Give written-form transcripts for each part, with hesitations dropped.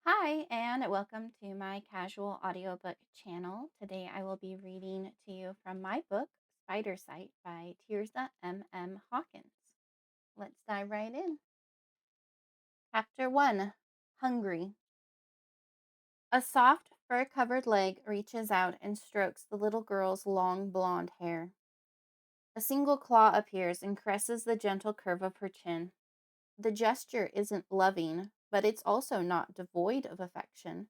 Hi, and welcome to my casual audiobook channel. Today I will be reading to you from my book, Spidersight by Tirzah M.M. Hawkins. Let's dive right in. Chapter 1 Hungry. A soft, fur covered leg reaches out and strokes the little girl's long blonde hair. A single claw appears and caresses the gentle curve of her chin. The gesture isn't loving, but it's also not devoid of affection.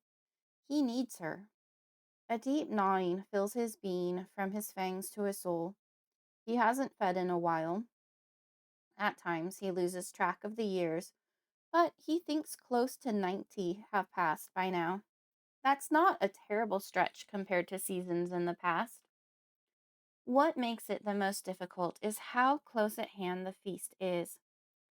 He needs her. A deep gnawing fills his being from his fangs to his soul. He hasn't fed in a while. At times, he loses track of the years, but he thinks close to 90 have passed by now. That's not a terrible stretch compared to seasons in the past. What makes it the most difficult is how close at hand the feast is.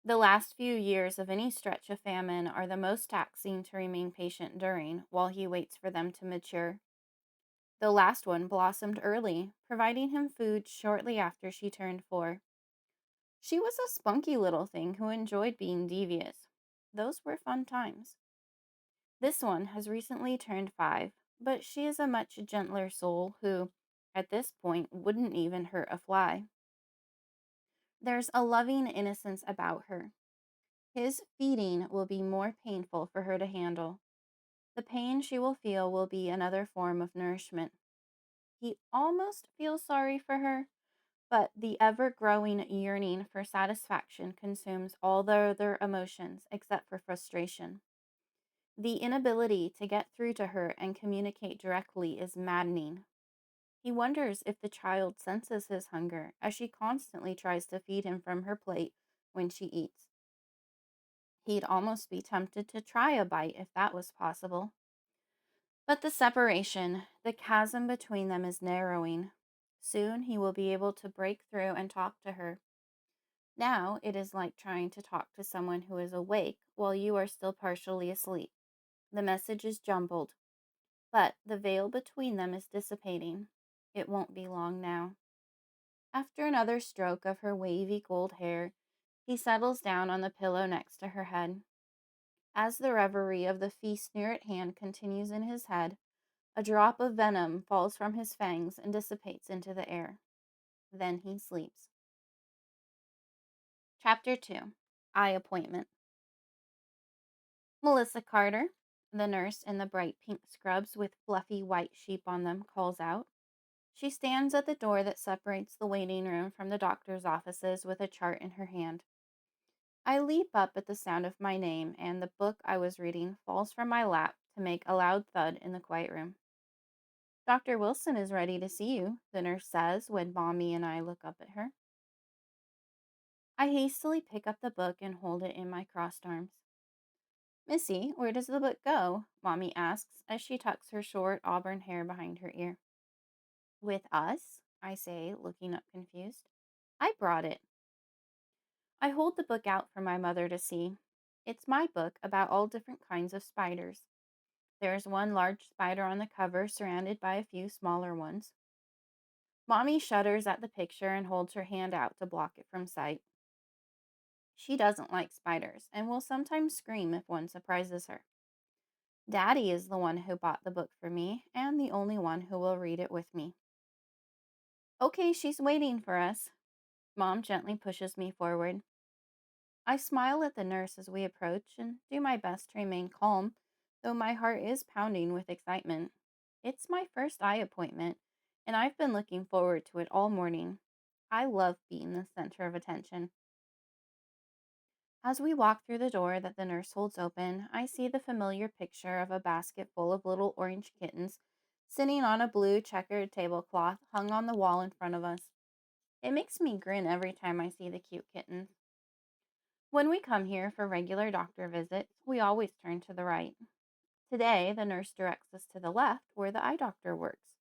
The last few years of any stretch of famine are the most taxing to remain patient during, while he waits for them to mature. The last one blossomed early, providing him food shortly after she turned 4. She was a spunky little thing who enjoyed being devious. Those were fun times. This one has recently turned 5, but she is a much gentler soul who, at this point, wouldn't even hurt a fly. There's a loving innocence about her. His feeding will be more painful for her to handle. The pain she will feel will be another form of nourishment. He almost feels sorry for her, but the ever growing yearning for satisfaction consumes all the other emotions except for frustration. The inability to get through to her and communicate directly is maddening. He wonders if the child senses his hunger as she constantly tries to feed him from her plate when she eats. He'd almost be tempted to try a bite if that was possible. But the separation, the chasm between them is narrowing. Soon he will be able to break through and talk to her. Now it is like trying to talk to someone who is awake while you are still partially asleep. The message is jumbled, but the veil between them is dissipating. It won't be long now. After another stroke of her wavy gold hair, he settles down on the pillow next to her head. As the reverie of the feast near at hand continues in his head, a drop of venom falls from his fangs and dissipates into the air. Then he sleeps. Chapter 2 Eye Appointment. Melissa Carter, the nurse in the bright pink scrubs with fluffy white sheep on them, calls out. She stands at the door that separates the waiting room from the doctor's offices with a chart in her hand. I leap up at the sound of my name, and the book I was reading falls from my lap to make a loud thud in the quiet room. Dr. Wilson is ready to see you, the nurse says when Mommy and I look up at her. I hastily pick up the book and hold it in my crossed arms. Missy, where does the book go? Mommy asks as she tucks her short auburn hair behind her ear. With us? I say, looking up confused. I brought it. I hold the book out for my mother to see. It's my book about all different kinds of spiders. There's one large spider on the cover, surrounded by a few smaller ones. Mommy shudders at the picture and holds her hand out to block it from sight. She doesn't like spiders and will sometimes scream if one surprises her. Daddy is the one who bought the book for me and the only one who will read it with me. Okay, she's waiting for us. Mom gently pushes me forward. I smile at the nurse as we approach and do my best to remain calm, though my heart is pounding with excitement. It's my first eye appointment, and I've been looking forward to it all morning. I love being the center of attention. As we walk through the door that the nurse holds open, I see the familiar picture of a basket full of little orange kittens sitting on a blue checkered tablecloth hung on the wall in front of us. It makes me grin every time I see the cute kittens. When we come here for regular doctor visits, we always turn to the right. Today, the nurse directs us to the left where the eye doctor works.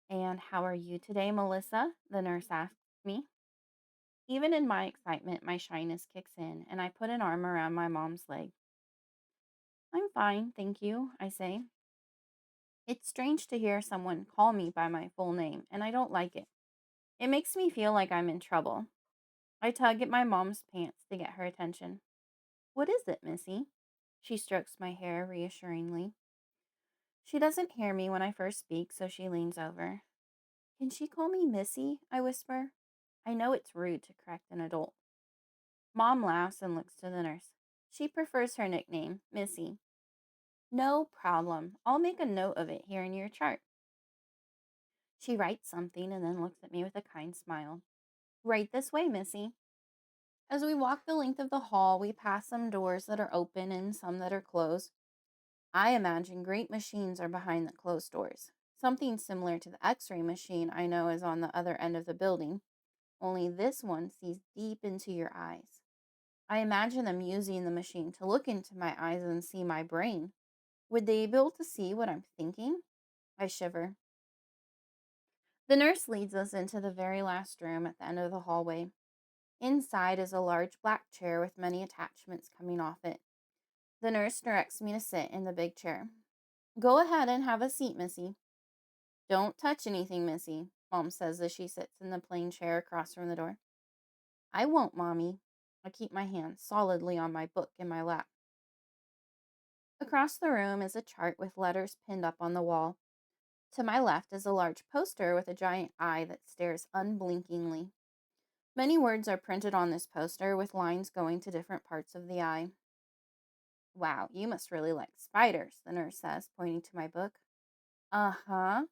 And how are you today, Melissa? The nurse asks me. Even in my excitement, my shyness kicks in, and I put an arm around my mom's leg. I'm fine, thank you, I say. It's strange to hear someone call me by my full name, and I don't like it. It makes me feel like I'm in trouble. I tug at my mom's pants to get her attention. What is it, Missy? She strokes my hair reassuringly. She doesn't hear me when I first speak, so she leans over. Can she call me Missy? I whisper. I know it's rude to correct an adult. Mom laughs and looks to the nurse. She prefers her nickname, Missy. No problem. I'll make a note of it here in your chart. She writes something and then looks at me with a kind smile. Right this way, Missy. As we walk the length of the hall, we pass some doors that are open and some that are closed. I imagine great machines are behind the closed doors. Something similar to the x-ray machine I know is on the other end of the building, only this one sees deep into your eyes. I imagine them using the machine to look into my eyes and see my brain. Would they be able to see what I'm thinking? I shiver. The nurse leads us into the very last room at the end of the hallway. Inside is a large black chair with many attachments coming off it. The nurse directs me to sit in the big chair. Go ahead and have a seat, Missy. Don't touch anything, Missy, Mom says as she sits in the plain chair across from the door. I won't, Mommy. I keep my hand solidly on my book in my lap. Across the room is a chart with letters pinned up on the wall. To my left is a large poster with a giant eye that stares unblinkingly. Many words are printed on this poster with lines going to different parts of the eye. Wow, you must really like spiders, the nurse says, pointing to my book. Uh-huh.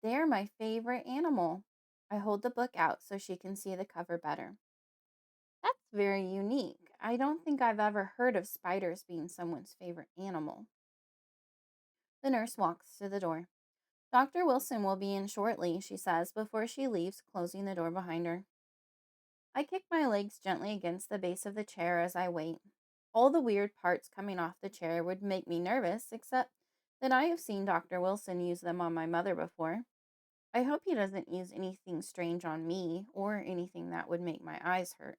They're my favorite animal. I hold the book out so she can see the cover better. That's very unique. I don't think I've ever heard of spiders being someone's favorite animal. The nurse walks to the door. Dr. Wilson will be in shortly, she says before she leaves, closing the door behind her. I kick my legs gently against the base of the chair as I wait. All the weird parts coming off the chair would make me nervous, except that I have seen Dr. Wilson use them on my mother before. I hope he doesn't use anything strange on me or anything that would make my eyes hurt.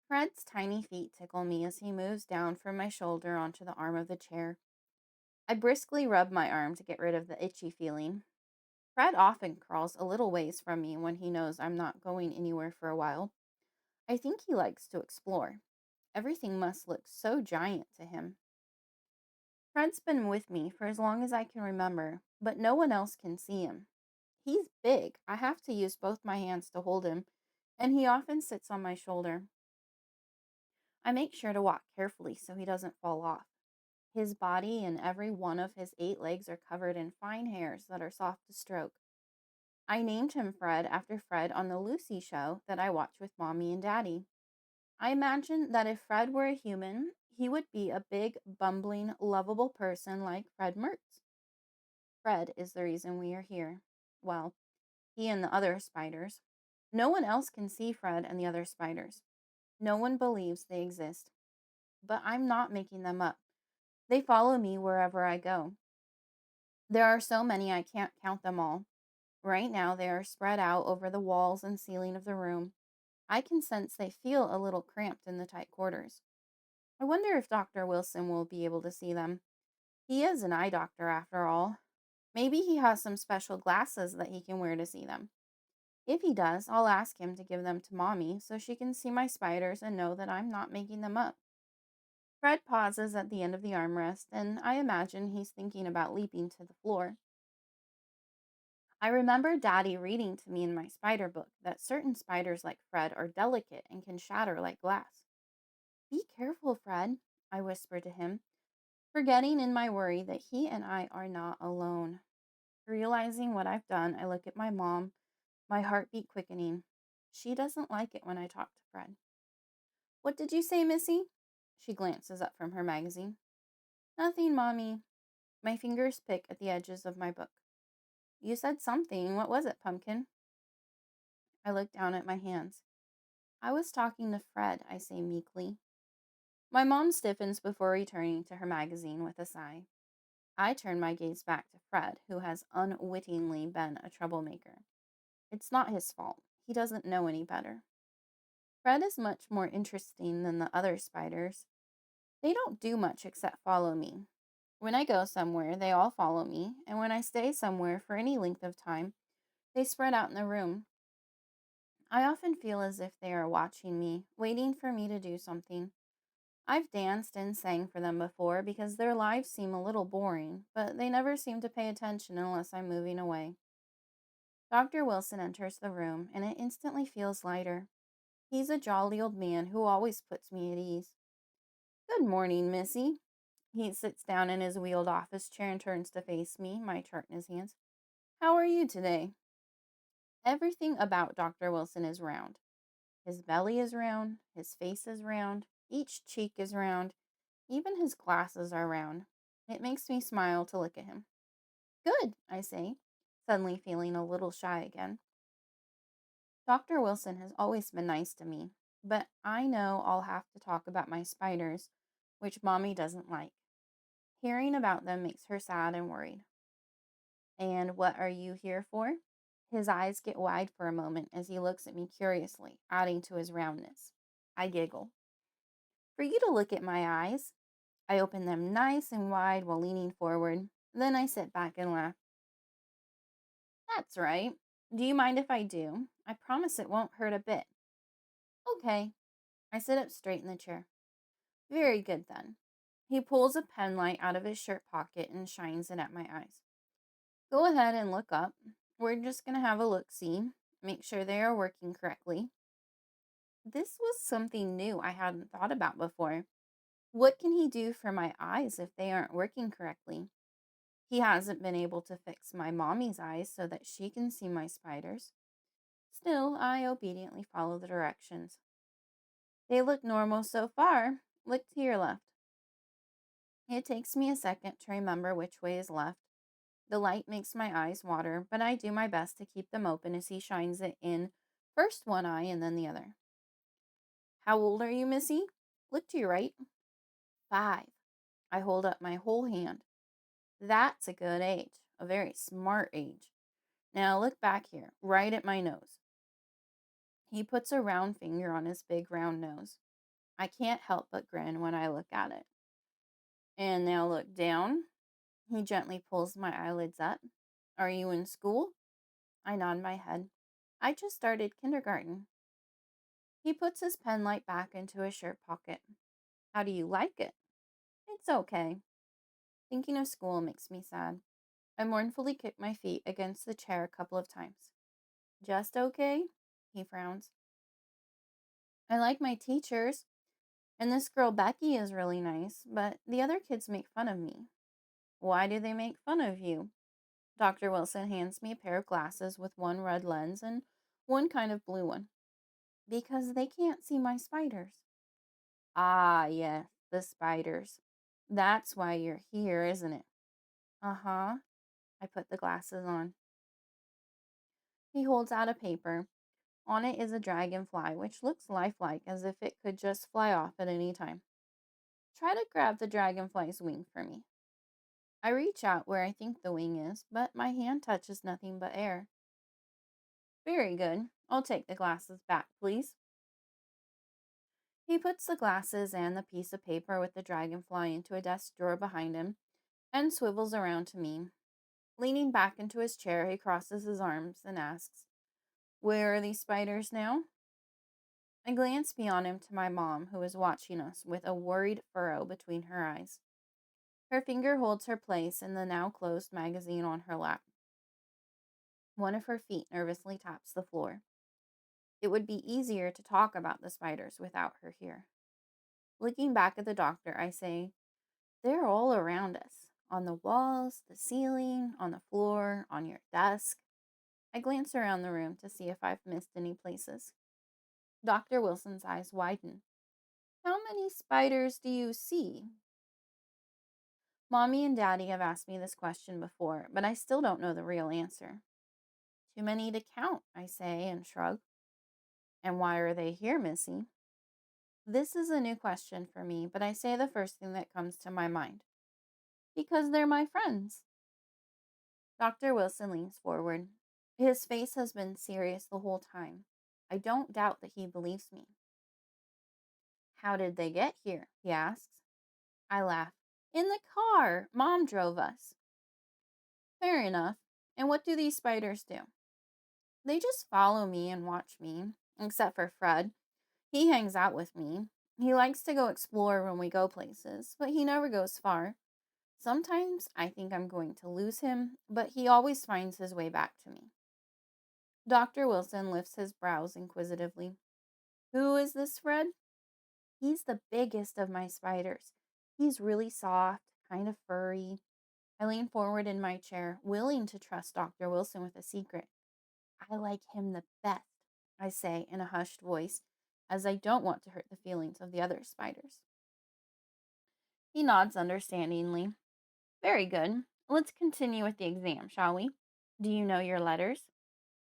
Fred's tiny feet tickle me as he moves down from my shoulder onto the arm of the chair. I briskly rub my arm to get rid of the itchy feeling. Fred often crawls a little ways from me when he knows I'm not going anywhere for a while. I think he likes to explore. Everything must look so giant to him. Fred's been with me for as long as I can remember, but no one else can see him. He's big. I have to use both my hands to hold him, and he often sits on my shoulder. I make sure to walk carefully so he doesn't fall off. His body and every one of his 8 legs are covered in fine hairs that are soft to stroke. I named him Fred after Fred on the Lucy show that I watch with Mommy and Daddy. I imagine that if Fred were a human, he would be a big, bumbling, lovable person like Fred Mertz. Fred is the reason we are here. Well, he and the other spiders. No one else can see Fred and the other spiders. No one believes they exist. But I'm not making them up. They follow me wherever I go. There are so many I can't count them all. Right now they are spread out over the walls and ceiling of the room. I can sense they feel a little cramped in the tight quarters. I wonder if Dr. Wilson will be able to see them. He is an eye doctor after all. Maybe he has some special glasses that he can wear to see them. If he does, I'll ask him to give them to Mommy so she can see my spiders and know that I'm not making them up. Fred pauses at the end of the armrest, and I imagine he's thinking about leaping to the floor. I remember Daddy reading to me in my spider book that certain spiders like Fred are delicate and can shatter like glass. Be careful, Fred, I whisper to him, forgetting in my worry that he and I are not alone. Realizing what I've done, I look at my mom, my heartbeat quickening. She doesn't like it when I talk to Fred. What did you say, Missy? She glances up from her magazine. Nothing, Mommy. My fingers pick at the edges of my book. You said something. What was it, Pumpkin? I look down at my hands. I was talking to Fred, I say meekly. My mom stiffens before returning to her magazine with a sigh. I turn my gaze back to Fred, who has unwittingly been a troublemaker. It's not his fault. He doesn't know any better. Fred is much more interesting than the other spiders. They don't do much except follow me. When I go somewhere, they all follow me, and when I stay somewhere for any length of time, they spread out in the room. I often feel as if they are watching me, waiting for me to do something. I've danced and sang for them before because their lives seem a little boring, but they never seem to pay attention unless I'm moving away. Dr. Wilson enters the room, and it instantly feels lighter. He's a jolly old man who always puts me at ease. Good morning, Missy. He sits down in his wheeled office chair and turns to face me, my chart in his hands. How are you today? Everything about Dr. Wilson is round. His belly is round, his face is round, each cheek is round, even his glasses are round. It makes me smile to look at him. Good, I say, suddenly feeling a little shy again. Dr. Wilson has always been nice to me, but I know I'll have to talk about my spiders, which Mommy doesn't like. Hearing about them makes her sad and worried. And what are you here for? His eyes get wide for a moment as he looks at me curiously, adding to his roundness. I giggle. For you to look at my eyes. I open them nice and wide while leaning forward. Then I sit back and laugh. That's right. Do you mind if I do? I promise it won't hurt a bit. Okay. I sit up straight in the chair. Very good then. He pulls a pen light out of his shirt pocket and shines it at my eyes. Go ahead and look up. We're just going to have a look-see. Make sure they are working correctly. This was something new I hadn't thought about before. What can he do for my eyes if they aren't working correctly? He hasn't been able to fix my mommy's eyes so that she can see my spiders. Still, I obediently follow the directions. They look normal so far. Look to your left. It takes me a second to remember which way is left. The light makes my eyes water, but I do my best to keep them open as he shines it in first one eye and then the other. How old are you, Missy? Look to your right. 5. I hold up my whole hand. That's a good age, a very smart age. Now look back here, right at my nose. He puts a round finger on his big round nose. I can't help but grin when I look at it. And now look down. He gently pulls my eyelids up. Are you in school? I nod my head. I just started kindergarten. He puts his pen light back into his shirt pocket. How do you like it? It's okay. Thinking of school makes me sad. I mournfully kick my feet against the chair a couple of times. Just okay? He frowns. I like my teachers, and this girl Becky is really nice, but the other kids make fun of me. Why do they make fun of you? Dr. Wilson hands me a pair of glasses with one red lens and one kind of blue one. Because they can't see my spiders. Ah, yes, the spiders. That's why you're here, isn't it? Uh-huh. I put the glasses on. He holds out a paper. On it is a dragonfly, which looks lifelike, as if it could just fly off at any time. Try to grab the dragonfly's wing for me. I reach out where I think the wing is, but my hand touches nothing but air. Very good. I'll take the glasses back, please. He puts the glasses and the piece of paper with the dragonfly into a desk drawer behind him and swivels around to me. Leaning back into his chair, he crosses his arms and asks, Where are these spiders now? I glance beyond him to my mom, who is watching us with a worried furrow between her eyes. Her finger holds her place in the now closed magazine on her lap. One of her feet nervously taps the floor. It would be easier to talk about the spiders without her here. Looking back at the doctor, I say, They're all around us. On the walls, the ceiling, on the floor, on your desk. I glance around the room to see if I've missed any places. Dr. Wilson's eyes widen. How many spiders do you see? Mommy and Daddy have asked me this question before, but I still don't know the real answer. Too many to count, I say and shrug. And why are they here, Missy? This is a new question for me, but I say the first thing that comes to my mind. Because they're my friends. Dr. Wilson leans forward. His face has been serious the whole time. I don't doubt that he believes me. How did they get here? He asks. I laugh. In the car. Mom drove us. Fair enough. And what do these spiders do? They just follow me and watch me, except for Fred. He hangs out with me. He likes to go explore when we go places, but he never goes far. Sometimes I think I'm going to lose him, but he always finds his way back to me. Dr. Wilson lifts his brows inquisitively. Who is this, Fred? He's the biggest of my spiders. He's really soft, kind of furry. I lean forward in my chair, willing to trust Dr. Wilson with a secret. I like him the best, I say in a hushed voice, as I don't want to hurt the feelings of the other spiders. He nods understandingly. Very good. Let's continue with the exam, shall we? Do you know your letters?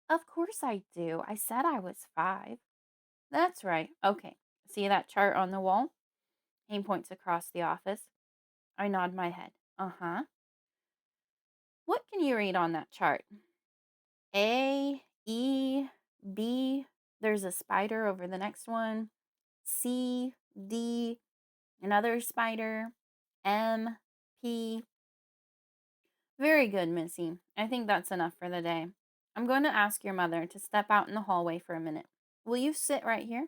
Of course I do. I said I was 5. That's right. Okay. See that chart on the wall? He points across the office. I nod my head. Uh-huh. What can you read on that chart? A, E, B. There's a spider over the next one. C, D, another spider. M, P. Very good, Missy. I think that's enough for the day. I'm going to ask your mother to step out in the hallway for a minute. Will you sit right here?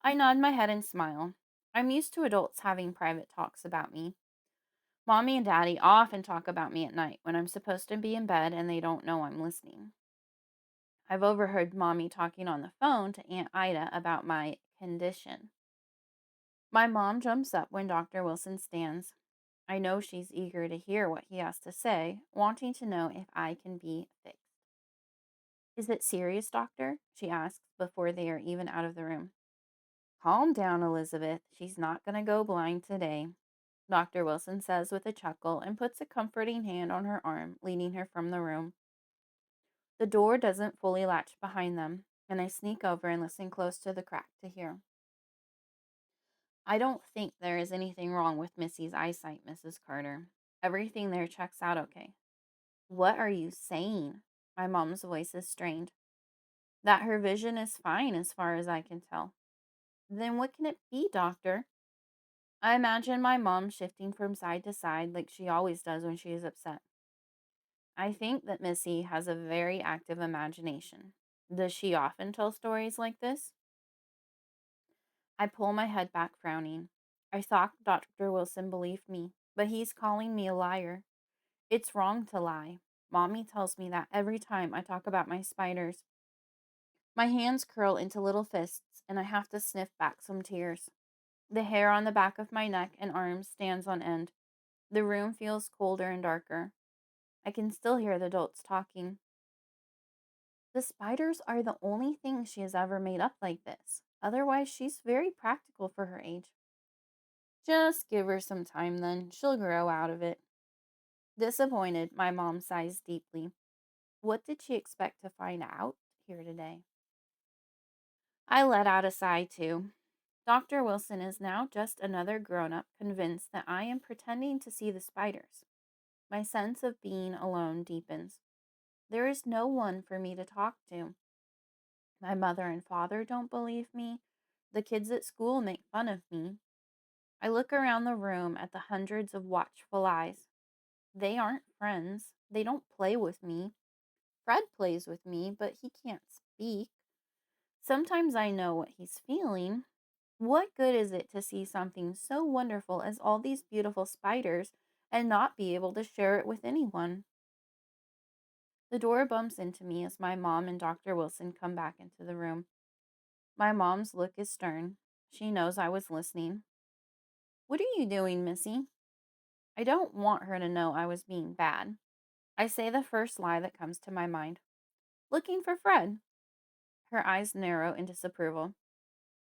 I nod my head and smile. I'm used to adults having private talks about me. Mommy and Daddy often talk about me at night when I'm supposed to be in bed and they don't know I'm listening. I've overheard Mommy talking on the phone to Aunt Ida about my condition. My mom jumps up when Dr. Wilson stands. I know she's eager to hear what he has to say, wanting to know if I can be fixed. Is it serious, doctor? She asks before they are even out of the room. Calm down, Elizabeth. She's not going to go blind today, Dr. Wilson says with a chuckle and puts a comforting hand on her arm, leading her from the room. The door doesn't fully latch behind them, and I sneak over and listen close to the crack to hear. I don't think there is anything wrong with Missy's eyesight, Mrs. Carter. Everything there checks out okay. What are you saying? My mom's voice is strained. That her vision is fine as far as I can tell. Then what can it be, doctor? I imagine my mom shifting from side to side like she always does when she is upset. I think that Missy has a very active imagination. Does she often tell stories like this? I pull my head back, frowning. I thought Dr. Wilson believed me, but he's calling me a liar. It's wrong to lie. Mommy tells me that every time I talk about my spiders. My hands curl into little fists, and I have to sniff back some tears. The hair on the back of my neck and arms stands on end. The room feels colder and darker. I can still hear the adults talking. The spiders are the only thing she has ever made up like this. Otherwise, she's very practical for her age. Just give her some time then. She'll grow out of it. Disappointed, my mom sighs deeply. What did she expect to find out here today? I let out a sigh too. Dr. Wilson is now just another grown up convinced that I am pretending to see the spiders. My sense of being alone deepens. There is no one for me to talk to. My mother and father don't believe me. The kids at school make fun of me. I look around the room at the hundreds of watchful eyes. They aren't friends. They don't play with me. Fred plays with me, but he can't speak. Sometimes I know what he's feeling. What good is it to see something so wonderful as all these beautiful spiders and not be able to share it with anyone? The door bumps into me as my mom and Dr. Wilson come back into the room. My mom's look is stern. She knows I was listening. What are you doing, Missy? I don't want her to know I was being bad. I say the first lie that comes to my mind. Looking for Fred. Her eyes narrow in disapproval.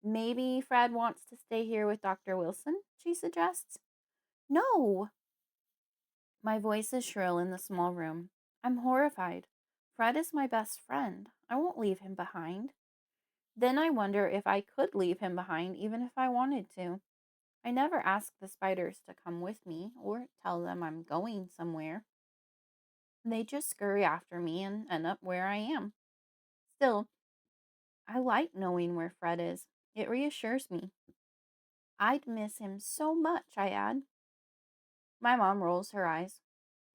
Maybe Fred wants to stay here with Dr. Wilson, she suggests. No! My voice is shrill in the small room. I'm horrified. Fred is my best friend. I won't leave him behind. Then I wonder if I could leave him behind even if I wanted to. I never ask the spiders to come with me or tell them I'm going somewhere. They just scurry after me and end up where I am. Still, I like knowing where Fred is. It reassures me. I'd miss him so much, I add. My mom rolls her eyes.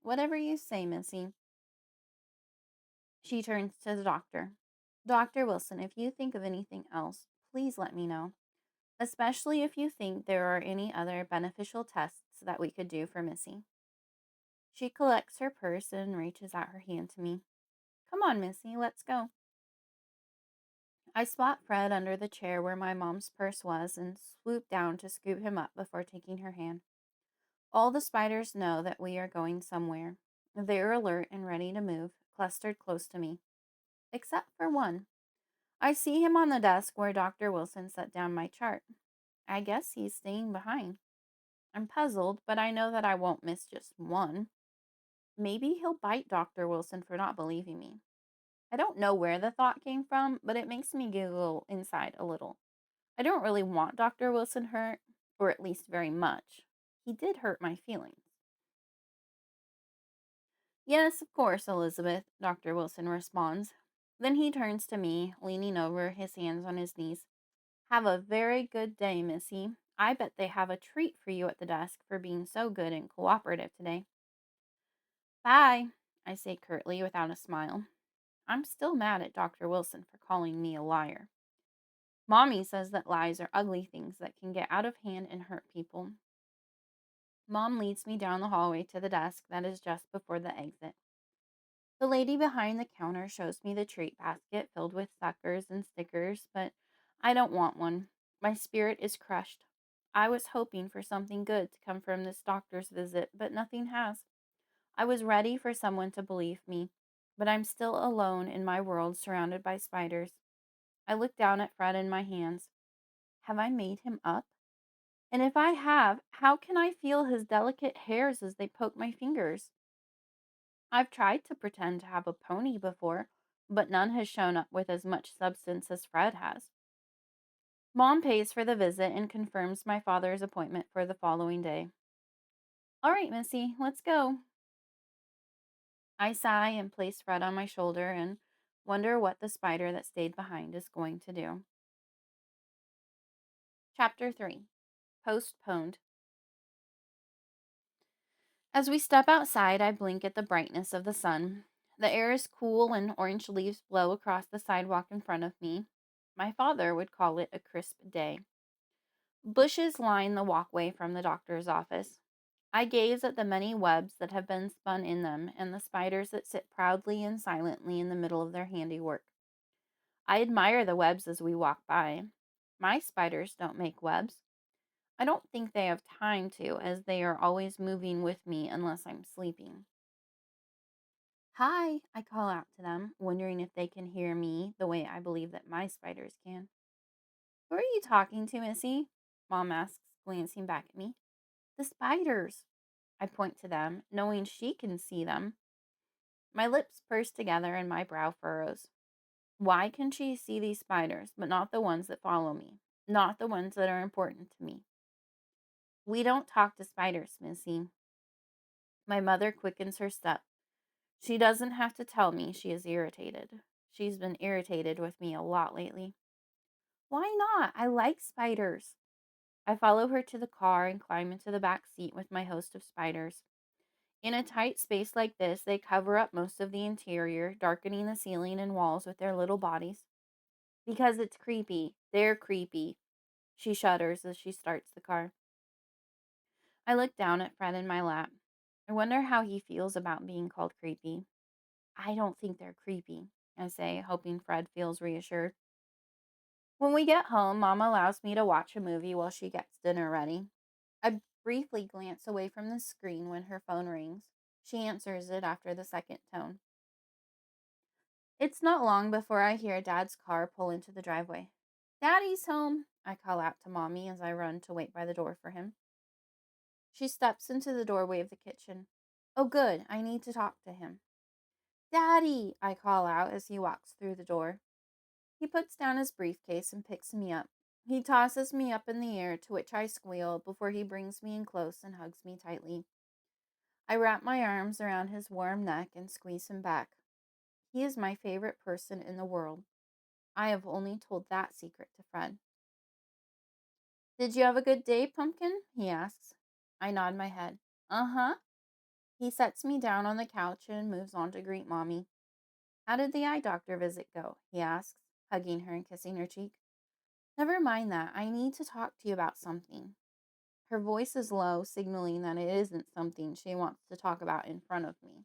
Whatever you say, Missy. She turns to the doctor. Dr. Wilson, if you think of anything else, please let me know. especially if you think there are any other beneficial tests that we could do for Missy. She collects her purse and reaches out her hand to me. Come on, Missy, let's go. I spot Fred under the chair where my mom's purse was and swoop down to scoop him up before taking her hand. All the spiders know that we are going somewhere. They're alert and ready to move, clustered close to me. Except for one. I see him on the desk where Dr. Wilson set down my chart. I guess he's staying behind. I'm puzzled, but I know that I won't miss just one. Maybe he'll bite Dr. Wilson for not believing me. I don't know where the thought came from, but it makes me giggle inside a little. I don't really want Dr. Wilson hurt, or at least very much. He did hurt my feelings. Yes, of course, Elizabeth, Dr. Wilson responds. Then he turns to me, leaning over, his hands on his knees. Have a very good day, Missy. I bet they have a treat for you at the desk for being so good and cooperative today. Bye, I say curtly without a smile. I'm still mad at Dr. Wilson for calling me a liar. Mommy says that lies are ugly things that can get out of hand and hurt people. Mom leads me down the hallway to the desk that is just before the exit. The lady behind the counter shows me the treat basket filled with suckers and stickers, but I don't want one. My spirit is crushed. I was hoping for something good to come from this doctor's visit, but nothing has. I was ready for someone to believe me, but I'm still alone in my world surrounded by spiders. I look down at Fred in my hands. Have I made him up? And if I have, how can I feel his delicate hairs as they poke my fingers? I've tried to pretend to have a pony before, but none has shown up with as much substance as Fred has. Mom pays for the visit and confirms my father's appointment for the following day. All right, Missy, let's go. I sigh and place Fred on my shoulder and wonder what the spider that stayed behind is going to do. Chapter 3. Postponed. As we step outside, I blink at the brightness of the sun. The air is cool and orange leaves blow across the sidewalk in front of me. My father would call it a crisp day. Bushes line the walkway from the doctor's office. I gaze at the many webs that have been spun in them and the spiders that sit proudly and silently in the middle of their handiwork. I admire the webs as we walk by. My spiders don't make webs. I don't think they have time to, as they are always moving with me unless I'm sleeping. Hi, I call out to them, wondering if they can hear me the way I believe that my spiders can. Who are you talking to, Missy? Mom asks, glancing back at me. The spiders. I point to them, knowing she can see them. My lips purse together and my brow furrows. Why can she see these spiders, but not the ones that follow me? Not the ones that are important to me? We don't talk to spiders, Missy. My mother quickens her step. She doesn't have to tell me she is irritated. She's been irritated with me a lot lately. Why not? I like spiders. I follow her to the car and climb into the back seat with my host of spiders. In a tight space like this, they cover up most of the interior, darkening the ceiling and walls with their little bodies. Because it's creepy. They're creepy. She shudders as she starts the car. I look down at Fred in my lap. I wonder how he feels about being called creepy. I don't think they're creepy, I say, hoping Fred feels reassured. When we get home, Mom allows me to watch a movie while she gets dinner ready. I briefly glance away from the screen when her phone rings. She answers it after the second tone. It's not long before I hear Dad's car pull into the driveway. Daddy's home, I call out to Mommy as I run to wait by the door for him. She steps into the doorway of the kitchen. Oh, good, I need to talk to him. Daddy, I call out as he walks through the door. He puts down his briefcase and picks me up. He tosses me up in the air, to which I squeal before he brings me in close and hugs me tightly. I wrap my arms around his warm neck and squeeze him back. He is my favorite person in the world. I have only told that secret to Fred. Did you have a good day, Pumpkin? He asks. I nod my head. Uh-huh. He sets me down on the couch and moves on to greet Mommy. How did the eye doctor visit go? He asks, hugging her and kissing her cheek. Never mind that. I need to talk to you about something. Her voice is low, signaling that it isn't something she wants to talk about in front of me.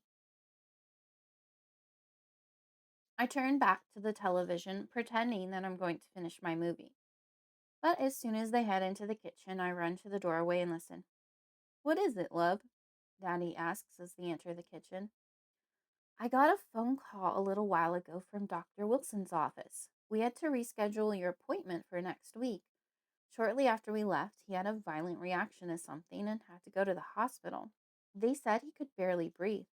I turn back to the television, pretending that I'm going to finish my movie. But as soon as they head into the kitchen, I run to the doorway and listen. What is it, love? Daddy asks as they enter the kitchen. I got a phone call a little while ago from Dr. Wilson's office. We had to reschedule your appointment for next week. Shortly after we left, he had a violent reaction to something and had to go to the hospital. They said he could barely breathe.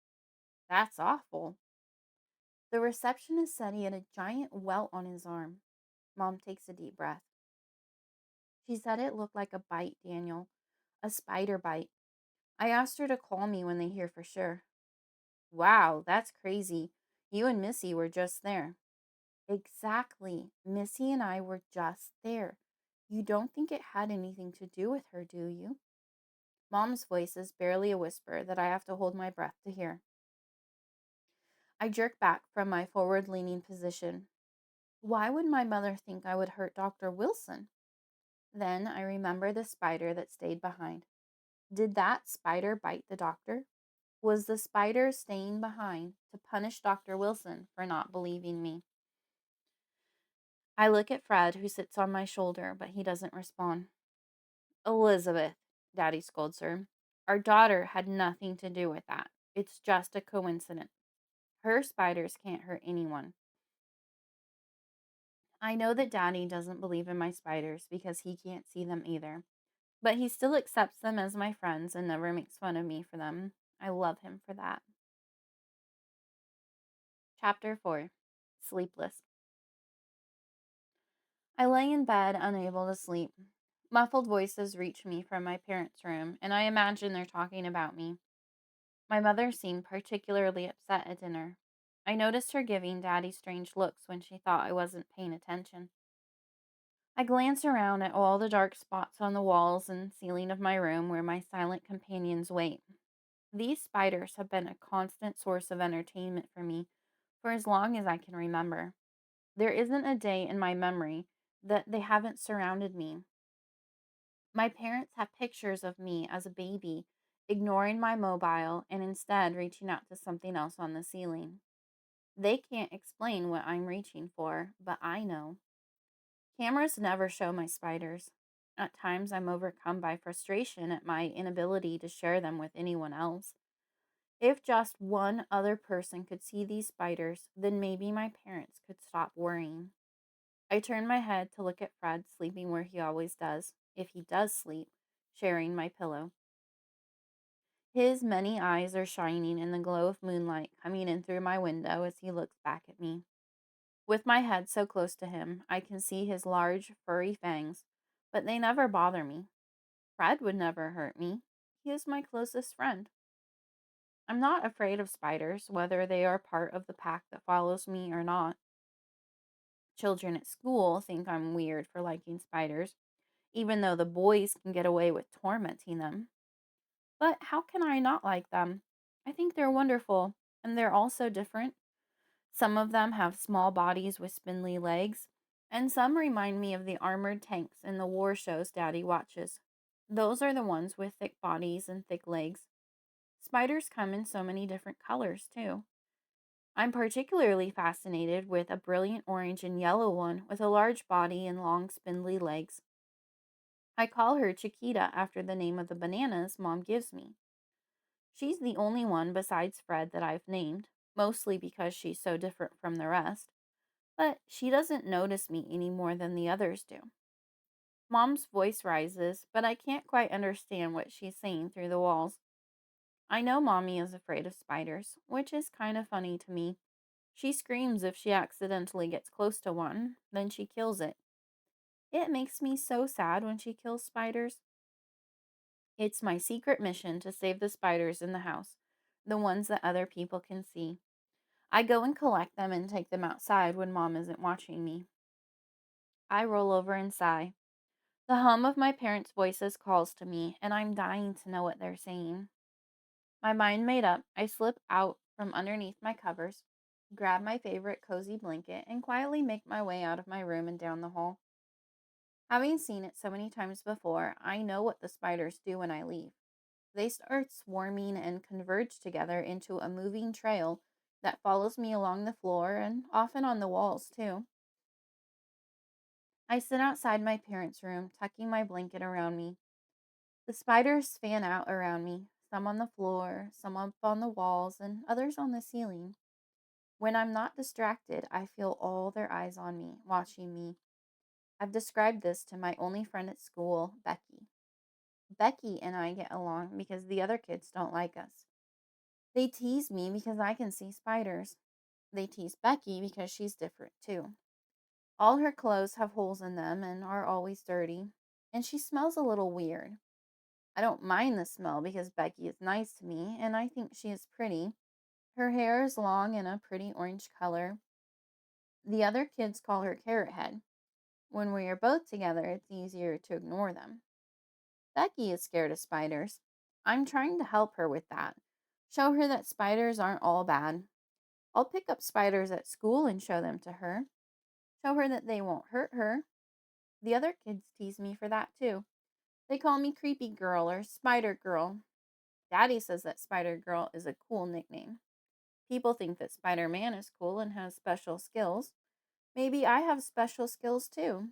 That's awful. The receptionist said he had a giant welt on his arm. Mom takes a deep breath. She said it looked like a bite, Daniel. A spider bite. I asked her to call me when they hear for sure. Wow, that's crazy. You and Missy were just there. Exactly. Missy and I were just there. You don't think it had anything to do with her, do you? Mom's voice is barely a whisper that I have to hold my breath to hear. I jerk back from my forward leaning position. Why would my mother think I would hurt Dr. Wilson? Then I remember the spider that stayed behind. Did that spider bite the doctor? Was the spider staying behind to punish Dr. Wilson for not believing me? I look at Fred, who sits on my shoulder, but he doesn't respond. Elizabeth, Daddy scolds her. Our daughter had nothing to do with that. It's just a coincidence. Her spiders can't hurt anyone. I know that Daddy doesn't believe in my spiders because he can't see them either, but he still accepts them as my friends and never makes fun of me for them. I love him for that. Chapter 4. Sleepless. I lay in bed, unable to sleep. Muffled voices reach me from my parents' room, and I imagine they're talking about me. My mother seemed particularly upset at dinner. I noticed her giving Daddy strange looks when she thought I wasn't paying attention. I glance around at all the dark spots on the walls and ceiling of my room where my silent companions wait. These spiders have been a constant source of entertainment for me for as long as I can remember. There isn't a day in my memory that they haven't surrounded me. My parents have pictures of me as a baby, ignoring my mobile and instead reaching out to something else on the ceiling. They can't explain what I'm reaching for, but I know. Cameras never show my spiders. At times, I'm overcome by frustration at my inability to share them with anyone else. If just one other person could see these spiders, then maybe my parents could stop worrying. I turn my head to look at Fred sleeping where he always does, if he does sleep, sharing my pillow. His many eyes are shining in the glow of moonlight coming in through my window as he looks back at me. With my head so close to him, I can see his large, furry fangs, but they never bother me. Fred would never hurt me. He is my closest friend. I'm not afraid of spiders, whether they are part of the pack that follows me or not. Children at school think I'm weird for liking spiders, even though the boys can get away with tormenting them. But how can I not like them? I think they're wonderful, and they're also different. Some of them have small bodies with spindly legs, and some remind me of the armored tanks in the war shows Daddy watches. Those are the ones with thick bodies and thick legs. Spiders come in so many different colors, too. I'm particularly fascinated with a brilliant orange and yellow one with a large body and long spindly legs. I call her Chiquita after the name of the bananas Mom gives me. She's the only one besides Fred that I've named, mostly because she's so different from the rest. But she doesn't notice me any more than the others do. Mom's voice rises, but I can't quite understand what she's saying through the walls. I know Mommy is afraid of spiders, which is kind of funny to me. She screams if she accidentally gets close to one, then she kills it. It makes me so sad when she kills spiders. It's my secret mission to save the spiders in the house, the ones that other people can see. I go and collect them and take them outside when Mom isn't watching me. I roll over and sigh. The hum of my parents' voices calls to me, and I'm dying to know what they're saying. My mind made up, I slip out from underneath my covers, grab my favorite cozy blanket, and quietly make my way out of my room and down the hall. Having seen it so many times before, I know what the spiders do when I leave. They start swarming and converge together into a moving trail that follows me along the floor and often on the walls, too. I sit outside my parents' room, tucking my blanket around me. The spiders fan out around me, some on the floor, some up on the walls, and others on the ceiling. When I'm not distracted, I feel all their eyes on me, watching me. I've described this to my only friend at school, Becky. Becky and I get along because the other kids don't like us. They tease me because I can see spiders. They tease Becky because she's different too. All her clothes have holes in them and are always dirty, and she smells a little weird. I don't mind the smell because Becky is nice to me and I think she is pretty. Her hair is long and a pretty orange color. The other kids call her Carrot Head. When we are both together, it's easier to ignore them. Becky is scared of spiders. I'm trying to help her with that. Show her that spiders aren't all bad. I'll pick up spiders at school and show them to her. Show her that they won't hurt her. The other kids tease me for that too. They call me Creepy Girl or Spider Girl. Daddy says that Spider Girl is a cool nickname. People think that Spider Man is cool and has special skills. Maybe I have special skills too.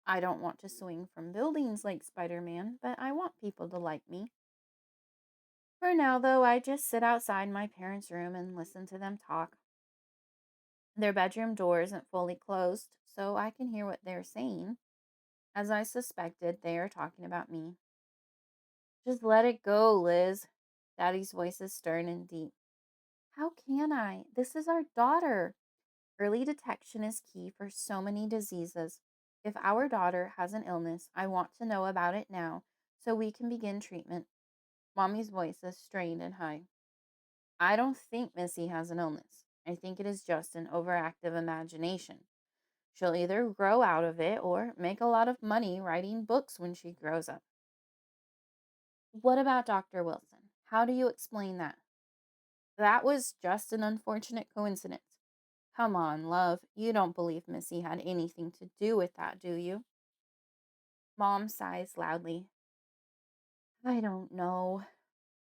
I don't want to swing from buildings like Spider Man, but I want people to like me. For now, though, I just sit outside my parents' room and listen to them talk. Their bedroom door isn't fully closed, so I can hear what they're saying. As I suspected, they are talking about me. Just let it go, Liz. Daddy's voice is stern and deep. How can I? This is our daughter. Early detection is key for so many diseases. If our daughter has an illness, I want to know about it now so we can begin treatment. Mommy's voice is strained and high. I don't think Missy has an illness. I think it is just an overactive imagination. She'll either grow out of it or make a lot of money writing books when she grows up. What about Dr. Wilson? How do you explain that? That was just an unfortunate coincidence. Come on, love. You don't believe Missy had anything to do with that, do you? Mom sighs loudly. I don't know.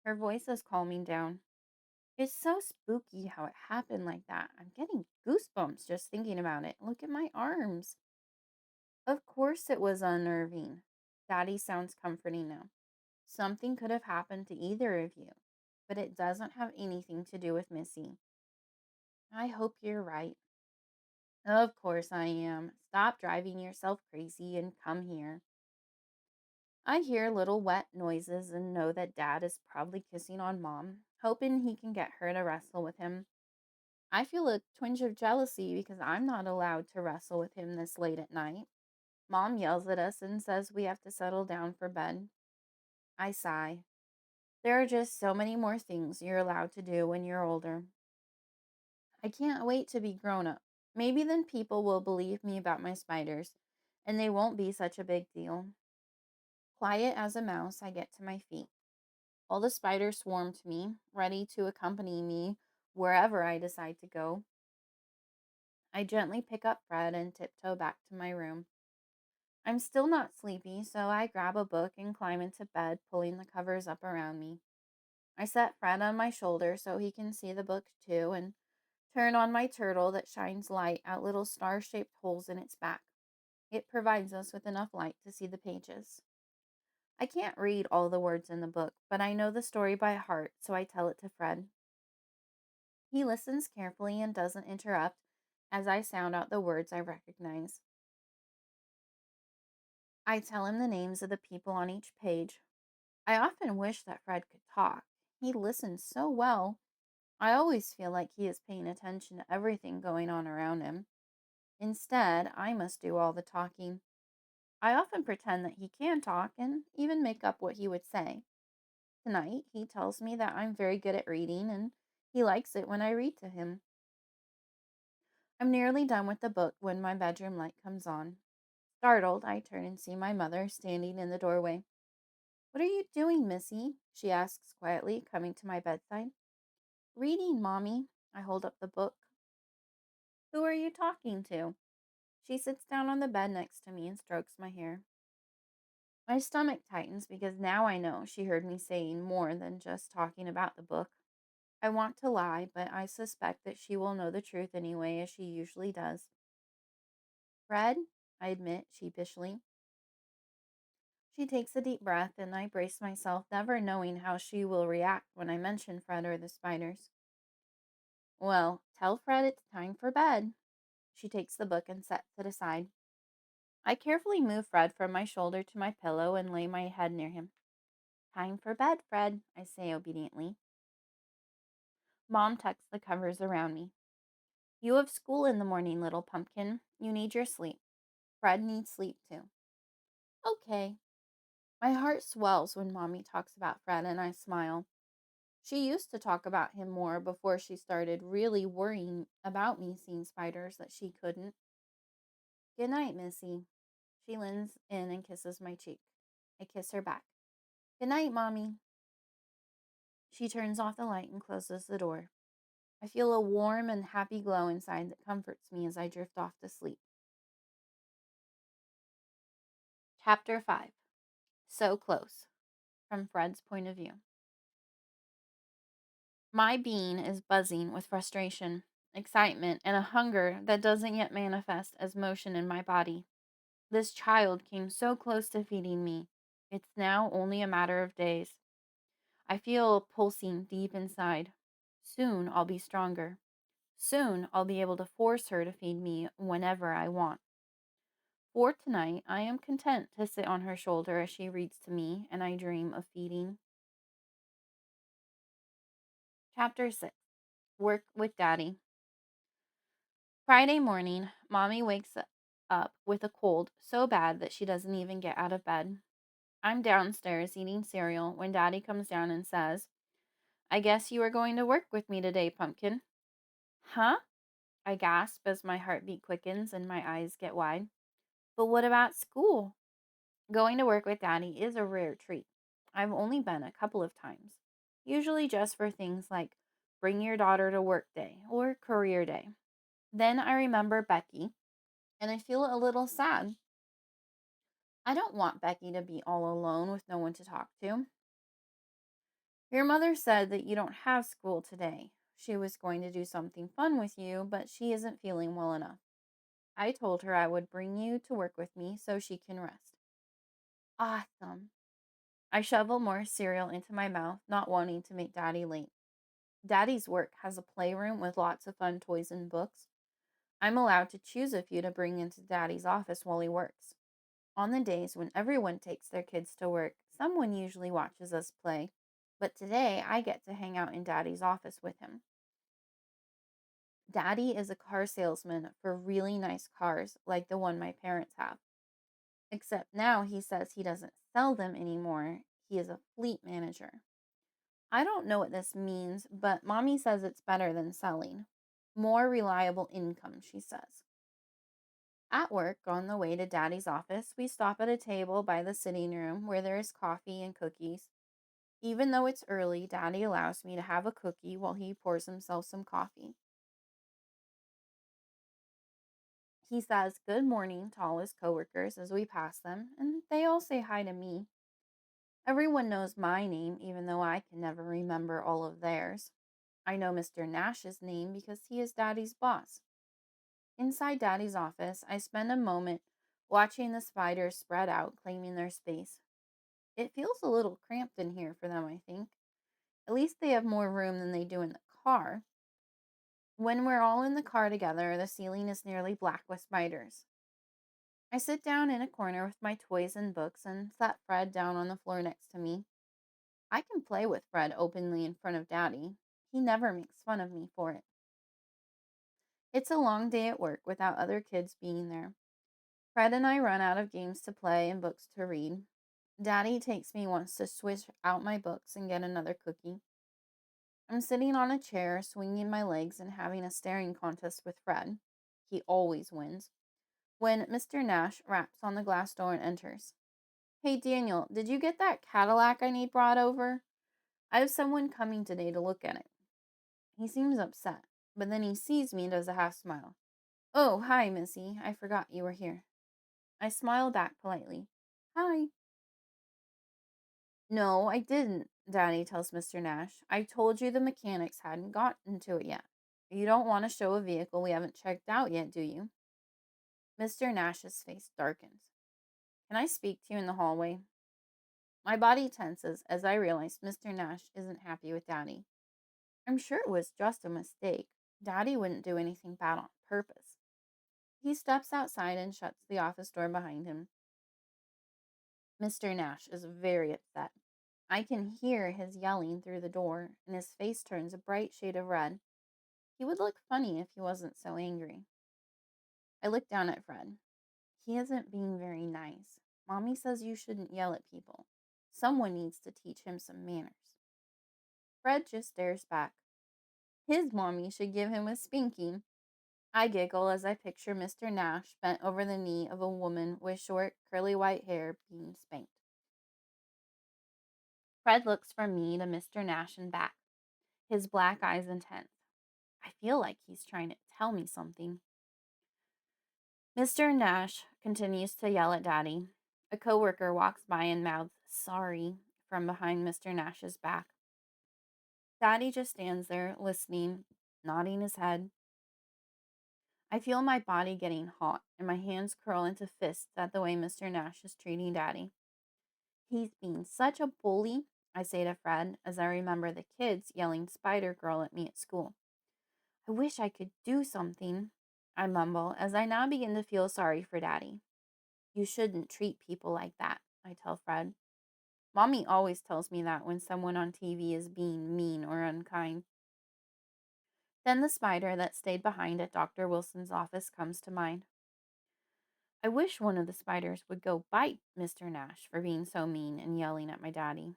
Her voice is calming down. It's so spooky how it happened like that. I'm getting goosebumps just thinking about it. Look at my arms. Of course it was unnerving. Daddy sounds comforting now. Something could have happened to either of you, but it doesn't have anything to do with Missy. I hope you're right. Of course I am. Stop driving yourself crazy and come here. I hear little wet noises and know that Dad is probably kissing on Mom, hoping he can get her to wrestle with him. I feel a twinge of jealousy because I'm not allowed to wrestle with him this late at night. Mom yells at us and says we have to settle down for bed. I sigh. There are just so many more things you're allowed to do when you're older. I can't wait to be grown up. Maybe then people will believe me about my spiders, and they won't be such a big deal. Quiet as a mouse, I get to my feet. All the spiders swarm to me, ready to accompany me wherever I decide to go. I gently pick up Fred and tiptoe back to my room. I'm still not sleepy, so I grab a book and climb into bed, pulling the covers up around me. I set Fred on my shoulder so he can see the book too, and turn on my turtle that shines light at little star shaped holes in its back. It provides us with enough light to see the pages. I can't read all the words in the book, but I know the story by heart, so I tell it to Fred. He listens carefully and doesn't interrupt as I sound out the words I recognize. I tell him the names of the people on each page. I often wish that Fred could talk. He listens so well. I always feel like he is paying attention to everything going on around him. Instead, I must do all the talking. I often pretend that he can talk and even make up what he would say. Tonight, he tells me that I'm very good at reading and he likes it when I read to him. I'm nearly done with the book when my bedroom light comes on. Startled, I turn and see my mother standing in the doorway. What are you doing, Missy? She asks quietly, coming to my bedside. Reading, Mommy. I hold up the book. Who are you talking to? She sits down on the bed next to me and strokes my hair. My stomach tightens because now I know she heard me saying more than just talking about the book. I want to lie, but I suspect that she will know the truth anyway, as she usually does. Fred, I admit sheepishly. She takes a deep breath, and I brace myself, never knowing how she will react when I mention Fred or the spiders. Well, tell Fred it's time for bed. She takes the book and sets it aside. I carefully move Fred from my shoulder to my pillow and lay my head near him. Time for bed, Fred, I say obediently. Mom tucks the covers around me. You have school in the morning, little pumpkin. You need your sleep. Fred needs sleep too. Okay. My heart swells when Mommy talks about Fred, and I smile. She used to talk about him more before she started really worrying about me seeing spiders that she couldn't. Good night, Missy. She leans in and kisses my cheek. I kiss her back. Good night, Mommy. She turns off the light and closes the door. I feel a warm and happy glow inside that comforts me as I drift off to sleep. Chapter 5. So Close. From Fred's point of view. My being is buzzing with frustration, excitement, and a hunger that doesn't yet manifest as motion in my body. This child came so close to feeding me. It's now only a matter of days. I feel pulsing deep inside. Soon I'll be stronger. Soon I'll be able to force her to feed me whenever I want. For tonight, I am content to sit on her shoulder as she reads to me, and I dream of feeding. Chapter 6. Work with Daddy. Friday morning, Mommy wakes up with a cold so bad that she doesn't even get out of bed. I'm downstairs eating cereal when Daddy comes down and says, I guess you are going to work with me today, Pumpkin. Huh? I gasp as my heartbeat quickens and my eyes get wide. But what about school? Going to work with Daddy is a rare treat. I've only been a couple of times, usually just for things like bring your daughter to work day or career day. Then I remember Becky, and I feel a little sad. I don't want Becky to be all alone with no one to talk to. Your mother said that you don't have school today. She was going to do something fun with you, but she isn't feeling well enough. I told her I would bring you to work with me so she can rest. Awesome. I shovel more cereal into my mouth, not wanting to make Daddy late. Daddy's work has a playroom with lots of fun toys and books. I'm allowed to choose a few to bring into Daddy's office while he works. On the days when everyone takes their kids to work, someone usually watches us play. But today, I get to hang out in Daddy's office with him. Daddy is a car salesman for really nice cars, like the one my parents have. Except now he says he doesn't sell them anymore. He is a fleet manager. I don't know what this means, but Mommy says it's better than selling. More reliable income, she says. At work, on the way to Daddy's office, we stop at a table by the sitting room where there is coffee and cookies. Even though it's early, Daddy allows me to have a cookie while he pours himself some coffee. He says good morning to all his coworkers as we pass them, and they all say hi to me. Everyone knows my name, even though I can never remember all of theirs. I know Mr. Nash's name because he is Daddy's boss. Inside Daddy's office, I spend a moment watching the spiders spread out, claiming their space. It feels a little cramped in here for them, I think. At least they have more room than they do in the car. When we're all in the car together, the ceiling is nearly black with spiders. I sit down in a corner with my toys and books and set Fred down on the floor next to me. I can play with Fred openly in front of Daddy. He never makes fun of me for it. It's a long day at work without other kids being there. Fred and I run out of games to play and books to read. Daddy takes me once to switch out my books and get another cookie. I'm sitting on a chair, swinging my legs and having a staring contest with Fred. He always wins. When Mr. Nash raps on the glass door and enters. Hey Daniel, did you get that Cadillac I need brought over? I have someone coming today to look at it. He seems upset, but then he sees me and does a half smile. Oh, hi, Missy. I forgot you were here. I smiled back politely. Hi. No, I didn't, Daddy tells Mr. Nash. I told you the mechanics hadn't gotten to it yet. You don't want to show a vehicle we haven't checked out yet, do you? Mr. Nash's face darkens. Can I speak to you in the hallway? My body tenses as I realize Mr. Nash isn't happy with Daddy. I'm sure it was just a mistake. Daddy wouldn't do anything bad on purpose. He steps outside and shuts the office door behind him. Mr. Nash is very upset. I can hear his yelling through the door, and his face turns a bright shade of red. He would look funny if he wasn't so angry. I look down at Fred. He isn't being very nice. Mommy says you shouldn't yell at people. Someone needs to teach him some manners. Fred just stares back. His mommy should give him a spanking. I giggle as I picture Mr. Nash bent over the knee of a woman with short, curly white hair being spanked. Fred looks from me to Mr. Nash and back, his black eyes intense. I feel like he's trying to tell me something. Mr. Nash continues to yell at Daddy. A coworker walks by and mouths, "Sorry," from behind Mr. Nash's back. Daddy just stands there, listening, nodding his head. I feel my body getting hot, and my hands curl into fists at the way Mr. Nash is treating Daddy. He's being such a bully, I say to Fred as I remember the kids yelling Spider Girl at me at school. I wish I could do something, I mumble as I now begin to feel sorry for Daddy. You shouldn't treat people like that, I tell Fred. Mommy always tells me that when someone on TV is being mean or unkind. Then the spider that stayed behind at Dr. Wilson's office comes to mind. I wish one of the spiders would go bite Mr. Nash for being so mean and yelling at my daddy.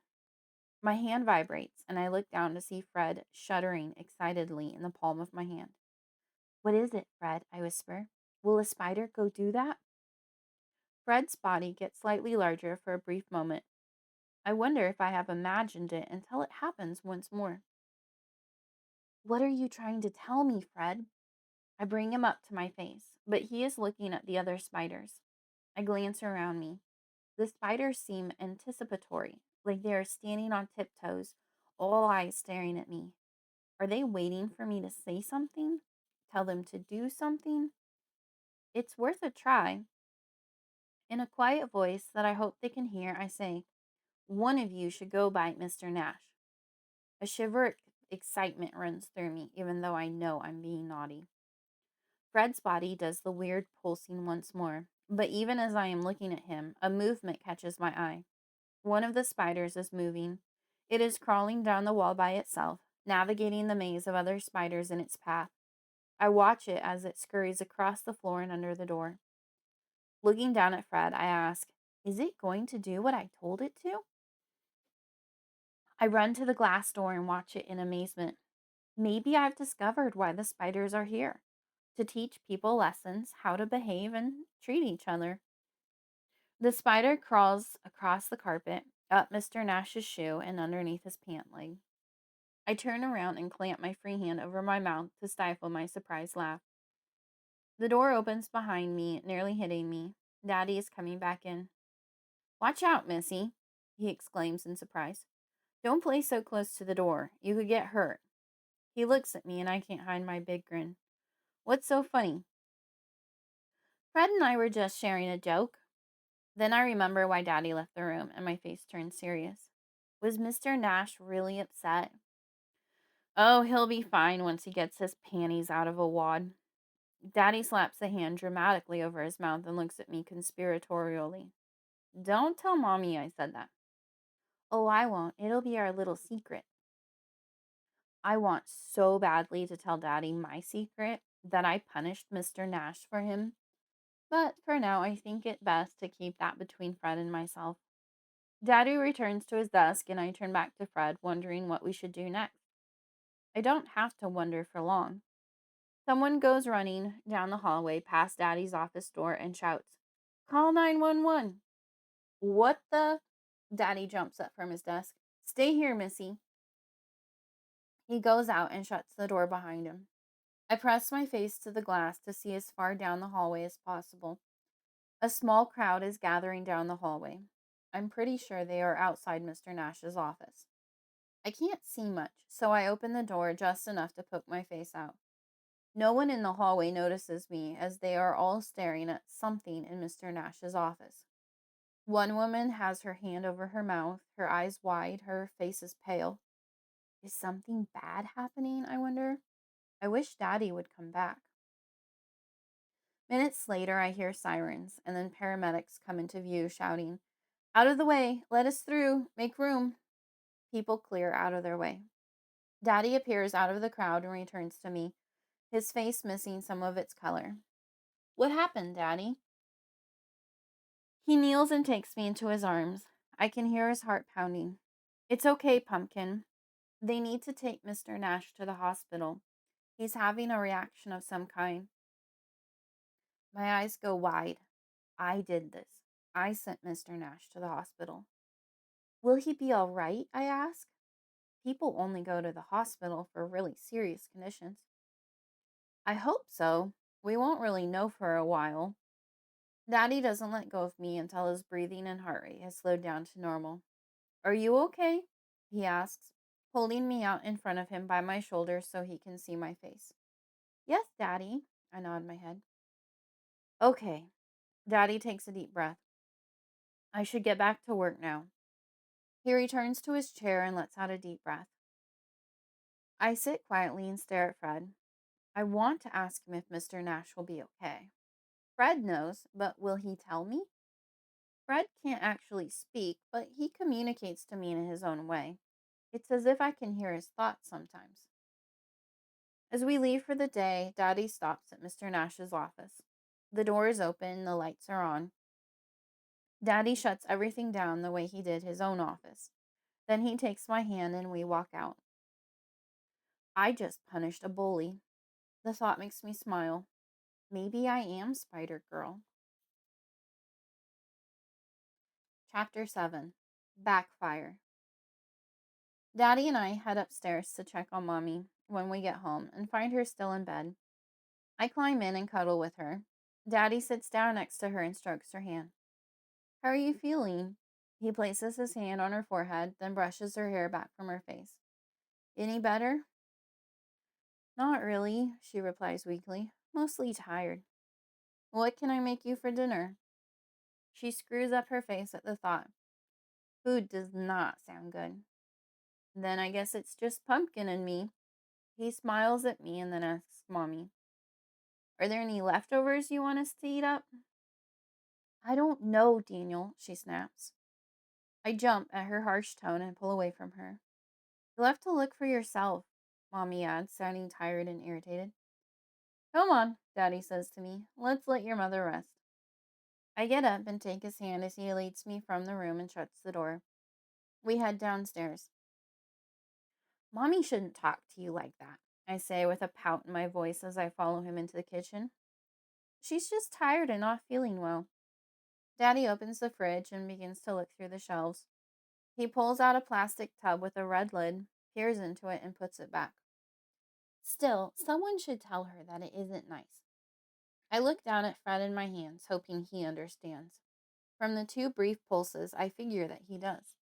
My hand vibrates, and I look down to see Fred shuddering excitedly in the palm of my hand. What is it, Fred? I whisper. Will a spider go do that? Fred's body gets slightly larger for a brief moment. I wonder if I have imagined it until it happens once more. What are you trying to tell me, Fred? I bring him up to my face, but he is looking at the other spiders. I glance around me. The spiders seem anticipatory, like they are standing on tiptoes, all eyes staring at me. Are they waiting for me to say something? Tell them to do something? It's worth a try. In a quiet voice that I hope they can hear, I say, one of you should go bite Mr. Nash. A shiver of excitement runs through me, even though I know I'm being naughty. Fred's body does the weird pulsing once more, but even as I am looking at him, a movement catches my eye. One of the spiders is moving. It is crawling down the wall by itself, navigating the maze of other spiders in its path. I watch it as it scurries across the floor and under the door. Looking down at Fred, I ask, is it going to do what I told it to? I run to the glass door and watch it in amazement. Maybe I've discovered why the spiders are here, to teach people lessons, how to behave and treat each other. The spider crawls across the carpet, up Mr. Nash's shoe, and underneath his pant leg. I turn around and clamp my free hand over my mouth to stifle my surprised laugh. The door opens behind me, nearly hitting me. Daddy is coming back in. Watch out, Missy, he exclaims in surprise. Don't play so close to the door. You could get hurt. He looks at me and I can't hide my big grin. What's so funny? Fred and I were just sharing a joke. Then I remember why Daddy left the room and my face turned serious. Was Mr. Nash really upset? Oh, he'll be fine once he gets his panties out of a wad. Daddy slaps a hand dramatically over his mouth and looks at me conspiratorially. Don't tell Mommy I said that. Oh, I won't. It'll be our little secret. I want so badly to tell Daddy my secret that I punished Mr. Nash for him. But for now, I think it best to keep that between Fred and myself. Daddy returns to his desk, and I turn back to Fred, wondering what we should do next. I don't have to wonder for long. Someone goes running down the hallway past Daddy's office door and shouts, Call 911. What the? Daddy jumps up from his desk. Stay here, Missy. He goes out and shuts the door behind him. I press my face to the glass to see as far down the hallway as possible. A small crowd is gathering down the hallway. I'm pretty sure they are outside Mr. Nash's office. I can't see much, so I open the door just enough to poke my face out. No one in the hallway notices me as they are all staring at something in Mr. Nash's office. One woman has her hand over her mouth, her eyes wide, her face is pale. Is something bad happening, I wonder? I wish Daddy would come back. Minutes later, I hear sirens, and then paramedics come into view shouting, "Out of the way! Let us through! Make room!" People clear out of their way. Daddy appears out of the crowd and returns to me, his face missing some of its color. "What happened, Daddy?" He kneels and takes me into his arms. I can hear his heart pounding. "It's okay, Pumpkin. They need to take Mr. Nash to the hospital. He's having a reaction of some kind." My eyes go wide. I did this. I sent Mr. Nash to the hospital. "Will he be all right?" I ask. People only go to the hospital for really serious conditions. "I hope so. We won't really know for a while." Daddy doesn't let go of me until his breathing and heart rate has slowed down to normal. "Are you okay?" he asks, holding me out in front of him by my shoulder so he can see my face. "Yes, Daddy." I nod my head. "Okay." Daddy takes a deep breath. "I should get back to work now." He returns to his chair and lets out a deep breath. I sit quietly and stare at Fred. I want to ask him if Mr. Nash will be okay. Fred knows, but will he tell me? Fred can't actually speak, but he communicates to me in his own way. It's as if I can hear his thoughts sometimes. As we leave for the day, Daddy stops at Mr. Nash's office. The door is open, the lights are on. Daddy shuts everything down the way he did his own office. Then he takes my hand and we walk out. I just punished a bully. The thought makes me smile. Maybe I am Spider Girl. Chapter 7. Backfire. Daddy and I head upstairs to check on Mommy when we get home and find her still in bed. I climb in and cuddle with her. Daddy sits down next to her and strokes her hand. "How are you feeling?" He places his hand on her forehead, then brushes her hair back from her face. "Any better?" "Not really," she replies weakly. "Mostly tired." "What can I make you for dinner?" She screws up her face at the thought. Food does not sound good. "Then I guess it's just Pumpkin and me." He smiles at me and then asks Mommy, "Are there any leftovers you want us to eat up?" "I don't know, Daniel," she snaps. I jump at her harsh tone and pull away from her. "You'll have to look for yourself," Mommy adds, sounding tired and irritated. "Come on," Daddy says to me. "Let's let your mother rest." I get up and take his hand as he leads me from the room and shuts the door. We head downstairs. "Mommy shouldn't talk to you like that," I say with a pout in my voice as I follow him into the kitchen. "She's just tired and not feeling well." Daddy opens the fridge and begins to look through the shelves. He pulls out a plastic tub with a red lid, peers into it, and puts it back. "Still, someone should tell her that it isn't nice." I look down at Fred in my hands, hoping he understands. From the 2 brief pulses, I figure that he does.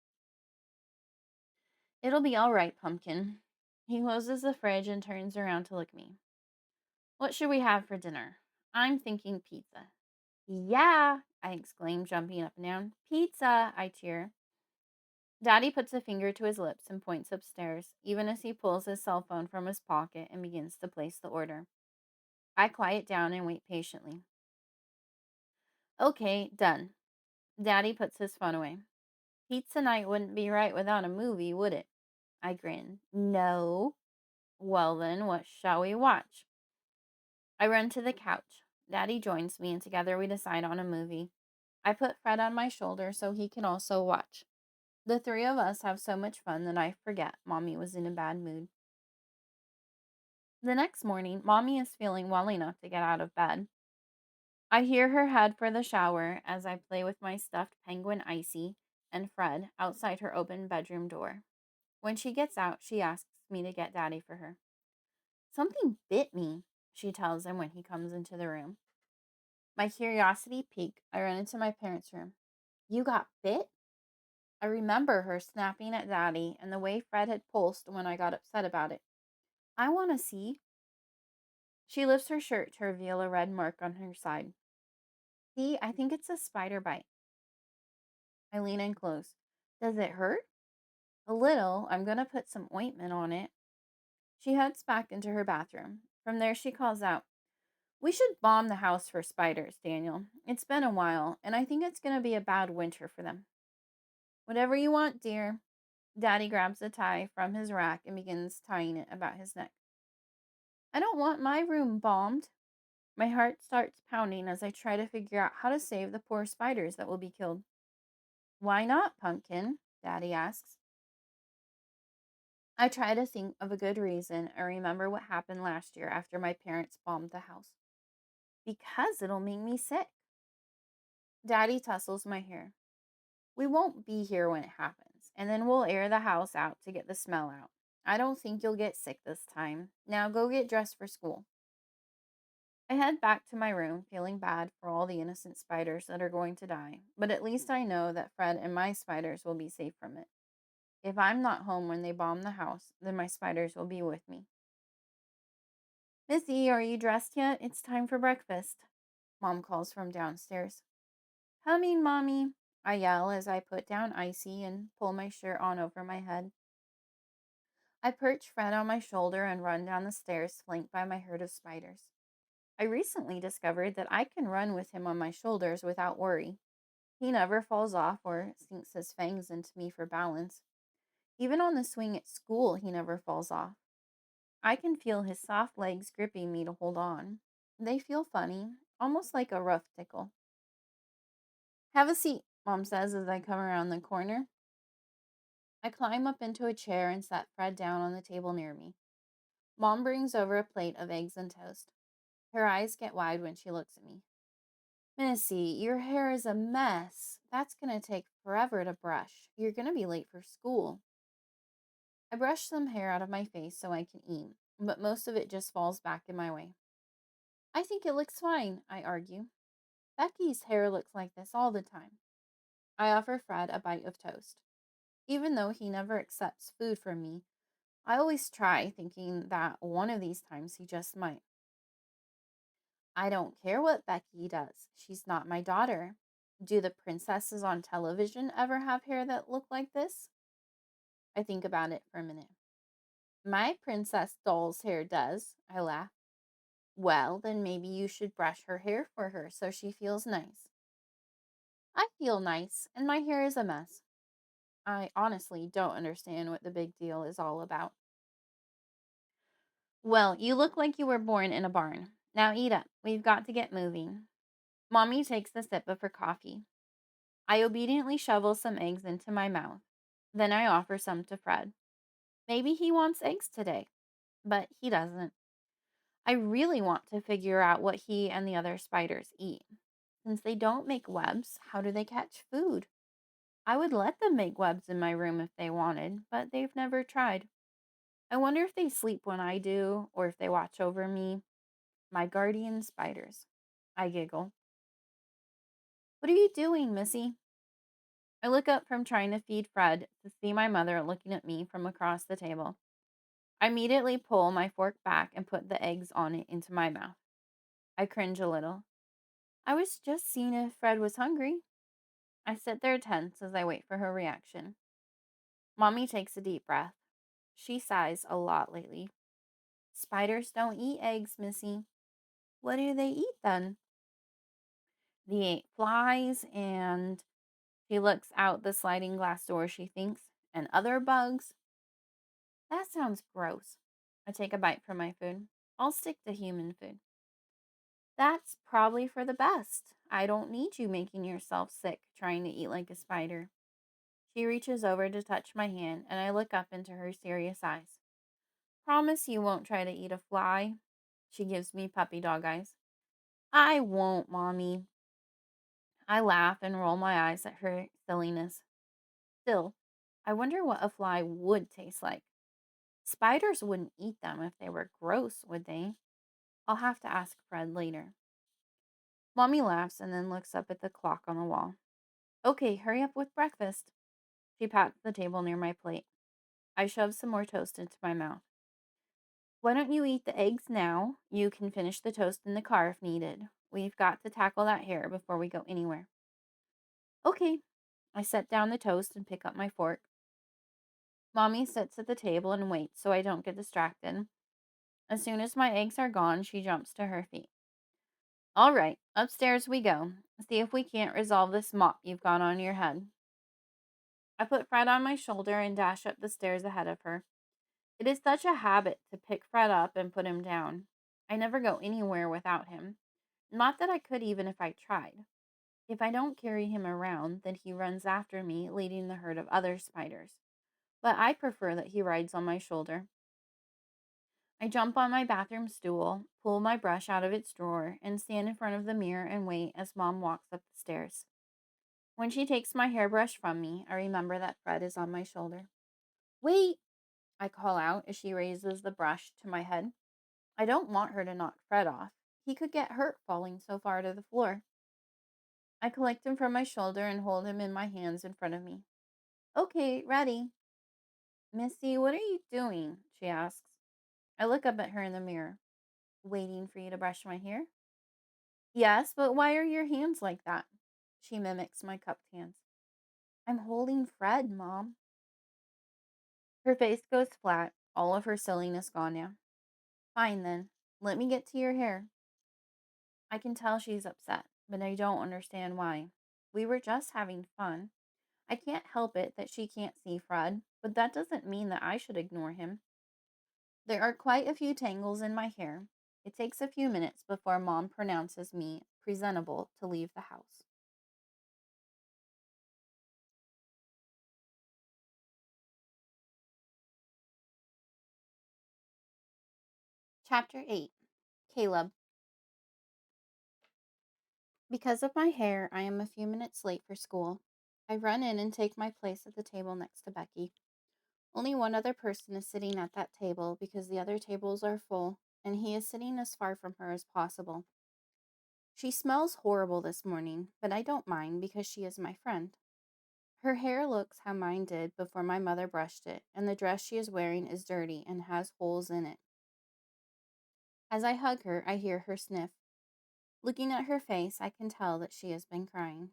"It'll be all right, Pumpkin." He closes the fridge and turns around to look at me. "What should we have for dinner?" "I'm thinking pizza." "Yeah!" I exclaim, jumping up and down. "Pizza!" I cheer. Daddy puts a finger to his lips and points upstairs, even as he pulls his cell phone from his pocket and begins to place the order. I quiet down and wait patiently. "Okay, done." Daddy puts his phone away. "Pizza night wouldn't be right without a movie, would it?" I grin. "No." "Well then, what shall we watch?" I run to the couch. Daddy joins me, and together we decide on a movie. I put Fred on my shoulder so he can also watch. The 3 of us have so much fun that I forget Mommy was in a bad mood. The next morning, Mommy is feeling well enough to get out of bed. I hear her head for the shower as I play with my stuffed penguin Icy and Fred outside her open bedroom door. When she gets out, she asks me to get Daddy for her. "Something bit me," she tells him when he comes into the room. My curiosity piqued, I run into my parents' room. You got bit? I remember her snapping at Daddy and the way Fred had pulsed when I got upset about it. I want to see. She lifts her shirt to reveal a red mark on her side. See, I think it's a spider bite. I lean in close. Does it hurt? A little. I'm going to put some ointment on it. She heads back into her bathroom. From there, she calls out, We should bomb the house for spiders, Daniel. It's been a while, and I think it's going to be a bad winter for them. Whatever you want, dear. Daddy grabs a tie from his rack and begins tying it about his neck. I don't want my room bombed. My heart starts pounding as I try to figure out how to save the poor spiders that will be killed. Why not, Pumpkin? Daddy asks. I try to think of a good reason and remember what happened last year after my parents bombed the house. Because it'll make me sick. Daddy tussles my hair. We won't be here when it happens, and then we'll air the house out to get the smell out. I don't think you'll get sick this time. Now go get dressed for school. I head back to my room, feeling bad for all the innocent spiders that are going to die, but at least I know that Fred and my spiders will be safe from it. If I'm not home when they bomb the house, then my spiders will be with me. Missy, are you dressed yet? It's time for breakfast. Mom calls from downstairs. Coming, Mommy, I yell as I put down Icy and pull my shirt on over my head. I perch Fred on my shoulder and run down the stairs, flanked by my herd of spiders. I recently discovered that I can run with him on my shoulders without worry. He never falls off or sinks his fangs into me for balance. Even on the swing at school, he never falls off. I can feel his soft legs gripping me to hold on. They feel funny, almost like a rough tickle. Have a seat, Mom says as I come around the corner. I climb up into a chair and set Fred down on the table near me. Mom brings over a plate of eggs and toast. Her eyes get wide when she looks at me. Missy, your hair is a mess. That's going to take forever to brush. You're going to be late for school. I brush some hair out of my face so I can eat, but most of it just falls back in my way. I think it looks fine, I argue. Becky's hair looks like this all the time. I offer Fred a bite of toast. Even though he never accepts food from me, I always try, thinking that one of these times he just might. I don't care what Becky does. She's not my daughter. Do the princesses on television ever have hair that look like this? I think about it for a minute. My princess doll's hair does, I laugh. Well, then maybe you should brush her hair for her so she feels nice. I feel nice, and my hair is a mess. I honestly don't understand what the big deal is all about. Well, you look like you were born in a barn. Now eat up. We've got to get moving. Mommy takes a sip of her coffee. I obediently shovel some eggs into my mouth. Then I offer some to Fred. Maybe he wants eggs today, but he doesn't. I really want to figure out what he and the other spiders eat. Since they don't make webs, how do they catch food? I would let them make webs in my room if they wanted, but they've never tried. I wonder if they sleep when I do, or if they watch over me. My guardian spiders. I giggle. What are you doing, Missy? I look up from trying to feed Fred to see my mother looking at me from across the table. I immediately pull my fork back and put the eggs on it into my mouth. I cringe a little. I was just seeing if Fred was hungry. I sit there tense as I wait for her reaction. Mommy takes a deep breath. She sighs a lot lately. Spiders don't eat eggs, Missy. What do they eat then? They eat flies and she looks out the sliding glass door, she thinks, and other bugs. That sounds gross. I take a bite from my food. I'll stick to human food. That's probably for the best. I don't need you making yourself sick trying to eat like a spider. She reaches over to touch my hand, and I look up into her serious eyes. Promise you won't try to eat a fly? She gives me puppy dog eyes. I won't, Mommy. I laugh and roll my eyes at her silliness. Still, I wonder what a fly would taste like. Spiders wouldn't eat them if they were gross, would they? I'll have to ask Fred later. Mommy laughs and then looks up at the clock on the wall. Okay, hurry up with breakfast. She pats the table near my plate. I shove some more toast into my mouth. Why don't you eat the eggs now? You can finish the toast in the car if needed. We've got to tackle that hair before we go anywhere. Okay. I set down the toast and pick up my fork. Mommy sits at the table and waits so I don't get distracted. As soon as my eggs are gone, she jumps to her feet. All right, upstairs we go. See if we can't resolve this mop you've got on your head. I put Fred on my shoulder and dash up the stairs ahead of her. It is such a habit to pick Fred up and put him down. I never go anywhere without him. Not that I could even if I tried. If I don't carry him around, then he runs after me, leading the herd of other spiders. But I prefer that he rides on my shoulder. I jump on my bathroom stool, pull my brush out of its drawer, and stand in front of the mirror and wait as Mom walks up the stairs. When she takes my hairbrush from me, I remember that Fred is on my shoulder. Wait! I call out as she raises the brush to my head. I don't want her to knock Fred off. He could get hurt falling so far to the floor. I collect him from my shoulder and hold him in my hands in front of me. Okay, ready. Missy, what are you doing? She asks. I look up at her in the mirror. Waiting for you to brush my hair? Yes, but why are your hands like that? She mimics my cupped hands. I'm holding Fred, Mom. Her face goes flat, all of her silliness gone now. Fine then, let me get to your hair. I can tell she's upset, but I don't understand why. We were just having fun. I can't help it that she can't see Fred, but that doesn't mean that I should ignore him. There are quite a few tangles in my hair. It takes a few minutes before Mom pronounces me presentable to leave the house. Chapter 8. Caleb. Because of my hair, I am a few minutes late for school. I run in and take my place at the table next to Becky. Only one other person is sitting at that table because the other tables are full, and he is sitting as far from her as possible. She smells horrible this morning, but I don't mind because she is my friend. Her hair looks how mine did before my mother brushed it, and the dress she is wearing is dirty and has holes in it. As I hug her, I hear her sniff. Looking at her face, I can tell that she has been crying.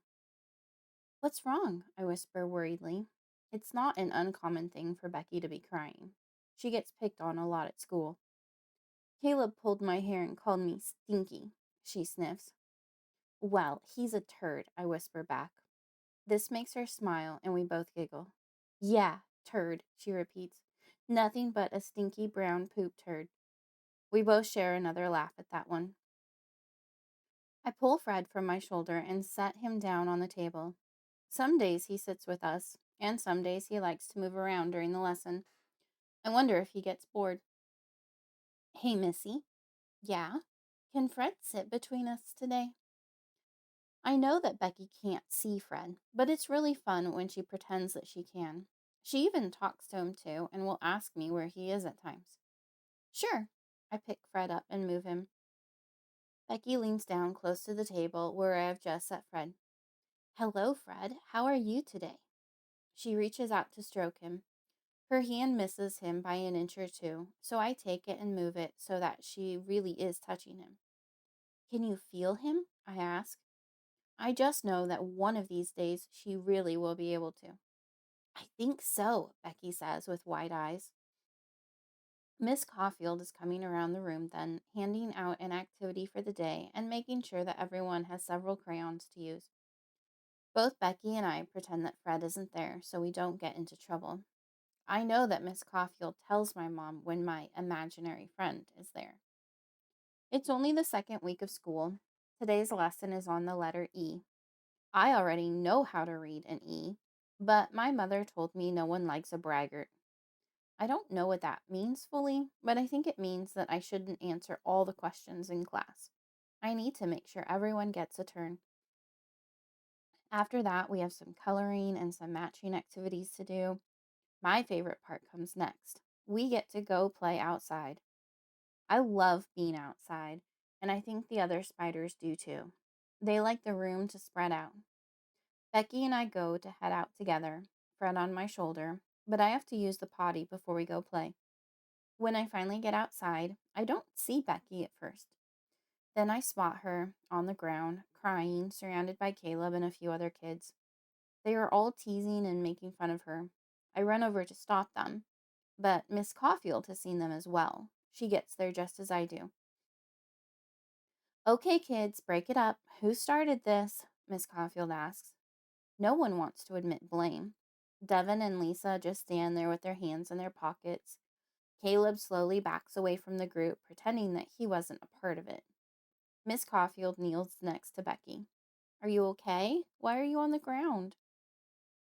What's wrong? I whisper worriedly. It's not an uncommon thing for Becky to be crying. She gets picked on a lot at school. Caleb pulled my hair and called me stinky, she sniffs. Well, he's a turd, I whisper back. This makes her smile, and we both giggle. Yeah, turd, she repeats. Nothing but a stinky brown poop turd. We both share another laugh at that one. I pull Fred from my shoulder and set him down on the table. Some days he sits with us, and some days he likes to move around during the lesson. I wonder if he gets bored. Hey, Missy. Yeah? Can Fred sit between us today? I know that Becky can't see Fred, but it's really fun when she pretends that she can. She even talks to him too and will ask me where he is at times. Sure. I pick Fred up and move him. Becky leans down close to the table where I have just set Fred. Hello, Fred. How are you today? She reaches out to stroke him. Her hand misses him by an inch or two, so I take it and move it so that she really is touching him. Can you feel him? I ask. I just know that one of these days she really will be able to. I think so, Becky says with wide eyes. Miss Caulfield is coming around the room then, handing out an activity for the day and making sure that everyone has several crayons to use. Both Becky and I pretend that Fred isn't there so we don't get into trouble. I know that Miss Caulfield tells my mom when my imaginary friend is there. It's only the second week of school. Today's lesson is on the letter E. I already know how to read an E, but my mother told me no one likes a braggart. I don't know what that means fully, but I think it means that I shouldn't answer all the questions in class. I need to make sure everyone gets a turn. After that, we have some coloring and some matching activities to do. My favorite part comes next. We get to go play outside. I love being outside, and I think the other spiders do too. They like the room to spread out. Becky and I go to head out together, Fred on my shoulder, but I have to use the potty before we go play. When I finally get outside, I don't see Becky at first. Then I spot her on the ground, crying, surrounded by Caleb and a few other kids. They are all teasing and making fun of her. I run over to stop them, but Miss Caulfield has seen them as well. She gets there just as I do. Okay, kids, break it up. Who started this? Miss Caulfield asks. No one wants to admit blame. Devin and Lisa just stand there with their hands in their pockets. Caleb slowly backs away from the group, pretending that he wasn't a part of it. Miss Caulfield kneels next to Becky. Are you okay? Why are you on the ground?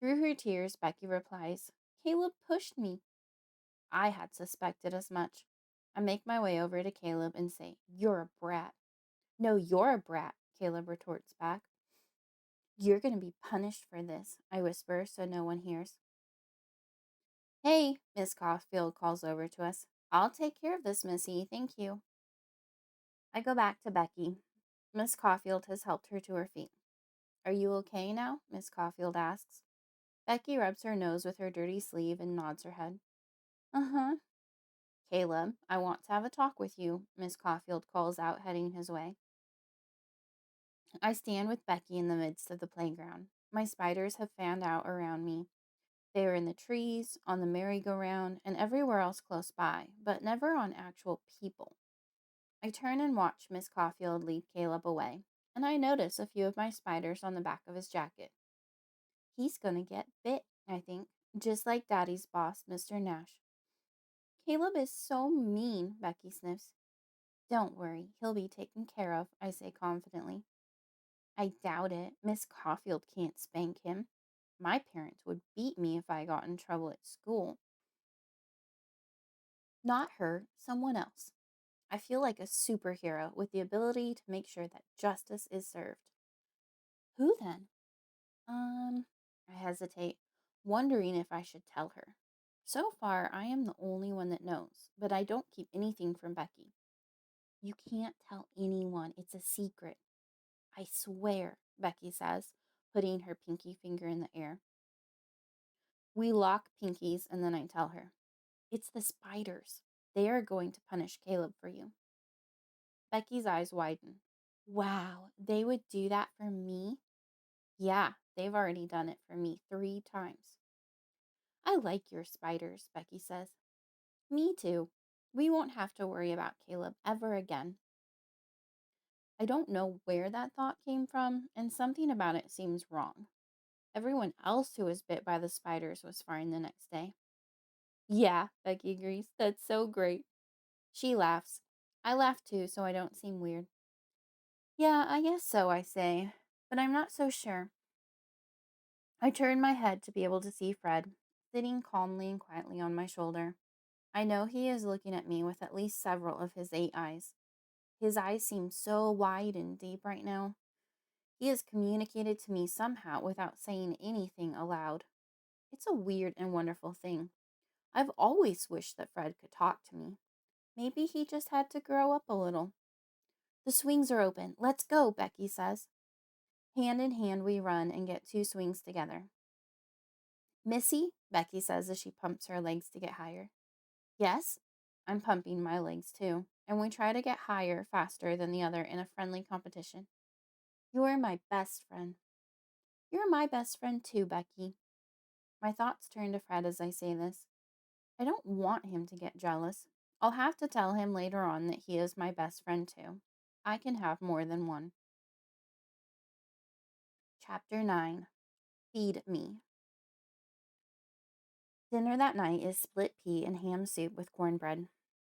Through her tears, Becky replies, Caleb pushed me. I had suspected as much. I make my way over to Caleb and say, You're a brat. No, you're a brat, Caleb retorts back. You're going to be punished for this, I whisper so no one hears. Hey, Miss Caulfield calls over to us. I'll take care of this, Missy. Thank you. I go back to Becky. Miss Caulfield has helped her to her feet. Are you okay now? Miss Caulfield asks. Becky rubs her nose with her dirty sleeve and nods her head. Uh-huh. Caleb, I want to have a talk with you, Miss Caulfield calls out, heading his way. I stand with Becky in the midst of the playground. My spiders have fanned out around me. They are in the trees, on the merry-go-round, and everywhere else close by, but never on actual people. I turn and watch Miss Caulfield lead Caleb away, and I notice a few of my spiders on the back of his jacket. He's gonna get bit, I think, just like Daddy's boss, Mr. Nash. Caleb is so mean, Becky sniffs. Don't worry, he'll be taken care of, I say confidently. I doubt it. Miss Caulfield can't spank him. My parents would beat me if I got in trouble at school. Not her, someone else. I feel like a superhero with the ability to make sure that justice is served. Who then? I hesitate, wondering if I should tell her. So far, I am the only one that knows, but I don't keep anything from Becky. You can't tell anyone, it's a secret. I swear, Becky says, putting her pinky finger in the air. We lock pinkies, and then I tell her, It's the spiders. They are going to punish Caleb for you. Becky's eyes widen. Wow, they would do that for me? Yeah, they've already done it for me 3 times. I like your spiders, Becky says. Me too. We won't have to worry about Caleb ever again. I don't know where that thought came from, and something about it seems wrong. Everyone else who was bit by the spiders was fine the next day. Yeah, Becky agrees. That's so great. She laughs. I laugh too, so I don't seem weird. Yeah, I guess so, I say, but I'm not so sure. I turn my head to be able to see Fred, sitting calmly and quietly on my shoulder. I know he is looking at me with at least several of his 8 eyes. His eyes seem so wide and deep right now. He has communicated to me somehow without saying anything aloud. It's a weird and wonderful thing. I've always wished that Fred could talk to me. Maybe he just had to grow up a little. The swings are open. Let's go, Becky says. Hand in hand, we run and get 2 swings together. Missy, Becky says as she pumps her legs to get higher. Yes, I'm pumping my legs too, and we try to get higher faster than the other in a friendly competition. You are my best friend. You're my best friend too, Becky. My thoughts turn to Fred as I say this. I don't want him to get jealous. I'll have to tell him later on that he is my best friend too. I can have more than one. Chapter 9. Feed Me. Dinner that night is split pea and ham soup with cornbread.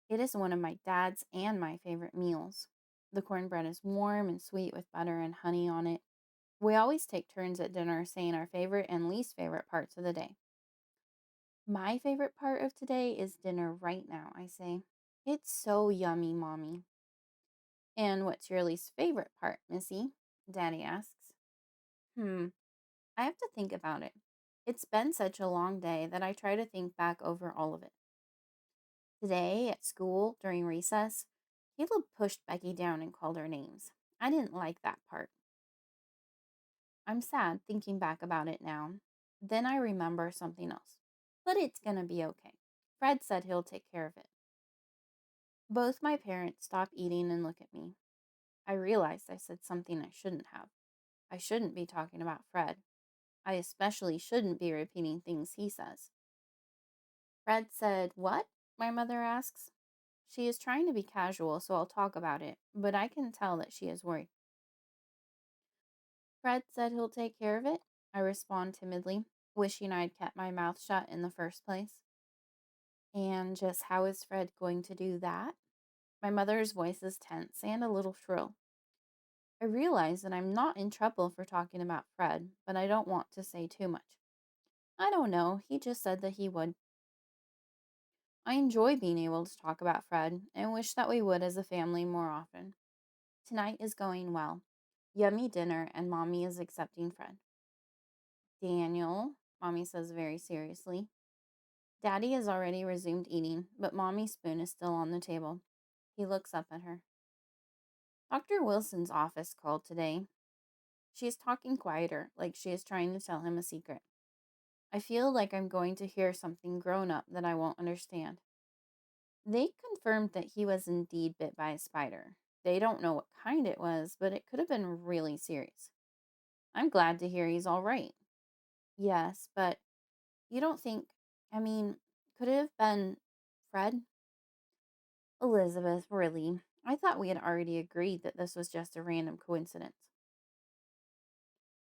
It is one of my dad's and my favorite meals. The cornbread is warm and sweet with butter and honey on it. We always take turns at dinner saying our favorite and least favorite parts of the day. My favorite part of today is dinner right now, I say. It's so yummy, Mommy. And what's your least favorite part, Missy? Daddy asks. I have to think about it. It's been such a long day that I try to think back over all of it. Today at school during recess, Caleb pushed Becky down and called her names. I didn't like that part. I'm sad thinking back about it now. Then I remember something else. But it's gonna be okay. Fred said he'll take care of it. Both my parents stop eating and look at me. I realized I said something I shouldn't have. I shouldn't be talking about Fred. I especially shouldn't be repeating things he says. Fred said, "What?" my mother asks. She is trying to be casual, so I'll talk about it, but I can tell that she is worried. Fred said he'll take care of it, I respond timidly, wishing I'd kept my mouth shut in the first place. And just how is Fred going to do that? My mother's voice is tense and a little shrill. I realize that I'm not in trouble for talking about Fred, but I don't want to say too much. I don't know, he just said that he would. I enjoy being able to talk about Fred and wish that we would as a family more often. Tonight is going well. Yummy dinner, and Mommy is accepting Fred. Daniel, Mommy says very seriously. Daddy has already resumed eating, but Mommy's spoon is still on the table. He looks up at her. Dr. Wilson's office called today. She is talking quieter, like she is trying to tell him a secret. I feel like I'm going to hear something grown up that I won't understand. They confirmed that he was indeed bit by a spider. They don't know what kind it was, but it could have been really serious. I'm glad to hear he's all right. Yes, but you don't think, I mean, could it have been Fred? Elizabeth, really? I thought we had already agreed that this was just a random coincidence.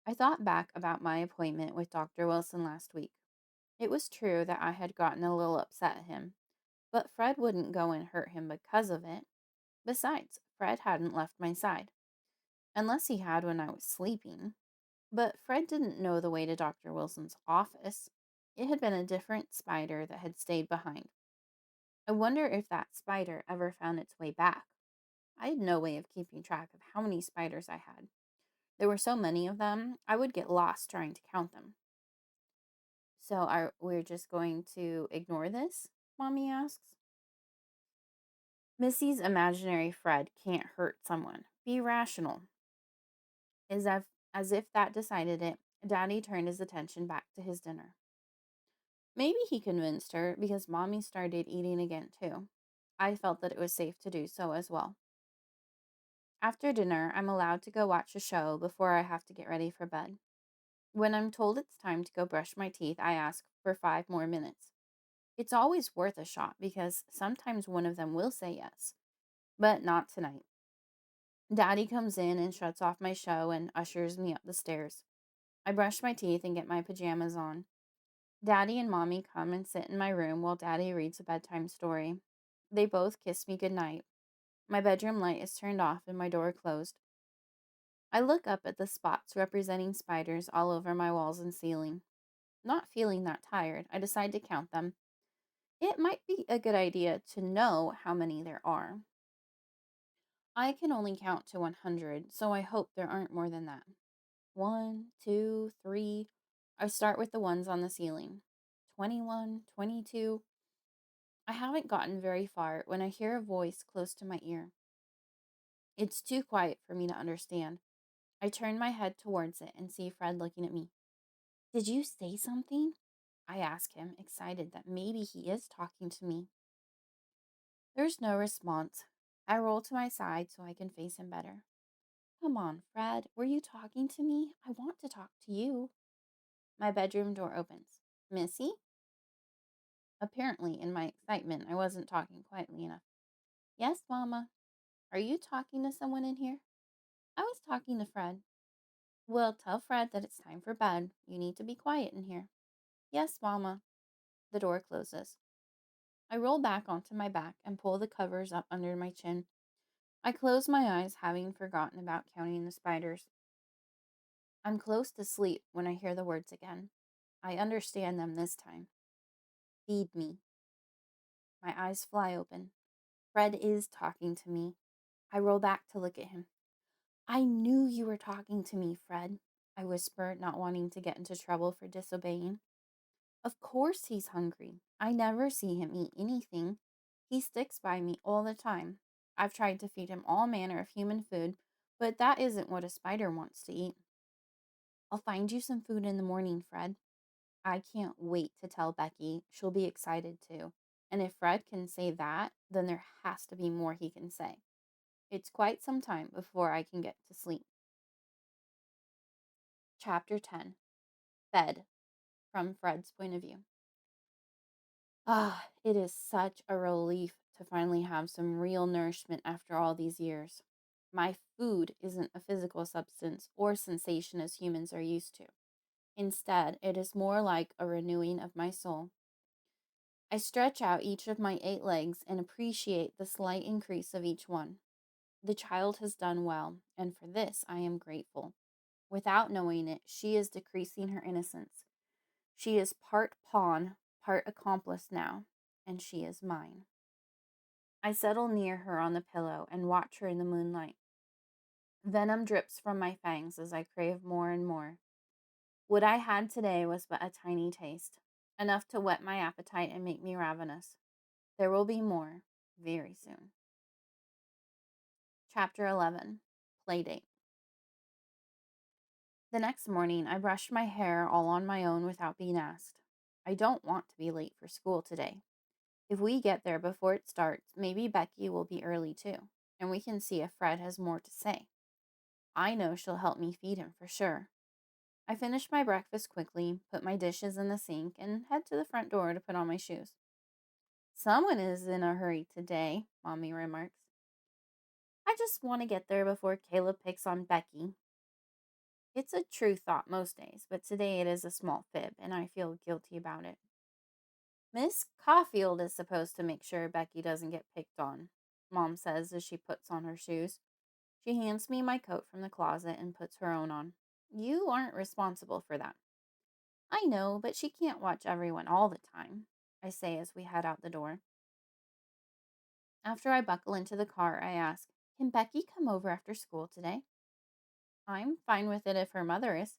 I thought back about my appointment with Dr. Wilson last week. It was true that I had gotten a little upset at him, but Fred wouldn't go and hurt him because of it. Besides, Fred hadn't left my side, unless he had when I was sleeping. But Fred didn't know the way to Dr. Wilson's office. It had been a different spider that had stayed behind. I wonder if that spider ever found its way back. I had no way of keeping track of how many spiders I had. There were so many of them, I would get lost trying to count them. So we're just going to ignore this? Mommy asks. Missy's imaginary Fred can't hurt someone. Be rational. As if that decided it, Daddy turned his attention back to his dinner. Maybe he convinced her because Mommy started eating again too. I felt that it was safe to do so as well. After dinner, I'm allowed to go watch a show before I have to get ready for bed. When I'm told it's time to go brush my teeth, I ask for 5 more minutes. It's always worth a shot because sometimes one of them will say yes, but not tonight. Daddy comes in and shuts off my show and ushers me up the stairs. I brush my teeth and get my pajamas on. Daddy and Mommy come and sit in my room while Daddy reads a bedtime story. They both kiss me goodnight. My bedroom light is turned off and my door closed. I look up at the spots representing spiders all over my walls and ceiling. Not feeling that tired, I decide to count them. It might be a good idea to know how many there are. I can only count to 100, so I hope there aren't more than that. 1, 2, 3. I start with the ones on the ceiling. 21, 22. I haven't gotten very far when I hear a voice close to my ear. It's too quiet for me to understand. I turn my head towards it and see Fred looking at me. Did you say something? I ask him, excited that maybe he is talking to me. There's no response. I roll to my side so I can face him better. Come on, Fred, were you talking to me? I want to talk to you. My bedroom door opens. Missy? Apparently, in my excitement, I wasn't talking quietly enough. Yes, Mama. Are you talking to someone in here? I was talking to Fred. Well, tell Fred that it's time for bed. You need to be quiet in here. Yes, Mama. The door closes. I roll back onto my back and pull the covers up under my chin. I close my eyes, having forgotten about counting the spiders. I'm close to sleep when I hear the words again. I understand them this time. Feed me. My eyes fly open. Fred is talking to me. I roll back to look at him. I knew you were talking to me, Fred, I whisper, not wanting to get into trouble for disobeying. Of course he's hungry. I never see him eat anything. He sticks by me all the time. I've tried to feed him all manner of human food, but that isn't what a spider wants to eat. I'll find you some food in the morning, Fred. I can't wait to tell Becky. She'll be excited too. And if Fred can say that, then there has to be more he can say. It's quite some time before I can get to sleep. Chapter 10. Fed, from Fred's point of view. It is such a relief to finally have some real nourishment after all these years. My food isn't a physical substance or sensation as humans are used to. Instead, it is more like a renewing of my soul. I stretch out each of my 8 legs and appreciate the slight increase of each one. The child has done well, and for this I am grateful. Without knowing it, she is decreasing her innocence. She is part pawn, part accomplice now, and she is mine. I settle near her on the pillow and watch her in the moonlight. Venom drips from my fangs as I crave more and more. What I had today was but a tiny taste, enough to whet my appetite and make me ravenous. There will be more very soon. Chapter 11. Playdate. The next morning, I brushed my hair all on my own without being asked. I don't want to be late for school today. If we get there before it starts, maybe Becky will be early too, and we can see if Fred has more to say. I know she'll help me feed him for sure. I finish my breakfast quickly, put my dishes in the sink, and head to the front door to put on my shoes. Someone is in a hurry today, Mommy remarks. I just want to get there before Caleb picks on Becky. It's a true thought most days, but today it is a small fib, and I feel guilty about it. Miss Caulfield is supposed to make sure Becky doesn't get picked on, Mom says as she puts on her shoes. She hands me my coat from the closet and puts her own on. You aren't responsible for that. I know, but she can't watch everyone all the time, I say as we head out the door. After I buckle into the car, I ask, can Becky come over after school today? I'm fine with it if her mother is.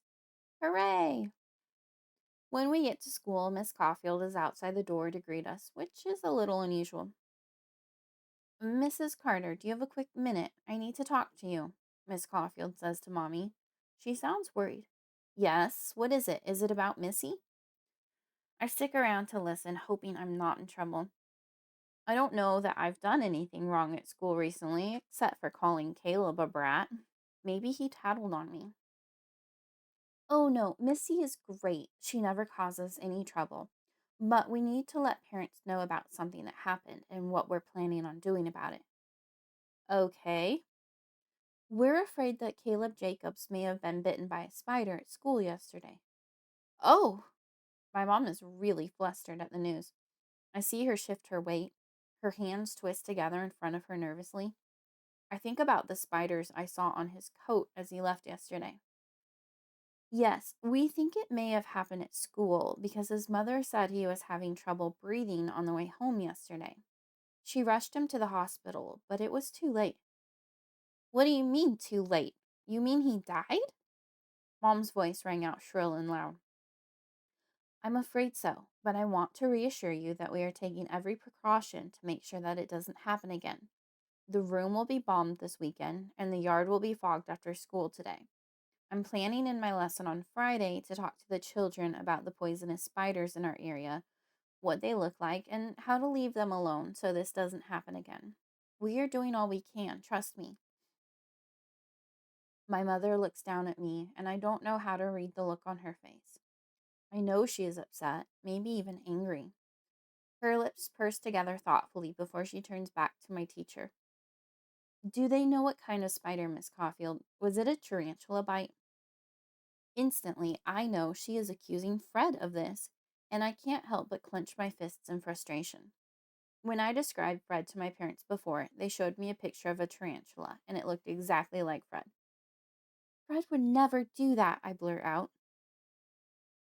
Hooray! When we get to school, Miss Caulfield is outside the door to greet us, which is a little unusual. Mrs. Carter, do you have a quick minute? I need to talk to you, Miss Caulfield says to Mommy. She sounds worried. Yes, what is it? Is it about Missy? I stick around to listen, hoping I'm not in trouble. I don't know that I've done anything wrong at school recently, except for calling Caleb a brat. Maybe he tattled on me. Oh no, Missy is great. She never causes any trouble. But we need to let parents know about something that happened and what we're planning on doing about it. Okay. We're afraid that Caleb Jacobs may have been bitten by a spider at school yesterday. Oh! My mom is really flustered at the news. I see her shift her weight. Her hands twist together in front of her nervously. I think about the spiders I saw on his coat as he left yesterday. Yes, we think it may have happened at school because his mother said he was having trouble breathing on the way home yesterday. She rushed him to the hospital, but it was too late. What do you mean, too late? You mean he died? Mom's voice rang out shrill and loud. I'm afraid so, but I want to reassure you that we are taking every precaution to make sure that it doesn't happen again. The room will be bombed this weekend, and the yard will be fogged after school today. I'm planning in my lesson on Friday to talk to the children about the poisonous spiders in our area, what they look like, and how to leave them alone so this doesn't happen again. We are doing all we can, trust me. My mother looks down at me, and I don't know how to read the look on her face. I know she is upset, maybe even angry. Her lips purse together thoughtfully before she turns back to my teacher. Do they know what kind of spider, Miss Caulfield? Was it a tarantula bite? Instantly, I know she is accusing Fred of this, and I can't help but clench my fists in frustration. When I described Fred to my parents before, they showed me a picture of a tarantula, and it looked exactly like Fred. Fred would never do that, I blurt out.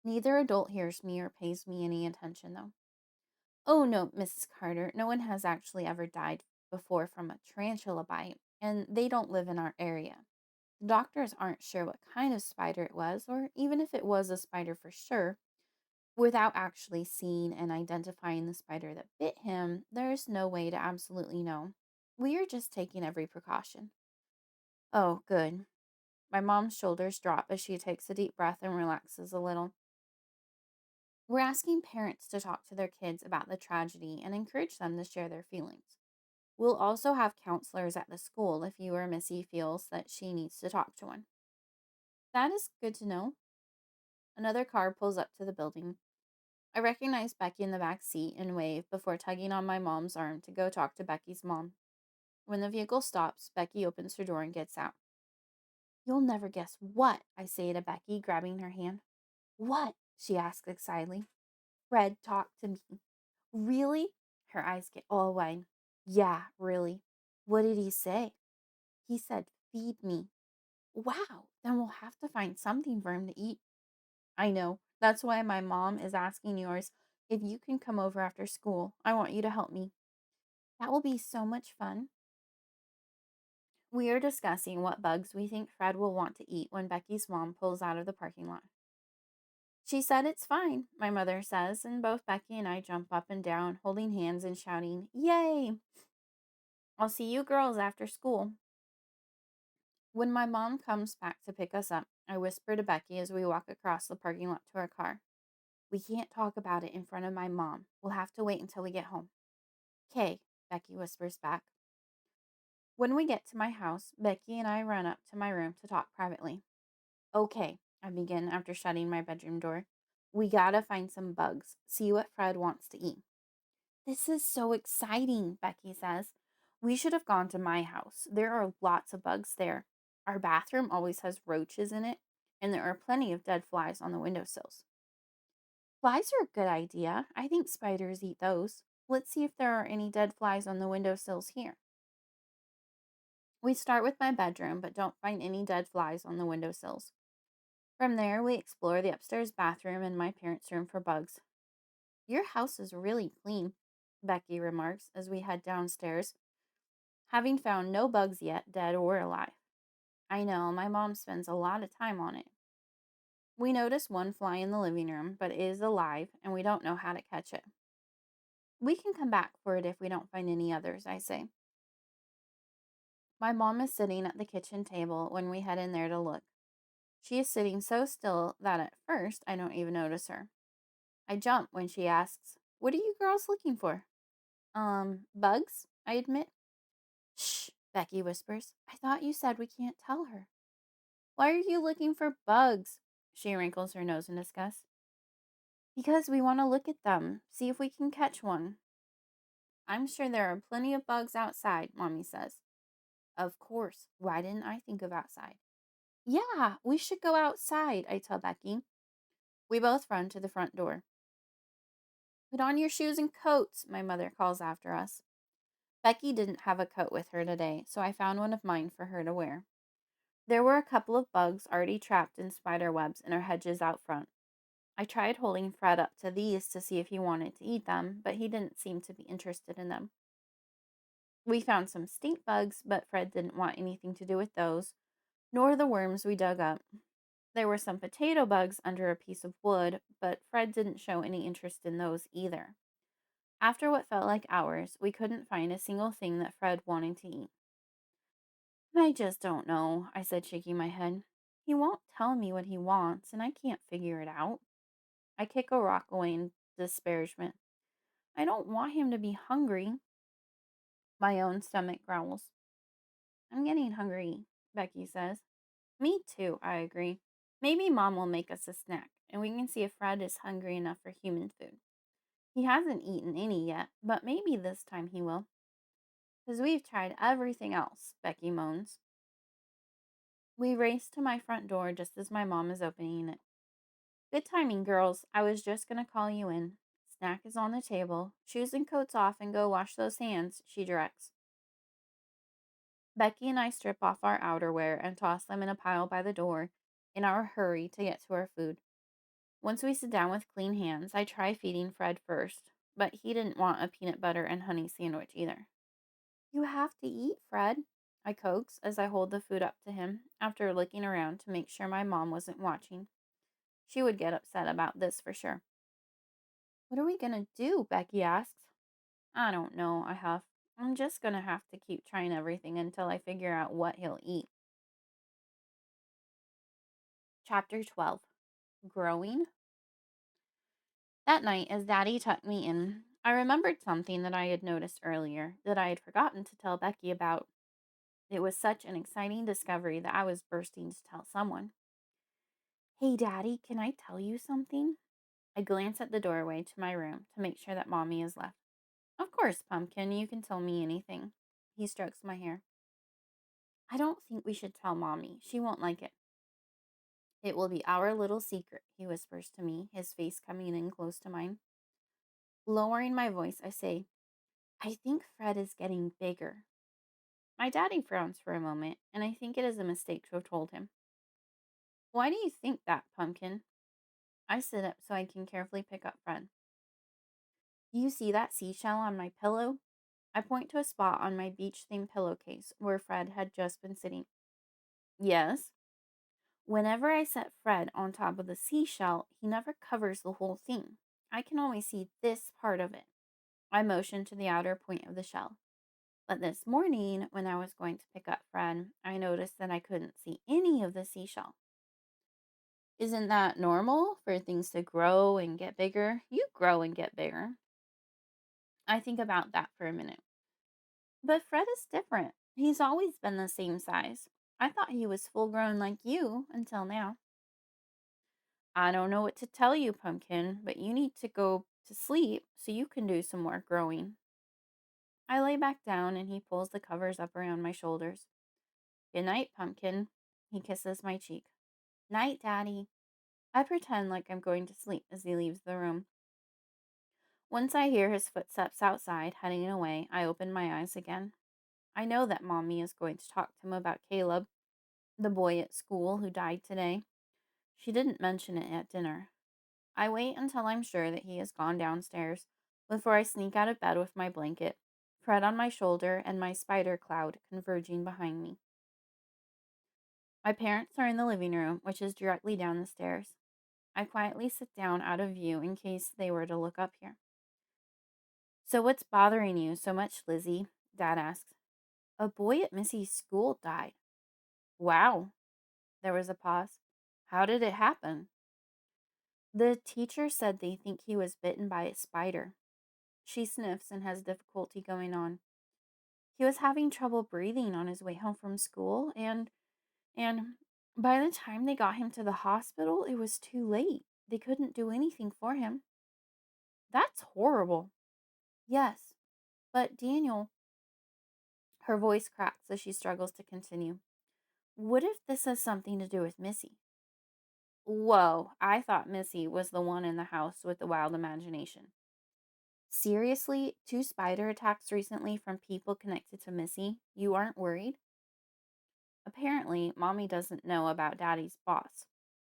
Neither adult hears me or pays me any attention, though. Oh, no, Mrs. Carter, no one has actually ever died before from a tarantula bite, and they don't live in our area. The doctors aren't sure what kind of spider it was, or even if it was a spider for sure. Without actually seeing and identifying the spider that bit him, there's no way to absolutely know. We are just taking every precaution. Oh, good. My mom's shoulders drop as she takes a deep breath and relaxes a little. We're asking parents to talk to their kids about the tragedy and encourage them to share their feelings. We'll also have counselors at the school if you or Missy feels that she needs to talk to one. That is good to know. Another car pulls up to the building. I recognize Becky in the back seat and wave before tugging on my mom's arm to go talk to Becky's mom. When the vehicle stops, Becky opens her door and gets out. You'll never guess what, I say to Becky, grabbing her hand. What? She asks excitedly. Fred talked to me. Really? Her eyes get all wide. Yeah, really. What did he say? He said, feed me. Wow, then we'll have to find something for him to eat. I know. That's why my mom is asking yours if you can come over after school. I want you to help me. That will be so much fun. We are discussing what bugs we think Fred will want to eat when Becky's mom pulls out of the parking lot. She said it's fine, my mother says, and both Becky and I jump up and down, holding hands and shouting, Yay! I'll see you girls after school. When my mom comes back to pick us up, I whisper to Becky as we walk across the parking lot to our car. We can't talk about it in front of my mom. We'll have to wait until we get home. "'Kay," Becky whispers back. When we get to my house, Becky and I run up to my room to talk privately. "Okay," I begin after shutting my bedroom door. "We gotta find some bugs, see what Fred wants to eat." "This is so exciting," Becky says. "We should have gone to my house. There are lots of bugs there. Our bathroom always has roaches in it, and there are plenty of dead flies on the windowsills." "Flies are a good idea. I think spiders eat those. Let's see if there are any dead flies on the windowsills here." We start with my bedroom, but don't find any dead flies on the windowsills. From there, we explore the upstairs bathroom and my parents' room for bugs. "Your house is really clean," Becky remarks as we head downstairs, having found no bugs yet, dead or alive. I know, my mom spends a lot of time on it. We notice one fly in the living room, but it is alive, and we don't know how to catch it. "We can come back for it if we don't find any others," I say. My mom is sitting at the kitchen table when we head in there to look. She is sitting so still that at first I don't even notice her. I jump when she asks, "What are you girls looking for?" Bugs, I admit. "Shh," Becky whispers. "I thought you said we can't tell her." "Why are you looking for bugs?" She wrinkles her nose in disgust. "Because we want to look at them, see if we can catch one." "I'm sure there are plenty of bugs outside," Mommy says. Of course. Why didn't I think of outside? "Yeah, we should go outside," I tell Becky. We both run to the front door. "Put on your shoes and coats," my mother calls after us. Becky didn't have a coat with her today, so I found one of mine for her to wear. There were a couple of bugs already trapped in spider webs in our hedges out front. I tried holding Fred up to these to see if he wanted to eat them, but he didn't seem to be interested in them. We found some stink bugs, but Fred didn't want anything to do with those, nor the worms we dug up. There were some potato bugs under a piece of wood, but Fred didn't show any interest in those either. After what felt like hours, we couldn't find a single thing that Fred wanted to eat. "I just don't know," I said, shaking my head. "He won't tell me what he wants, and I can't figure it out." I kick a rock away in disparagement. "I don't want him to be hungry." My own stomach growls. "I'm getting hungry," Becky says. "Me too," I agree. "Maybe Mom will make us a snack, and we can see if Fred is hungry enough for human food. He hasn't eaten any yet, but maybe this time he will." "'Cause we've tried everything else," Becky moans. We race to my front door just as my mom is opening it. "Good timing, girls. I was just gonna call you in. Snack is on the table. Shoes and coats off and go wash those hands," she directs. Becky and I strip off our outerwear and toss them in a pile by the door in our hurry to get to our food. Once we sit down with clean hands, I try feeding Fred first, but he didn't want a peanut butter and honey sandwich either. "You have to eat, Fred," I coax as I hold the food up to him after looking around to make sure my mom wasn't watching. She would get upset about this for sure. What are we gonna do? Becky asks. I don't know, I huff. I'm just gonna have to keep trying everything until I figure out what he'll eat. Chapter 12. Growing. That night, as Daddy tucked me in, I remembered something that I had noticed earlier that I had forgotten to tell Becky about. It was such an exciting discovery that I was bursting to tell someone. Hey, Daddy, can I tell you something? I glance at the doorway to my room to make sure that Mommy is left. Of course, Pumpkin, you can tell me anything. He strokes my hair. I don't think we should tell Mommy. She won't like it. It will be our little secret, he whispers to me, his face coming in close to mine. Lowering my voice, I say, I think Fred is getting bigger. My daddy frowns for a moment, and I think it is a mistake to have told him. Why do you think that, Pumpkin? I sit up so I can carefully pick up Fred. Do you see that seashell on my pillow? I point to a spot on my beach themed pillowcase where Fred had just been sitting. Yes. Whenever I set Fred on top of the seashell, he never covers the whole thing. I can only see this part of it. I motion to the outer point of the shell. But this morning, when I was going to pick up Fred, I noticed that I couldn't see any of the seashell. Isn't that normal for things to grow and get bigger? You grow and get bigger. I think about that for a minute. But Fred is different. He's always been the same size. I thought he was full grown like you until now. I don't know what to tell you, Pumpkin, but you need to go to sleep so you can do some more growing. I lay back down and he pulls the covers up around my shoulders. Good night, Pumpkin. He kisses my cheek. Night, Daddy. I pretend like I'm going to sleep as he leaves the room. Once I hear his footsteps outside, heading away, I open my eyes again. I know that Mommy is going to talk to him about Caleb, the boy at school who died today. She didn't mention it at dinner. I wait until I'm sure that he has gone downstairs before I sneak out of bed with my blanket, Fred on my shoulder, and my spider cloud converging behind me. My parents are in the living room, which is directly down the stairs. I quietly sit down out of view in case they were to look up here. So what's bothering you so much, Lizzie? Dad asks. A boy at Missy's school died. Wow. There was a pause. How did it happen? The teacher said they think he was bitten by a spider. She sniffs and has difficulty going on. He was having trouble breathing on his way home from school, and by the time they got him to the hospital, it was too late. They couldn't do anything for him. That's horrible. Yes, but Daniel, her voice cracks as she struggles to continue. What if this has something to do with Missy? Whoa, I thought Missy was the one in the house with the wild imagination. Seriously, 2 spider attacks recently from people connected to Missy? You aren't worried? Apparently, Mommy doesn't know about Daddy's boss.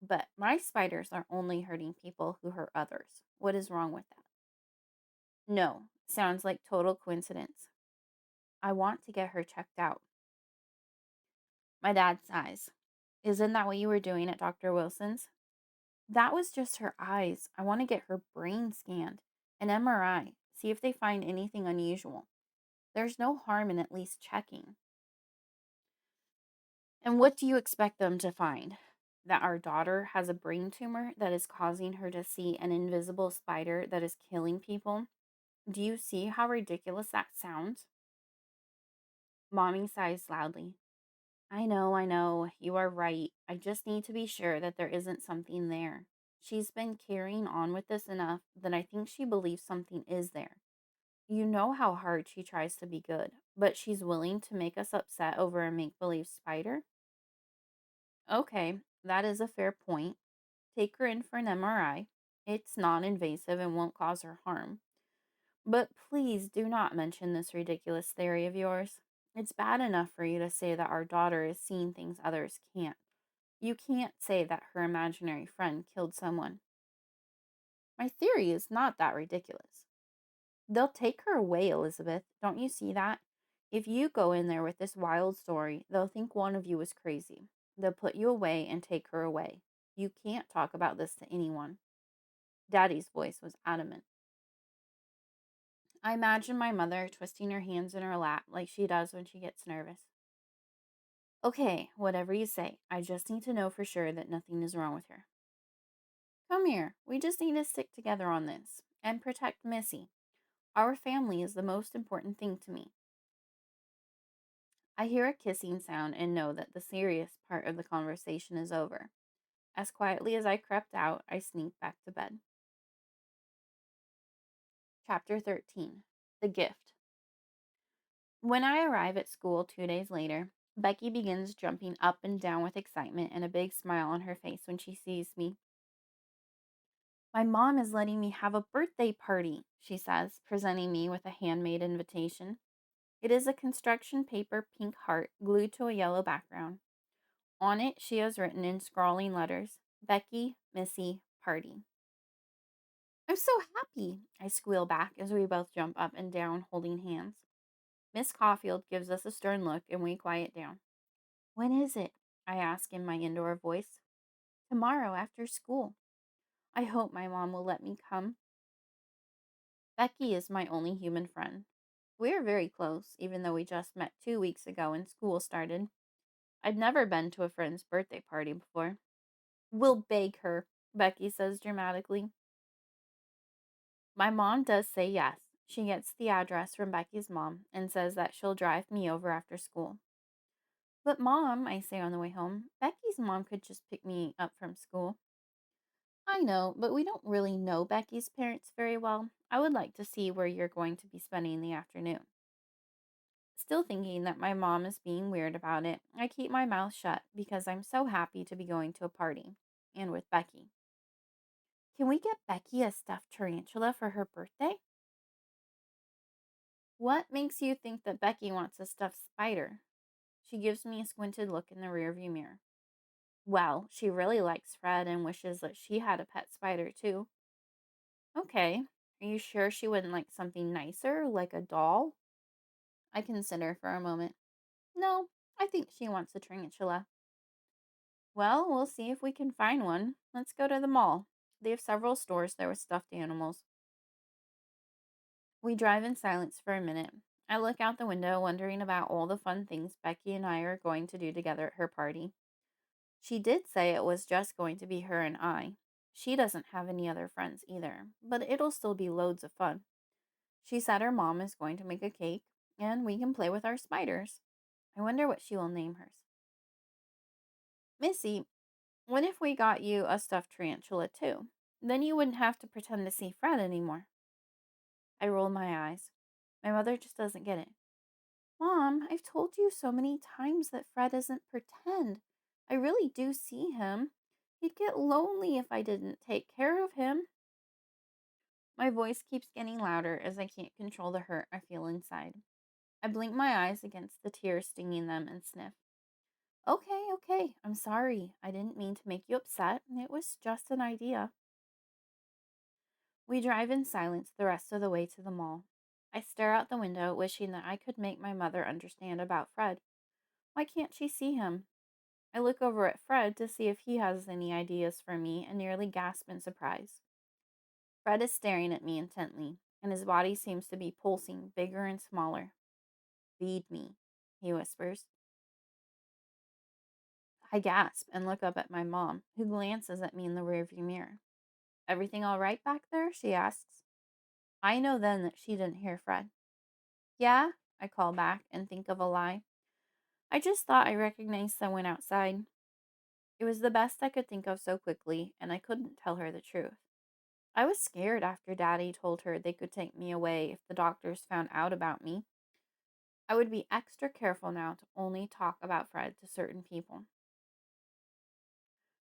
But my spiders are only hurting people who hurt others. What is wrong with that? No, sounds like total coincidence. I want to get her checked out. My dad sighs. Isn't that what you were doing at Dr. Wilson's? That was just her eyes. I want to get her brain scanned. An MRI. See if they find anything unusual. There's no harm in at least checking. And what do you expect them to find? That our daughter has a brain tumor that is causing her to see an invisible spider that is killing people? Do you see how ridiculous that sounds? Mommy sighs loudly. I know, you are right. I just need to be sure that there isn't something there. She's been carrying on with this enough that I think she believes something is there. You know how hard she tries to be good, but she's willing to make us upset over a make believe spider? Okay, that is a fair point. Take her in for an MRI. It's non invasive and won't cause her harm. But please do not mention this ridiculous theory of yours. It's bad enough for you to say that our daughter is seeing things others can't. You can't say that her imaginary friend killed someone. My theory is not that ridiculous. They'll take her away, Elizabeth. Don't you see that? If you go in there with this wild story, they'll think one of you is crazy. They'll put you away and take her away. You can't talk about this to anyone. Daddy's voice was adamant. I imagine my mother twisting her hands in her lap like she does when she gets nervous. Okay, whatever you say. I just need to know for sure that nothing is wrong with her. Come here. We just need to stick together on this and protect Missy. Our family is the most important thing to me. I hear a kissing sound and know that the serious part of the conversation is over. As quietly as I crept out, I sneaked back to bed. Chapter 13. The Gift. When I arrive at school 2 days later, Becky begins jumping up and down with excitement and a big smile on her face when she sees me. My mom is letting me have a birthday party, she says, presenting me with a handmade invitation. It is a construction paper pink heart glued to a yellow background. On it, she has written in scrawling letters, Becky, Missy, Party. I'm so happy, I squeal back as we both jump up and down holding hands. Miss Caulfield gives us a stern look and we quiet down. When is it? I ask in my indoor voice. Tomorrow after school. I hope my mom will let me come. Becky is my only human friend. We are very close, even though we just met 2 weeks ago and school started. I'd never been to a friend's birthday party before. We'll beg her, Becky says dramatically. My mom does say yes. She gets the address from Becky's mom and says that she'll drive me over after school. But Mom, I say on the way home, Becky's mom could just pick me up from school. I know, but we don't really know Becky's parents very well. I would like to see where you're going to be spending the afternoon. Still thinking that my mom is being weird about it, I keep my mouth shut because I'm so happy to be going to a party, and with Becky. Can we get Becky a stuffed tarantula for her birthday? What makes you think that Becky wants a stuffed spider? She gives me a squinted look in the rearview mirror. Well, she really likes Fred and wishes that she had a pet spider too. Okay, are you sure she wouldn't like something nicer, like a doll? I consider for a moment. No, I think she wants a tarantula. Well, we'll see if we can find one. Let's go to the mall. They have several stores there with stuffed animals. We drive in silence for a minute. I look out the window, wondering about all the fun things Becky and I are going to do together at her party. She did say it was just going to be her and I. She doesn't have any other friends either, but it'll still be loads of fun. She said her mom is going to make a cake, and we can play with our spiders. I wonder what she will name hers. Missy, what if we got you a stuffed tarantula too? Then you wouldn't have to pretend to see Fred anymore. I roll my eyes. My mother just doesn't get it. Mom, I've told you so many times that Fred isn't pretend. I really do see him. He'd get lonely if I didn't take care of him. My voice keeps getting louder as I can't control the hurt I feel inside. I blink my eyes against the tears stinging them and sniff. Okay, okay, I'm sorry. I didn't mean to make you upset. It was just an idea. We drive in silence the rest of the way to the mall. I stare out the window, wishing that I could make my mother understand about Fred. Why can't she see him? I look over at Fred to see if he has any ideas for me and nearly gasp in surprise. Fred is staring at me intently, and his body seems to be pulsing bigger and smaller. Feed me, he whispers. I gasp and look up at my mom, who glances at me in the rearview mirror. Everything all right back there? She asks. I know then that she didn't hear Fred. Yeah, I call back and think of a lie. I just thought I recognized someone outside. It was the best I could think of so quickly, and I couldn't tell her the truth. I was scared after Daddy told her they could take me away if the doctors found out about me. I would be extra careful now to only talk about Fred to certain people.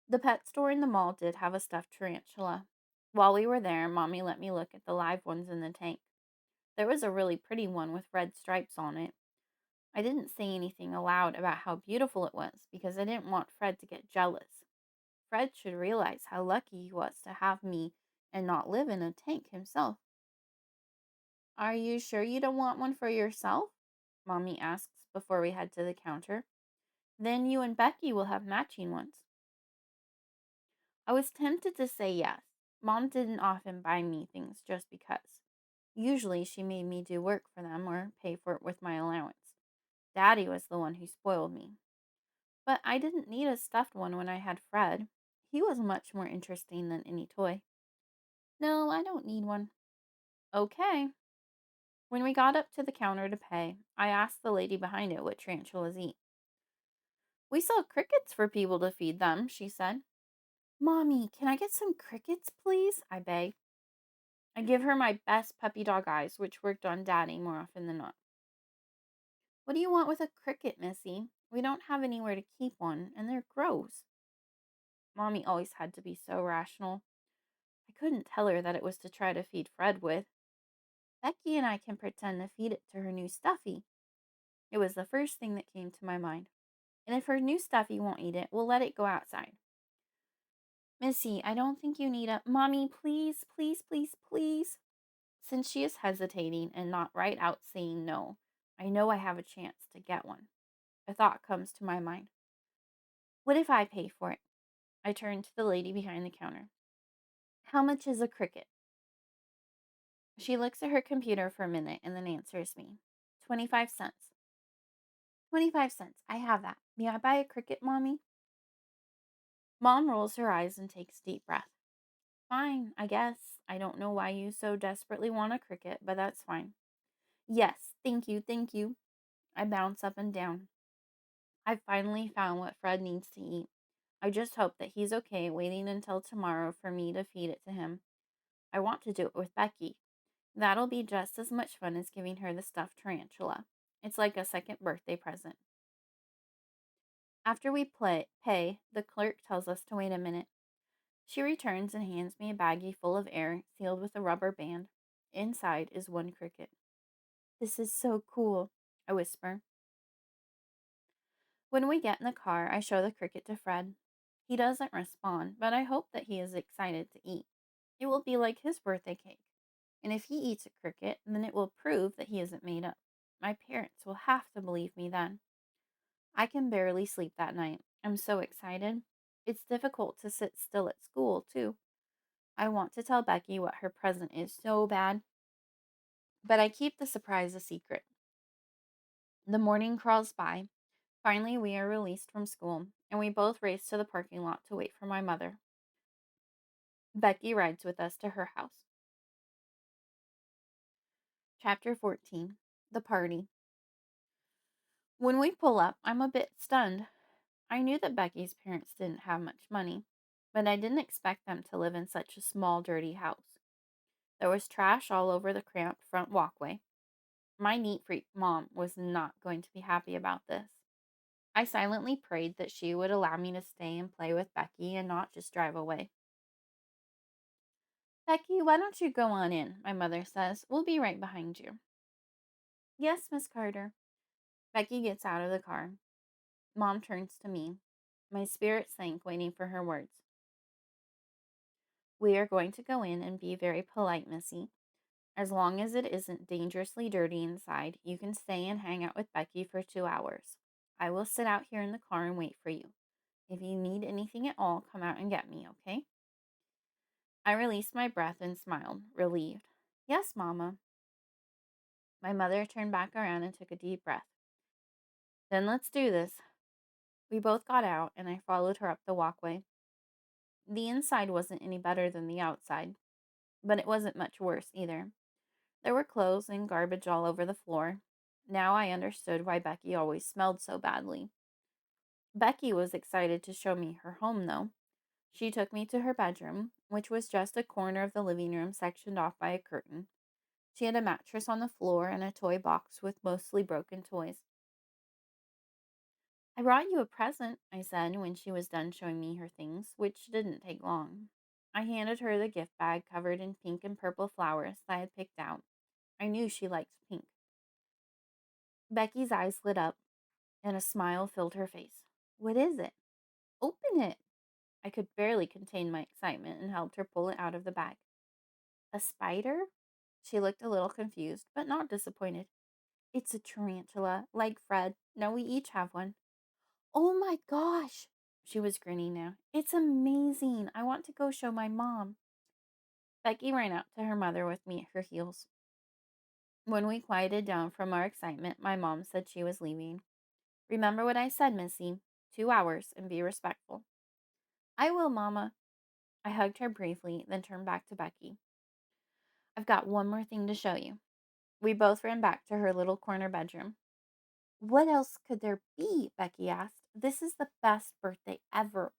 The pet store in the mall did have a stuffed tarantula. While we were there, Mommy let me look at the live ones in the tank. There was a really pretty one with red stripes on it. I didn't say anything aloud about how beautiful it was because I didn't want Fred to get jealous. Fred should realize how lucky he was to have me and not live in a tank himself. Are you sure you don't want one for yourself? Mommy asks before we head to the counter. Then you and Becky will have matching ones. I was tempted to say yes. Mom didn't often buy me things just because. Usually she made me do work for them or pay for it with my allowance. Daddy was the one who spoiled me. But I didn't need a stuffed one when I had Fred. He was much more interesting than any toy. No, I don't need one. Okay. When we got up to the counter to pay, I asked the lady behind it what tarantulas eat. We sell crickets for people to feed them, she said. Mommy, can I get some crickets, please? I begged. I give her my best puppy dog eyes, which worked on Daddy more often than not. What do you want with a cricket, Missy? We don't have anywhere to keep one, and they're gross. Mommy always had to be so rational. I couldn't tell her that it was to try to feed Fred with. Becky and I can pretend to feed it to her new stuffy. It was the first thing that came to my mind. And if her new stuffy won't eat it, we'll let it go outside. Missy, I don't think you need a. Mommy, please, please, please, please. Since she is hesitating and not right out saying no, I know I have a chance to get one. A thought comes to my mind. What if I pay for it? I turn to the lady behind the counter. How much is a cricket? She looks at her computer for a minute and then answers me. 25 cents. 25 cents. I have that. May I buy a cricket, Mommy? Mom rolls her eyes and takes a deep breath. Fine, I guess. I don't know why you so desperately want a cricket, but that's fine. Yes, thank you, thank you. I bounce up and down. I've finally found what Fred needs to eat. I just hope that he's okay waiting until tomorrow for me to feed it to him. I want to do it with Becky. That'll be just as much fun as giving her the stuffed tarantula. It's like a second birthday present. After we pay, the clerk tells us to wait a minute. She returns and hands me a baggie full of air sealed with a rubber band. Inside is one cricket. This is so cool, I whisper. When we get in the car, I show the cricket to Fred. He doesn't respond, but I hope that he is excited to eat. It will be like his birthday cake. And if he eats a cricket, then it will prove that he isn't made up. My parents will have to believe me then. I can barely sleep that night. I'm so excited. It's difficult to sit still at school, too. I want to tell Becky what her present is so bad, but I keep the surprise a secret. The morning crawls by. Finally, we are released from school, and we both race to the parking lot to wait for my mother. Becky rides with us to her house. Chapter 14. The Party. When we pull up, I'm a bit stunned. I knew that Becky's parents didn't have much money, but I didn't expect them to live in such a small, dirty house. There was trash all over the cramped front walkway. My neat freak mom was not going to be happy about this. I silently prayed that she would allow me to stay and play with Becky and not just drive away. Becky, why don't you go on in? My mother says. We'll be right behind you. Yes, Miss Carter. Becky gets out of the car. Mom turns to me. My spirit sank, waiting for her words. We are going to go in and be very polite, Missy. As long as it isn't dangerously dirty inside, you can stay and hang out with Becky for 2 hours. I will sit out here in the car and wait for you. If you need anything at all, come out and get me, okay? I released my breath and smiled, relieved. Yes, Mama. My mother turned back around and took a deep breath. Then let's do this. We both got out, and I followed her up the walkway. The inside wasn't any better than the outside, but it wasn't much worse either. There were clothes and garbage all over the floor. Now I understood why Becky always smelled so badly. Becky was excited to show me her home, though. She took me to her bedroom, which was just a corner of the living room sectioned off by a curtain. She had a mattress on the floor and a toy box with mostly broken toys. I brought you a present, I said when she was done showing me her things, which didn't take long. I handed her the gift bag covered in pink and purple flowers that I had picked out. I knew she liked pink. Becky's eyes lit up, and a smile filled her face. What is it? Open it! I could barely contain my excitement and helped her pull it out of the bag. A spider? She looked a little confused, but not disappointed. It's a tarantula, like Fred. Now we each have one. Oh my gosh! She was grinning now. It's amazing. I want to go show my mom. Becky ran out to her mother with me at her heels. When we quieted down from our excitement, my mom said she was leaving. Remember what I said, Missy. 2 hours and be respectful. I will, Mama. I hugged her briefly, then turned back to Becky. I've got one more thing to show you. We both ran back to her little corner bedroom. What else could there be? Becky asked. This is the best birthday ever.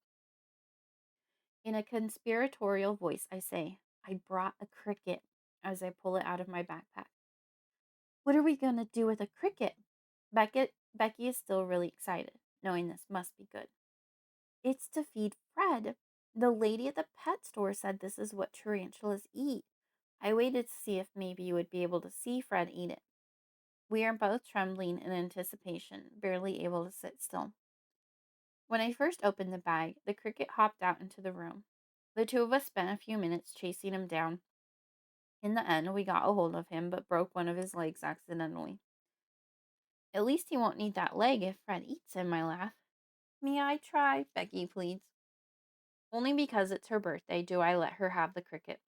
In a conspiratorial voice, I say, I brought a cricket as I pull it out of my backpack. What are we going to do with a cricket? Becky is still really excited, knowing this must be good. It's to feed Fred. The lady at the pet store said this is what tarantulas eat. I waited to see if maybe you would be able to see Fred eat it. We are both trembling in anticipation, barely able to sit still. When I first opened the bag, the cricket hopped out into the room. The two of us spent a few minutes chasing him down. In the end, we got a hold of him, but broke one of his legs accidentally. At least he won't need that leg if Fred eats him, I laugh. May I try? Becky pleads. Only because it's her birthday do I let her have the cricket.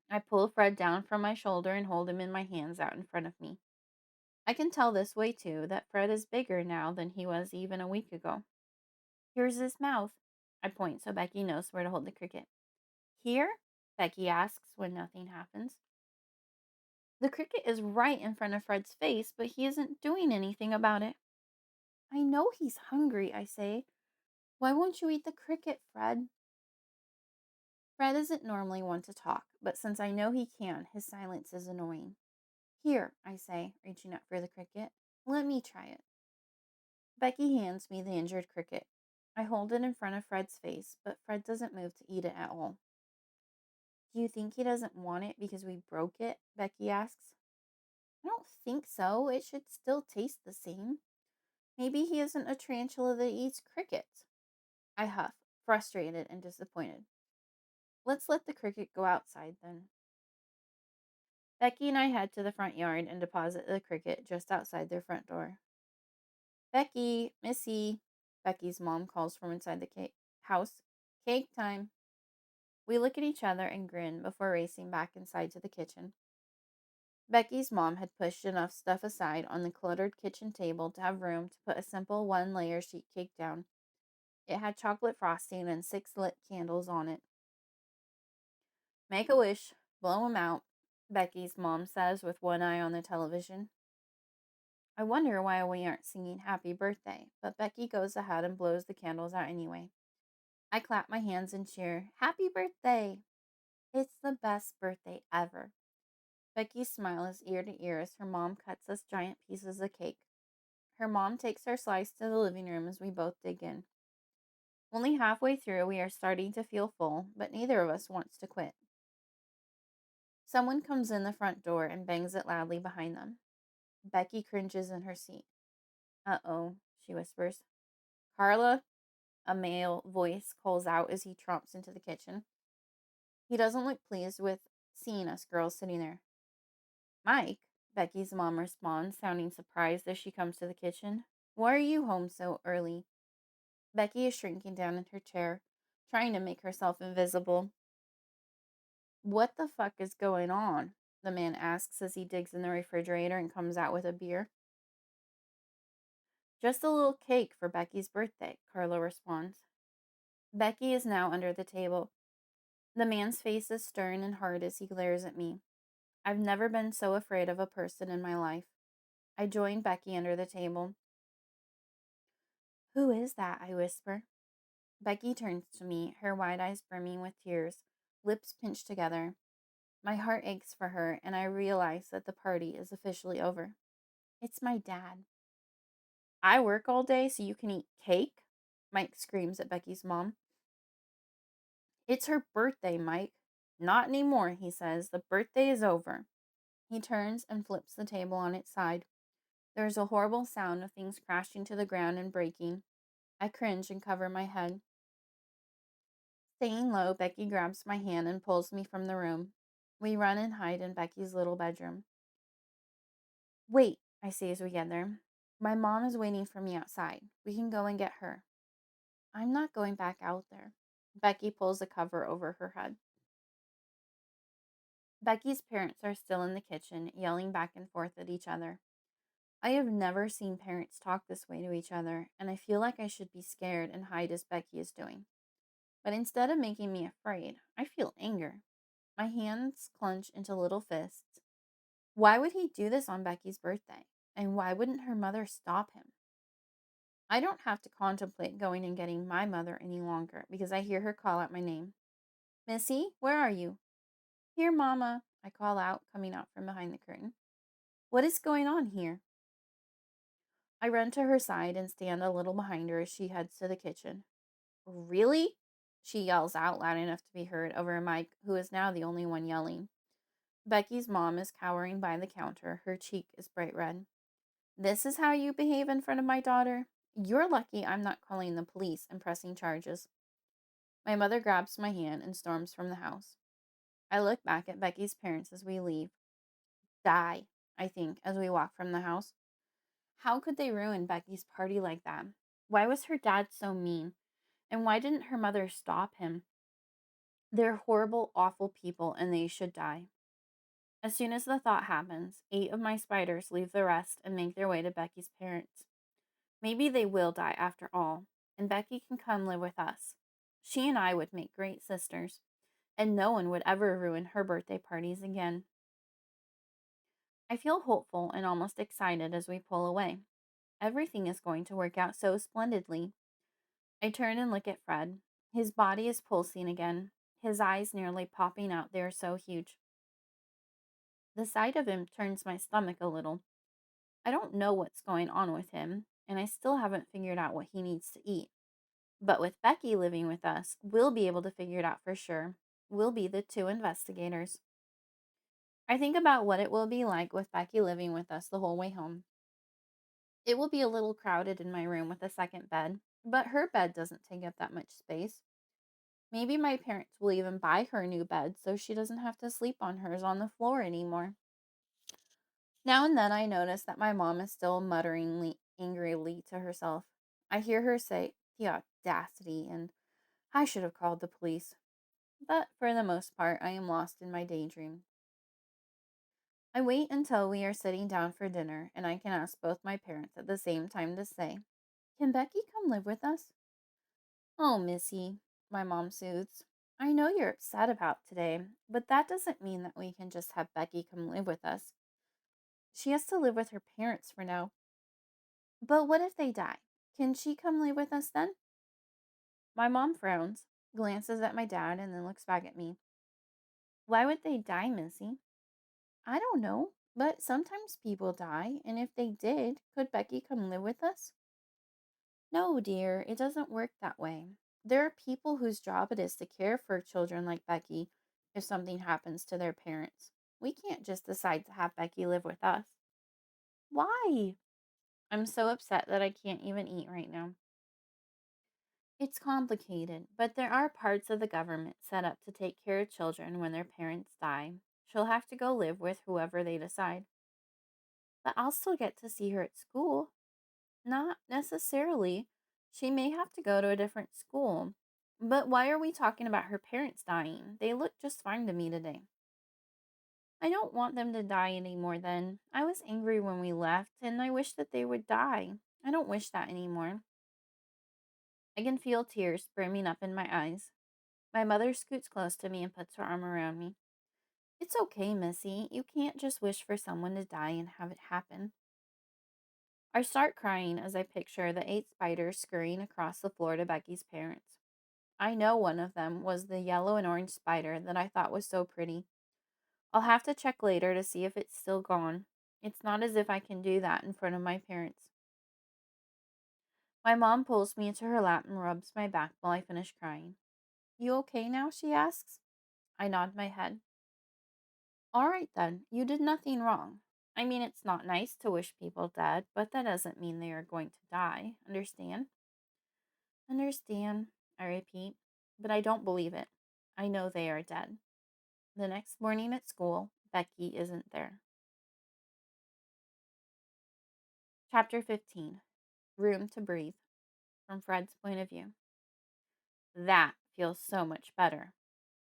I pull Fred down from my shoulder and hold him in my hands out in front of me. I can tell this way, too, that Fred is bigger now than he was even a week ago. Here's his mouth. I point so Becky knows where to hold the cricket. Here? Becky asks when nothing happens. The cricket is right in front of Fred's face, but he isn't doing anything about it. I know he's hungry, I say. Why won't you eat the cricket, Fred? Fred isn't normally one to talk, but since I know he can, his silence is annoying. Here, I say, reaching up for the cricket. Let me try it. Becky hands me the injured cricket. I hold it in front of Fred's face, but Fred doesn't move to eat it at all. Do you think he doesn't want it because we broke it? Becky asks. I don't think so. It should still taste the same. Maybe he isn't a tarantula that eats crickets. I huff, frustrated and disappointed. Let's let the cricket go outside then. Becky and I head to the front yard and deposit the cricket just outside their front door. Becky, Missy, Becky's mom calls from inside the house. Cake time. We look at each other and grin before racing back inside to the kitchen. Becky's mom had pushed enough stuff aside on the cluttered kitchen table to have room to put a simple one-layer sheet cake down. It had chocolate frosting and 6 lit candles on it. Make a wish, blow 'em out, Becky's mom says with one eye on the television. I wonder why we aren't singing happy birthday, but Becky goes ahead and blows the candles out anyway. I clap my hands and cheer, Happy birthday! It's the best birthday ever. Becky's smile is ear to ear as her mom cuts us giant pieces of cake. Her mom takes her slice to the living room as we both dig in. Only halfway through, we are starting to feel full, but neither of us wants to quit. Someone comes in the front door and bangs it loudly behind them. Becky cringes in her seat. Uh-oh, she whispers. Carla, a male voice calls out as he tromps into the kitchen. He doesn't look pleased with seeing us girls sitting there. Mike, Becky's mom responds, sounding surprised as she comes to the kitchen. Why are you home so early? Becky is shrinking down in her chair, trying to make herself invisible. What the fuck is going on? The man asks as he digs in the refrigerator and comes out with a beer. Just a little cake for Becky's birthday, Carla responds. Becky is now under the table. The man's face is stern and hard as he glares at me. I've never been so afraid of a person in my life. I join Becky under the table. Who is that? I whisper. Becky turns to me, her wide eyes brimming with tears, lips pinched together. My heart aches for her, and I realize that the party is officially over. It's my dad. I work all day so you can eat cake? Mike screams at Becky's mom. It's her birthday, Mike. Not anymore, he says. The birthday is over. He turns and flips the table on its side. There is a horrible sound of things crashing to the ground and breaking. I cringe and cover my head. Staying low, Becky grabs my hand and pulls me from the room. We run and hide in Becky's little bedroom. Wait, I say as we get there. My mom is waiting for me outside. We can go and get her. I'm not going back out there. Becky pulls the cover over her head. Becky's parents are still in the kitchen, yelling back and forth at each other. I have never seen parents talk this way to each other, and I feel like I should be scared and hide as Becky is doing. But instead of making me afraid, I feel anger. My hands clench into little fists. Why would he do this on Becky's birthday? And why wouldn't her mother stop him? I don't have to contemplate going and getting my mother any longer because I hear her call out my name. Missy, where are you? Here, Mama, I call out, coming out from behind the curtain. What is going on here? I run to her side and stand a little behind her as she heads to the kitchen. Really? She yells out loud enough to be heard over Mike, who is now the only one yelling. Becky's mom is cowering by the counter. Her cheek is bright red. This is how you behave in front of my daughter? You're lucky I'm not calling the police and pressing charges. My mother grabs my hand and storms from the house. I look back at Becky's parents as we leave. Die, I think, as we walk from the house. How could they ruin Becky's party like that? Why was her dad so mean? And why didn't her mother stop him? They're horrible, awful people, and they should die. As soon as the thought happens, 8 of my spiders leave the rest and make their way to Becky's parents. Maybe they will die after all, and Becky can come live with us. She and I would make great sisters, and no one would ever ruin her birthday parties again. I feel hopeful and almost excited as we pull away. Everything is going to work out so splendidly. I turn and look at Fred. His body is pulsing again, his eyes nearly popping out. They are so huge. The sight of him turns my stomach a little. I don't know what's going on with him, and I still haven't figured out what he needs to eat. But with Becky living with us, we'll be able to figure it out for sure. We'll be the 2 investigators. I think about what it will be like with Becky living with us the whole way home. It will be a little crowded in my room with a second bed, but her bed doesn't take up that much space. Maybe my parents will even buy her a new bed so she doesn't have to sleep on hers on the floor anymore. Now and then I notice that my mom is still muttering angrily to herself. I hear her say, "The audacity," and "I should have called the police." But for the most part, I am lost in my daydream. I wait until we are sitting down for dinner and I can ask both my parents at the same time to say, "Can Becky come live with us?" "Oh, Missy," my mom soothes. "I know you're upset about today, but that doesn't mean that we can just have Becky come live with us. She has to live with her parents for now." "But what if they die? Can she come live with us then?" My mom frowns, glances at my dad, and then looks back at me. "Why would they die, Missy?" "I don't know, but sometimes people die, and if they did, could Becky come live with us?" "No, dear, it doesn't work that way. There are people whose job it is to care for children like Becky if something happens to their parents. We can't just decide to have Becky live with us." "Why?" I'm so upset that I can't even eat right now. "It's complicated, but there are parts of the government set up to take care of children when their parents die. She'll have to go live with whoever they decide." "But I'll still get to see her at school." "Not necessarily. She may have to go to a different school. But why are we talking about her parents dying? They look just fine to me today." "I don't want them to die any more then. I was angry when we left, and I wish that they would die. I don't wish that anymore." I can feel tears brimming up in my eyes. My mother scoots close to me and puts her arm around me. "It's okay, Missy. You can't just wish for someone to die and have it happen." I start crying as I picture the 8 spiders scurrying across the floor to Becky's parents. I know one of them was the yellow and orange spider that I thought was so pretty. I'll have to check later to see if it's still gone. It's not as if I can do that in front of my parents. My mom pulls me into her lap and rubs my back while I finish crying. "You okay now?" she asks. I nod my head. "All right then, you did nothing wrong. I mean, it's not nice to wish people dead, but that doesn't mean they are going to die. Understand?" "Understand," I repeat, but I don't believe it. I know they are dead. The next morning at school, Becky isn't there. Chapter 15. Room to Breathe. From Fred's point of view. That feels so much better.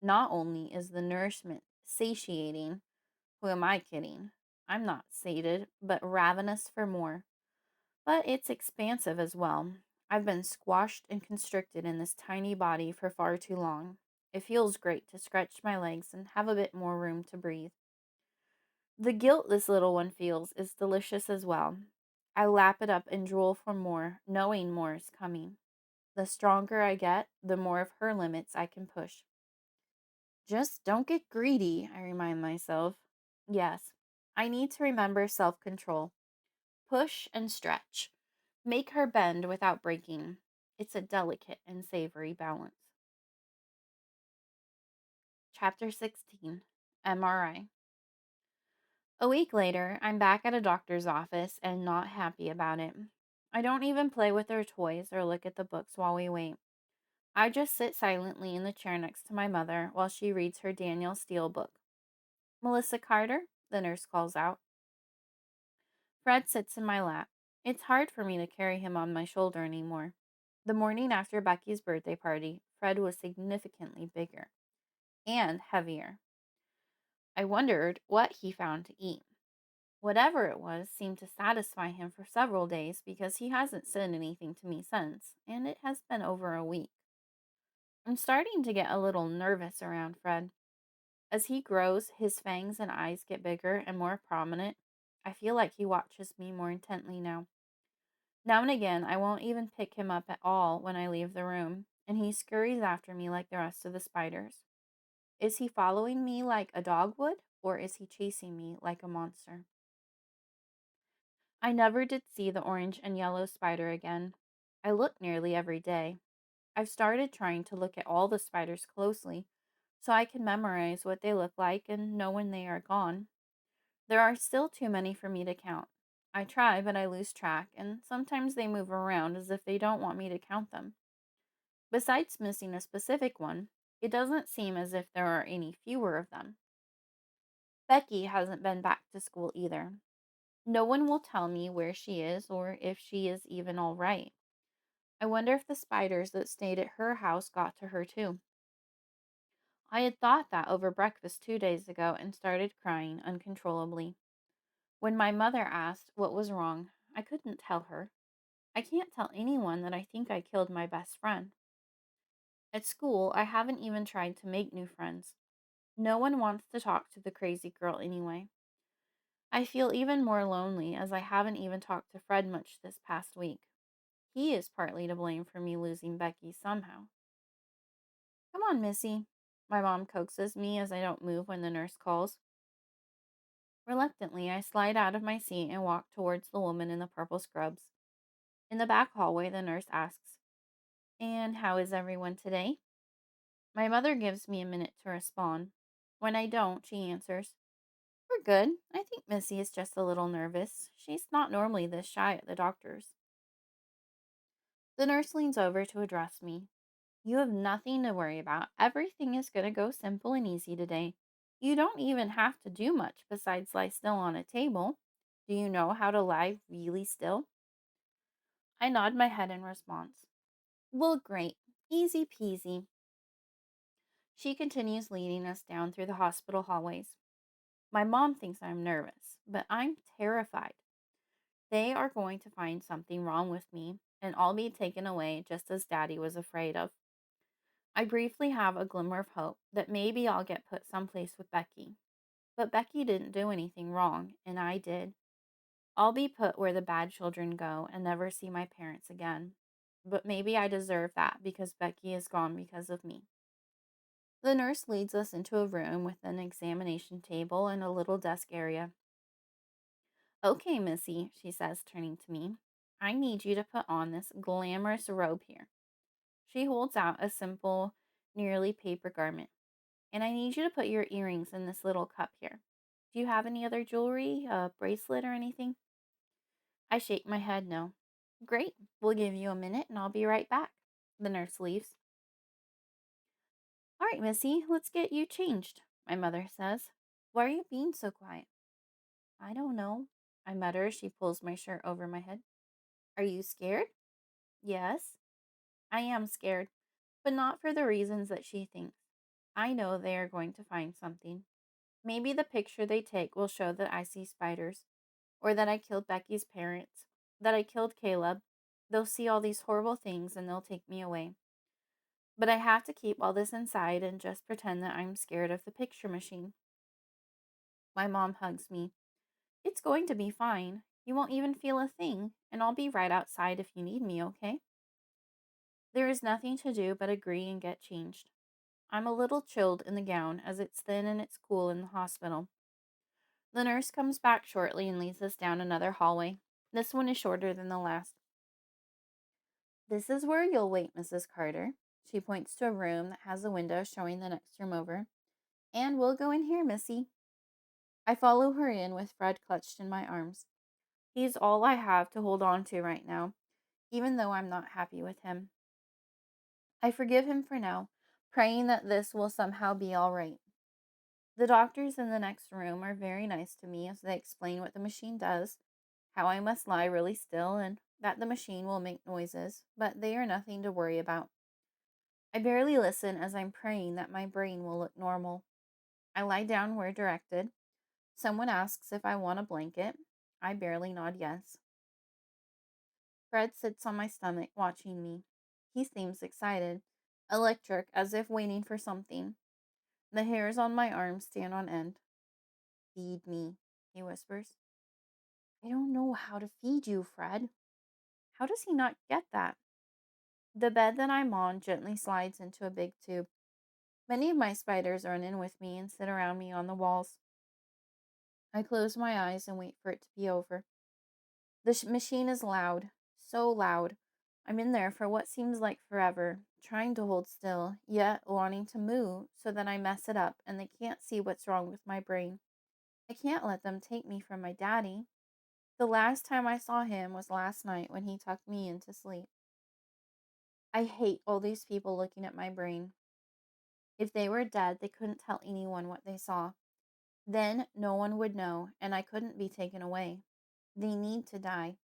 Not only is the nourishment satiating. Who am I kidding? I'm not sated, but ravenous for more. But it's expansive as well. I've been squashed and constricted in this tiny body for far too long. It feels great to stretch my legs and have a bit more room to breathe. The guilt this little one feels is delicious as well. I lap it up and drool for more, knowing more is coming. The stronger I get, the more of her limits I can push. Just don't get greedy, I remind myself. Yes, I need to remember self control. Push and stretch. Make her bend without breaking. It's a delicate and savory balance. Chapter 16 MRI. A week later, I'm back at a doctor's office and not happy about it. I don't even play with their toys or look at the books while we wait. I just sit silently in the chair next to my mother while she reads her Daniel Steele book. Melissa Carter, the nurse calls out. Fred sits in my lap. It's hard for me to carry him on my shoulder anymore. The morning after Becky's birthday party, Fred was significantly bigger and heavier. I wondered what he found to eat. Whatever it was seemed to satisfy him for several days because he hasn't said anything to me since, and it has been over a week. I'm starting to get a little nervous around Fred. As he grows, his fangs and eyes get bigger and more prominent. I feel like he watches me more intently now. Now and again, I won't even pick him up at all when I leave the room, and he scurries after me like the rest of the spiders. Is he following me like a dog would, or is he chasing me like a monster? I never did see the orange and yellow spider again. I look nearly every day. I've started trying to look at all the spiders closely so I can memorize what they look like and know when they are gone. There are still too many for me to count. I try, but I lose track, and sometimes they move around as if they don't want me to count them. Besides missing a specific one, it doesn't seem as if there are any fewer of them. Becky hasn't been back to school either. No one will tell me where she is or if she is even all right. I wonder if the spiders that stayed at her house got to her too. I had thought that over breakfast 2 days ago and started crying uncontrollably. When my mother asked what was wrong, I couldn't tell her. I can't tell anyone that I think I killed my best friend. At school, I haven't even tried to make new friends. No one wants to talk to the crazy girl anyway. I feel even more lonely as I haven't even talked to Fred much this past week. He is partly to blame for me losing Becky somehow. Come on, Missy. My mom coaxes me as I don't move when the nurse calls. Reluctantly, I slide out of my seat and walk towards the woman in the purple scrubs. In the back hallway, the nurse asks, "And how is everyone today?" My mother gives me a minute to respond. When I don't, she answers, "We're good. I think Missy is just a little nervous. She's not normally this shy at the doctor's." The nurse leans over to address me. "You have nothing to worry about. Everything is going to go simple and easy today. You don't even have to do much besides lie still on a table. Do you know how to lie really still?" I nod my head in response. "Well, great. Easy peasy." She continues leading us down through the hospital hallways. My mom thinks I'm nervous, but I'm terrified. They are going to find something wrong with me, and I'll be taken away just as Daddy was afraid of. I briefly have a glimmer of hope that maybe I'll get put someplace with Becky. But Becky didn't do anything wrong, and I did. I'll be put where the bad children go and never see my parents again. But maybe I deserve that because Becky is gone because of me. The nurse leads us into a room with an examination table and a little desk area. "Okay, Missy," she says, turning to me. "I need you to put on this glamorous robe here." She holds out a simple, nearly paper garment. "And I need you to put your earrings in this little cup here. Do you have any other jewelry, a bracelet or anything?" I shake my head no. "Great. We'll give you a minute and I'll be right back." The nurse leaves. "All right, Missy, let's get you changed," my mother says. "Why are you being so quiet?" "I don't know," I mutter as she pulls my shirt over my head. "Are you scared?" "Yes." "I am scared, but not for the reasons that she thinks. I know they are going to find something." Maybe the picture they take will show that I see spiders, or that I killed Becky's parents, that I killed Caleb. They'll see all these horrible things and they'll take me away. But I have to keep all this inside and just pretend that I'm scared of the picture machine. My mom hugs me. It's going to be fine. You won't even feel a thing, and I'll be right outside if you need me, okay? There is nothing to do but agree and get changed. I'm a little chilled in the gown as it's thin and it's cool in the hospital. The nurse comes back shortly and leads us down another hallway. This one is shorter than the last. This is where you'll wait, Mrs. Carter. She points to a room that has a window showing the next room over. And we'll go in here, Missy. I follow her in with Fred clutched in my arms. He's all I have to hold on to right now, even though I'm not happy with him. I forgive him for now, praying that this will somehow be all right. The doctors in the next room are very nice to me as they explain what the machine does, how I must lie really still, and that the machine will make noises, but they are nothing to worry about. I barely listen as I'm praying that my brain will look normal. I lie down where directed. Someone asks if I want a blanket. I barely nod yes. Fred sits on my stomach, watching me. He seems excited, electric, as if waiting for something. The hairs on my arms stand on end. Feed me, he whispers. I don't know how to feed you, Fred. How does he not get that? The bed that I'm on gently slides into a big tube. Many of my spiders run in with me and sit around me on the walls. I close my eyes and wait for it to be over. The machine is loud, so loud. I'm in there for what seems like forever, trying to hold still, yet wanting to move so that I mess it up and they can't see what's wrong with my brain. I can't let them take me from my daddy. The last time I saw him was last night when he tucked me in to sleep. I hate all these people looking at my brain. If they were dead, they couldn't tell anyone what they saw. Then no one would know, and I couldn't be taken away. They need to die.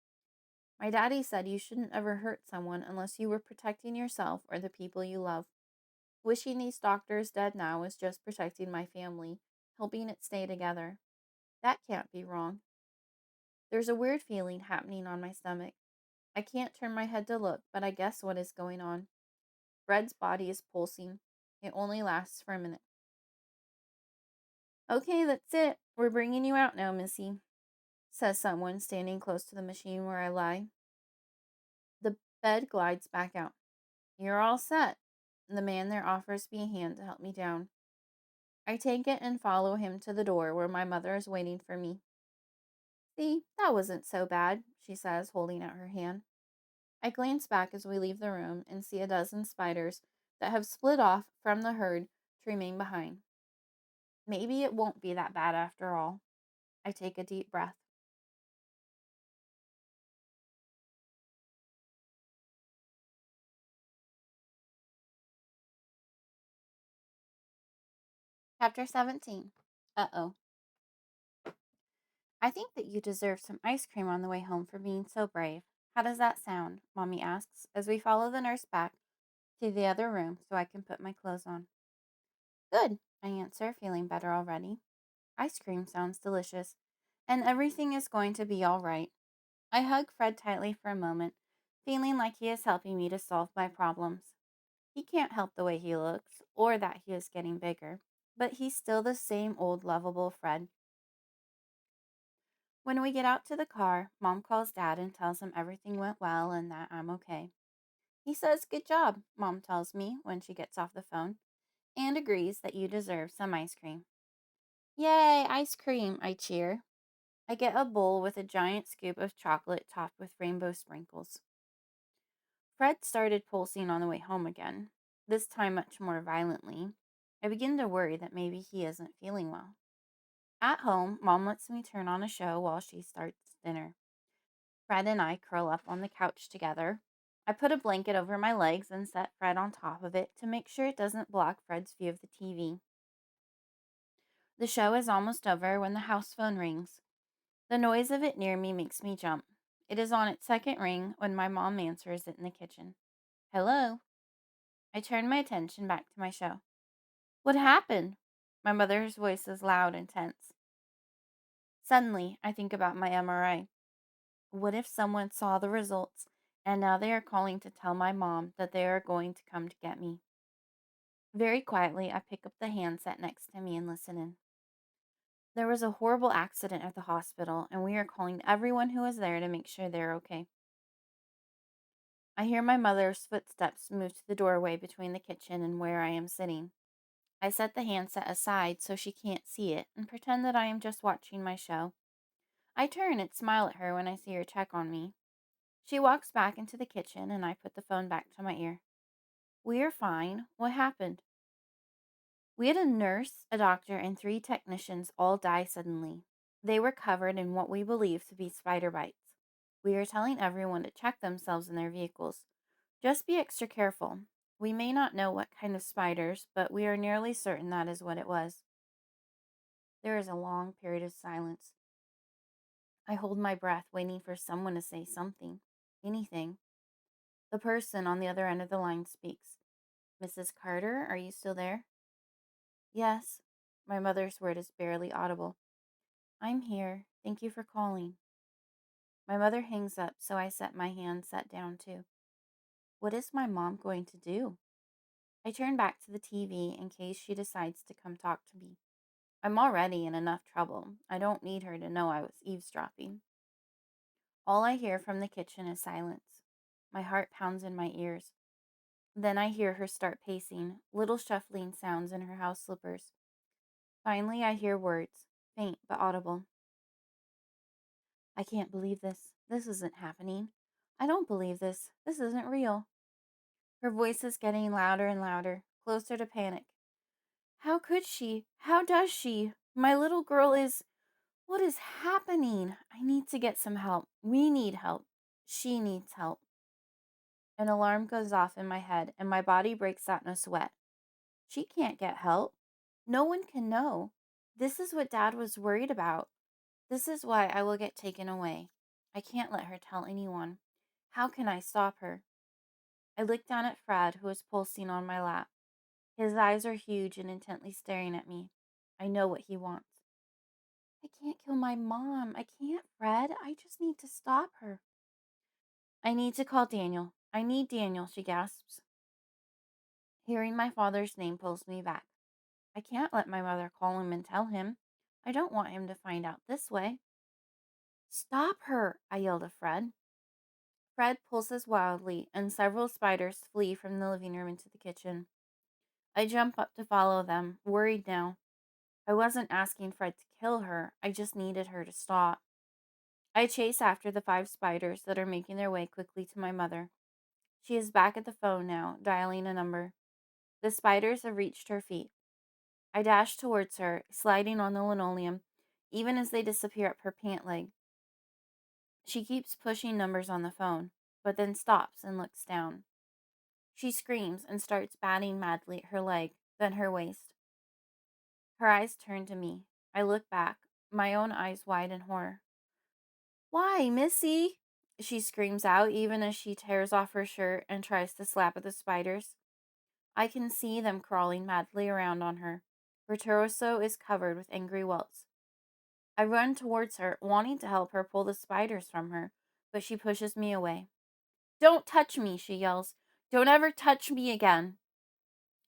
My daddy said you shouldn't ever hurt someone unless you were protecting yourself or the people you love. Wishing these doctors dead now is just protecting my family, helping it stay together. That can't be wrong. There's a weird feeling happening on my stomach. I can't turn my head to look, but I guess what is going on. Fred's body is pulsing. It only lasts for a minute. Okay, that's it. We're bringing you out now, Missy, says someone standing close to the machine where I lie. The bed glides back out. You're all set. The man there offers me a hand to help me down. I take it and follow him to the door where my mother is waiting for me. See, that wasn't so bad, she says, holding out her hand. I glance back as we leave the room and see a dozen spiders that have split off from the herd to remain behind. Maybe it won't be that bad after all. I take a deep breath. Chapter 17. Uh-oh. I think that you deserve some ice cream on the way home for being so brave. How does that sound? Mommy asks as we follow the nurse back to the other room so I can put my clothes on. Good, I answer, feeling better already. Ice cream sounds delicious, and everything is going to be all right. I hug Fred tightly for a moment, feeling like he is helping me to solve my problems. He can't help the way he looks, or that he is getting bigger, but he's still the same old lovable Fred. When we get out to the car, Mom calls Dad and tells him everything went well and that I'm okay. He says, "Good job," Mom tells me when she gets off the phone, and agrees that you deserve some ice cream. Yay, ice cream, I cheer. I get a bowl with a giant scoop of chocolate topped with rainbow sprinkles. Fred started pulsing on the way home again, this time much more violently. I begin to worry that maybe he isn't feeling well. At home, Mom lets me turn on a show while she starts dinner. Fred and I curl up on the couch together. I put a blanket over my legs and set Fred on top of it to make sure it doesn't block Fred's view of the TV. The show is almost over when the house phone rings. The noise of it near me makes me jump. It is on its second ring when my mom answers it in the kitchen. Hello? I turn my attention back to my show. What happened? My mother's voice is loud and tense. Suddenly, I think about my MRI. What if someone saw the results and now they are calling to tell my mom that they are going to come to get me? Very quietly, I pick up the handset next to me and listen in. There was a horrible accident at the hospital, and we are calling everyone who is there to make sure they're okay. I hear my mother's footsteps move to the doorway between the kitchen and where I am sitting. I set the handset aside so she can't see it and pretend that I am just watching my show. I turn and smile at her when I see her check on me. She walks back into the kitchen and I put the phone back to my ear. We are fine. What happened? We had a nurse, a doctor, and 3 technicians all die suddenly. They were covered in what we believe to be spider bites. We are telling everyone to check themselves in their vehicles. Just be extra careful. We may not know what kind of spiders, but we are nearly certain that is what it was. There is a long period of silence. I hold my breath, waiting for someone to say something. Anything. The person on the other end of the line speaks. Mrs. Carter, are you still there? Yes. My mother's word is barely audible. I'm here. Thank you for calling. My mother hangs up, so I set my handset down too. What is my mom going to do? I turn back to the TV in case she decides to come talk to me. I'm already in enough trouble. I don't need her to know I was eavesdropping. All I hear from the kitchen is silence. My heart pounds in my ears. Then I hear her start pacing, little shuffling sounds in her house slippers. Finally, I hear words, faint but audible. I can't believe this. This isn't happening. I don't believe this. This isn't real. Her voice is getting louder and louder, closer to panic. How could she? How does she? My little girl is. What is happening? I need to get some help. We need help. She needs help. An alarm goes off in my head, and my body breaks out in a sweat. She can't get help. No one can know. This is what Dad was worried about. This is why I will get taken away. I can't let her tell anyone. How can I stop her? I look down at Fred, who is pulsing on my lap. His eyes are huge and intently staring at me. I know what he wants. I can't kill my mom. I can't, Fred. I just need to stop her. I need to call Daniel. I need Daniel, she gasps. Hearing my father's name pulls me back. I can't let my mother call him and tell him. I don't want him to find out this way. Stop her, I yell to Fred. Fred pulses wildly, and several spiders flee from the living room into the kitchen. I jump up to follow them, worried now. I wasn't asking Fred to kill her, I just needed her to stop. I chase after the 5 spiders that are making their way quickly to my mother. She is back at the phone now, dialing a number. The spiders have reached her feet. I dash towards her, sliding on the linoleum, even as they disappear up her pant leg. She keeps pushing numbers on the phone, but then stops and looks down. She screams and starts batting madly at her leg, then her waist. Her eyes turn to me. I look back, my own eyes wide in horror. Why, Missy? She screams out even as she tears off her shirt and tries to slap at the spiders. I can see them crawling madly around on her. Her torso is covered with angry welts. I run towards her, wanting to help her pull the spiders from her, but she pushes me away. Don't touch me, she yells. Don't ever touch me again.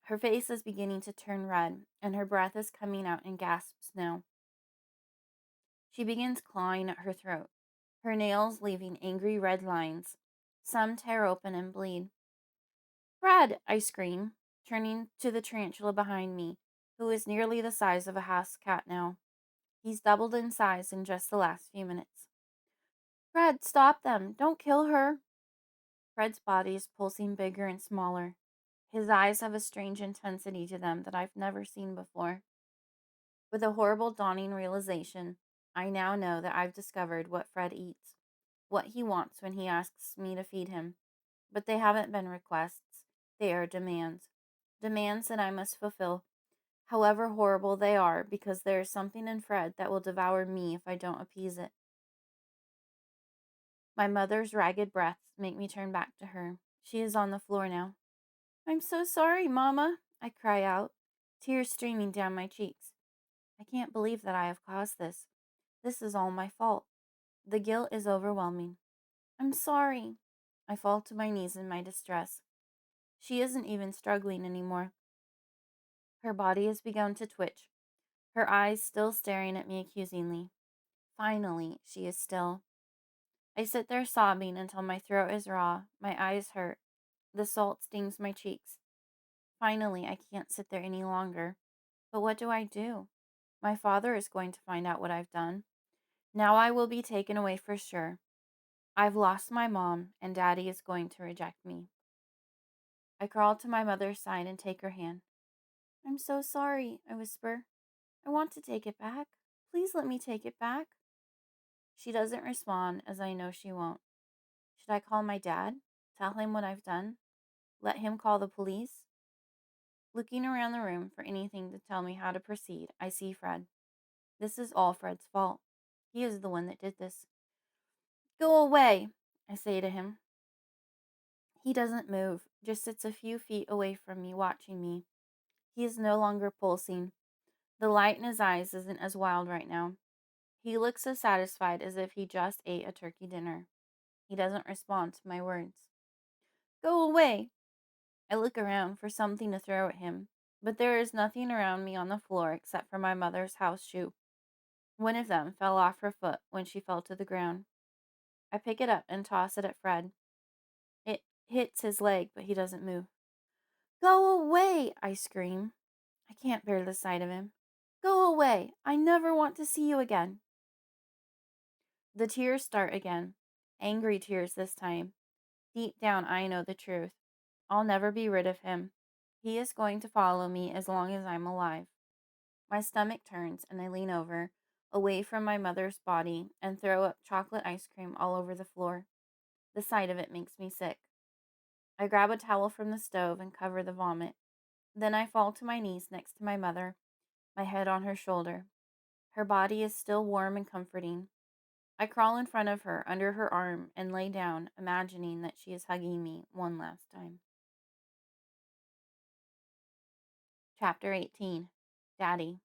Her face is beginning to turn red, and her breath is coming out in gasps now. She begins clawing at her throat, her nails leaving angry red lines. Some tear open and bleed. Fred, I scream, turning to the tarantula behind me, who is nearly the size of a house cat now. He's doubled in size in just the last few minutes. Fred, stop them. Don't kill her. Fred's body is pulsing bigger and smaller. His eyes have a strange intensity to them that I've never seen before. With a horrible dawning realization, I now know that I've discovered what Fred eats, what he wants when he asks me to feed him. But they haven't been requests, they are demands. Demands that I must fulfill, however horrible they are, because there is something in Fred that will devour me if I don't appease it. My mother's ragged breaths make me turn back to her. She is on the floor now. I'm so sorry, Mama, I cry out. tears streaming down my cheeks. I can't believe that I have caused this. This is all my fault. The guilt is overwhelming. I'm sorry. I fall to my knees in my distress. She isn't even struggling anymore. Her body has begun to twitch, her eyes still staring at me accusingly. Finally, she is still. I sit there sobbing until my throat is raw, my eyes hurt, the salt stings my cheeks. Finally, I can't sit there any longer. But what do I do? My father is going to find out what I've done. Now I will be taken away for sure. I've lost my mom, and Daddy is going to reject me. I crawl to my mother's side and take her hand. I'm so sorry, I whisper. I want to take it back. Please let me take it back. She doesn't respond, as I know she won't. Should I call my dad? Tell him what I've done? Let him call the police? Looking around the room for anything to tell me how to proceed, I see Fred. This is all Fred's fault. He is the one that did this. Go away, I say to him. He doesn't move, just sits a few feet away from me, watching me. He is no longer pulsing. The light in his eyes isn't as wild right now. He looks as satisfied as if he just ate a turkey dinner. He doesn't respond to my words. Go away! I look around for something to throw at him, but there is nothing around me on the floor except for my mother's house shoe. One of them fell off her foot when she fell to the ground. I pick it up and toss it at Fred. It hits his leg, but he doesn't move. Go away, I scream. I can't bear the sight of him. Go away. I never want to see you again. The tears start again. Angry tears this time. Deep down, I know the truth. I'll never be rid of him. He is going to follow me as long as I'm alive. My stomach turns and I lean over, away from my mother's body, and throw up chocolate ice cream all over the floor. The sight of it makes me sick. I grab a towel from the stove and cover the vomit. Then I fall to my knees next to my mother, my head on her shoulder. Her body is still warm and comforting. I crawl in front of her, under her arm, and lay down, imagining that she is hugging me one last time. Chapter 18. Daddy.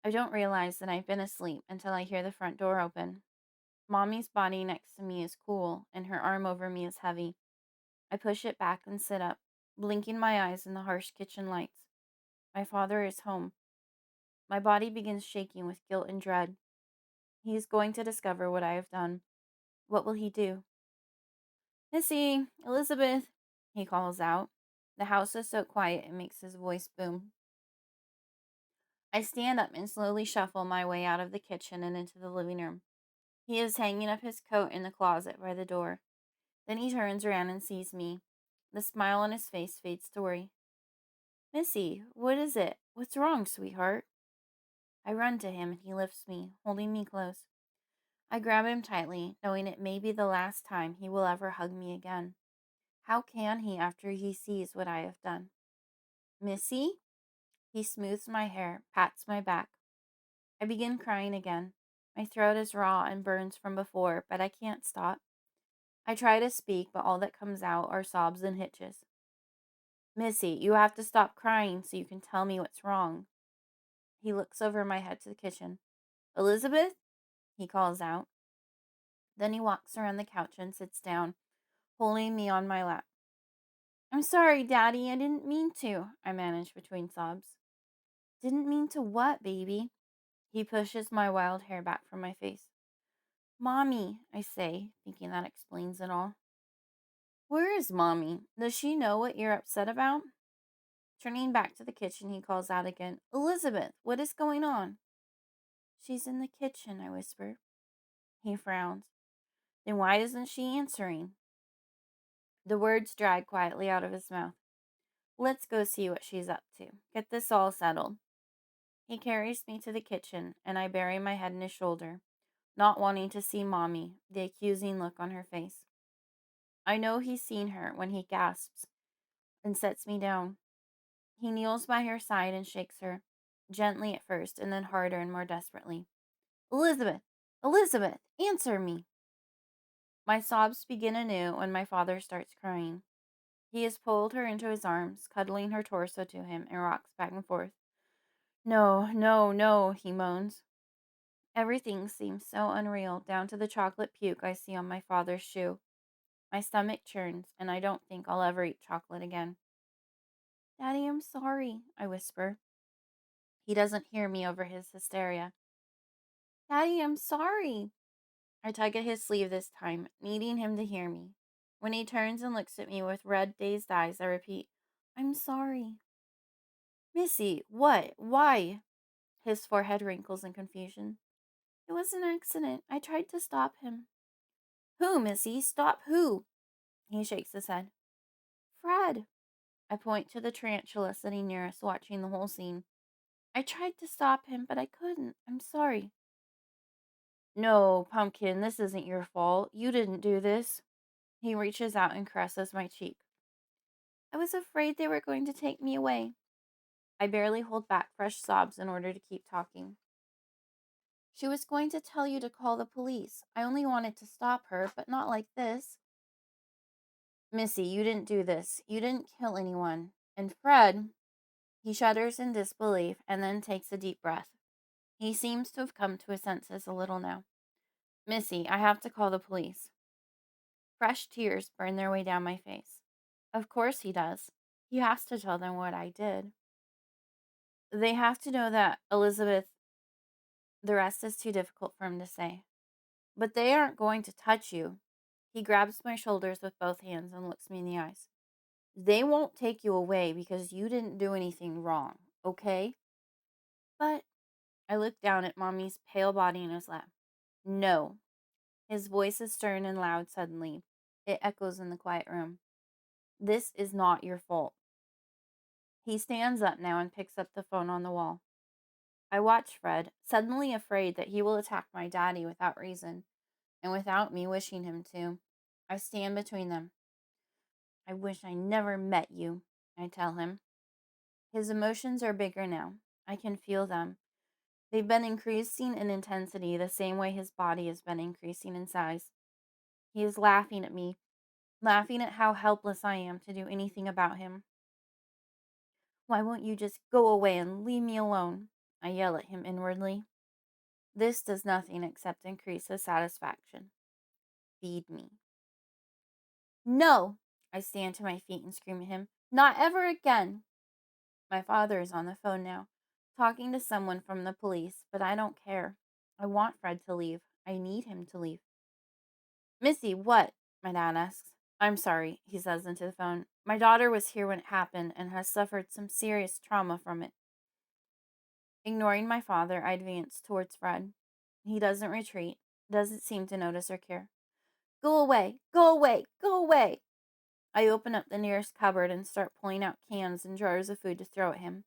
I don't realize that I've been asleep until I hear the front door open. Mommy's body next to me is cool, and her arm over me is heavy. I push it back and sit up, blinking my eyes in the harsh kitchen lights. My father is home. My body begins shaking with guilt and dread. He is going to discover what I have done. What will he do? Missy, Elizabeth, he calls out. The house is so quiet it makes his voice boom. I stand up and slowly shuffle my way out of the kitchen and into the living room. He is hanging up his coat in the closet by the door. Then he turns around and sees me. The smile on his face fades to worry. Missy, what is it? What's wrong, sweetheart? I run to him and he lifts me, holding me close. I grab him tightly, knowing it may be the last time he will ever hug me again. How can he after he sees what I have done? Missy? He smooths my hair, pats my back. I begin crying again. My throat is raw and burns from before, but I can't stop. I try to speak, but all that comes out are sobs and hitches. Missy, you have to stop crying so you can tell me what's wrong. He looks over my head to the kitchen. Elizabeth? He calls out. Then he walks around the couch and sits down, holding me on my lap. I'm sorry, Daddy, I didn't mean to, I manage between sobs. Didn't mean to what, baby? He pushes my wild hair back from my face. Mommy, I say, thinking that explains it all. Where is Mommy? Does she know what you're upset about? Turning back to the kitchen, he calls out again, Elizabeth, what is going on? She's in the kitchen, I whisper. He frowns. Then why isn't she answering? The words drag quietly out of his mouth. Let's go see what she's up to. Get this all settled. He carries me to the kitchen, and I bury my head in his shoulder, not wanting to see Mommy, the accusing look on her face. I know he's seen her when he gasps and sets me down. He kneels by her side and shakes her, gently at first, and then harder and more desperately. Elizabeth! Elizabeth! Answer me! My sobs begin anew when my father starts crying. He has pulled her into his arms, cuddling her torso to him, and rocks back and forth. No, no, no, he moans. Everything seems so unreal, down to the chocolate puke I see on my father's shoe. My stomach churns, and I don't think I'll ever eat chocolate again. Daddy, I'm sorry, I whisper. He doesn't hear me over his hysteria. Daddy, I'm sorry. I tug at his sleeve this time, needing him to hear me. When he turns and looks at me with red, dazed eyes, I repeat, I'm sorry. Missy, what? Why? His forehead wrinkles in confusion. It was an accident. I tried to stop him. Who, Missy? Stop who? He shakes his head. Fred. I point to the tarantula sitting near us, watching the whole scene. I tried to stop him, but I couldn't. I'm sorry. No, Pumpkin, this isn't your fault. You didn't do this. He reaches out and caresses my cheek. I was afraid they were going to take me away. I barely hold back fresh sobs in order to keep talking. She was going to tell you to call the police. I only wanted to stop her, but not like this. Missy, you didn't do this. You didn't kill anyone. And Fred, he shudders in disbelief and then takes a deep breath. He seems to have come to his senses a little now. Missy, I have to call the police. Fresh tears burn their way down my face. Of course he does. He has to tell them what I did. They have to know that Elizabeth, the rest is too difficult for him to say. But they aren't going to touch you. He grabs my shoulders with both hands and looks me in the eyes. They won't take you away because you didn't do anything wrong, okay? But I look down at Mommy's pale body in his lap. No. His voice is stern and loud suddenly. It echoes in the quiet room. This is not your fault. He stands up now and picks up the phone on the wall. I watch Fred, suddenly afraid that he will attack my daddy without reason, and without me wishing him to. I stand between them. I wish I never met you, I tell him. His emotions are bigger now. I can feel them. They've been increasing in intensity the same way his body has been increasing in size. He is laughing at me, laughing at how helpless I am to do anything about him. Why won't you just go away and leave me alone? I yell at him inwardly. This does nothing except increase his satisfaction. Feed me. No! I stand to my feet and scream at him. Not ever again! My father is on the phone now, talking to someone from the police, but I don't care. I want Fred to leave. I need him to leave. Missy, what? My dad asks. I'm sorry, he says into the phone. My daughter was here when it happened and has suffered some serious trauma from it. Ignoring my father, I advance towards Fred. He doesn't retreat, doesn't seem to notice or care. Go away! Go away! Go away! I open up the nearest cupboard and start pulling out cans and jars of food to throw at him.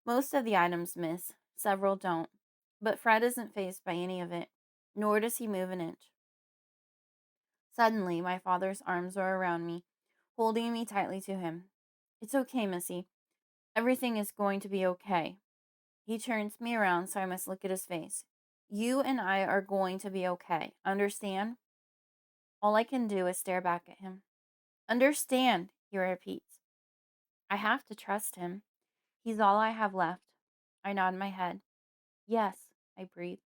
Most of the items miss, several don't, but Fred isn't fazed by any of it, nor does he move an inch. Suddenly, my father's arms are around me, holding me tightly to him. It's okay, Missy. Everything is going to be okay. He turns me around so I must look at his face. You and I are going to be okay. Understand? All I can do is stare back at him. Understand, he repeats. I have to trust him. He's all I have left. I nod my head. Yes, I breathe.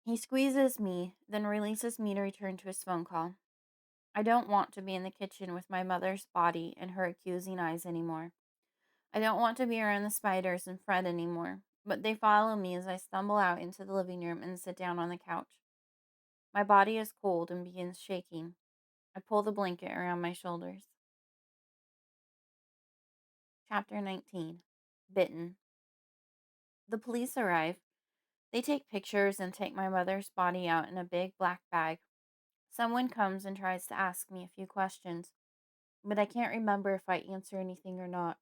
He squeezes me, then releases me to return to his phone call. I don't want to be in the kitchen with my mother's body and her accusing eyes anymore. I don't want to be around the spiders and Fred anymore, but they follow me as I stumble out into the living room and sit down on the couch. My body is cold and begins shaking. I pull the blanket around my shoulders. Chapter 19. Bitten. The police arrive. They take pictures and take my mother's body out in a big black bag. Someone comes and tries to ask me a few questions, but I can't remember if I answer anything or not.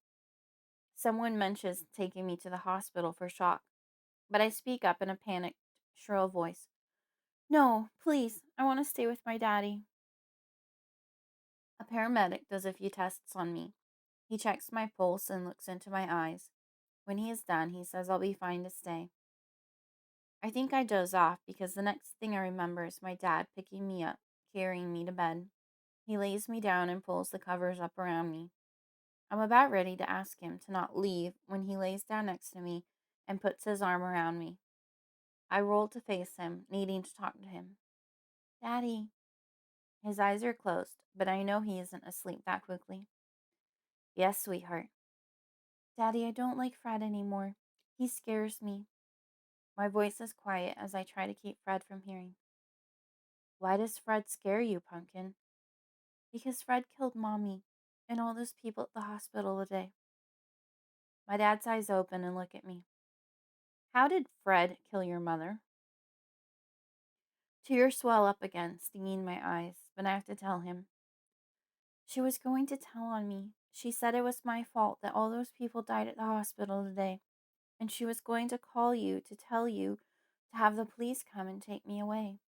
Someone mentions taking me to the hospital for shock, but I speak up in a panicked, shrill voice. No, please, I want to stay with my daddy. A paramedic does a few tests on me. He checks my pulse and looks into my eyes. When he is done, he says I'll be fine to stay. I think I doze off because the next thing I remember is my dad picking me up, carrying me to bed. He lays me down and pulls the covers up around me. I'm about ready to ask him to not leave when he lays down next to me and puts his arm around me. I roll to face him, needing to talk to him. Daddy. His eyes are closed, but I know he isn't asleep that quickly. Yes, sweetheart. Daddy, I don't like Fred anymore. He scares me. My voice is quiet as I try to keep Fred from hearing. Why does Fred scare you, Pumpkin? Because Fred killed Mommy and all those people at the hospital today. My dad's eyes open and look at me. How did Fred kill your mother? Tears swell up again, stinging my eyes, but I have to tell him. She was going to tell on me. She said it was my fault that all those people died at the hospital today, and she was going to call you to tell you to have the police come and take me away.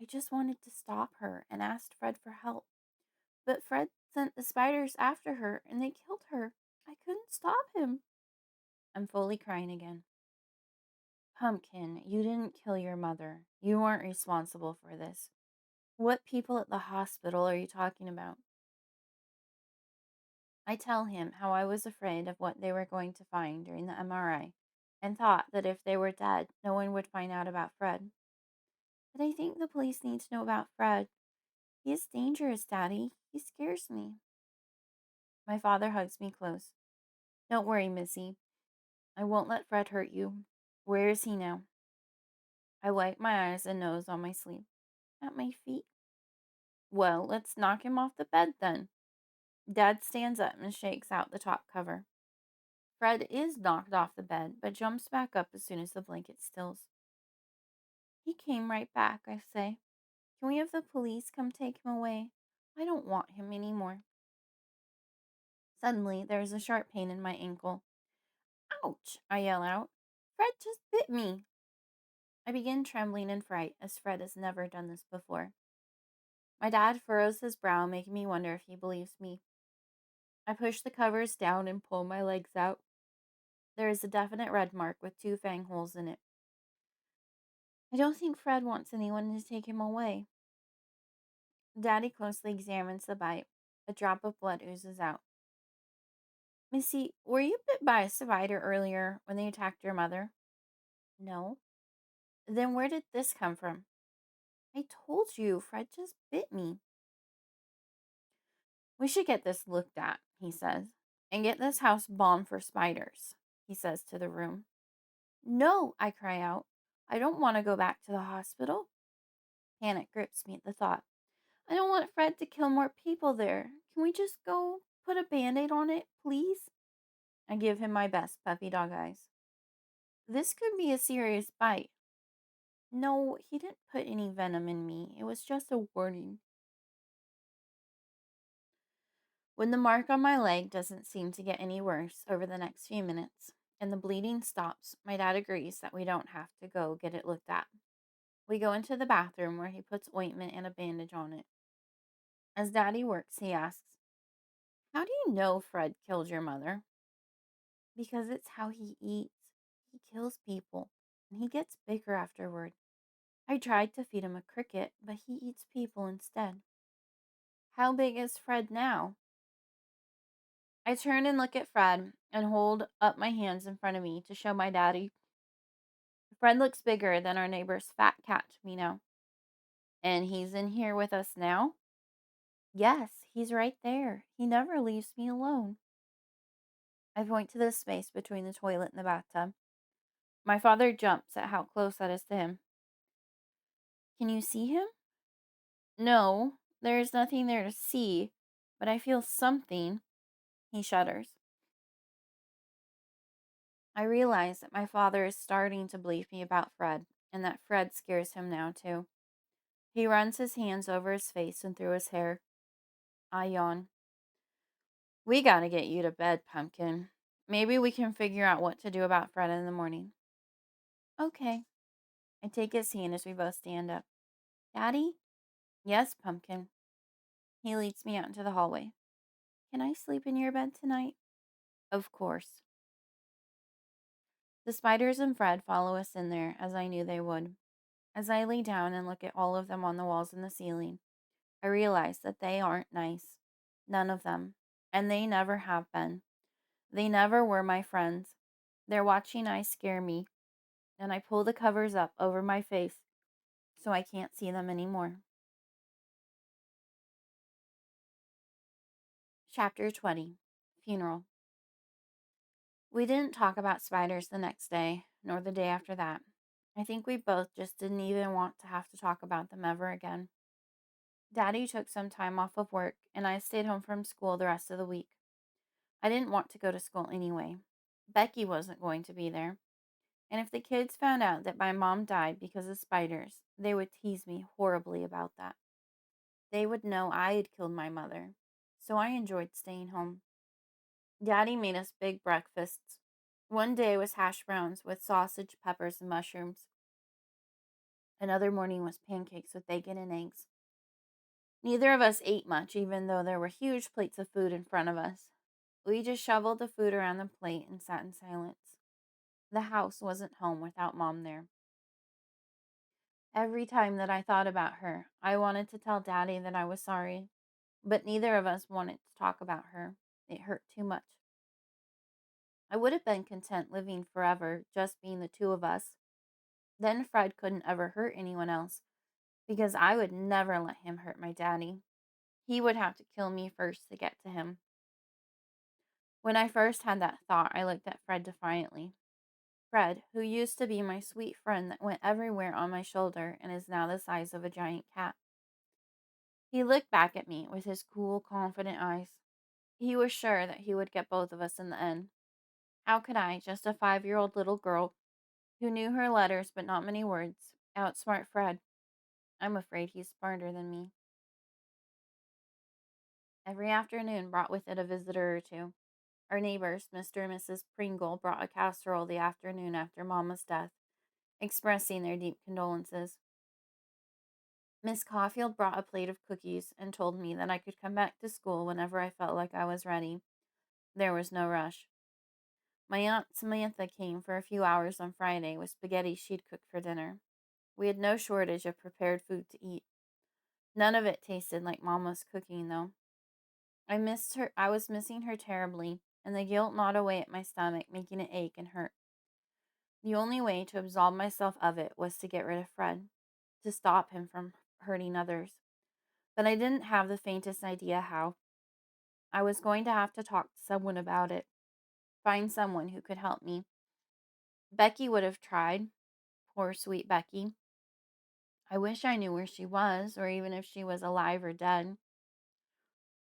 I just wanted to stop her and asked Fred for help. But Fred sent the spiders after her and they killed her. I couldn't stop him. I'm fully crying again. Pumpkin, you didn't kill your mother. You weren't responsible for this. What people at the hospital are you talking about? I tell him how I was afraid of what they were going to find during the MRI and thought that if they were dead, no one would find out about Fred. But I think the police need to know about Fred. He is dangerous, Daddy. He scares me. My father hugs me close. Don't worry, Missy. I won't let Fred hurt you. Where is he now? I wipe my eyes and nose on my sleeve. At my feet. Well, let's knock him off the bed then. Dad stands up and shakes out the top cover. Fred is knocked off the bed, but jumps back up as soon as the blanket stills. He came right back, I say. Can we have the police come take him away? I don't want him anymore. Suddenly, there is a sharp pain in my ankle. Ouch! I yell out. Fred just bit me. I begin trembling in fright, as Fred has never done this before. My dad furrows his brow, making me wonder if he believes me. I push the covers down and pull my legs out. There is a definite red mark with 2 fang holes in it. I don't think Fred wants anyone to take him away. Daddy closely examines the bite. A drop of blood oozes out. Missy, were you bit by a spider earlier when they attacked your mother? No. Then where did this come from? I told you, Fred just bit me. We should get this looked at, he says, and get this house bombed for spiders, he says to the room. No, I cry out. I don't want to go back to the hospital. Panic grips me at the thought. I don't want Fred to kill more people there. Can we just go put a band-aid on it, please? I give him my best puppy dog eyes. This could be a serious bite. No, he didn't put any venom in me. It was just a warning. When the mark on my leg doesn't seem to get any worse over the next few minutes, and the bleeding stops, my dad agrees that we don't have to go get it looked at. We go into the bathroom where he puts ointment and a bandage on it. As Daddy works, he asks, how do you know Fred killed your mother? Because it's how he eats. He kills people, and he gets bigger afterward. I tried to feed him a cricket, but he eats people instead. How big is Fred now? I turn and look at Fred and hold up my hands in front of me to show my daddy. Fred looks bigger than our neighbor's fat cat to me now. And he's in here with us now? Yes, he's right there. He never leaves me alone. I point to the space between the toilet and the bathtub. My father jumps at how close that is to him. Can you see him? No, there is nothing there to see, but I feel something. He shudders. I realize that my father is starting to believe me about Fred, and that Fred scares him now, too. He runs his hands over his face and through his hair. I yawn. We gotta get you to bed, Pumpkin. Maybe we can figure out what to do about Fred in the morning. Okay. I take his hand as we both stand up. Daddy? Yes, Pumpkin. He leads me out into the hallway. Can I sleep in your bed tonight? Of course. The spiders and Fred follow us in there, as I knew they would. As I lay down and look at all of them on the walls and the ceiling, I I realize that they aren't nice. None of them. And they never have been. They never were my friends. Their watching eyes scare me, and I pull the covers up over my face so I can't see them anymore. Chapter 20. Funeral. We didn't talk about spiders the next day, nor the day after that. I think we both just didn't even want to have to talk about them ever again. Daddy took some time off of work, and I stayed home from school the rest of the week. I didn't want to go to school anyway. Becky wasn't going to be there, and if the kids found out that my mom died because of spiders, they would tease me horribly about that. They would know I had killed my mother, so I enjoyed staying home. Daddy made us big breakfasts. One day was hash browns with sausage, peppers, and mushrooms. Another morning was pancakes with bacon and eggs. Neither of us ate much, even though there were huge plates of food in front of us. We just shoveled the food around the plate and sat in silence. The house wasn't home without Mom there. Every time that I thought about her, I wanted to tell Daddy that I was sorry, but neither of us wanted to talk about her. It hurt too much. I would have been content living forever, just being the two of us. Then Fred couldn't ever hurt anyone else, because I would never let him hurt my daddy. He would have to kill me first to get to him. When I first had that thought, I looked at Fred defiantly. Fred, who used to be my sweet friend that went everywhere on my shoulder and is now the size of a giant cat. He looked back at me with his cool, confident eyes. He was sure that he would get both of us in the end. How could I, just a 5-year-old little girl who knew her letters but not many words, outsmart Fred? I'm afraid he's smarter than me. Every afternoon brought with it a visitor or two. Our neighbors, Mr. and Mrs. Pringle, brought a casserole the afternoon after Mamma's death, expressing their deep condolences. Miss Caulfield brought a plate of cookies and told me that I could come back to school whenever I felt like I was ready. There was no rush. My Aunt Samantha came for a few hours on Friday with spaghetti she'd cooked for dinner. We had no shortage of prepared food to eat. None of it tasted like Mamma's cooking, though. I missed her. I was missing her terribly, and the guilt gnawed away at my stomach, making it ache and hurt. The only way to absolve myself of it was to get rid of Fred, to stop him from hurting others. But I didn't have the faintest idea how. I was going to have to talk to someone about it, find someone who could help me. Becky would have tried. Poor sweet Becky. I wish I knew where she was, or even if she was alive or dead.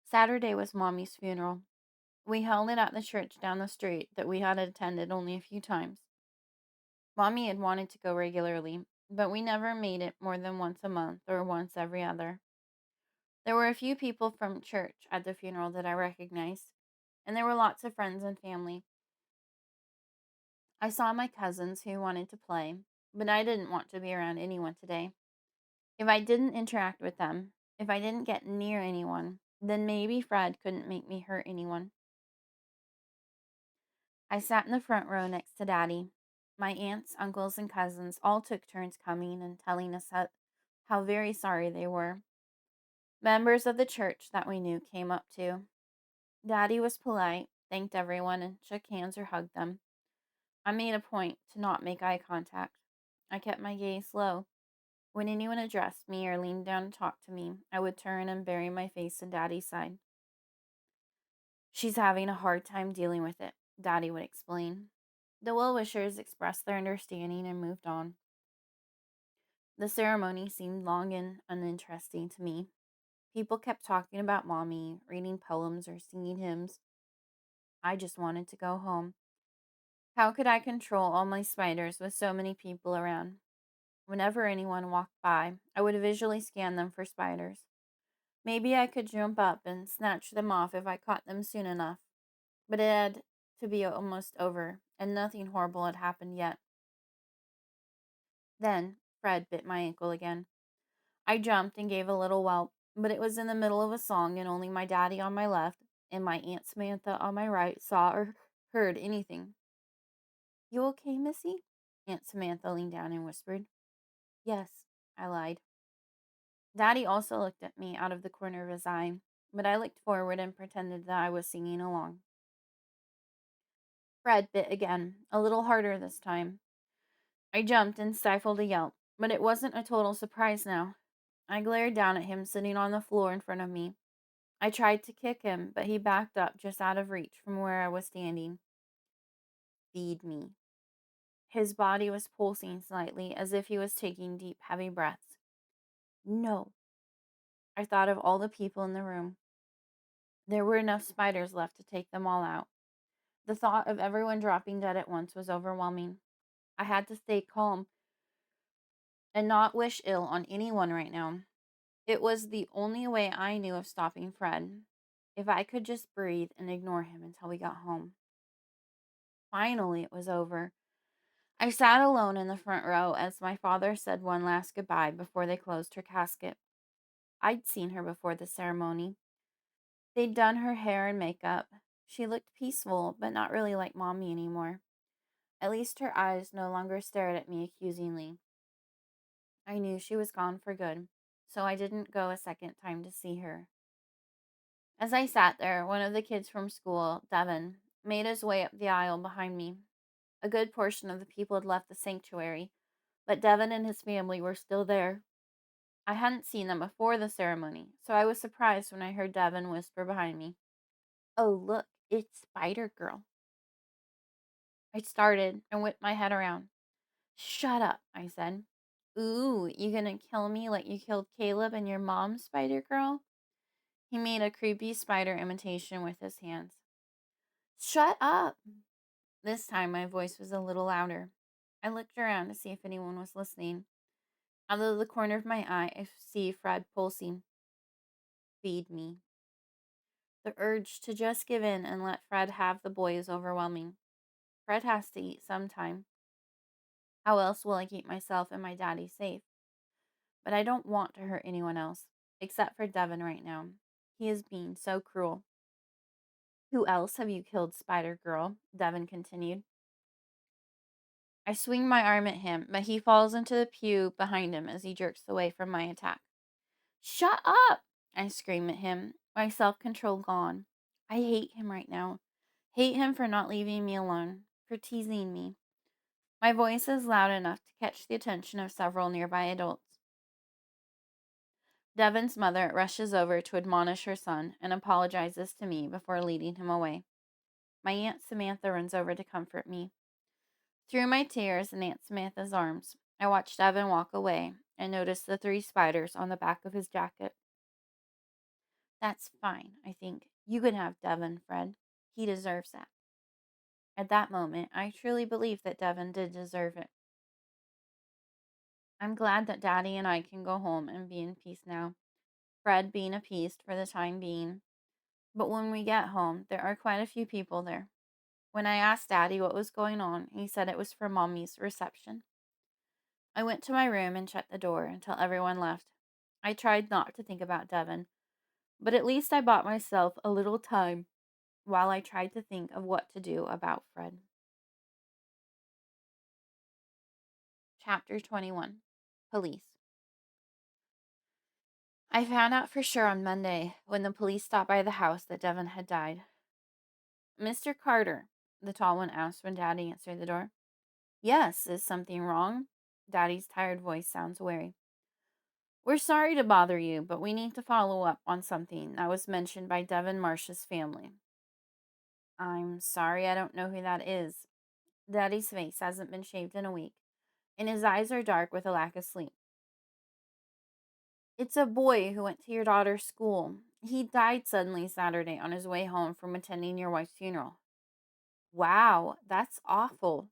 Saturday was Mommy's funeral. We held it at the church down the street that we had attended only a few times. Mommy had wanted to go regularly, but we never made it more than once a month or once every other. There were a few people from church at the funeral that I recognized, and there were lots of friends and family. I saw my cousins who wanted to play, but I didn't want to be around anyone today. If I didn't interact with them, if I didn't get near anyone, then maybe Fred couldn't make me hurt anyone. I sat in the front row next to Daddy. My aunts, uncles, and cousins all took turns coming and telling us how very sorry they were. Members of the church that we knew came up too. Daddy was polite, thanked everyone, and shook hands or hugged them. I made a point to not make eye contact. I kept my gaze low. When anyone addressed me or leaned down to talk to me, I would turn and bury my face in Daddy's side. She's having a hard time dealing with it, Daddy would explain. The well-wishers expressed their understanding and moved on. The ceremony seemed long and uninteresting to me. People kept talking about Mommy, reading poems or singing hymns. I just wanted to go home. How could I control all my spiders with so many people around? Whenever anyone walked by, I would visually scan them for spiders. Maybe I could jump up and snatch them off if I caught them soon enough. But it had to be almost over, and nothing horrible had happened yet. Then Fred bit my ankle again. I jumped and gave a little whelp, but it was in the middle of a song, and only my daddy on my left and my Aunt Samantha on my right saw or heard anything. You okay, Missy? Aunt Samantha leaned down and whispered. Yes, I lied. Daddy also looked at me out of the corner of his eye, but I looked forward and pretended that I was singing along. Fred bit again, a little harder this time. I jumped and stifled a yelp, but it wasn't a total surprise now. I glared down at him sitting on the floor in front of me. I tried to kick him, but he backed up just out of reach from where I was standing. Feed me. His body was pulsing slightly as if he was taking deep, heavy breaths. No. I thought of all the people in the room. There were enough spiders left to take them all out. The thought of everyone dropping dead at once was overwhelming. I had to stay calm and not wish ill on anyone right now. It was the only way I knew of stopping Fred. If I could just breathe and ignore him until we got home. Finally, it was over. I sat alone in the front row as my father said one last goodbye before they closed her casket. I'd seen her before the ceremony. They'd done her hair and makeup. She looked peaceful, but not really like Mommy anymore. At least her eyes no longer stared at me accusingly. I knew she was gone for good, so I didn't go a second time to see her. As I sat there, one of the kids from school, Devin, made his way up the aisle behind me. A good portion of the people had left the sanctuary, but Devin and his family were still there. I hadn't seen them before the ceremony, so I was surprised when I heard Devin whisper behind me, "Oh, look, it's Spider Girl." I started and whipped my head around. "Shut up," I said. "Ooh, you gonna kill me like you killed Caleb and your mom, Spider Girl?" He made a creepy spider imitation with his hands. "Shut up!" This time my voice was a little louder. I looked around to see if anyone was listening. Out of the corner of my eye, I see Fred pulsing. Feed me. The urge to just give in and let Fred have the boy is overwhelming. Fred has to eat sometime. How else will I keep myself and my daddy safe? But I don't want to hurt anyone else, except for Devin right now. He is being so cruel. Who else have you killed, Spider Girl? Devin continued. I swing my arm at him, but he falls into the pew behind him as he jerks away from my attack. Shut up! I scream at him, my self control gone. I hate him right now. Hate him for not leaving me alone, for teasing me. My voice is loud enough to catch the attention of several nearby adults. Devin's mother rushes over to admonish her son and apologizes to me before leading him away. My Aunt Samantha runs over to comfort me. Through my tears in Aunt Samantha's arms, I watched Devin walk away and noticed the 3 spiders on the back of his jacket. That's fine, I think. You can have Devin, Fred. He deserves that. At that moment, I truly believed that Devin did deserve it. I'm glad that Daddy and I can go home and be in peace now. Fred being appeased for the time being. But when we get home, there are quite a few people there. When I asked Daddy what was going on, he said it was for Mommy's reception. I went to my room and shut the door until everyone left. I tried not to think about Devin, but at least I bought myself a little time while I tried to think of what to do about Fred. Chapter 21. Police. I found out for sure on Monday when the police stopped by the house that Devin had died. "Mr. Carter," the tall one asked when Daddy answered the door. "Yes, is something wrong?" Daddy's tired voice sounds wary. "We're sorry to bother you, but we need to follow up on something that was mentioned by Devin Marsh's family." "I'm sorry, I don't know who that is." Daddy's face hasn't been shaved in a week, and his eyes are dark with a lack of sleep. "It's a boy who went to your daughter's school. He died suddenly Saturday on his way home from attending your wife's funeral." "Wow, that's awful."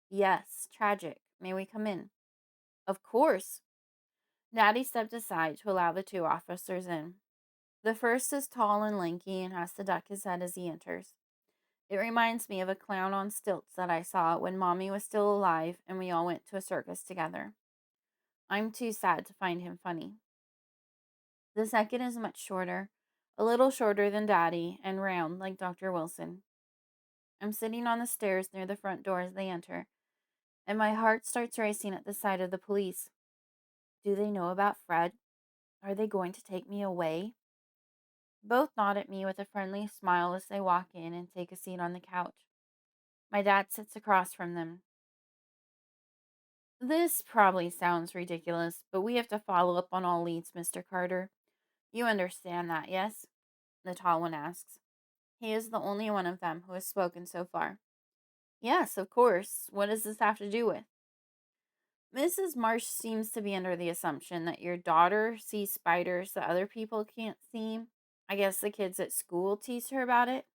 "Yes, tragic. May we come in?" "Of course." Daddy stepped aside to allow the 2 officers in. The first is tall and lanky and has to duck his head as he enters. It reminds me of a clown on stilts that I saw when Mommy was still alive and we all went to a circus together. I'm too sad to find him funny. The second is much shorter, a little shorter than Daddy, and round like Dr. Wilson. I'm sitting on the stairs near the front door as they enter, and my heart starts racing at the sight of the police. Do they know about Fred? Are they going to take me away? Both nod at me with a friendly smile as they walk in and take a seat on the couch. My dad sits across from them. This probably sounds ridiculous, but we have to follow up on all leads, Mr. Carter. You understand that, yes? The tall one asks. He is the only one of them who has spoken so far. Yes, of course. What does this have to do with? Mrs. Marsh seems to be under the assumption that your daughter sees spiders that other people can't see. I guess the kids at school tease her about it.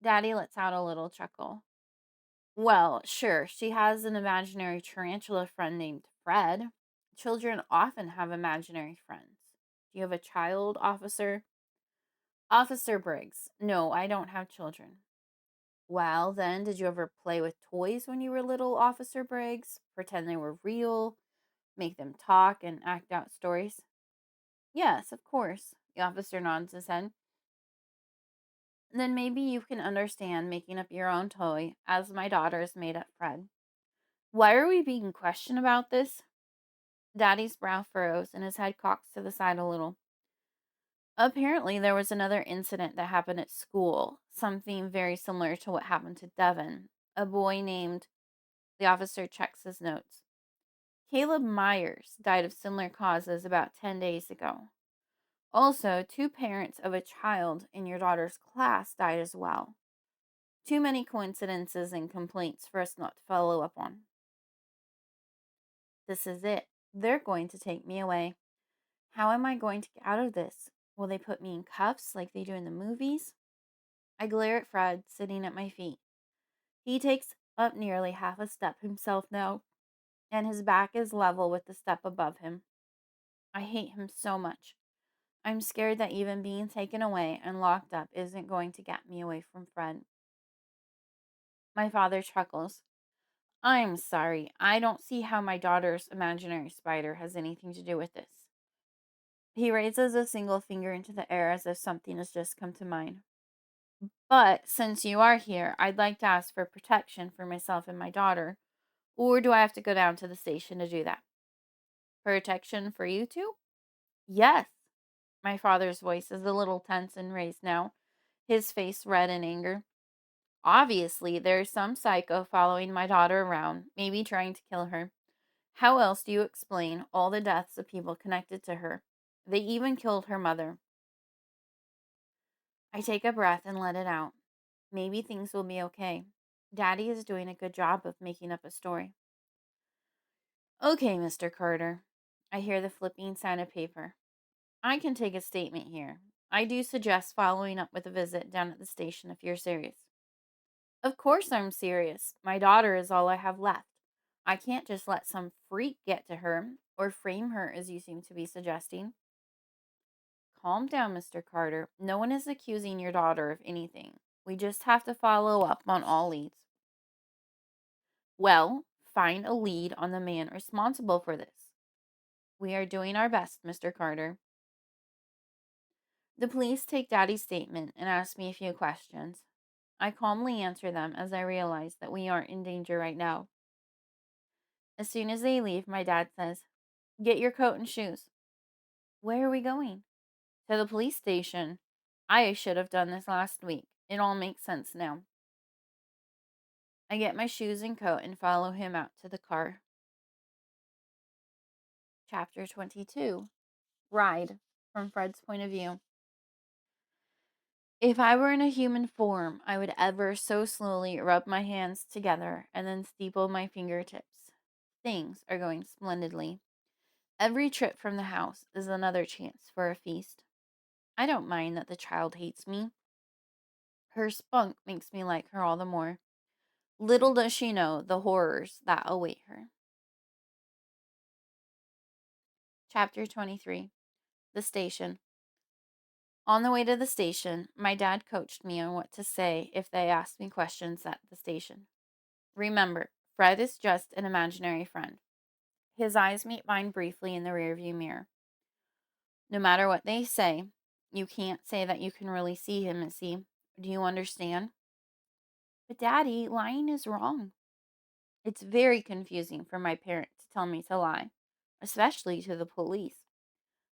Daddy lets out a little chuckle. Well, sure, she has an imaginary tarantula friend named Fred. Children often have imaginary friends. Do you have a child, officer? Officer Briggs. No, I don't have children. Well, then, did you ever play with toys when you were little, Officer Briggs? Pretend they were real, make them talk, and act out stories? Yes, of course. The officer nods his head. Then maybe you can understand making up your own toy, as my daughter's made up Fred. Why are we being questioned about this? Daddy's brow furrows and his head cocks to the side a little. Apparently, there was another incident that happened at school, something very similar to what happened to Devin. A boy named, the officer checks his notes. Caleb Myers died of similar causes about 10 days ago. Also, two parents of a child in your daughter's class died as well. Too many coincidences and complaints for us not to follow up on. This is it. They're going to take me away. How am I going to get out of this? Will they put me in cuffs like they do in the movies? I glare at Fred, sitting at my feet. He takes up nearly half a step himself now, and his back is level with the step above him. I hate him so much. I'm scared that even being taken away and locked up isn't going to get me away from Fred. My father chuckles. I'm sorry. I don't see how my daughter's imaginary spider has anything to do with this. He raises a single finger into the air as if something has just come to mind. But since you are here, I'd like to ask for protection for myself and my daughter. Or do I have to go down to the station to do that? Protection for you two? Yes. My father's voice is a little tense and raised now, his face red in anger. Obviously, there's some psycho following my daughter around, maybe trying to kill her. How else do you explain all the deaths of people connected to her? They even killed her mother. I take a breath and let it out. Maybe things will be okay. Daddy is doing a good job of making up a story. Okay, Mr. Carter. I hear the flipping sound of paper. I can take a statement here. I do suggest following up with a visit down at the station if you're serious. Of course I'm serious. My daughter is all I have left. I can't just let some freak get to her, or frame her as you seem to be suggesting. Calm down, Mr. Carter. No one is accusing your daughter of anything. We just have to follow up on all leads. Well, find a lead on the man responsible for this. We are doing our best, Mr. Carter. The police take Daddy's statement and ask me a few questions. I calmly answer them as I realize that we aren't in danger right now. As soon as they leave, my dad says, Get your coat and shoes. Where are we going? To the police station. I should have done this last week. It all makes sense now. I get my shoes and coat and follow him out to the car. Chapter 22. Ride, from Fred's point of view. If I were in a human form, I would ever so slowly rub my hands together and then steeple my fingertips. Things are going splendidly. Every trip from the house is another chance for a feast. I don't mind that the child hates me. Her spunk makes me like her all the more. Little does she know the horrors that await her. Chapter 23. The Station. On the way to the station, my dad coached me on what to say if they asked me questions at the station. Remember, Fred is just an imaginary friend. His eyes meet mine briefly in the rearview mirror. No matter what they say, you can't say that you can really see him, Missy. Do you understand? But Daddy, lying is wrong. It's very confusing for my parent to tell me to lie, especially to the police.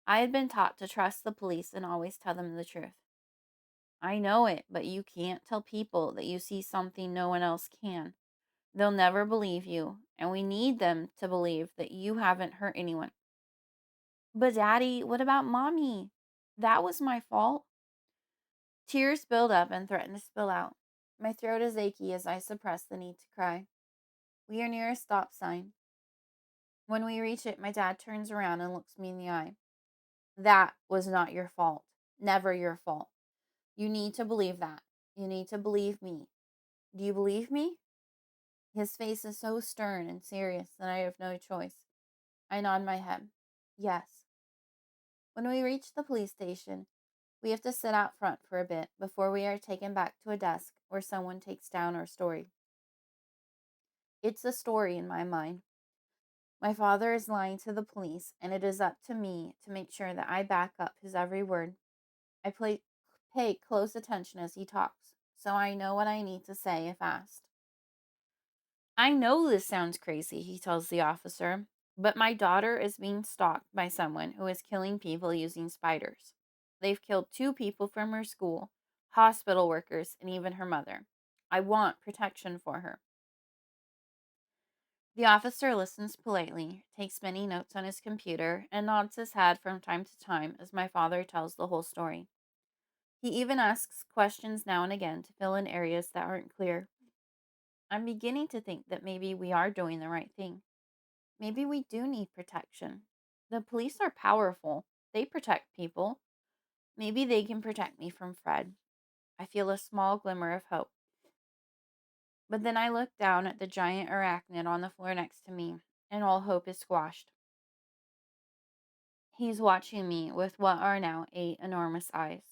I had been taught to trust the police and always tell them the truth. I know it, but you can't tell people that you see something no one else can. They'll never believe you, and we need them to believe that you haven't hurt anyone. But, Daddy, what about Mommy? That was my fault. Tears build up and threaten to spill out. My throat is achy as I suppress the need to cry. We are near a stop sign. When we reach it, my dad turns around and looks me in the eye. That was not your fault. Never your fault. You need to believe that. You need to believe me. Do you believe me? His face is so stern and serious that I have no choice. I nod my head. Yes. When we reach the police station, we have to sit out front for a bit before we are taken back to a desk where someone takes down our story. It's a story in my mind. My father is lying to the police, and it is up to me to make sure that I back up his every word. Pay close attention as he talks, so I know what I need to say if asked. I know this sounds crazy, he tells the officer, but my daughter is being stalked by someone who is killing people using spiders. They've killed 2 people from her school, hospital workers, and even her mother. I want protection for her. The officer listens politely, takes many notes on his computer, and nods his head from time to time as my father tells the whole story. He even asks questions now and again to fill in areas that aren't clear. I'm beginning to think that maybe we are doing the right thing. Maybe we do need protection. The police are powerful. They protect people. Maybe they can protect me from Fred. I feel a small glimmer of hope. But then I look down at the giant arachnid on the floor next to me, and all hope is squashed. He's watching me with what are now 8 enormous eyes.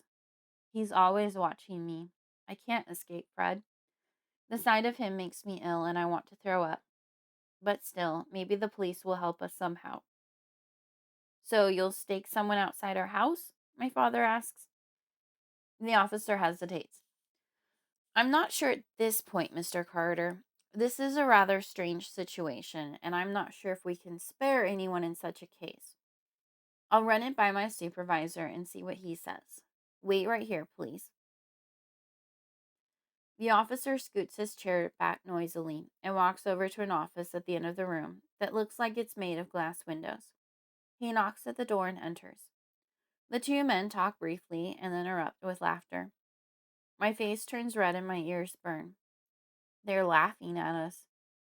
He's always watching me. I can't escape Fred. The sight of him makes me ill and I want to throw up. But still, maybe the police will help us somehow. So you'll stake someone outside our house? My father asks. The officer hesitates. I'm not sure at this point, Mr. Carter. This is a rather strange situation, and I'm not sure if we can spare anyone in such a case. I'll run it by my supervisor and see what he says. Wait right here, please. The officer scoots his chair back noisily and walks over to an office at the end of the room that looks like it's made of glass windows. He knocks at the door and enters. The 2 men talk briefly and then erupt with laughter. My face turns red and my ears burn. They're laughing at us.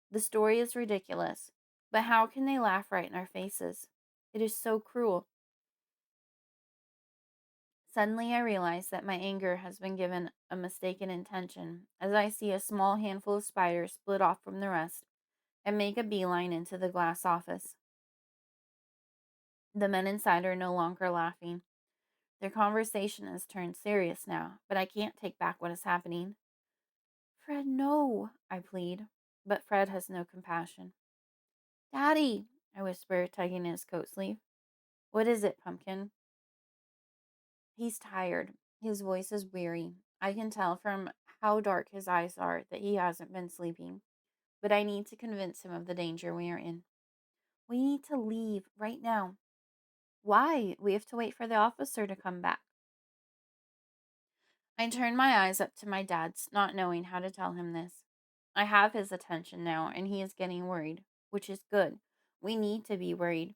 The story is ridiculous, but how can they laugh right in our faces? It is so cruel. Suddenly, I realize that my anger has been given a mistaken intention as I see a small handful of spiders split off from the rest and make a beeline into the glass office. The men inside are no longer laughing. Their conversation has turned serious now, but I can't take back what is happening. Fred, no, I plead, but Fred has no compassion. Daddy, I whisper, tugging at his coat sleeve. What is it, Pumpkin? He's tired. His voice is weary. I can tell from how dark his eyes are that he hasn't been sleeping, but I need to convince him of the danger we are in. We need to leave right now. Why? We have to wait for the officer to come back. I turn my eyes up to my dad's, not knowing how to tell him this. I have his attention now, and he is getting worried, which is good. We need to be worried.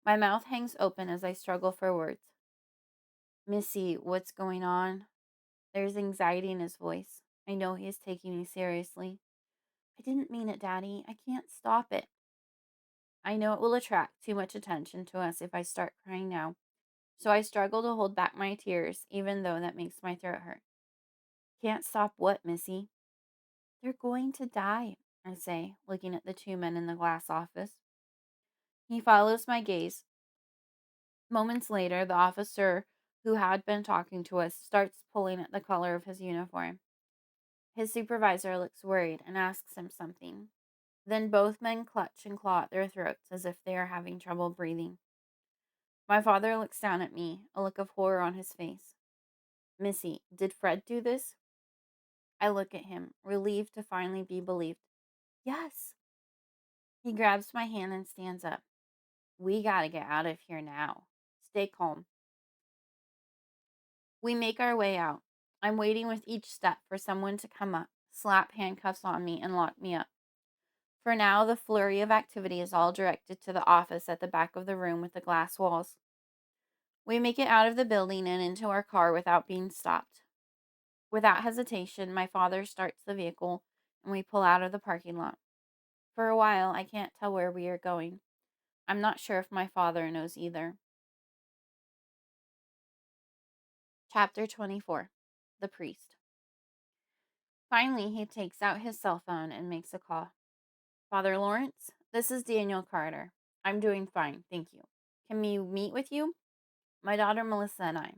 My mouth hangs open as I struggle for words. Missy, what's going on? There's anxiety in his voice. I know he is taking me seriously. I didn't mean it, Daddy. I can't stop it. I know it will attract too much attention to us if I start crying now, so I struggle to hold back my tears, even though that makes my throat hurt. Can't stop what, Missy? They're going to die, I say, looking at the 2 men in the glass office. He follows my gaze. Moments later, the officer who had been talking to us starts pulling at the collar of his uniform. His supervisor looks worried and asks him something. Then both men clutch and claw at their throats as if they are having trouble breathing. My father looks down at me, a look of horror on his face. Missy, did Fred do this? I look at him, relieved to finally be believed. Yes. He grabs my hand and stands up. We gotta get out of here now. Stay calm. We make our way out. I'm waiting with each step for someone to come up, slap handcuffs on me, and lock me up. For now, the flurry of activity is all directed to the office at the back of the room with the glass walls. We make it out of the building and into our car without being stopped. Without hesitation, my father starts the vehicle and we pull out of the parking lot. For a while, I can't tell where we are going. I'm not sure if my father knows either. Chapter 24. The Priest. Finally, he takes out his cell phone and makes a call. Father Lawrence, this is Daniel Carter. I'm doing fine, thank you. Can we meet with you? My daughter Melissa and I.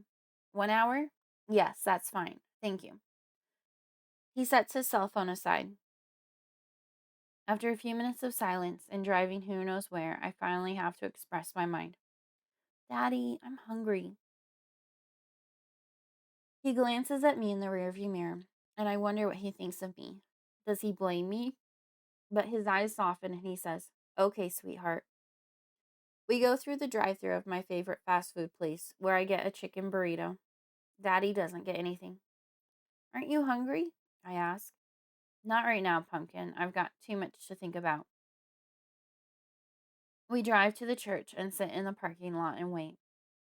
1 hour? Yes, that's fine. Thank you. He sets his cell phone aside. After a few minutes of silence and driving who knows where, I finally have to express my mind. Daddy, I'm hungry. He glances at me in the rearview mirror, and I wonder what he thinks of me. Does he blame me? But his eyes soften and he says, Okay, sweetheart. We go through the drive-thru of my favorite fast food place, where I get a chicken burrito. Daddy doesn't get anything. Aren't you hungry? I ask. Not right now, Pumpkin. I've got too much to think about. We drive to the church and sit in the parking lot and wait.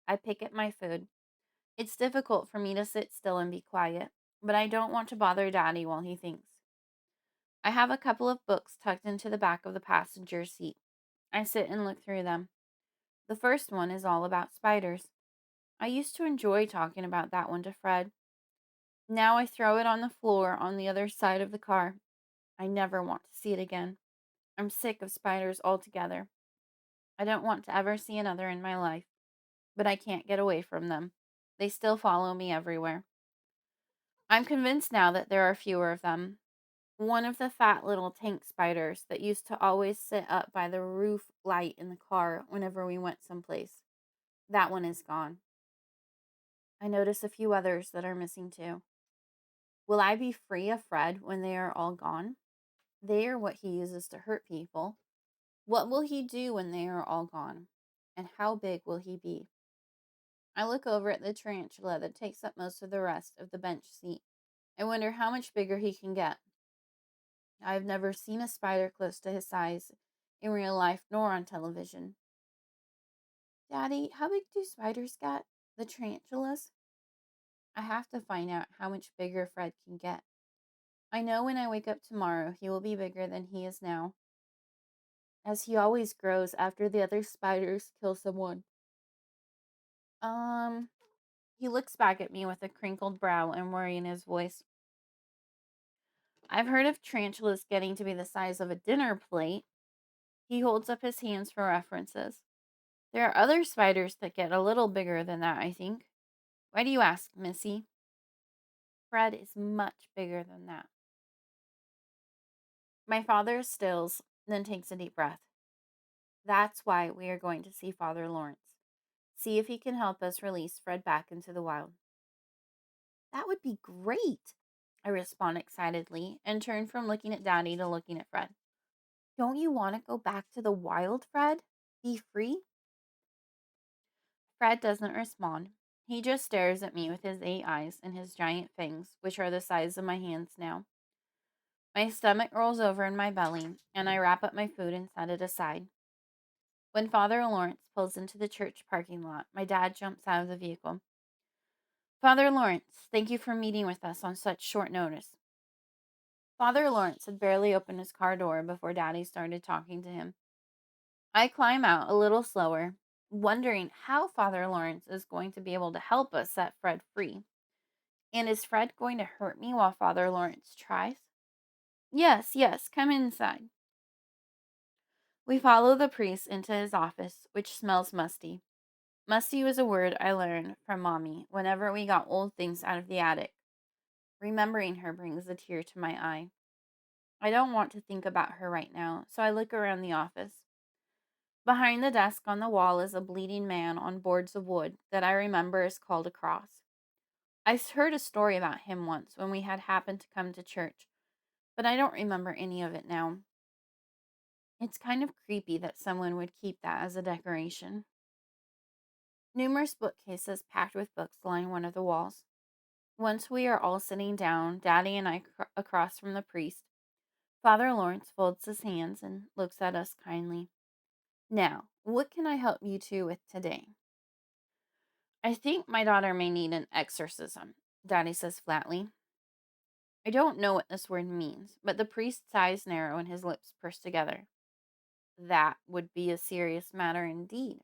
I pick at my food. It's difficult for me to sit still and be quiet, but I don't want to bother Daddy while he thinks. I have a couple of books tucked into the back of the passenger seat. I sit and look through them. The first one is all about spiders. I used to enjoy talking about that one to Fred. Now I throw it on the floor on the other side of the car. I never want to see it again. I'm sick of spiders altogether. I don't want to ever see another in my life, but I can't get away from them. They still follow me everywhere. I'm convinced now that there are fewer of them. One of the fat little tank spiders that used to always sit up by the roof light in the car whenever we went someplace. That one is gone. I notice a few others that are missing too. Will I be free of Fred when they are all gone? They are what he uses to hurt people. What will he do when they are all gone? And how big will he be? I look over at the tarantula that takes up most of the rest of the bench seat. I wonder how much bigger he can get. I have never seen a spider close to his size in real life nor on television. Daddy, how big do spiders get? The tarantulas? I have to find out how much bigger Fred can get. I know when I wake up tomorrow, he will be bigger than he is now, as he always grows after the other spiders kill someone. Um, he looks back at me with a crinkled brow and worry in his voice. I've heard of tarantulas getting to be the size of a dinner plate. He holds up his hands for references. There are other spiders that get a little bigger than that, I think. Why do you ask, Missy? Fred is much bigger than that. My father stills, then takes a deep breath. That's why we are going to see Father Lawrence. See if he can help us release Fred back into the wild. That would be great, I respond excitedly and turn from looking at Daddy to looking at Fred. Don't you want to go back to the wild, Fred? Be free? Fred doesn't respond. He just stares at me with his 8 eyes and his giant fangs, which are the size of my hands now. My stomach rolls over in my belly, and I wrap up my food and set it aside. When Father Lawrence pulls into the church parking lot, my dad jumps out of the vehicle. Father Lawrence, thank you for meeting with us on such short notice. Father Lawrence had barely opened his car door before Daddy started talking to him. I climb out a little slower, wondering how Father Lawrence is going to be able to help us set Fred free. And is Fred going to hurt me while Father Lawrence tries? Yes, yes, come inside. We follow the priest into his office, which smells musty. Musty was a word I learned from Mommy whenever we got old things out of the attic. Remembering her brings a tear to my eye. I don't want to think about her right now, so I look around the office. Behind the desk on the wall is a bleeding man on boards of wood that I remember is called a cross. I heard a story about him once when we had happened to come to church, but I don't remember any of it now. It's kind of creepy that someone would keep that as a decoration. Numerous bookcases packed with books line one of the walls. Once we are all sitting down, Daddy and I across from the priest, Father Lawrence folds his hands and looks at us kindly. Now, what can I help you two with today? I think my daughter may need an exorcism, Daddy says flatly. I don't know what this word means, but the priest's eyes narrow and his lips purse together. That would be a serious matter indeed.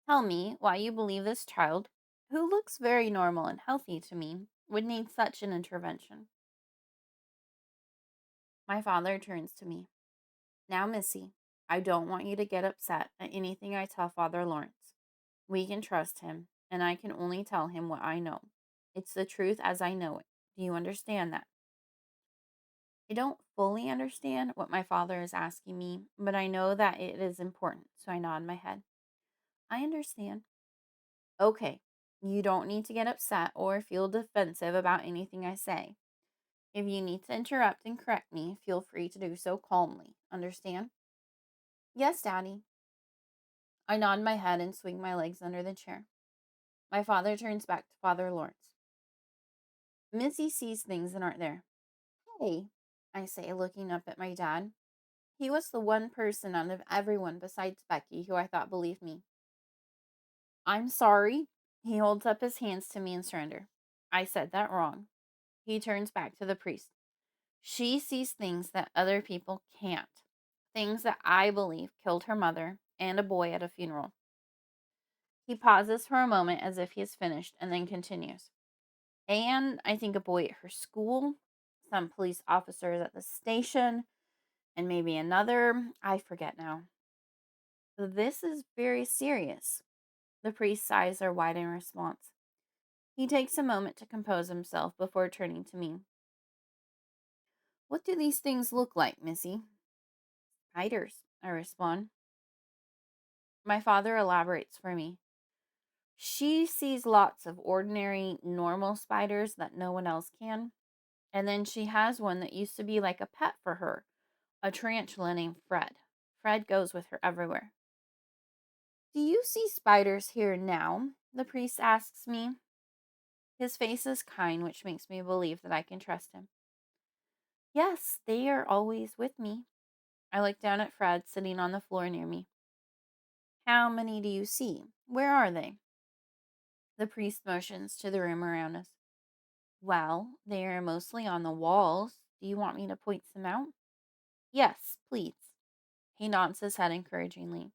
Tell me why you believe this child, who looks very normal and healthy to me, would need such an intervention. My father turns to me. Now, Missy, I don't want you to get upset at anything I tell Father Lawrence. We can trust him, and I can only tell him what I know. It's the truth as I know it. Do you understand that? I don't fully understand what my father is asking me, but I know that it is important, so I nod my head. I understand. Okay, you don't need to get upset or feel defensive about anything I say. If you need to interrupt and correct me, feel free to do so calmly. Understand? Yes, Daddy. I nod my head and swing my legs under the chair. My father turns back to Father Lawrence. Missy sees things that aren't there. Hey, I say, looking up at my dad. He was the one person out of everyone besides Becky who I thought believed me. I'm sorry. He holds up his hands to me in surrender. I said that wrong. He turns back to the priest. She sees things that other people can't. Things that I believe killed her mother and a boy at a funeral. He pauses for a moment as if he has finished and then continues. And I think a boy at her school, some police officers at the station, and maybe another. I forget now. This is very serious. The priest's eyes are wide in response. He takes a moment to compose himself before turning to me. What do these things look like, Missy? Spiders, I respond. My father elaborates for me. She sees lots of ordinary, normal spiders that no one else can. And then she has one that used to be like a pet for her, a tarantula named Fred. Fred goes with her everywhere. Do you see spiders here now? The priest asks me. His face is kind, which makes me believe that I can trust him. Yes, they are always with me. I look down at Fred sitting on the floor near me. How many do you see? Where are they? The priest motions to the room around us. Well, they are mostly on the walls. Do you want me to point some out? Yes, please. He nods his head encouragingly.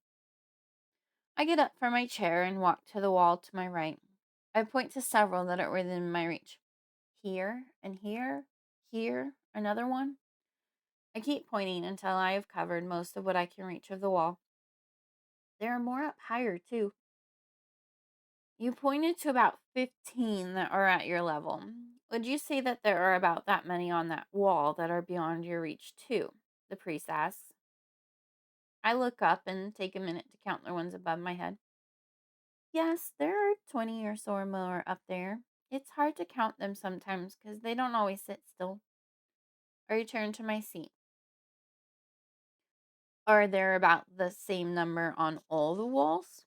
I get up from my chair and walk to the wall to my right. I point to several that are within my reach. Here and here, here, another one. I keep pointing until I have covered most of what I can reach of the wall. There are more up higher, too. You pointed to about 15 that are at your level. Would you say that there are about that many on that wall that are beyond your reach, too? The priest asks. I look up and take a minute to count the ones above my head. Yes, there are 20 or so or more up there. It's hard to count them sometimes because they don't always sit still. I return to my seat. Are there about the same number on all the walls?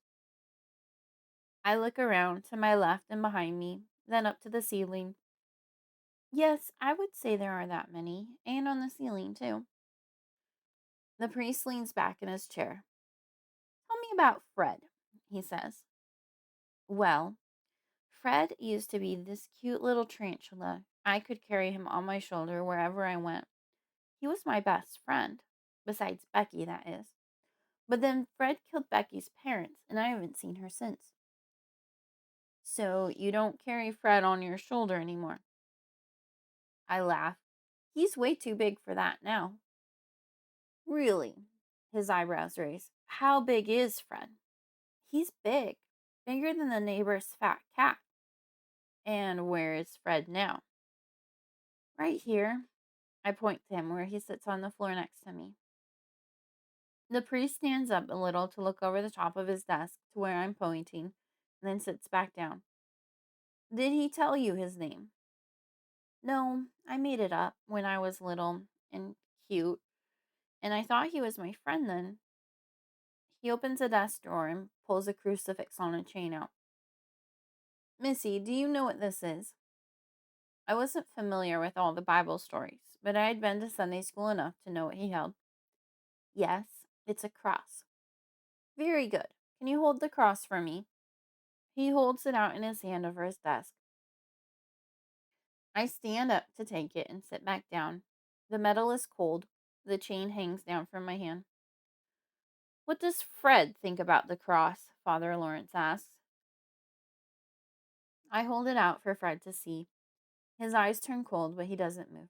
I look around to my left and behind me, then up to the ceiling. Yes, I would say there are that many, and on the ceiling too. The priest leans back in his chair. Tell me about Fred, he says. Well, Fred used to be this cute little tarantula. I could carry him on my shoulder wherever I went. He was my best friend, besides Becky, that is. But then Fred killed Becky's parents, and I haven't seen her since. So you don't carry Fred on your shoulder anymore? I laugh. He's way too big for that now. Really? His eyebrows raise. How big is Fred? He's big. Bigger than the neighbor's fat cat. And where is Fred now? Right here. I point to him where he sits on the floor next to me. The priest stands up a little to look over the top of his desk to where I'm pointing, and then sits back down. Did he tell you his name? No, I made it up when I was little and cute, and I thought he was my friend then. He opens a desk drawer and pulls a crucifix on a chain out. Missy, do you know what this is? I wasn't familiar with all the Bible stories, but I had been to Sunday school enough to know what he held. Yes, it's a cross. Very good. Can you hold the cross for me? He holds it out in his hand over his desk. I stand up to take it and sit back down. The metal is cold. The chain hangs down from my hand. What does Fred think about the cross? Father Lawrence asks. I hold it out for Fred to see. His eyes turn cold, but he doesn't move.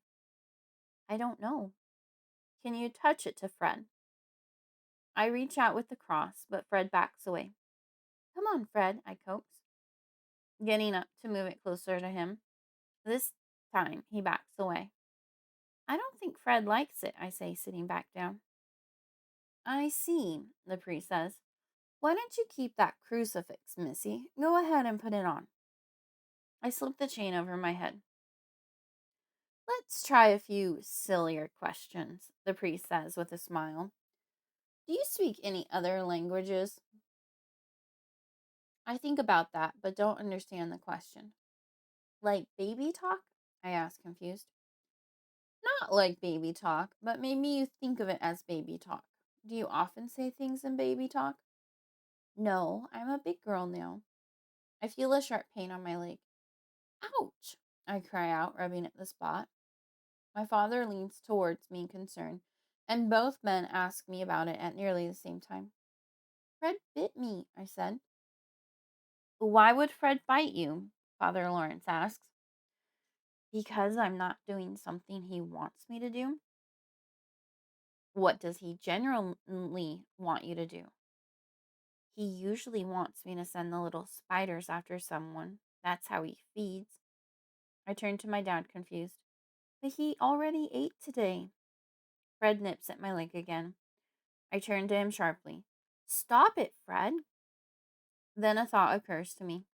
I don't know. Can you touch it to Fred? I reach out with the cross, but Fred backs away. Come on, Fred, I coax, getting up to move it closer to him. This time, he backs away. I don't think Fred likes it, I say, sitting back down. I see, the priest says. Why don't you keep that crucifix, Missy? Go ahead and put it on. I slip the chain over my head. Let's try a few sillier questions, the priest says with a smile. Do you speak any other languages? I think about that, but don't understand the question. Like baby talk? I ask, confused. Not like baby talk, but maybe you think of it as baby talk. Do you often say things in baby talk? No, I'm a big girl now. I feel a sharp pain on my leg. Ouch! I cry out, rubbing at the spot. My father leans towards me in concern, and both men ask me about it at nearly the same time. Fred bit me, I said. Why would Fred bite you? Father Lawrence asks. Because I'm not doing something he wants me to do. What does he generally want you to do? He usually wants me to send the little spiders after someone. That's how he feeds. I turn to my dad, confused. But he already ate today. Fred nips at my leg again. I turn to him sharply. Stop it, Fred. Then a thought occurs to me.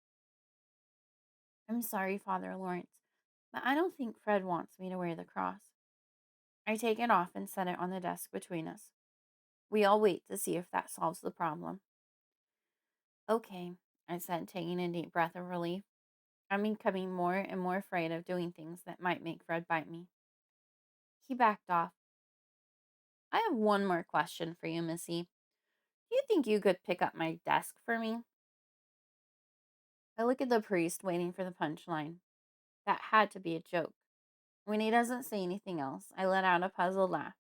I'm sorry, Father Lawrence, but I don't think Fred wants me to wear the cross. I take it off and set it on the desk between us. We all wait to see if that solves the problem. Okay, I said, taking a deep breath of relief. I'm becoming more and more afraid of doing things that might make Fred bite me. He backed off. I have one more question for you, Missy. Do you think you could pick up my desk for me? I look at the priest, waiting for the punchline. That had to be a joke. When he doesn't say anything else, I let out a puzzled laugh.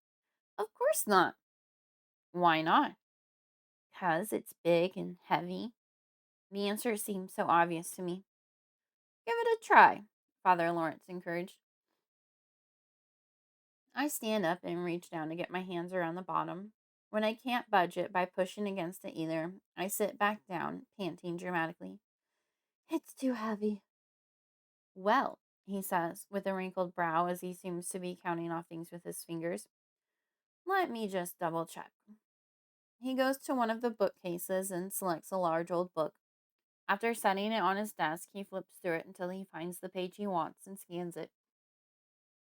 Of course not. Why not? Because it's big and heavy. The answer seems so obvious to me. Give it a try, Father Lawrence encouraged. I stand up and reach down to get my hands around the bottom. When I can't budge it by pushing against it either, I sit back down, panting dramatically. It's too heavy. Well, he says, with a wrinkled brow as he seems to be counting off things with his fingers. Let me just double check. He goes to one of the bookcases and selects a large old book. After setting it on his desk, he flips through it until he finds the page he wants and scans it.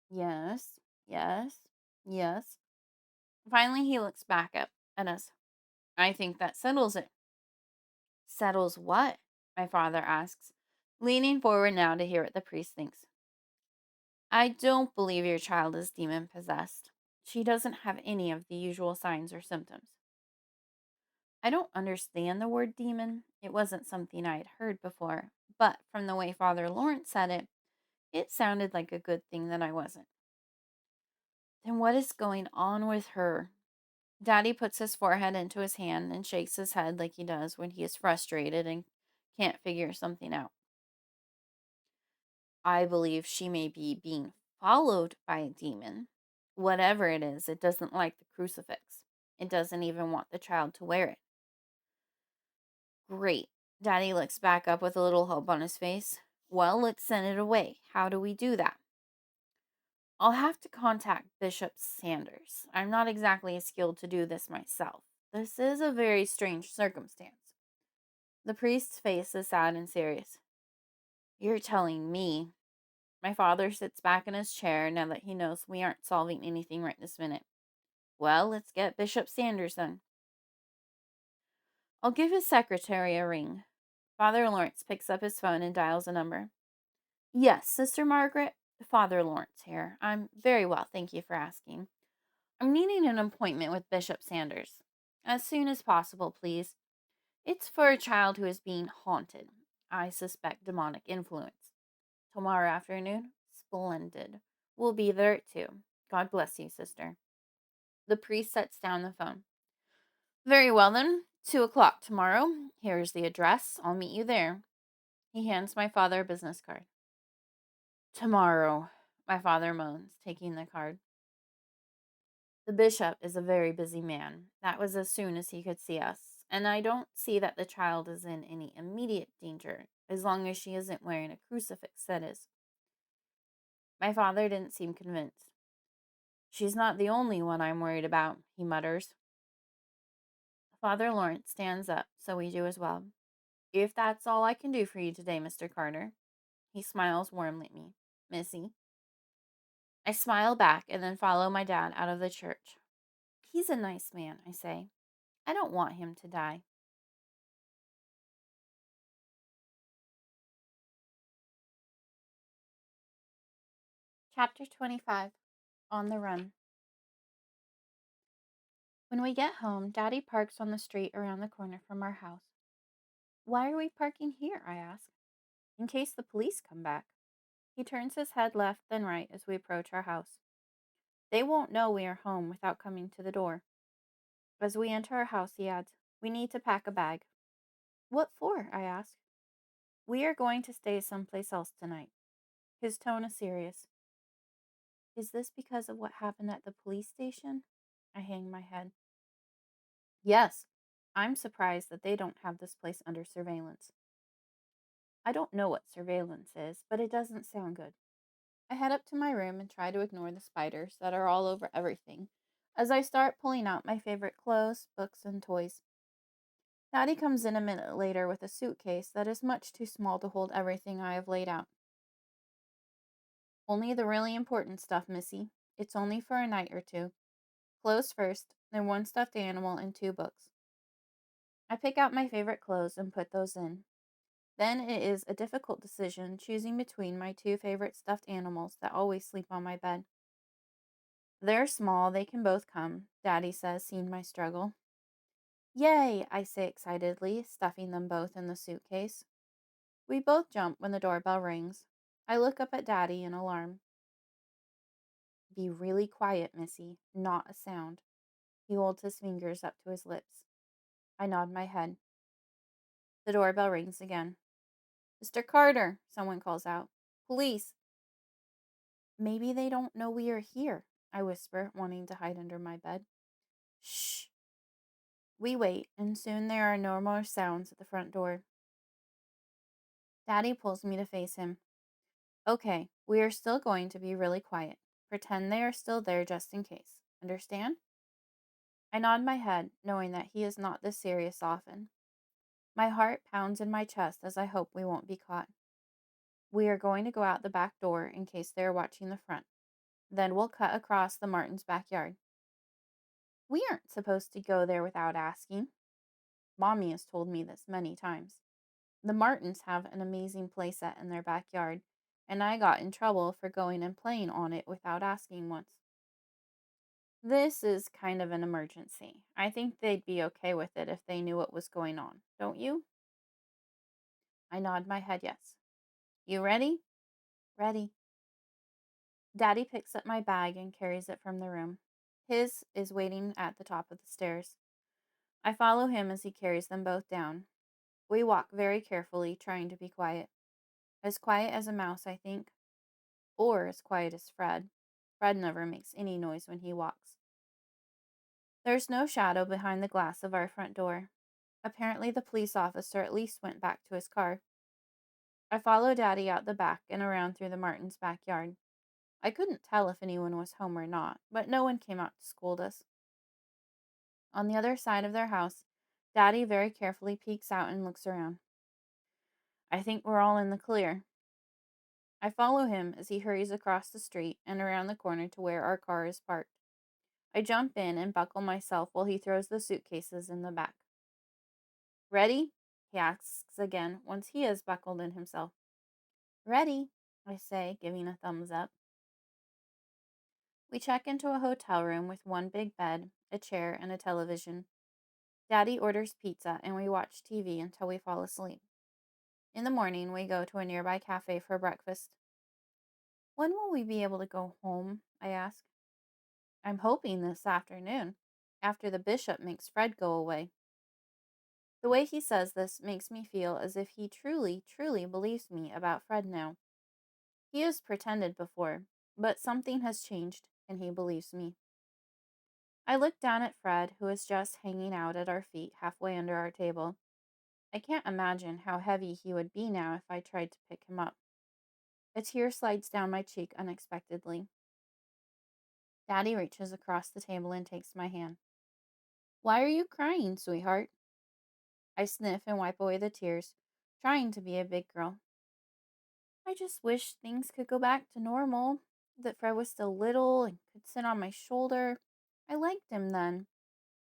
Yes, yes, yes. Finally, he looks back up at us. I think that settles it. Settles what? My father asks, leaning forward now to hear what the priest thinks. I don't believe your child is demon possessed. She doesn't have any of the usual signs or symptoms. I don't understand the word demon. It wasn't something I had heard before, but from the way Father Lawrence said it, it sounded like a good thing that I wasn't. Then what is going on with her? Daddy puts his forehead into his hand and shakes his head like he does when he is frustrated and can't figure something out. I believe she may be being followed by a demon. Whatever it is, it doesn't like the crucifix. It doesn't even want the child to wear it. Great. Daddy looks back up with a little hope on his face. Well, let's send it away. How do we do that? I'll have to contact Bishop Sanders. I'm not exactly skilled to do this myself. This is a very strange circumstance. The priest's face is sad and serious. You're telling me. My father sits back in his chair now that he knows we aren't solving anything right this minute. Well, let's get Bishop Sanders then. I'll give his secretary a ring. Father Lawrence picks up his phone and dials a number. Yes, Sister Margaret, Father Lawrence here. I'm very well, thank you for asking. I'm needing an appointment with Bishop Sanders. As soon as possible, please. It's for a child who is being haunted. I suspect demonic influence. Tomorrow afternoon? Splendid. We'll be there at 2. God bless you, sister. The priest sets down the phone. Very well, then. 2 o'clock tomorrow. Here's the address. I'll meet you there. He hands my father a business card. Tomorrow, my father moans, taking the card. The bishop is a very busy man. That was as soon as he could see us, and I don't see that the child is in any immediate danger, as long as she isn't wearing a crucifix, that is. My father didn't seem convinced. She's not the only one I'm worried about, he mutters. Father Lawrence stands up, so we do as well. If that's all I can do for you today, Mr. Carter. He smiles warmly at me. Missy. I smile back and then follow my dad out of the church. He's a nice man, I say. I don't want him to die. Chapter 25. On the Run. When we get home, Daddy parks on the street around the corner from our house. Why are we parking here? I ask. In case the police come back. He turns his head left then right as we approach our house. They won't know we are home without coming to the door. As we enter our house, he adds, we need to pack a bag. What for? I ask. We are going to stay someplace else tonight. His tone is serious. Is this because of what happened at the police station? I hang my head. Yes. I'm surprised that they don't have this place under surveillance. I don't know what surveillance is, but it doesn't sound good. I head up to my room and try to ignore the spiders that are all over everything as I start pulling out my favorite clothes, books, and toys. Daddy comes in a minute later with a suitcase that is much too small to hold everything I have laid out. Only the really important stuff, Missy. It's only for a night or 2. Clothes first, then 1 stuffed animal and 2 books. I pick out my favorite clothes and put those in. Then it is a difficult decision choosing between my 2 favorite stuffed animals that always sleep on my bed. They're small, they can both come, Daddy says, seeing my struggle. Yay, I say excitedly, stuffing them both in the suitcase. We both jump when the doorbell rings. I look up at Daddy in alarm. Be really quiet, Missy. Not a sound. He holds his fingers up to his lips. I nod my head. The doorbell rings again. Mr. Carter, someone calls out. Police. Maybe they don't know we are here, I whisper, wanting to hide under my bed. Shh. We wait, and soon there are no more sounds at the front door. Daddy pulls me to face him. Okay, we are still going to be really quiet. Pretend they are still there just in case. Understand? I nod my head, knowing that he is not this serious often. My heart pounds in my chest as I hope we won't be caught. We are going to go out the back door in case they are watching the front. Then we'll cut across the Martins' backyard. We aren't supposed to go there without asking. Mommy has told me this many times. The Martins have an amazing playset in their backyard, and I got in trouble for going and playing on it without asking once. This is kind of an emergency. I think they'd be okay with it if they knew what was going on, don't you? I nod my head yes. You ready? Ready. Daddy picks up my bag and carries it from the room. His is waiting at the top of the stairs. I follow him as he carries them both down. We walk very carefully, trying to be quiet. As quiet as a mouse, I think. Or as quiet as Fred. Fred never makes any noise when he walks. There's no shadow behind the glass of our front door. Apparently, the police officer at least went back to his car. I follow Daddy out the back and around through the Martins' backyard. I couldn't tell if anyone was home or not, but no one came out to scold us. On the other side of their house, Daddy very carefully peeks out and looks around. I think we're all in the clear. I follow him as he hurries across the street and around the corner to where our car is parked. I jump in and buckle myself while he throws the suitcases in the back. Ready? he asks again once he is buckled in himself. Ready, I say, giving a thumbs up. We check into a hotel room with one big bed, a chair, and a television. Daddy orders pizza, and we watch TV until we fall asleep. In the morning, we go to a nearby cafe for breakfast. When will we be able to go home? I ask. I'm hoping this afternoon, after the bishop makes Fred go away. The way he says this makes me feel as if he truly, truly believes me about Fred now. He has pretended before, but something has changed, and he believes me. I look down at Fred, who is just hanging out at our feet halfway under our table. I can't imagine how heavy he would be now if I tried to pick him up. A tear slides down my cheek unexpectedly. Daddy reaches across the table and takes my hand. Why are you crying, sweetheart? I sniff and wipe away the tears, trying to be a big girl. I just wish things could go back to normal, that Fred was still little and could sit on my shoulder. I liked him then,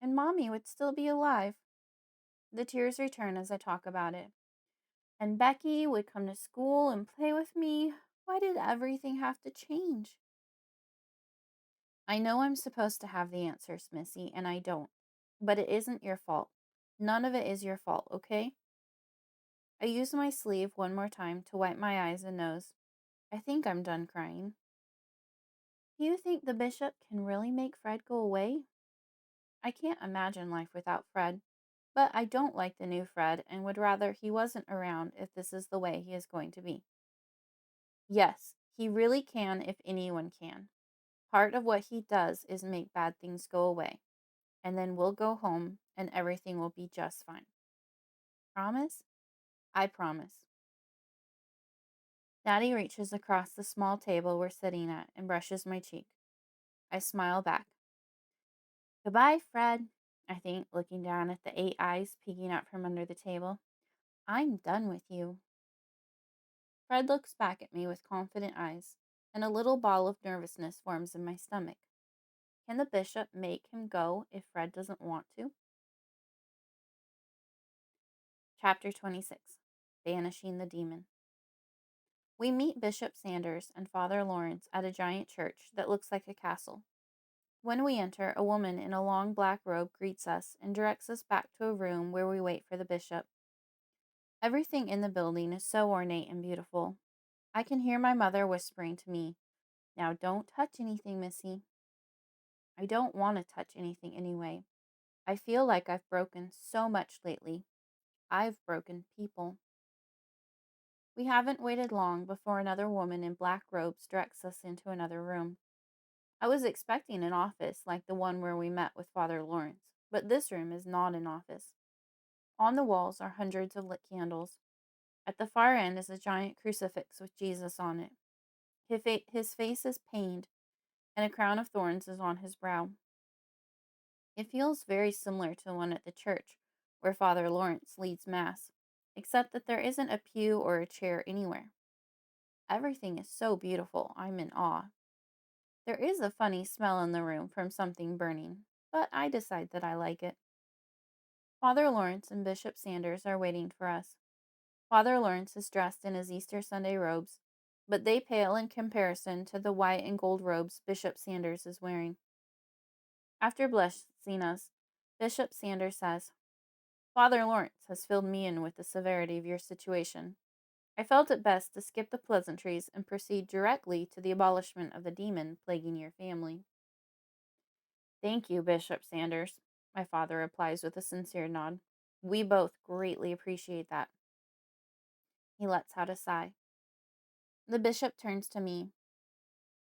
and Mommy would still be alive. The tears return as I talk about it. And Becky would come to school and play with me. Why did everything have to change? I know I'm supposed to have the answers, Missy, and I don't. But it isn't your fault. None of it is your fault, okay? I use my sleeve one more time to wipe my eyes and nose. I think I'm done crying. Do you think the bishop can really make Fred go away? I can't imagine life without Fred, but I don't like the new Fred and would rather he wasn't around if this is the way he is going to be. Yes, he really can if anyone can. Part of what he does is make bad things go away, and then we'll go home and everything will be just fine. Promise? I promise. Daddy reaches across the small table we're sitting at and brushes my cheek. I smile back. Goodbye, Fred, I think, looking down at the 8 eyes peeking out from under the table. I'm done with you. Fred looks back at me with confident eyes, and a little ball of nervousness forms in my stomach. Can the bishop make him go if Fred doesn't want to? Chapter 26. Banishing the Demon. We meet Bishop Sanders and Father Lawrence at a giant church that looks like a castle. When we enter, a woman in a long black robe greets us and directs us back to a room where we wait for the bishop. Everything in the building is so ornate and beautiful. I can hear my mother whispering to me, "Now don't touch anything, Missy." I don't want to touch anything anyway. I feel like I've broken so much lately. I've broken people. We haven't waited long before another woman in black robes directs us into another room. I was expecting an office like the one where we met with Father Lawrence, but this room is not an office. On the walls are hundreds of lit candles. At the far end is a giant crucifix with Jesus on it. His face is pained, and a crown of thorns is on his brow. It feels very similar to the one at the church where Father Lawrence leads Mass, except that there isn't a pew or a chair anywhere. Everything is so beautiful, I'm in awe. There is a funny smell in the room from something burning, but I decide that I like it. Father Lawrence and Bishop Sanders are waiting for us. Father Lawrence is dressed in his Easter Sunday robes, but they pale in comparison to the white and gold robes Bishop Sanders is wearing. After blessing us, Bishop Sanders says, Father Lawrence has filled me in with the severity of your situation. I felt it best to skip the pleasantries and proceed directly to the abolishment of the demon plaguing your family. Thank you, Bishop Sanders, my father replies with a sincere nod. We both greatly appreciate that. He lets out a sigh. The bishop turns to me.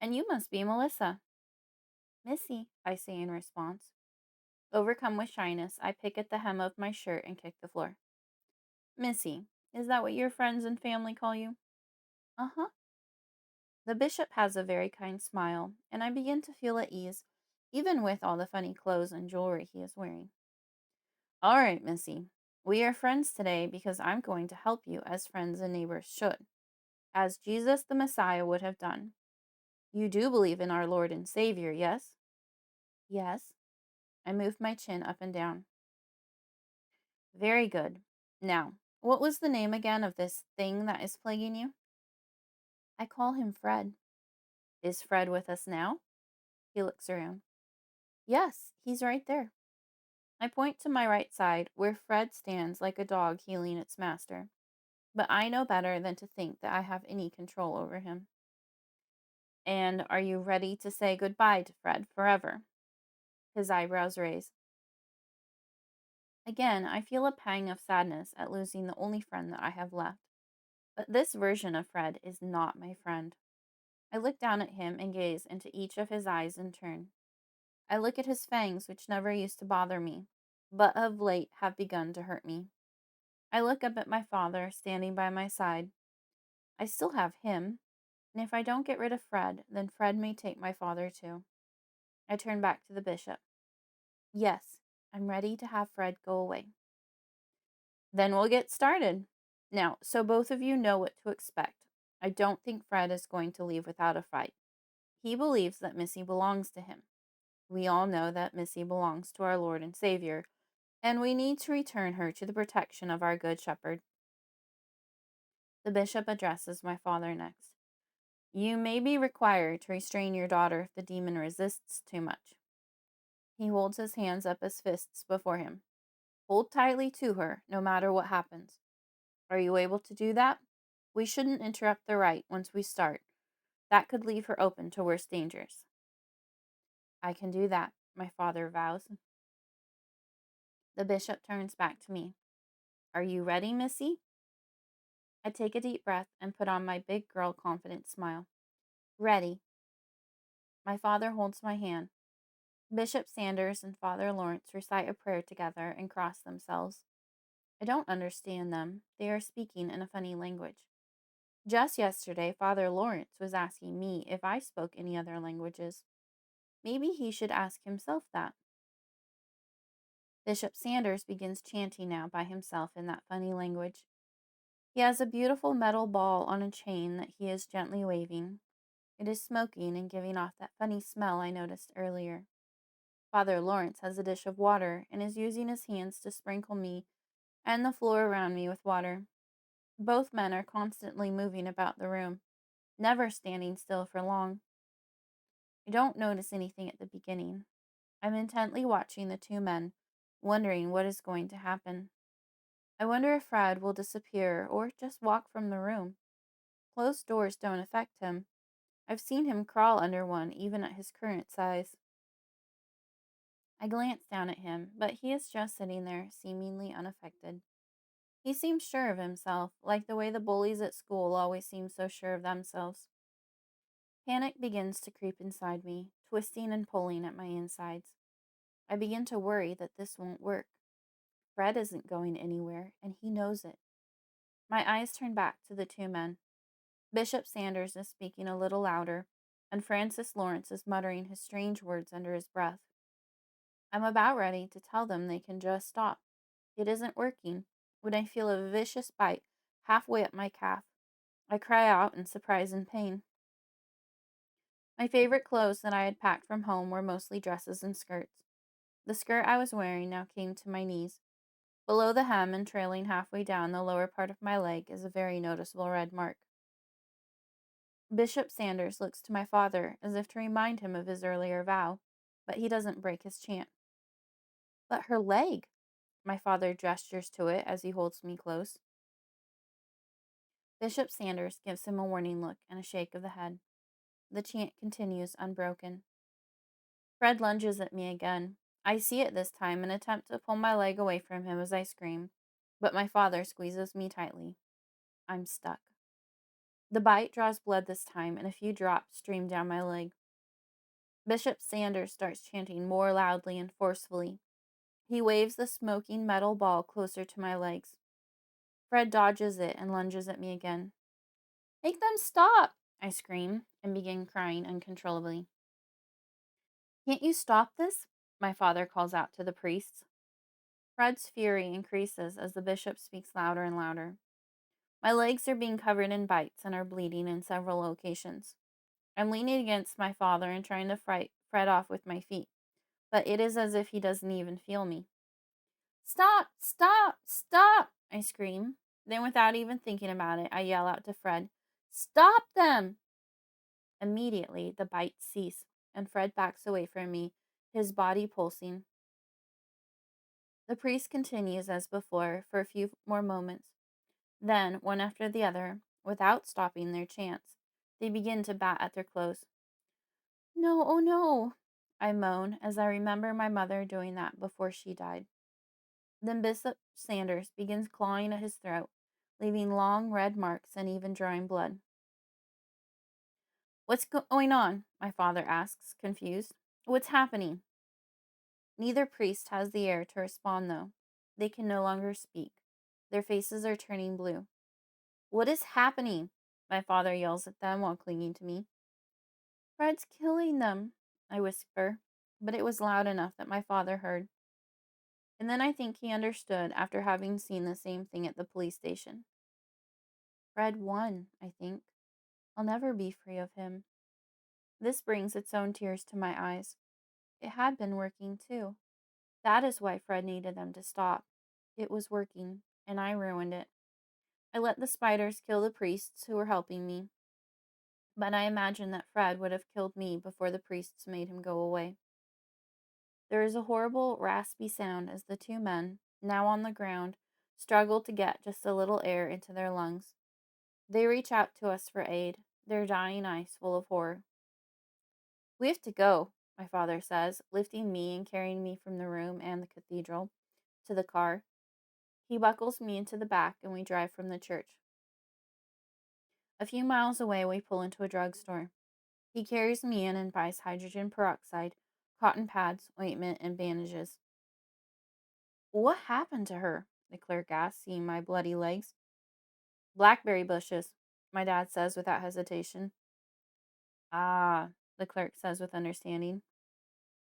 And you must be Melissa. Missy, I say in response. Overcome with shyness, I pick at the hem of my shirt and kick the floor. Missy, is that what your friends and family call you? Uh-huh. The bishop has a very kind smile, and I begin to feel at ease, even with all the funny clothes and jewelry he is wearing. All right, Missy. We are friends today because I'm going to help you as friends and neighbors should, as Jesus the Messiah would have done. You do believe in our Lord and Savior, yes? Yes. I move my chin up and down. Very good. Now, What was the name again of this thing that is plaguing you? I call him Fred. Is Fred with us now? He looks around. Yes, he's right there. I point to my right side, where Fred stands like a dog heeling its master. But I know better than to think that I have any control over him. And are you ready to say goodbye to Fred forever? His eyebrows raise. Again, I feel a pang of sadness at losing the only friend that I have left. But this version of Fred is not my friend. I look down at him and gaze into each of his eyes in turn. I look at his fangs, which never used to bother me, but of late have begun to hurt me. I look up at my father, standing by my side. I still have him, and if I don't get rid of Fred, then Fred may take my father too. I turn back to the bishop. Yes, I'm ready to have Fred go away. Then we'll get started. Now, so both of you know what to expect. I don't think Fred is going to leave without a fight. He believes that Missy belongs to him. We all know that Missy belongs to our Lord and Savior, and we need to return her to the protection of our Good Shepherd. The bishop addresses my father next. You may be required to restrain your daughter if the demon resists too much. He holds his hands up as fists before him. Hold tightly to her, no matter what happens. Are you able to do that? We shouldn't interrupt the rite once we start. That could leave her open to worse dangers. I can do that, my father vows. The bishop turns back to me. Are you ready, Missy? I take a deep breath and put on my big girl confident smile. Ready. My father holds my hand. Bishop Sanders and Father Lawrence recite a prayer together and cross themselves. I don't understand them. They are speaking in a funny language. Just yesterday, Father Lawrence was asking me if I spoke any other languages. Maybe he should ask himself that. Bishop Sanders begins chanting now by himself in that funny language. He has a beautiful metal ball on a chain that he is gently waving. It is smoking and giving off that funny smell I noticed earlier. Father Lawrence has a dish of water and is using his hands to sprinkle me and the floor around me with water. Both men are constantly moving about the room, never standing still for long. I don't notice anything at the beginning. I'm intently watching the two men, wondering what is going to happen. I wonder if Fred will disappear or just walk from the room. Closed doors don't affect him. I've seen him crawl under one, even at his current size. I glance down at him, but he is just sitting there, seemingly unaffected. He seems sure of himself, like the way the bullies at school always seem so sure of themselves. Panic begins to creep inside me, twisting and pulling at my insides. I begin to worry that this won't work. Fred isn't going anywhere, and he knows it. My eyes turn back to the two men. Bishop Sanders is speaking a little louder, and Francis Lawrence is muttering his strange words under his breath. I'm about ready to tell them they can just stop. It isn't working, when I feel a vicious bite halfway up my calf. I cry out in surprise and pain. My favorite clothes that I had packed from home were mostly dresses and skirts. The skirt I was wearing now came to my knees. Below the hem and trailing halfway down the lower part of my leg is a very noticeable red mark. Bishop Sanders looks to my father as if to remind him of his earlier vow, but he doesn't break his chant. But her leg! My father gestures to it as he holds me close. Bishop Sanders gives him a warning look and a shake of the head. The chant continues unbroken. Fred lunges at me again. I see it this time and attempt to pull my leg away from him as I scream, but my father squeezes me tightly. I'm stuck. The bite draws blood this time, and a few drops stream down my leg. Bishop Sanders starts chanting more loudly and forcefully. He waves the smoking metal ball closer to my legs. Fred dodges it and lunges at me again. Make them stop! I scream and begin crying uncontrollably. Can't you stop this? My father calls out to the priests. Fred's fury increases as the bishop speaks louder and louder. My legs are being covered in bites and are bleeding in several locations. I'm leaning against my father and trying to fight Fred off with my feet, but it is as if he doesn't even feel me. Stop! Stop! Stop! I scream. Then, without even thinking about it, I yell out to Fred, "Stop them!" Immediately, the bites cease, and Fred backs away from me, his body pulsing. The priest continues as before for a few more moments. Then, one after the other, without stopping their chants, they begin to bat at their clothes. "No, oh no," I moan as I remember my mother doing that before she died. Then Bishop Sanders begins clawing at his throat, leaving long red marks and even drawing blood. "What's going on?" my father asks, confused. "What's happening?" Neither priest has the air to respond, though. They can no longer speak. Their faces are turning blue. "What is happening?" my father yells at them while clinging to me. "Fred's killing them," I whisper, but it was loud enough that my father heard. And then I think he understood after having seen the same thing at the police station. Fred won, I think. I'll never be free of him. This brings its own tears to my eyes. It had been working, too. That is why Fred needed them to stop. It was working, and I ruined it. I let the spiders kill the priests who were helping me, but I imagine that Fred would have killed me before the priests made him go away. There is a horrible, raspy sound as the two men, now on the ground, struggle to get just a little air into their lungs. They reach out to us for aid, their dying eyes full of horror. "We have to go," my father says, lifting me and carrying me from the room and the cathedral to the car. He buckles me into the back and we drive from the church. A few miles away, we pull into a drugstore. He carries me in and buys hydrogen peroxide, cotton pads, ointment, and bandages. "What happened to her?" the clerk asks, seeing my bloody legs. "Blackberry bushes," my dad says without hesitation. "Ah," the clerk says with understanding.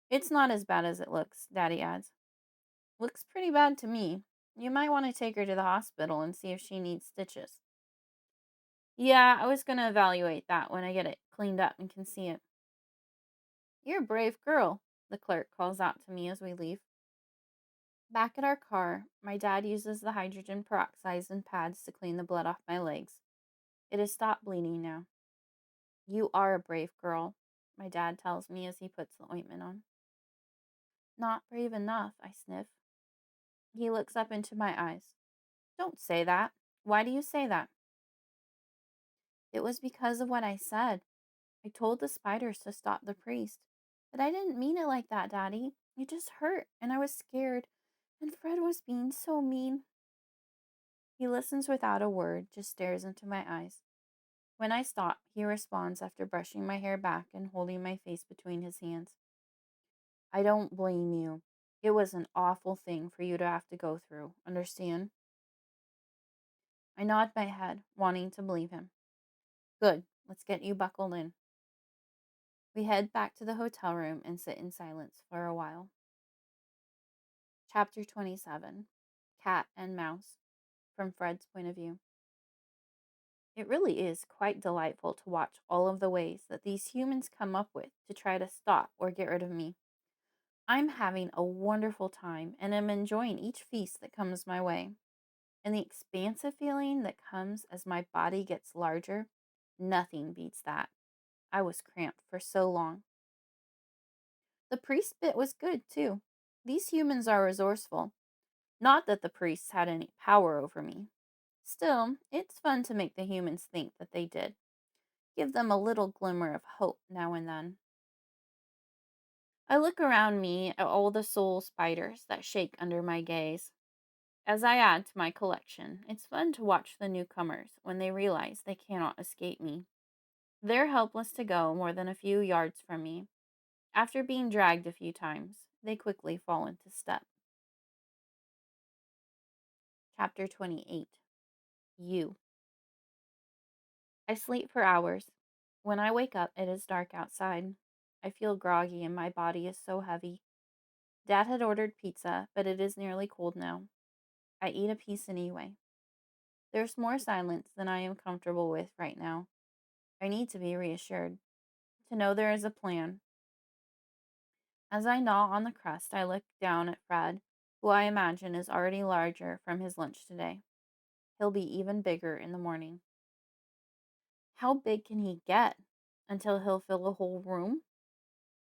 "It's not as bad as it looks," Daddy adds. "Looks pretty bad to me. You might want to take her to the hospital and see if she needs stitches." "Yeah, I was going to evaluate that when I get it cleaned up and can see it." "You're a brave girl," the clerk calls out to me as we leave. Back at our car, my dad uses the hydrogen peroxide and pads to clean the blood off my legs. It has stopped bleeding now. "You are a brave girl," my dad tells me as he puts the ointment on. "Not brave enough," I sniff. He looks up into my eyes. "Don't say that. Why do you say that?" "It was because of what I said. I told the spiders to stop the priest. But I didn't mean it like that, Daddy. It just hurt, and I was scared. And Fred was being so mean." He listens without a word, just stares into my eyes. When I stop, he responds after brushing my hair back and holding my face between his hands. "I don't blame you. It was an awful thing for you to have to go through. Understand?" I nod my head, wanting to believe him. "Good. Let's get you buckled in." We head back to the hotel room and sit in silence for a while. Chapter 27. Cat and Mouse, from Fred's point of view. It really is quite delightful to watch all of the ways that these humans come up with to try to stop or get rid of me. I'm having a wonderful time and am enjoying each feast that comes my way. And the expansive feeling that comes as my body gets larger, nothing beats that. I was cramped for so long. The priest bit was good, too. These humans are resourceful. Not that the priests had any power over me. Still, it's fun to make the humans think that they did. Give them a little glimmer of hope now and then. I look around me at all the soul spiders that shake under my gaze. As I add to my collection, it's fun to watch the newcomers when they realize they cannot escape me. They're helpless to go more than a few yards from me. After being dragged a few times, they quickly fall into step. Chapter 28. You. I sleep for hours. When I wake up, it is dark outside. I feel groggy and my body is so heavy. Dad had ordered pizza, but it is nearly cold now. I eat a piece anyway. There's more silence than I am comfortable with right now. I need to be reassured, to know there is a plan. As I gnaw on the crust, I look down at Fred, who I imagine is already larger from his lunch today. He'll be even bigger in the morning. How big can he get? Until he'll fill a whole room?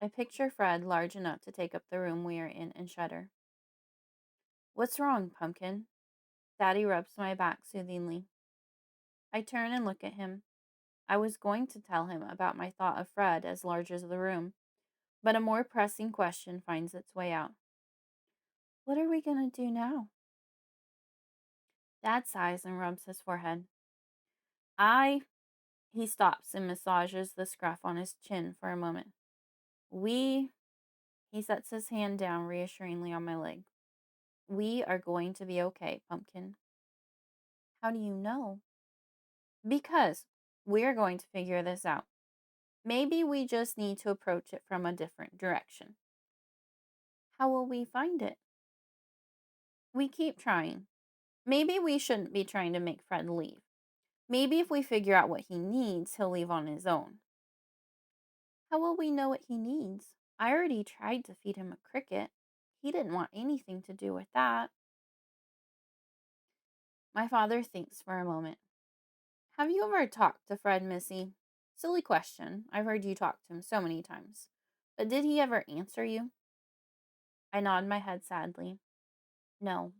I picture Fred large enough to take up the room we are in and shudder. What's wrong, Pumpkin? Daddy rubs my back soothingly. I turn and look at him. I was going to tell him about my thought of Fred as large as the room, but a more pressing question finds its way out. What are we going to do now? Dad sighs and rubs his forehead. He stops and massages the scruff on his chin for a moment. He sets his hand down reassuringly on my leg. We are going to be okay, Pumpkin. How do you know? Because we're going to figure this out. Maybe we just need to approach it from a different direction. How will we find it? We keep trying. Maybe we shouldn't be trying to make Fred leave. Maybe if we figure out what he needs, he'll leave on his own. How will we know what he needs? I already tried to feed him a cricket. He didn't want anything to do with that. My father thinks for a moment. Have you ever talked to Fred, Missy? Silly question. I've heard you talk to him so many times. But did he ever answer you? I nod my head sadly. No.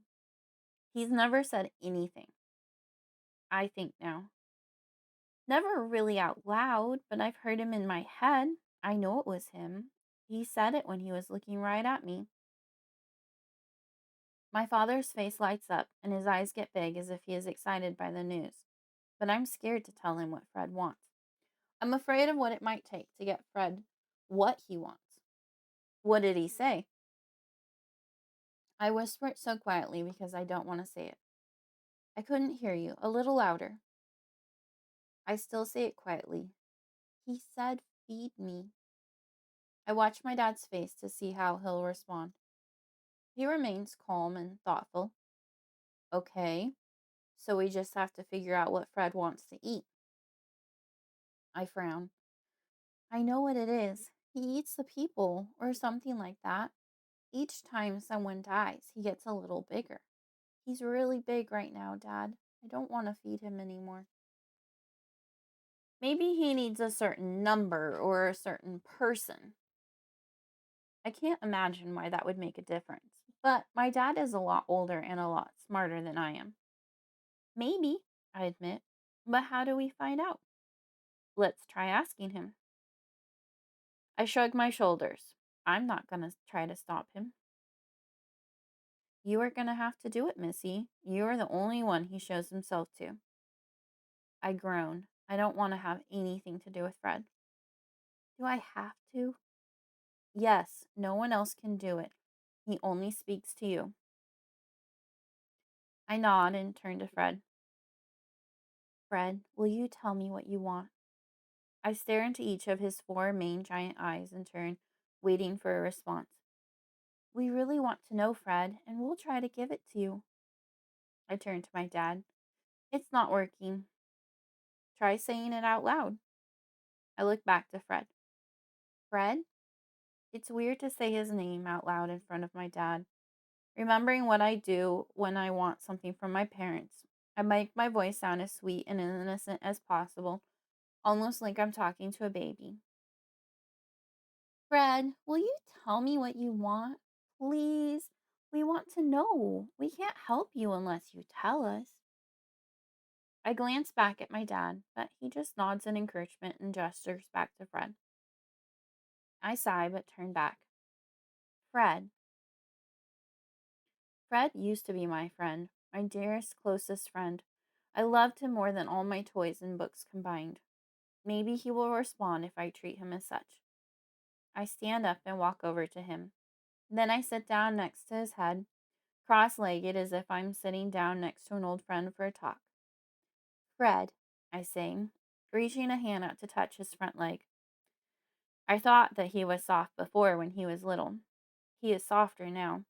He's never said anything. I think now. Never really out loud, but I've heard him in my head. I know it was him. He said it when he was looking right at me. My father's face lights up and his eyes get big as if he is excited by the news. But I'm scared to tell him what Fred wants. I'm afraid of what it might take to get Fred what he wants. What did he say? I whisper it so quietly because I don't want to say it. I couldn't hear you. A little louder. I still say it quietly. He said, feed me. I watch my dad's face to see how he'll respond. He remains calm and thoughtful. Okay, so we just have to figure out what Fred wants to eat. I frown. I know what it is. He eats the people, or something like that. Each time someone dies, he gets a little bigger. He's really big right now, Dad. I don't want to feed him anymore. Maybe he needs a certain number or a certain person. I can't imagine why that would make a difference. But my dad is a lot older and a lot smarter than I am. Maybe, I admit. But how do we find out? Let's try asking him. I shrug my shoulders. I'm not going to try to stop him. You are going to have to do it, Missy. You are the only one he shows himself to. I groan. I don't want to have anything to do with Fred. Do I have to? Yes, no one else can do it. He only speaks to you. I nod and turn to Fred. Fred, will you tell me what you want? I stare into each of his four main giant eyes and turn, waiting for a response. We really want to know, Fred, and we'll try to give it to you. I turn to my dad. It's not working. Try saying it out loud. I look back to Fred. Fred? It's weird to say his name out loud in front of my dad. Remembering what I do when I want something from my parents, I make my voice sound as sweet and innocent as possible, almost like I'm talking to a baby. Fred, will you tell me what you want? Please. We want to know. We can't help you unless you tell us. I glance back at my dad, but he just nods in encouragement and gestures back to Fred. I sigh but turn back. Fred. Fred used to be my friend, my dearest, closest friend. I loved him more than all my toys and books combined. Maybe he will respond if I treat him as such. I stand up and walk over to him. Then I sit down next to his head, cross-legged as if I'm sitting down next to an old friend for a talk. Fred, I say, reaching a hand out to touch his front leg. I thought that he was soft before when he was little. He is softer now.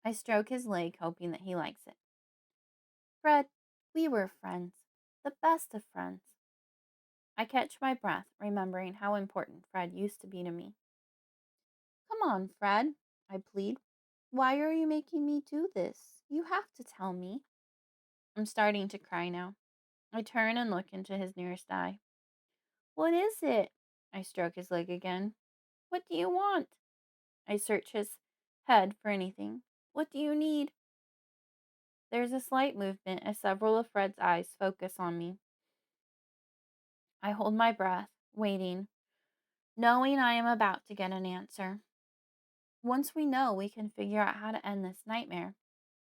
I stroke his leg, hoping that he likes it. Fred, we were friends, the best of friends. I catch my breath, remembering how important Fred used to be to me. Come on, Fred, I plead. Why are you making me do this? You have to tell me. I'm starting to cry now. I turn and look into his nearest eye. What is it? I stroke his leg again. What do you want? I search his head for anything. What do you need? There's a slight movement as several of Fred's eyes focus on me. I hold my breath, waiting, knowing I am about to get an answer. Once we know, we can figure out how to end this nightmare.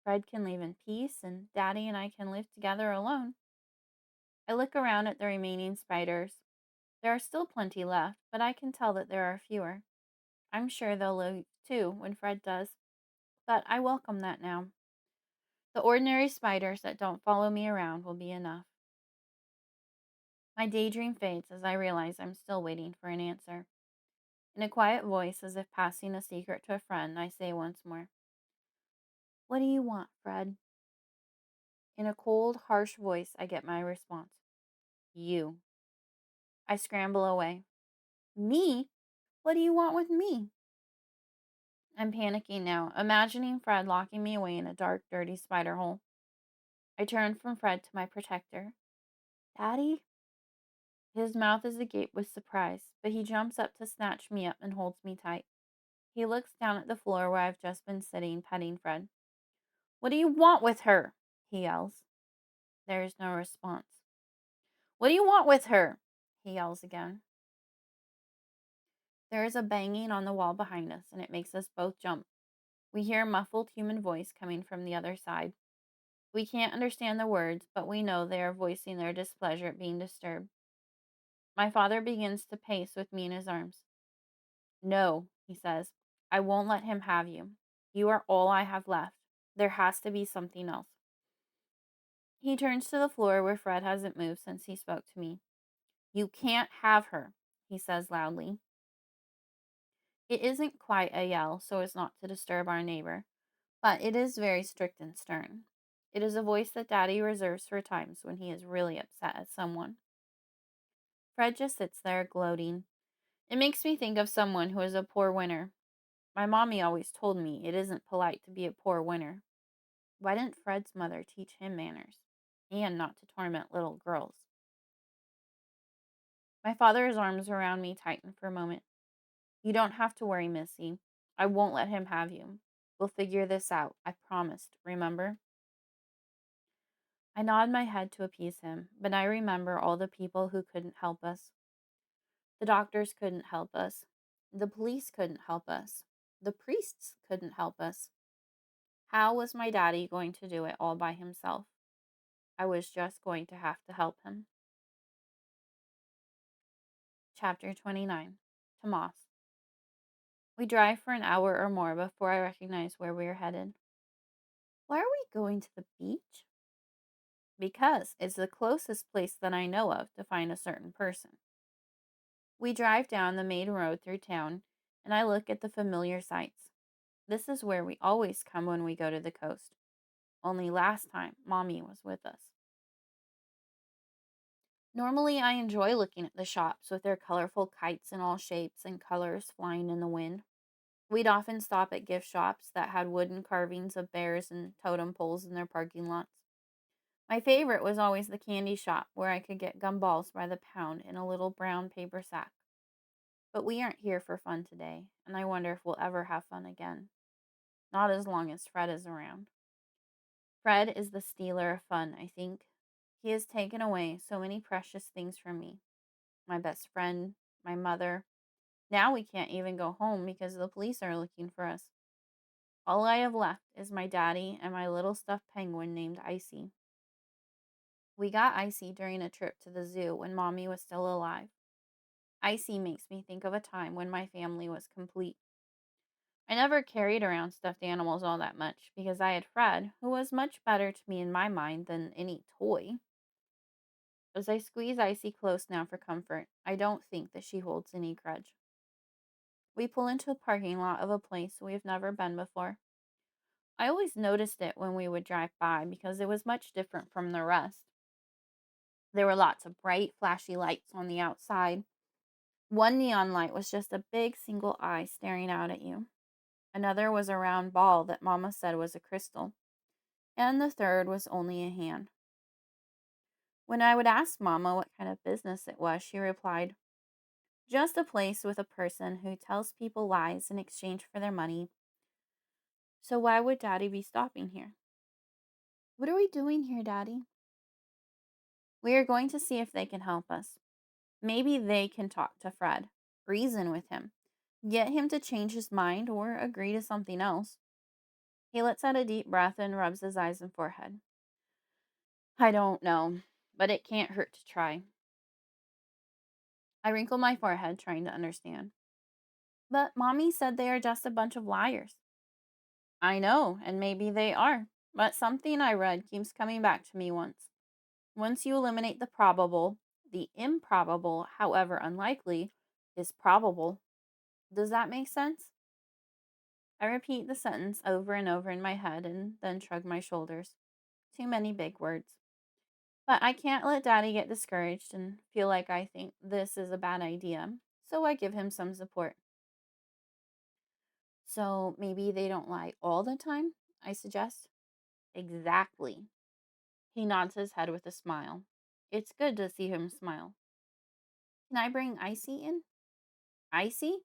Fred can leave in peace, and Daddy and I can live together alone. I look around at the remaining spiders. There are still plenty left, but I can tell that there are fewer. I'm sure they'll leave too when Fred does, but I welcome that now. The ordinary spiders that don't follow me around will be enough. My daydream fades as I realize I'm still waiting for an answer. In a quiet voice, as if passing a secret to a friend, I say once more, What do you want, Fred? In a cold, harsh voice, I get my response, You. I scramble away. Me? What do you want with me? I'm panicking now, imagining Fred locking me away in a dark, dirty spider hole. I turn from Fred to my protector. Daddy? His mouth is agape with surprise, but he jumps up to snatch me up and holds me tight. He looks down at the floor where I've just been sitting, petting Fred. What do you want with her? He yells. There is no response. What do you want with her? He yells again. There is a banging on the wall behind us, and it makes us both jump. We hear a muffled human voice coming from the other side. We can't understand the words, but we know they are voicing their displeasure at being disturbed. My father begins to pace with me in his arms. No, he says, I won't let him have you. You are all I have left. There has to be something else. He turns to the floor where Fred hasn't moved since he spoke to me. You can't have her, he says loudly. It isn't quite a yell, so as not to disturb our neighbor, but it is very strict and stern. It is a voice that Daddy reserves for times when he is really upset at someone. Fred just sits there gloating. It makes me think of someone who is a poor winner. My mommy always told me it isn't polite to be a poor winner. Why didn't Fred's mother teach him manners? And not to torment little girls. My father's arms around me tighten for a moment. You don't have to worry, Missy. I won't let him have you. We'll figure this out. I promised, remember? I nod my head to appease him, but I remember all the people who couldn't help us. The doctors couldn't help us. The police couldn't help us. The priests couldn't help us. How was my daddy going to do it all by himself? I was just going to have to help him. Chapter 29. Tomas. We drive for an hour or more before I recognize where we are headed. Why are we going to the beach? Because it's the closest place that I know of to find a certain person. We drive down the main road through town, and I look at the familiar sights. This is where we always come when we go to the coast. Only last time, Mommy was with us. Normally, I enjoy looking at the shops with their colorful kites in all shapes and colors flying in the wind. We'd often stop at gift shops that had wooden carvings of bears and totem poles in their parking lots. My favorite was always the candy shop where I could get gumballs by the pound in a little brown paper sack. But we aren't here for fun today, and I wonder if we'll ever have fun again. Not as long as Fred is around. Fred is the stealer of fun, I think. He has taken away so many precious things from me. My best friend, my mother. Now we can't even go home because the police are looking for us. All I have left is my daddy and my little stuffed penguin named Icy. We got Icy during a trip to the zoo when Mommy was still alive. Icy makes me think of a time when my family was complete. I never carried around stuffed animals all that much because I had Fred, who was much better to me in my mind than any toy. As I squeeze Icy close now for comfort, I don't think that she holds any grudge. We pull into a parking lot of a place we have never been before. I always noticed it when we would drive by because it was much different from the rest. There were lots of bright, flashy lights on the outside. One neon light was just a big single eye staring out at you. Another was a round ball that Mama said was a crystal. And the third was only a hand. When I would ask Mama what kind of business it was, she replied, just a place with a person who tells people lies in exchange for their money. So why would Daddy be stopping here? What are we doing here, Daddy? We are going to see if they can help us. Maybe they can talk to Fred, reason with him, get him to change his mind or agree to something else. He lets out a deep breath and rubs his eyes and forehead. I don't know, but it can't hurt to try. I wrinkle my forehead, trying to understand. But Mommy said they are just a bunch of liars. I know, and maybe they are, but something I read keeps coming back to me once. Once you eliminate the probable, the improbable, however unlikely, is probable. Does that make sense? I repeat the sentence over and over in my head and then shrug my shoulders. Too many big words. But I can't let Daddy get discouraged and feel like I think this is a bad idea, so I give him some support. So maybe they don't lie all the time, I suggest. Exactly. He nods his head with a smile. It's good to see him smile. Can I bring Icy in? Icy?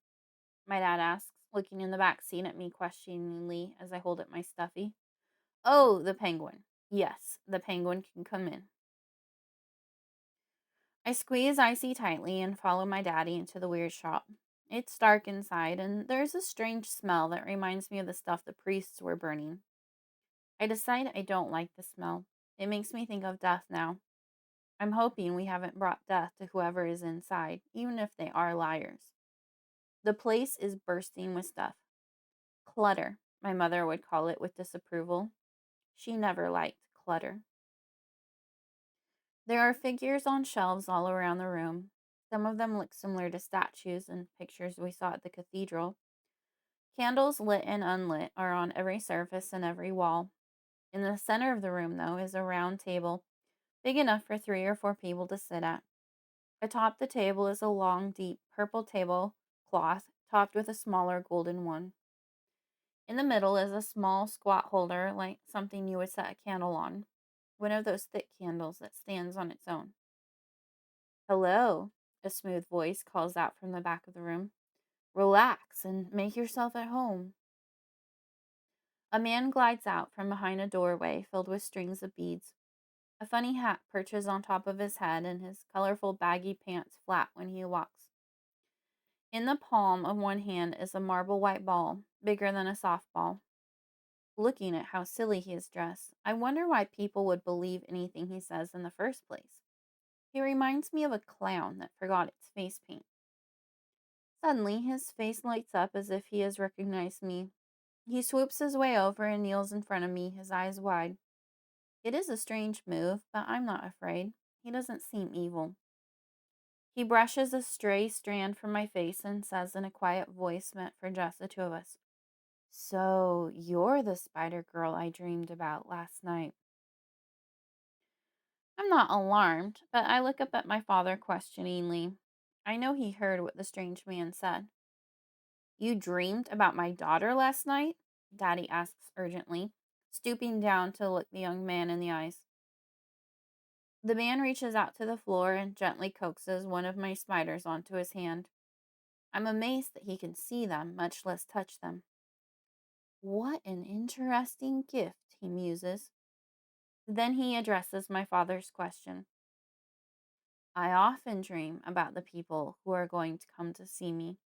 My dad asks, looking in the back seat at me questioningly as I hold up my stuffy. Oh, the penguin. Yes, the penguin can come in. I squeeze Icy tightly and follow my daddy into the weird shop. It's dark inside, and there's a strange smell that reminds me of the stuff the priests were burning. I decide I don't like the smell. It makes me think of death now. I'm hoping we haven't brought death to whoever is inside, even if they are liars. The place is bursting with stuff. Clutter, my mother would call it with disapproval. She never liked clutter. There are figures on shelves all around the room. Some of them look similar to statues and pictures we saw at the cathedral. Candles, lit and unlit, are on every surface and every wall. In the center of the room, though, is a round table, big enough for 3 or 4 people to sit at. Atop the table is a long, deep purple tablecloth topped with a smaller golden one. In the middle is a small squat holder, like something you would set a candle on, one of those thick candles that stands on its own. Hello, a smooth voice calls out from the back of the room. Relax and make yourself at home. A man glides out from behind a doorway filled with strings of beads. A funny hat perches on top of his head, and his colorful baggy pants flap when he walks. In the palm of one hand is a marble white ball, bigger than a softball. Looking at how silly he is dressed, I wonder why people would believe anything he says in the first place. He reminds me of a clown that forgot its face paint. Suddenly, his face lights up as if he has recognized me. He swoops his way over and kneels in front of me, his eyes wide. It is a strange move, but I'm not afraid. He doesn't seem evil. He brushes a stray strand from my face and says in a quiet voice meant for just the two of us, So, you're the spider girl I dreamed about last night. I'm not alarmed, but I look up at my father questioningly. I know he heard what the strange man said. You dreamed about my daughter last night? Daddy asks urgently, stooping down to look the young man in the eyes. The man reaches out to the floor and gently coaxes one of my spiders onto his hand. I'm amazed that he can see them, much less touch them. What an interesting gift, he muses. Then he addresses my father's question. I often dream about the people who are going to come to see me.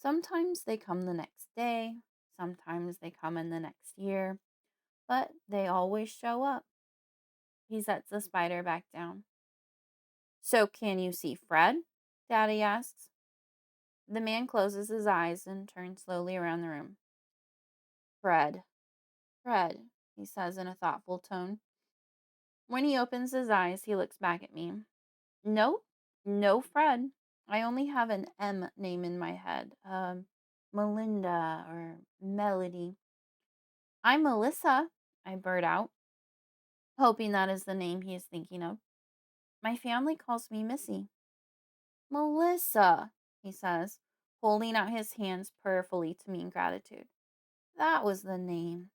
Sometimes they come the next day, sometimes they come in the next year, but they always show up. He sets the spider back down. So, can you see Fred? Daddy asks. The man closes his eyes and turns slowly around the room. Fred, Fred, he says in a thoughtful tone. When he opens his eyes, he looks back at me. Nope, no Fred. I only have an M name in my head. Melinda or Melody. I'm Melissa, I blurt out, hoping that is the name he is thinking of. My family calls me Missy. Melissa, he says, holding out his hands prayerfully to me in gratitude. That was the name.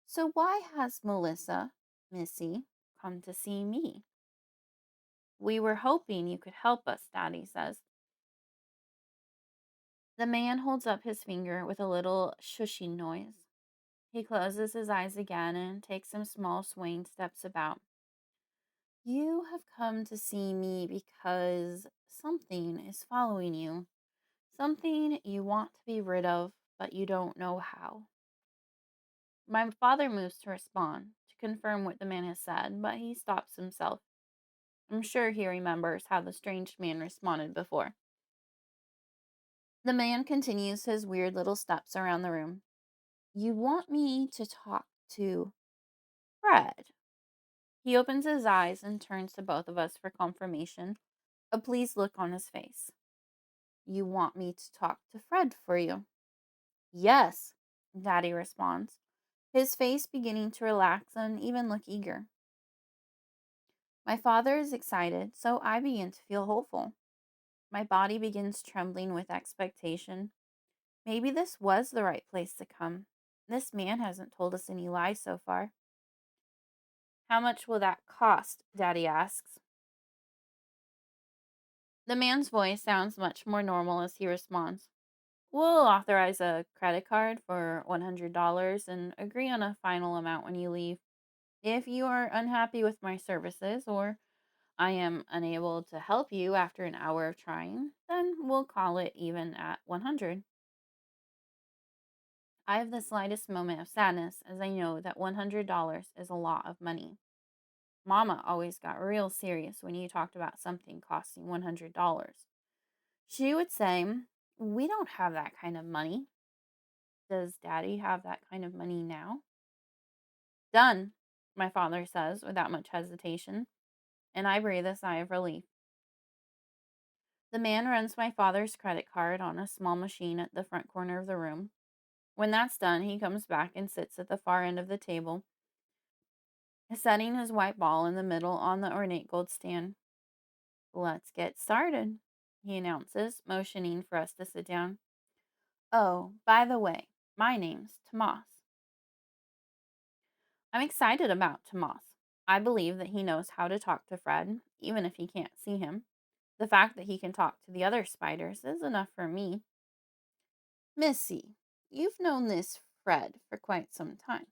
So why has Melissa, Missy, come to see me? We were hoping you could help us, Daddy says. The man holds up his finger with a little shushing noise. He closes his eyes again and takes some small swaying steps about. You have come to see me because something is following you. Something you want to be rid of, but you don't know how. My father moves to respond, to confirm what the man has said, but he stops himself. I'm sure he remembers how the strange man responded before. The man continues his weird little steps around the room. You want me to talk to Fred? He opens his eyes and turns to both of us for confirmation, a pleased look on his face. You want me to talk to Fred for you? Yes, Daddy responds, his face beginning to relax and even look eager. My father is excited, so I begin to feel hopeful. My body begins trembling with expectation. Maybe this was the right place to come. This man hasn't told us any lies so far. How much will that cost? Daddy asks. The man's voice sounds much more normal as he responds. We'll authorize a credit card for $100 and agree on a final amount when you leave. If you are unhappy with my services or I am unable to help you after an hour of trying, then we'll call it even at 100. I have the slightest moment of sadness as I know that $100 is a lot of money. Mama always got real serious when you talked about something costing $100. She would say, we don't have that kind of money. Does Daddy have that kind of money now? Done, my father says without much hesitation, and I breathe a sigh of relief. The man runs my father's credit card on a small machine at the front corner of the room. When that's done, he comes back and sits at the far end of the table, setting his white ball in the middle on the ornate gold stand. Let's get started, he announces, motioning for us to sit down. Oh, by the way, my name's Tomas. I'm excited about Tomas. I believe that he knows how to talk to Fred, even if he can't see him. The fact that he can talk to the other spiders is enough for me. Missy, you've known this Fred for quite some time.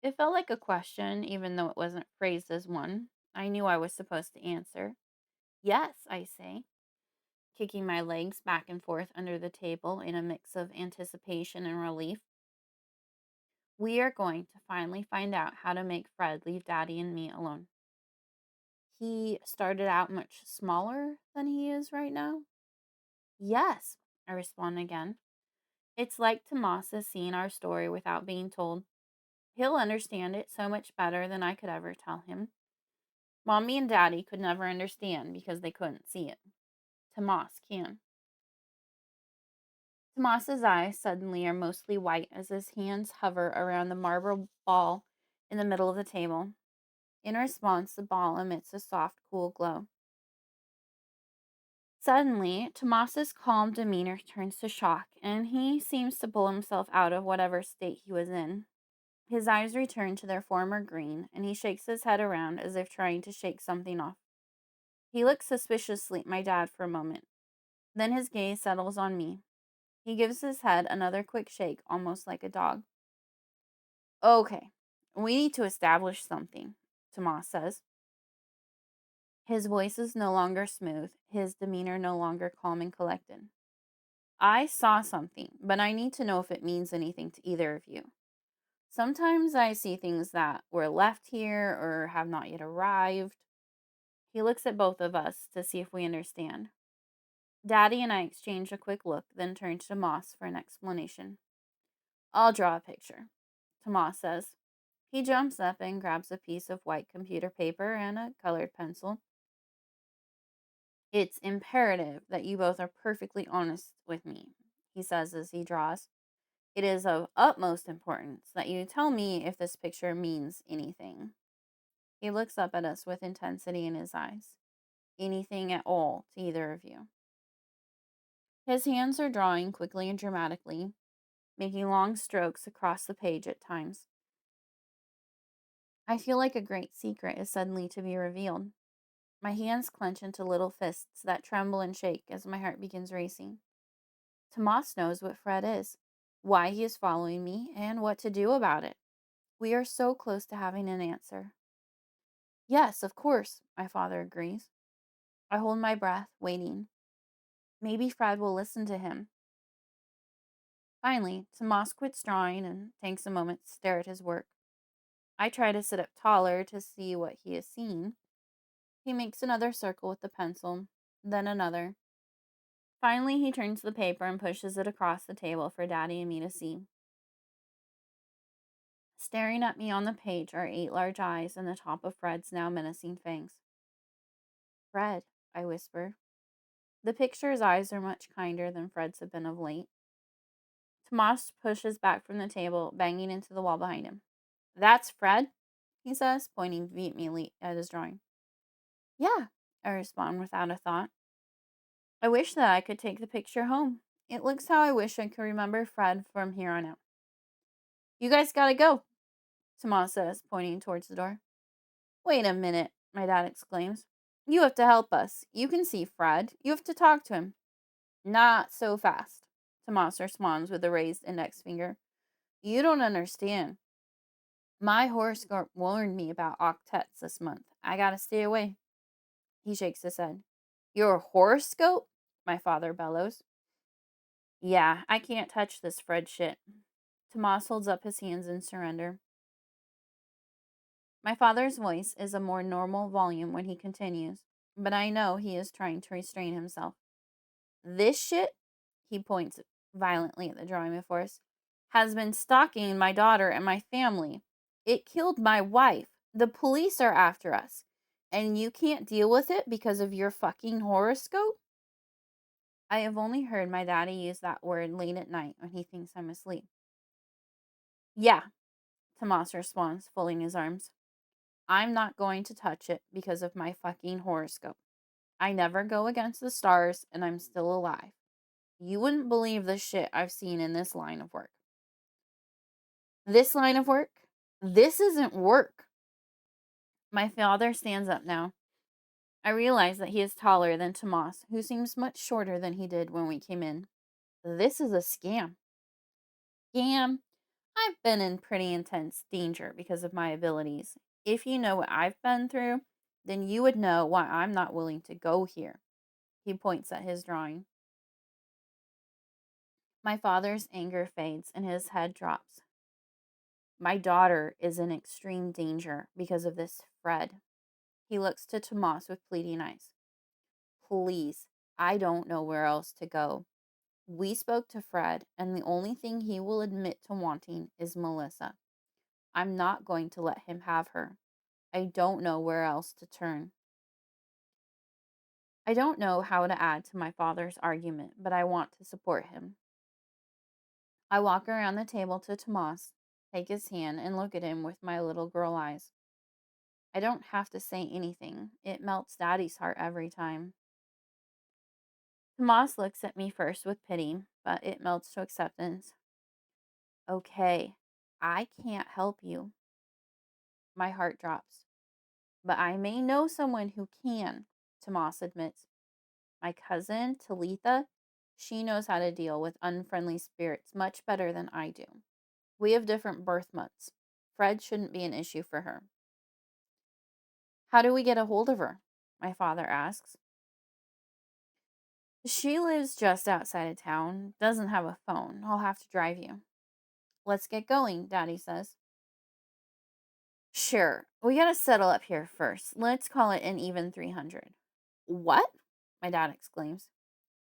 It felt like a question, even though it wasn't phrased as one. I knew I was supposed to answer. Yes, I say, kicking my legs back and forth under the table in a mix of anticipation and relief. We are going to finally find out how to make Fred leave Daddy and me alone. He started out much smaller than he is right now? Yes, I respond again. It's like Tomas is seeing our story without being told. He'll understand it so much better than I could ever tell him. Mommy and Daddy could never understand because they couldn't see it. Tomas can. Tomas's eyes suddenly are mostly white as his hands hover around the marble ball in the middle of the table. In response, the ball emits a soft, cool glow. Suddenly, Tomas's calm demeanor turns to shock, and he seems to pull himself out of whatever state he was in. His eyes return to their former green, and he shakes his head around as if trying to shake something off. He looks suspiciously at my dad for a moment. Then his gaze settles on me. He gives his head another quick shake, almost like a dog. Okay, we need to establish something, Tomas says. His voice is no longer smooth, his demeanor no longer calm and collected. I saw something, but I need to know if it means anything to either of you. Sometimes I see things that were left here or have not yet arrived. He looks at both of us to see if we understand. Daddy and I exchange a quick look, then turn to Tomas for an explanation. I'll draw a picture, Tomas says. He jumps up and grabs a piece of white computer paper and a colored pencil. It's imperative that you both are perfectly honest with me, he says as he draws. It is of utmost importance that you tell me if this picture means anything. He looks up at us with intensity in his eyes. Anything at all to either of you. His hands are drawing quickly and dramatically, making long strokes across the page at times. I feel like a great secret is suddenly to be revealed. My hands clench into little fists that tremble and shake as my heart begins racing. Tomas knows what Fred is, why he is following me, and what to do about it. We are so close to having an answer. Yes, of course, my father agrees. I hold my breath, waiting. Maybe Fred will listen to him. Finally, Tomas quits drawing and takes a moment to stare at his work. I try to sit up taller to see what he has seen. He makes another circle with the pencil, then another. Finally, he turns the paper and pushes it across the table for Daddy and me to see. Staring at me on the page are 8 large eyes and the top of Fred's now menacing fangs. Fred, I whisper. The picture's eyes are much kinder than Fred's have been of late. Tomas pushes back from the table, banging into the wall behind him. That's Fred, he says, pointing vehemently at his drawing. Yeah, I respond without a thought. I wish that I could take the picture home. It looks how I wish I could remember Fred from here on out. You guys gotta go, Tomas says, pointing towards the door. Wait a minute, my dad exclaims. You have to help us. You can see Fred. You have to talk to him. Not so fast, Tomas responds with a raised index finger. You don't understand. My horoscope warned me about octets this month. I gotta stay away. He shakes his head. Your horoscope? My father bellows. Yeah, I can't touch this Fred shit. Tomas holds up his hands in surrender. My father's voice is a more normal volume when he continues, but I know he is trying to restrain himself. This shit, he points violently at the drawing before us, has been stalking my daughter and my family. It killed my wife. The police are after us. And you can't deal with it because of your fucking horoscope? I have only heard my daddy use that word late at night when he thinks I'm asleep. Yeah, Tomas responds, folding his arms. I'm not going to touch it because of my fucking horoscope. I never go against the stars, and I'm still alive. You wouldn't believe the shit I've seen in this line of work. This line of work? This isn't work. My father stands up now. I realize that he is taller than Tomas, who seems much shorter than he did when we came in. This is a scam. Scam? I've been in pretty intense danger because of my abilities. If you know what I've been through, then you would know why I'm not willing to go here. He points at his drawing. My father's anger fades and his head drops. My daughter is in extreme danger because of this Fred. He looks to Tomas with pleading eyes. Please, I don't know where else to go. We spoke to Fred, and the only thing he will admit to wanting is Melissa. I'm not going to let him have her. I don't know where else to turn. I don't know how to add to my father's argument, but I want to support him. I walk around the table to Tomas, take his hand, and look at him with my little girl eyes. I don't have to say anything. It melts Daddy's heart every time. Tomas looks at me first with pity, but it melts to acceptance. Okay, I can't help you. My heart drops. But I may know someone who can, Tomas admits. My cousin, Talitha, she knows how to deal with unfriendly spirits much better than I do. We have different birth months. Fred shouldn't be an issue for her. How do we get a hold of her? My father asks. She lives just outside of town, doesn't have a phone. I'll have to drive you. Let's get going, Daddy says. Sure, we gotta settle up here first. Let's call it an even 300. What? My dad exclaims.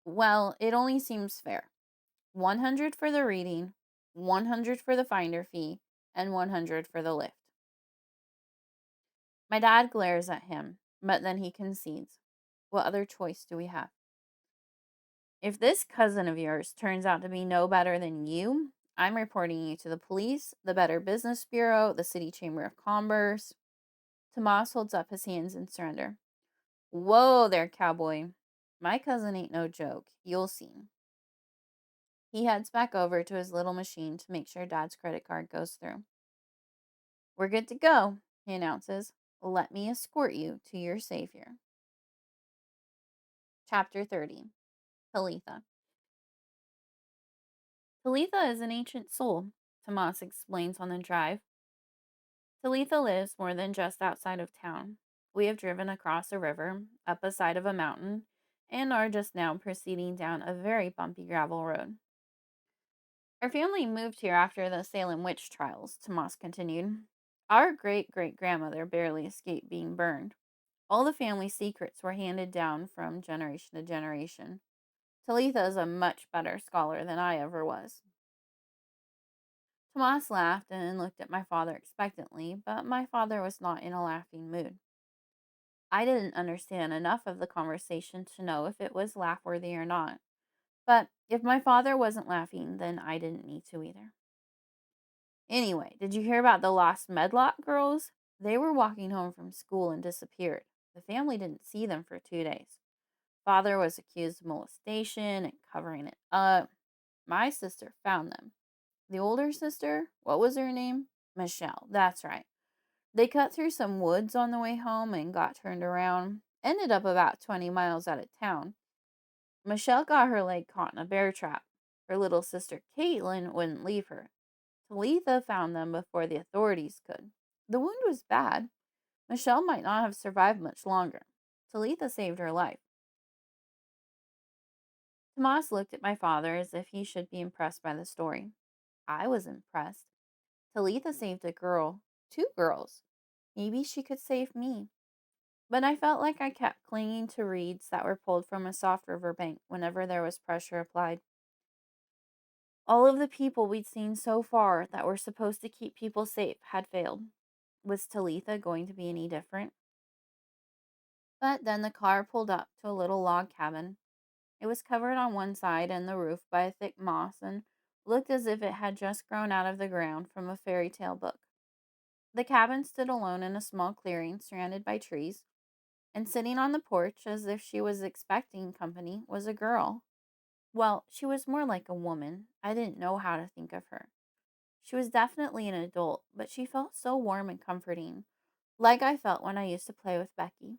Well, it only seems fair. 100 for the reading, 100 for the finder fee, and 100 for the lift. My dad glares at him, but then he concedes. What other choice do we have? If this cousin of yours turns out to be no better than you, I'm reporting you to the police, the Better Business Bureau, the City Chamber of Commerce. Tomas holds up his hands in surrender. Whoa there, cowboy. My cousin ain't no joke. You'll see. He heads back over to his little machine to make sure Dad's credit card goes through. We're good to go, he announces. Let me escort you to your savior. Chapter 30. Talitha. Talitha is an ancient soul, Tomas explains on the drive. Talitha lives more than just outside of town. We have driven across a river, up a side of a mountain, and are just now proceeding down a very bumpy gravel road. Our family moved here after the Salem witch trials, Tomas continued. Our great great grandmother barely escaped being burned. All the family secrets were handed down from generation to generation. Talitha is a much better scholar than I ever was. Tomas laughed and looked at my father expectantly, but my father was not in a laughing mood. I didn't understand enough of the conversation to know if it was laugh worthy or not, but if my father wasn't laughing, then I didn't need to either. Anyway, did you hear about the lost Medlock girls? They were walking home from school and disappeared. The family didn't see them for 2 days. Father was accused of molestation and covering it up. My sister found them. The older sister, what was her name? Michelle, that's right. They cut through some woods on the way home and got turned around. Ended up about 20 miles out of town. Michelle got her leg caught in a bear trap. Her little sister Caitlin wouldn't leave her. Talitha found them before the authorities could. The wound was bad. Michelle might not have survived much longer. Talitha saved her life. Tomas looked at my father as if he should be impressed by the story. I was impressed. Talitha saved a girl, 2 girls. Maybe she could save me. But I felt like I kept clinging to reeds that were pulled from a soft river bank whenever there was pressure applied. All of the people we'd seen so far that were supposed to keep people safe had failed. Was Talitha going to be any different? But then the car pulled up to a little log cabin. It was covered on one side and the roof by a thick moss and looked as if it had just grown out of the ground from a fairy tale book. The cabin stood alone in a small clearing surrounded by trees, and sitting on the porch as if she was expecting company was a girl. Well, she was more like a woman. I didn't know how to think of her. She was definitely an adult, but she felt so warm and comforting, like I felt when I used to play with Becky.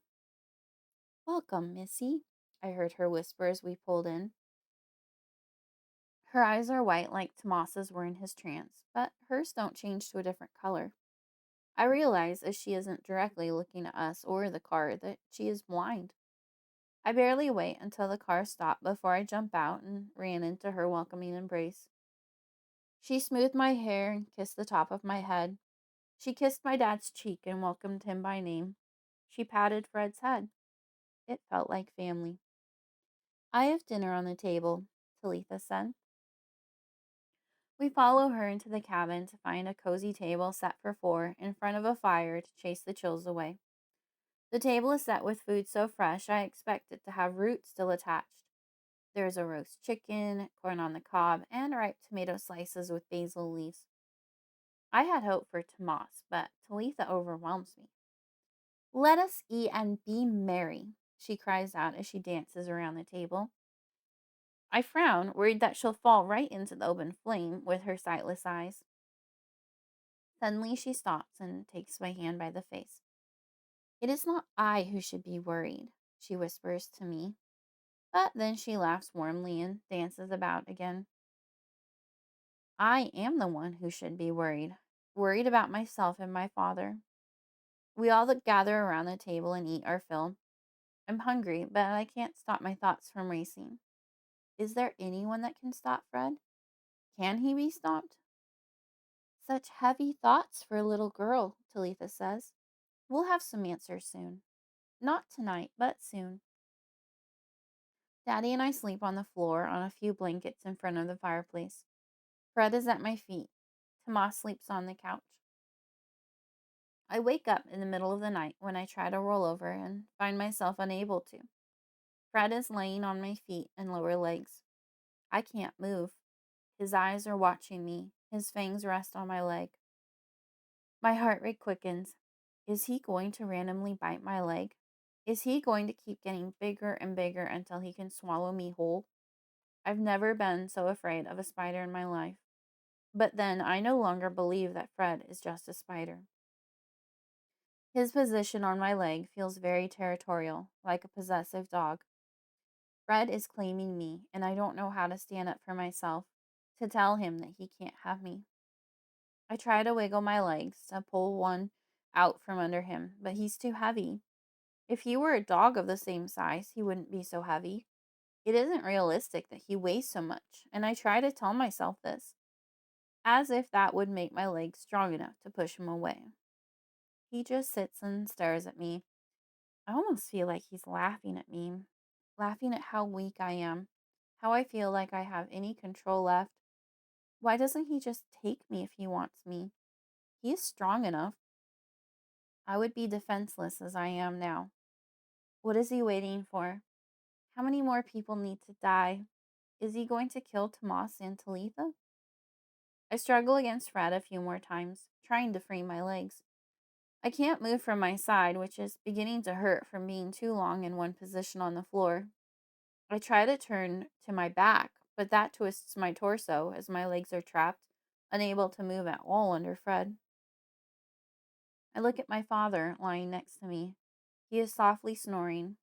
Welcome, Missy, I heard her whisper as we pulled in. Her eyes are white like Tomas's were in his trance, but hers don't change to a different color. I realize as she isn't directly looking at us or the car that she is blind. I barely wait until the car stopped before I jump out and ran into her welcoming embrace. She smoothed my hair and kissed the top of my head. She kissed my dad's cheek and welcomed him by name. She patted Fred's head. It felt like family. I have dinner on the table, Talitha said. We follow her into the cabin to find a cozy table set for 4 in front of a fire to chase the chills away. The table is set with food so fresh I expect it to have roots still attached. There's a roast chicken, corn on the cob, and ripe tomato slices with basil leaves. I had hope for Tomas, but Talitha overwhelms me. Let us eat and be merry, she cries out as she dances around the table. I frown, worried that she'll fall right into the open flame with her sightless eyes. Suddenly she stops and takes my hand by the face. It is not I who should be worried, she whispers to me. But then she laughs warmly and dances about again. I am the one who should be worried. Worried about myself and my father. We all gather around the table and eat our fill. I'm hungry, but I can't stop my thoughts from racing. Is there anyone that can stop Fred? Can he be stopped? Such heavy thoughts for a little girl, Talitha says. We'll have some answers soon. Not tonight, but soon. Daddy and I sleep on the floor on a few blankets in front of the fireplace. Fred is at my feet. Tomas sleeps on the couch. I wake up in the middle of the night when I try to roll over and find myself unable to. Fred is laying on my feet and lower legs. I can't move. His eyes are watching me. His fangs rest on my leg. My heart rate quickens. Is he going to randomly bite my leg? Is he going to keep getting bigger and bigger until he can swallow me whole? I've never been so afraid of a spider in my life. But then I no longer believe that Fred is just a spider. His position on my leg feels very territorial, like a possessive dog. Fred is claiming me, and I don't know how to stand up for myself to tell him that he can't have me. I try to wiggle my legs to pull one out from under him, but he's too heavy. If he were a dog of the same size, he wouldn't be so heavy. It isn't realistic that he weighs so much, and I try to tell myself this, as if that would make my legs strong enough to push him away. He just sits and stares at me. I almost feel like he's laughing at me, laughing at how weak I am, how I feel like I have any control left. Why doesn't he just take me if he wants me? He is strong enough. I would be defenseless as I am now. What is he waiting for? How many more people need to die? Is he going to kill Tomas and Talitha? I struggle against Fred a few more times, trying to free my legs. I can't move from my side, which is beginning to hurt from being too long in one position on the floor. I try to turn to my back, but that twists my torso as my legs are trapped, unable to move at all under Fred. I look at my father lying next to me. He is softly snoring.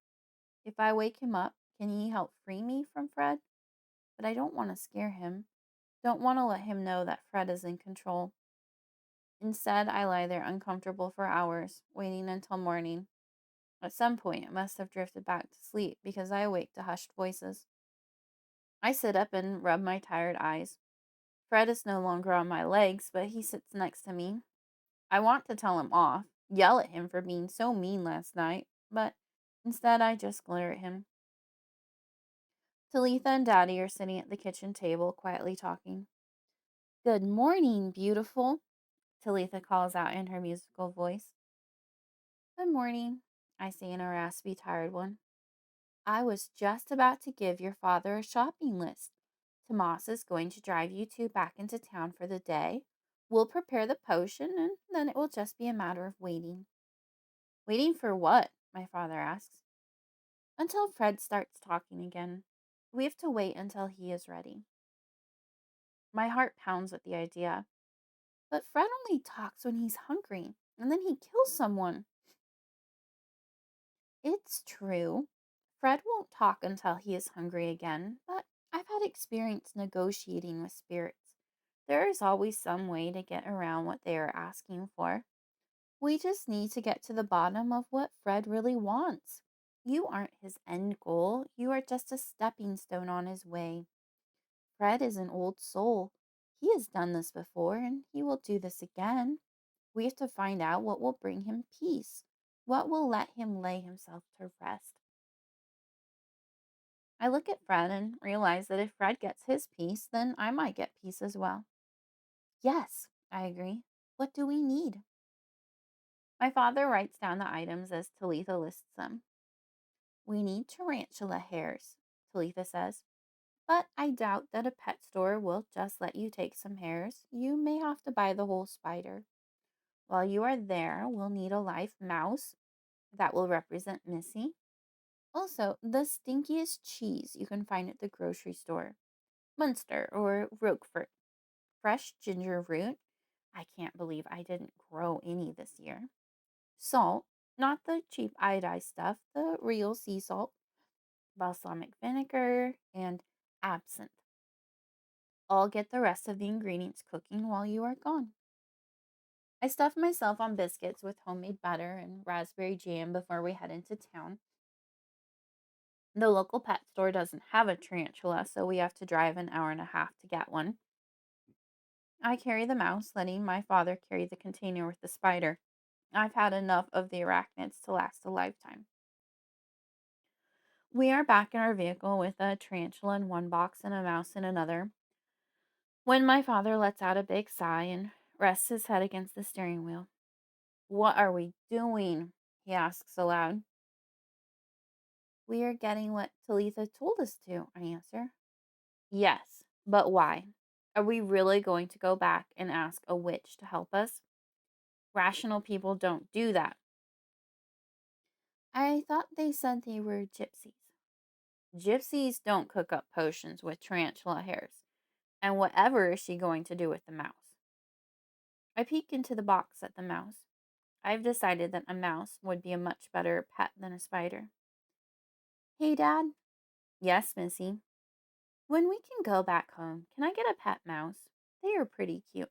If I wake him up, can he help free me from Fred? But I don't want to scare him. Don't want to let him know that Fred is in control. Instead, I lie there uncomfortable for hours, waiting until morning. At some point, I must have drifted back to sleep because I awake to hushed voices. I sit up and rub my tired eyes. Fred is no longer on my legs, but he sits next to me. I want to tell him off, yell at him for being so mean last night, but instead I just glare at him. Talitha and Daddy are sitting at the kitchen table, quietly talking. Good morning, beautiful, Talitha calls out in her musical voice. Good morning, I say in a raspy, tired one. I was just about to give your father a shopping list. Tomas is going to drive you two back into town for the day. We'll prepare the potion, and then it will just be a matter of waiting. Waiting for what? My father asks. Until Fred starts talking again. We have to wait until he is ready. My heart pounds at the idea. But Fred only talks when he's hungry, and then he kills someone. It's true. Fred won't talk until he is hungry again, but I've had experience negotiating with spirits. There is always some way to get around what they are asking for. We just need to get to the bottom of what Fred really wants. You aren't his end goal, you are just a stepping stone on his way. Fred is an old soul. He has done this before, and he will do this again. We have to find out what will bring him peace, what will let him lay himself to rest. I look at Fred and realize that if Fred gets his peace, then I might get peace as well. Yes, I agree. What do we need? My father writes down the items as Talitha lists them. We need tarantula hairs, Talitha says. But I doubt that a pet store will just let you take some hairs. You may have to buy the whole spider. While you are there, we'll need a live mouse that will represent Missy. Also, the stinkiest cheese you can find at the grocery store. Munster or Roquefort. Fresh ginger root. I can't believe I didn't grow any this year. Salt, not the cheap iodized stuff, the real sea salt. Balsamic vinegar, and absinthe. I'll get the rest of the ingredients cooking while you are gone. I stuffed myself on biscuits with homemade butter and raspberry jam before we head into town. The local pet store doesn't have a tarantula, so we have to drive an hour and a half to get one. I carry the mouse, letting my father carry the container with the spider. I've had enough of the arachnids to last a lifetime. We are back in our vehicle with a tarantula in one box and a mouse in another, when my father lets out a big sigh and rests his head against the steering wheel. What are we doing? He asks aloud. We are getting what Talitha told us to, I answer. Yes, but why? Are we really going to go back and ask a witch to help us? Rational people don't do that. I thought they said they were gypsies. Gypsies don't cook up potions with tarantula hairs. And whatever is she going to do with the mouse? I peek into the box at the mouse. I've decided that a mouse would be a much better pet than a spider. Hey, Dad. Yes, Missy. When we can go back home, can I get a pet mouse? They are pretty cute.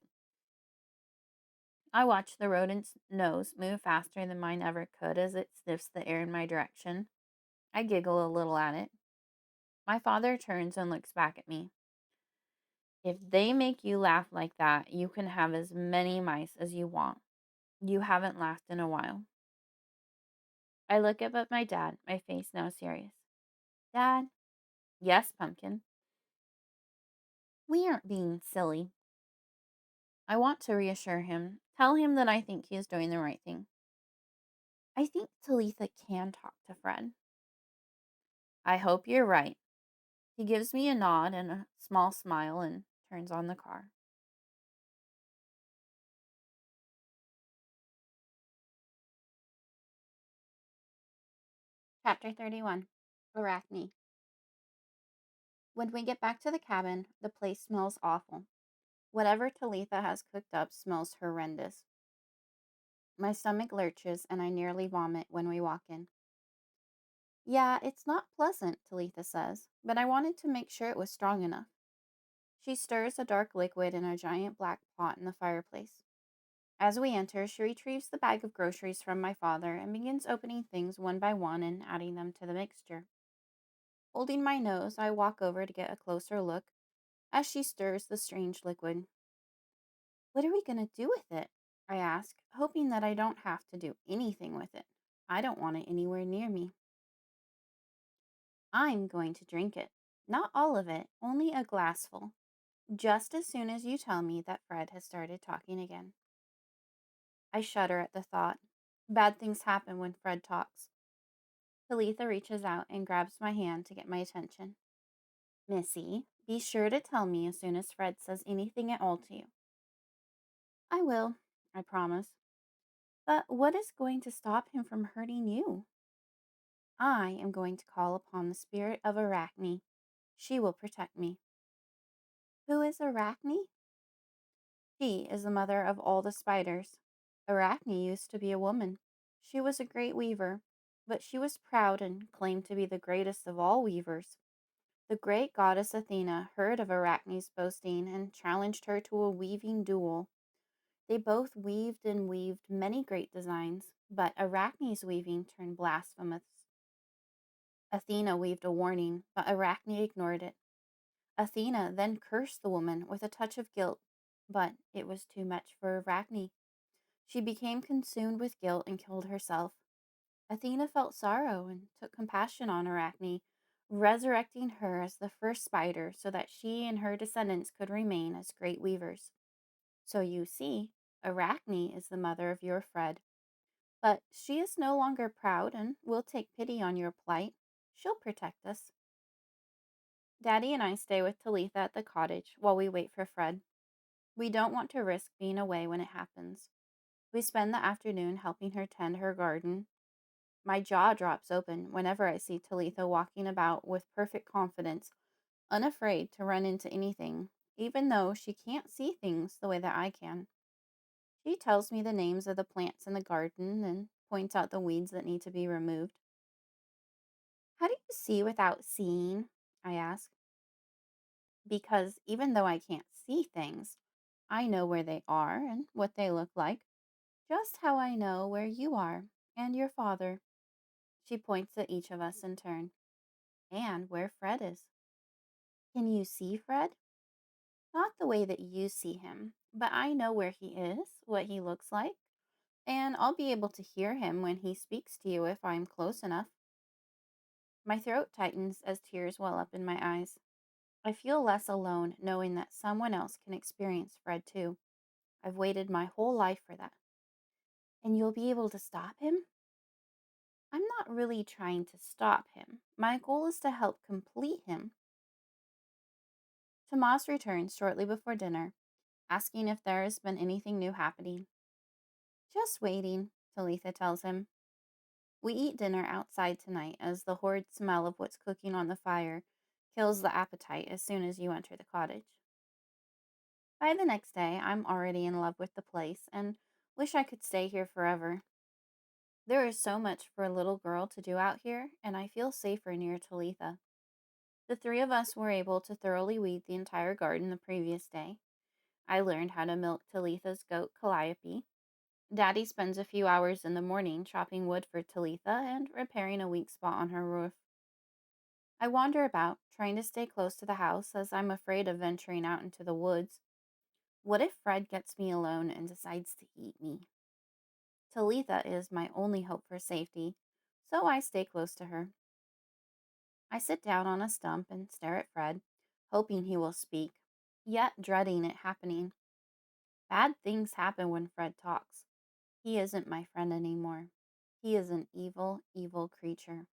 I watch the rodent's nose move faster than mine ever could as it sniffs the air in my direction. I giggle a little at it. My father turns and looks back at me. If they make you laugh like that, you can have as many mice as you want. You haven't laughed in a while. I look up at my dad, my face now serious. Dad? Yes, Pumpkin. We aren't being silly. I want to reassure him, tell him that I think he is doing the right thing. I think Talitha can talk to Fred. I hope you're right. He gives me a nod and a small smile and turns on the car. Chapter 31. Arachne. When we get back to the cabin, the place smells awful. Whatever Talitha has cooked up smells horrendous. My stomach lurches and I nearly vomit when we walk in. Yeah, it's not pleasant, Talitha says, but I wanted to make sure it was strong enough. She stirs a dark liquid in a giant black pot in the fireplace. As we enter, she retrieves the bag of groceries from my father and begins opening things one by one and adding them to the mixture. Holding my nose, I walk over to get a closer look as she stirs the strange liquid. What are we going to do with it? I ask, hoping that I don't have to do anything with it. I don't want it anywhere near me. I'm going to drink it. Not all of it, only a glassful. Just as soon as you tell me that Fred has started talking again. I shudder at the thought. Bad things happen when Fred talks. Talitha reaches out and grabs my hand to get my attention. Missy, be sure to tell me as soon as Fred says anything at all to you. I will, I promise. But what is going to stop him from hurting you? I am going to call upon the spirit of Arachne. She will protect me. Who is Arachne? She is the mother of all the spiders. Arachne used to be a woman. She was a great weaver, but she was proud and claimed to be the greatest of all weavers. The great goddess Athena heard of Arachne's boasting and challenged her to a weaving duel. They both weaved and weaved many great designs, but Arachne's weaving turned blasphemous. Athena weaved a warning, but Arachne ignored it. Athena then cursed the woman with a touch of guilt, but it was too much for Arachne. She became consumed with guilt and killed herself. Athena felt sorrow and took compassion on Arachne, resurrecting her as the first spider so that she and her descendants could remain as great weavers. So you see, Arachne is the mother of your Fred. But she is no longer proud and will take pity on your plight. She'll protect us. Daddy and I stay with Talitha at the cottage while we wait for Fred. We don't want to risk being away when it happens. We spend the afternoon helping her tend her garden. My jaw drops open whenever I see Talitha walking about with perfect confidence, unafraid to run into anything, even though she can't see things the way that I can. She tells me the names of the plants in the garden and points out the weeds that need to be removed. How do you see without seeing? I ask. Because even though I can't see things, I know where they are and what they look like, just how I know where you are and your father. She points at each of us in turn, and where Fred is. Can you see Fred? Not the way that you see him, but I know where he is, what he looks like, and I'll be able to hear him when he speaks to you if I'm close enough. My throat tightens as tears well up in my eyes. I feel less alone knowing that someone else can experience Fred too. I've waited my whole life for that. And you'll be able to stop him? I'm not really trying to stop him. My goal is to help complete him. Tomas returns shortly before dinner, asking if there has been anything new happening. Just waiting, Talitha tells him. We eat dinner outside tonight as the horrid smell of what's cooking on the fire kills the appetite as soon as you enter the cottage. By the next day, I'm already in love with the place and wish I could stay here forever. There is so much for a little girl to do out here, and I feel safer near Talitha. The three of us were able to thoroughly weed the entire garden the previous day. I learned how to milk Talitha's goat Calliope. Daddy spends a few hours in the morning chopping wood for Talitha and repairing a weak spot on her roof. I wander about, trying to stay close to the house as I'm afraid of venturing out into the woods. What if Fred gets me alone and decides to eat me? Talitha is my only hope for safety, so I stay close to her. I sit down on a stump and stare at Fred, hoping he will speak, yet dreading it happening. Bad things happen when Fred talks. He isn't my friend anymore. He is an evil, evil creature.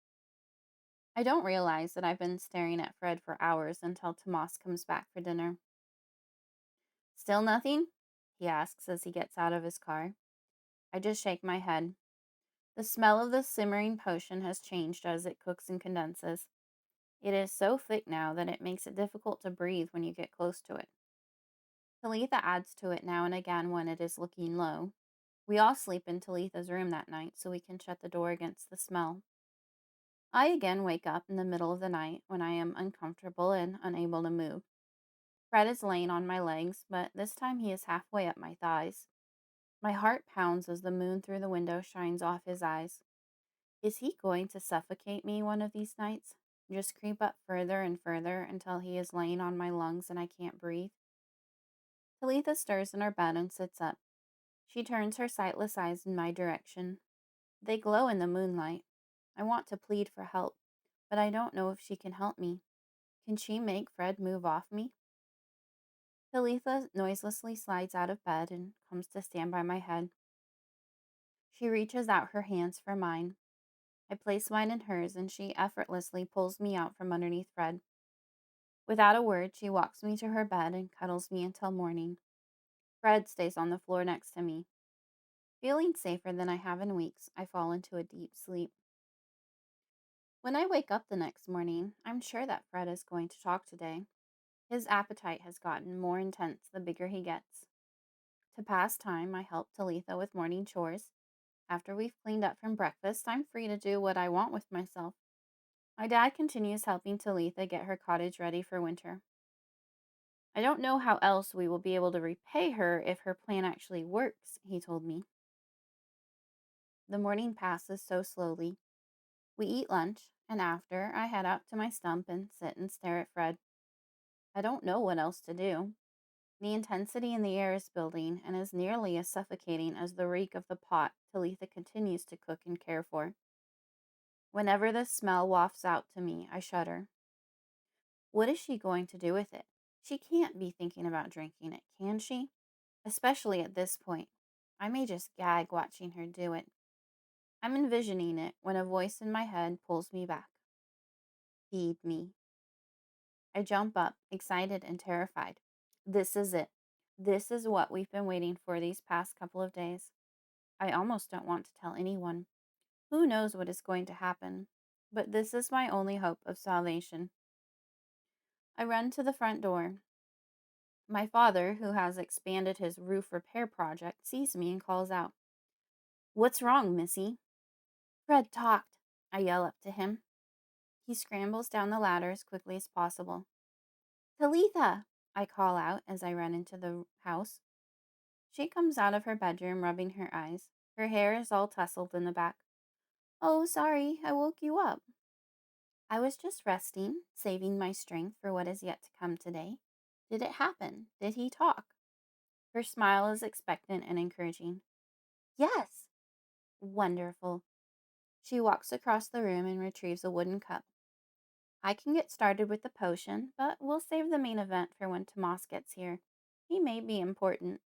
I don't realize that I've been staring at Fred for hours until Tomas comes back for dinner. Still nothing? He asks as he gets out of his car. I just shake my head. The smell of the simmering potion has changed as it cooks and condenses. It is so thick now that it makes it difficult to breathe when you get close to it. Talitha adds to it now and again when it is looking low. We all sleep in Talitha's room that night so we can shut the door against the smell. I again wake up in the middle of the night when I am uncomfortable and unable to move. Fred is laying on my legs, but this time he is halfway up my thighs. My heart pounds as the moon through the window shines off his eyes. Is he going to suffocate me one of these nights? Just creep up further and further until he is laying on my lungs and I can't breathe? Talitha stirs in her bed and sits up. She turns her sightless eyes in my direction. They glow in the moonlight. I want to plead for help, but I don't know if she can help me. Can she make Fred move off me? Talitha noiselessly slides out of bed and comes to stand by my head. She reaches out her hands for mine. I place mine in hers, and she effortlessly pulls me out from underneath Fred. Without a word, she walks me to her bed and cuddles me until morning. Fred stays on the floor next to me. Feeling safer than I have in weeks, I fall into a deep sleep. When I wake up the next morning, I'm sure that Fred is going to talk today. His appetite has gotten more intense the bigger he gets. To pass time, I help Talitha with morning chores. After we've cleaned up from breakfast, I'm free to do what I want with myself. My dad continues helping Talitha get her cottage ready for winter. I don't know how else we will be able to repay her if her plan actually works, he told me. The morning passes so slowly. We eat lunch, and after, I head out to my stump and sit and stare at Fred. I don't know what else to do. The intensity in the air is building and is nearly as suffocating as the reek of the pot Talitha continues to cook and care for. Whenever the smell wafts out to me, I shudder. What is she going to do with it? She can't be thinking about drinking it, can she? Especially at this point. I may just gag watching her do it. I'm envisioning it when a voice in my head pulls me back. Feed me. I jump up, excited and terrified. This is it. This is what we've been waiting for these past couple of days. I almost don't want to tell anyone. Who knows what is going to happen? But this is my only hope of salvation. I run to the front door. My father, who has expanded his roof repair project, sees me and calls out, "What's wrong, Missy?" Fred talked, I yell up to him. He scrambles down the ladder as quickly as possible. "Talitha!" I call out as I run into the house. She comes out of her bedroom rubbing her eyes. Her hair is all tousled in the back. "Oh, sorry, I woke you up." "I was just resting, saving my strength for what is yet to come today. Did it happen? Did he talk?" Her smile is expectant and encouraging. "Yes." "Wonderful." She walks across the room and retrieves a wooden cup. "I can get started with the potion, but we'll save the main event for when Tomas gets here. He may be important."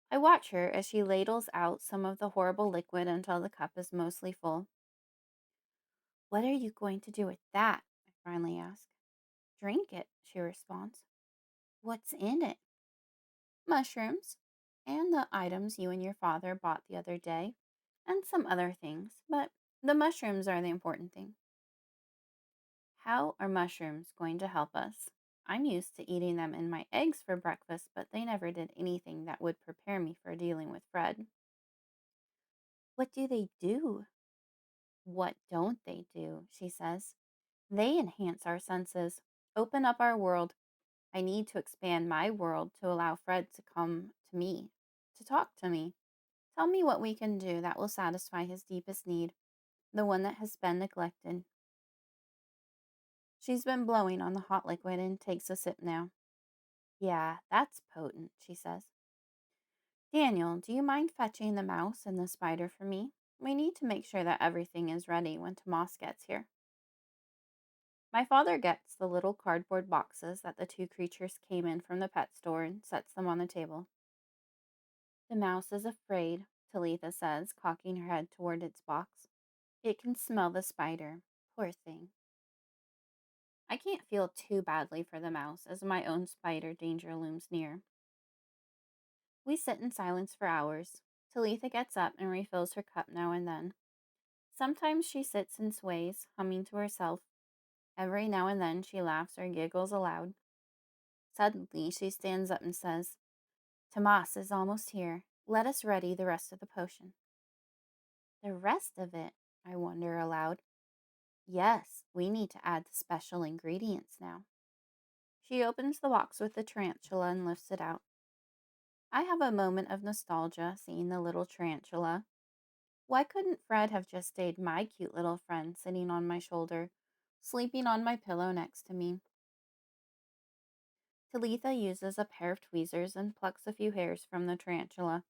I watch her as she ladles out some of the horrible liquid until the cup is mostly full. "What are you going to do with that?" I finally ask. "Drink it," she responds. "What's in it?" "Mushrooms, and the items you and your father bought the other day, and some other things, but the mushrooms are the important thing." "How are mushrooms going to help us? I'm used to eating them in my eggs for breakfast, but they never did anything that would prepare me for dealing with Fred." "What do they do?" "What don't they do?" she says. They enhance our senses, open up our world. I need to expand my world to allow Fred to come to me, to talk to me. Tell me what we can do that will satisfy his deepest need, the one that has been neglected. She's been blowing on the hot liquid and takes a sip now. Yeah, that's potent, she says. Daniel, do you mind fetching the mouse and the spider for me? We need to make sure that everything is ready when Tomas gets here. My father gets the little cardboard boxes that the two creatures came in from the pet store and sets them on the table. The mouse is afraid, Talitha says, cocking her head toward its box. It can smell the spider. Poor thing. I can't feel too badly for the mouse as my own spider danger looms near. We sit in silence for hours. Talitha gets up and refills her cup now and then. Sometimes she sits and sways, humming to herself. Every now and then she laughs or giggles aloud. Suddenly she stands up and says, Tomas is almost here. Let us ready the rest of the potion. The rest of it? I wonder aloud. Yes, we need to add the special ingredients now. She opens the box with the tarantula and lifts it out. I have a moment of nostalgia seeing the little tarantula. Why couldn't Fred have just stayed my cute little friend sitting on my shoulder, sleeping on my pillow next to me? Talitha uses a pair of tweezers and plucks a few hairs from the tarantula.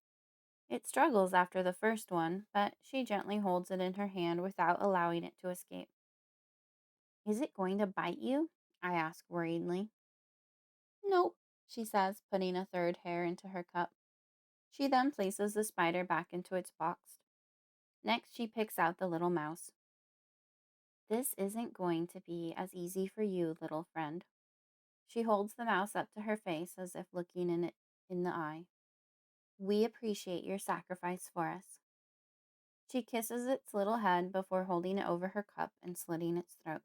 It struggles after the first one, but she gently holds it in her hand without allowing it to escape. Is it going to bite you? I ask worriedly. Nope, she says, putting a third hair into her cup. She then places the spider back into its box. Next, she picks out the little mouse. This isn't going to be as easy for you, little friend. She holds the mouse up to her face as if looking it in the eye. We appreciate your sacrifice for us. She kisses its little head before holding it over her cup and slitting its throat.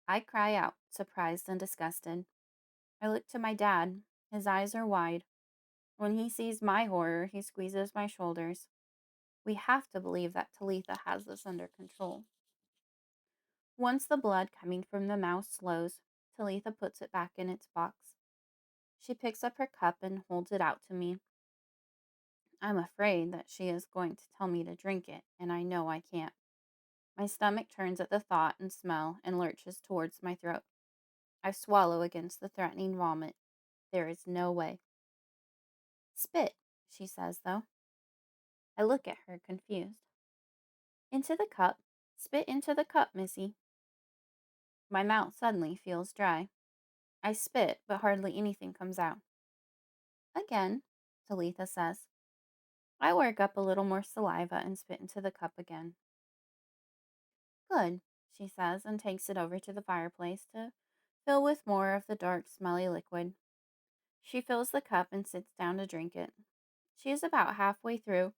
I cry out, surprised and disgusted. I look to my dad. His eyes are wide. When he sees my horror, he squeezes my shoulders. We have to believe that Talitha has this under control. Once the blood coming from the mouse slows, Talitha puts it back in its box. She picks up her cup and holds it out to me. I'm afraid that she is going to tell me to drink it, and I know I can't. My stomach turns at the thought and smell and lurches towards my throat. I swallow against the threatening vomit. There is no way. Spit, she says, though. I look at her, confused. Into the cup. Spit into the cup, missy. My mouth suddenly feels dry. I spit, but hardly anything comes out. Again, Talitha says. I work up a little more saliva and spit into the cup again. Good, she says, and takes it over to the fireplace to fill with more of the dark, smelly liquid. She fills the cup and sits down to drink it. She is about halfway through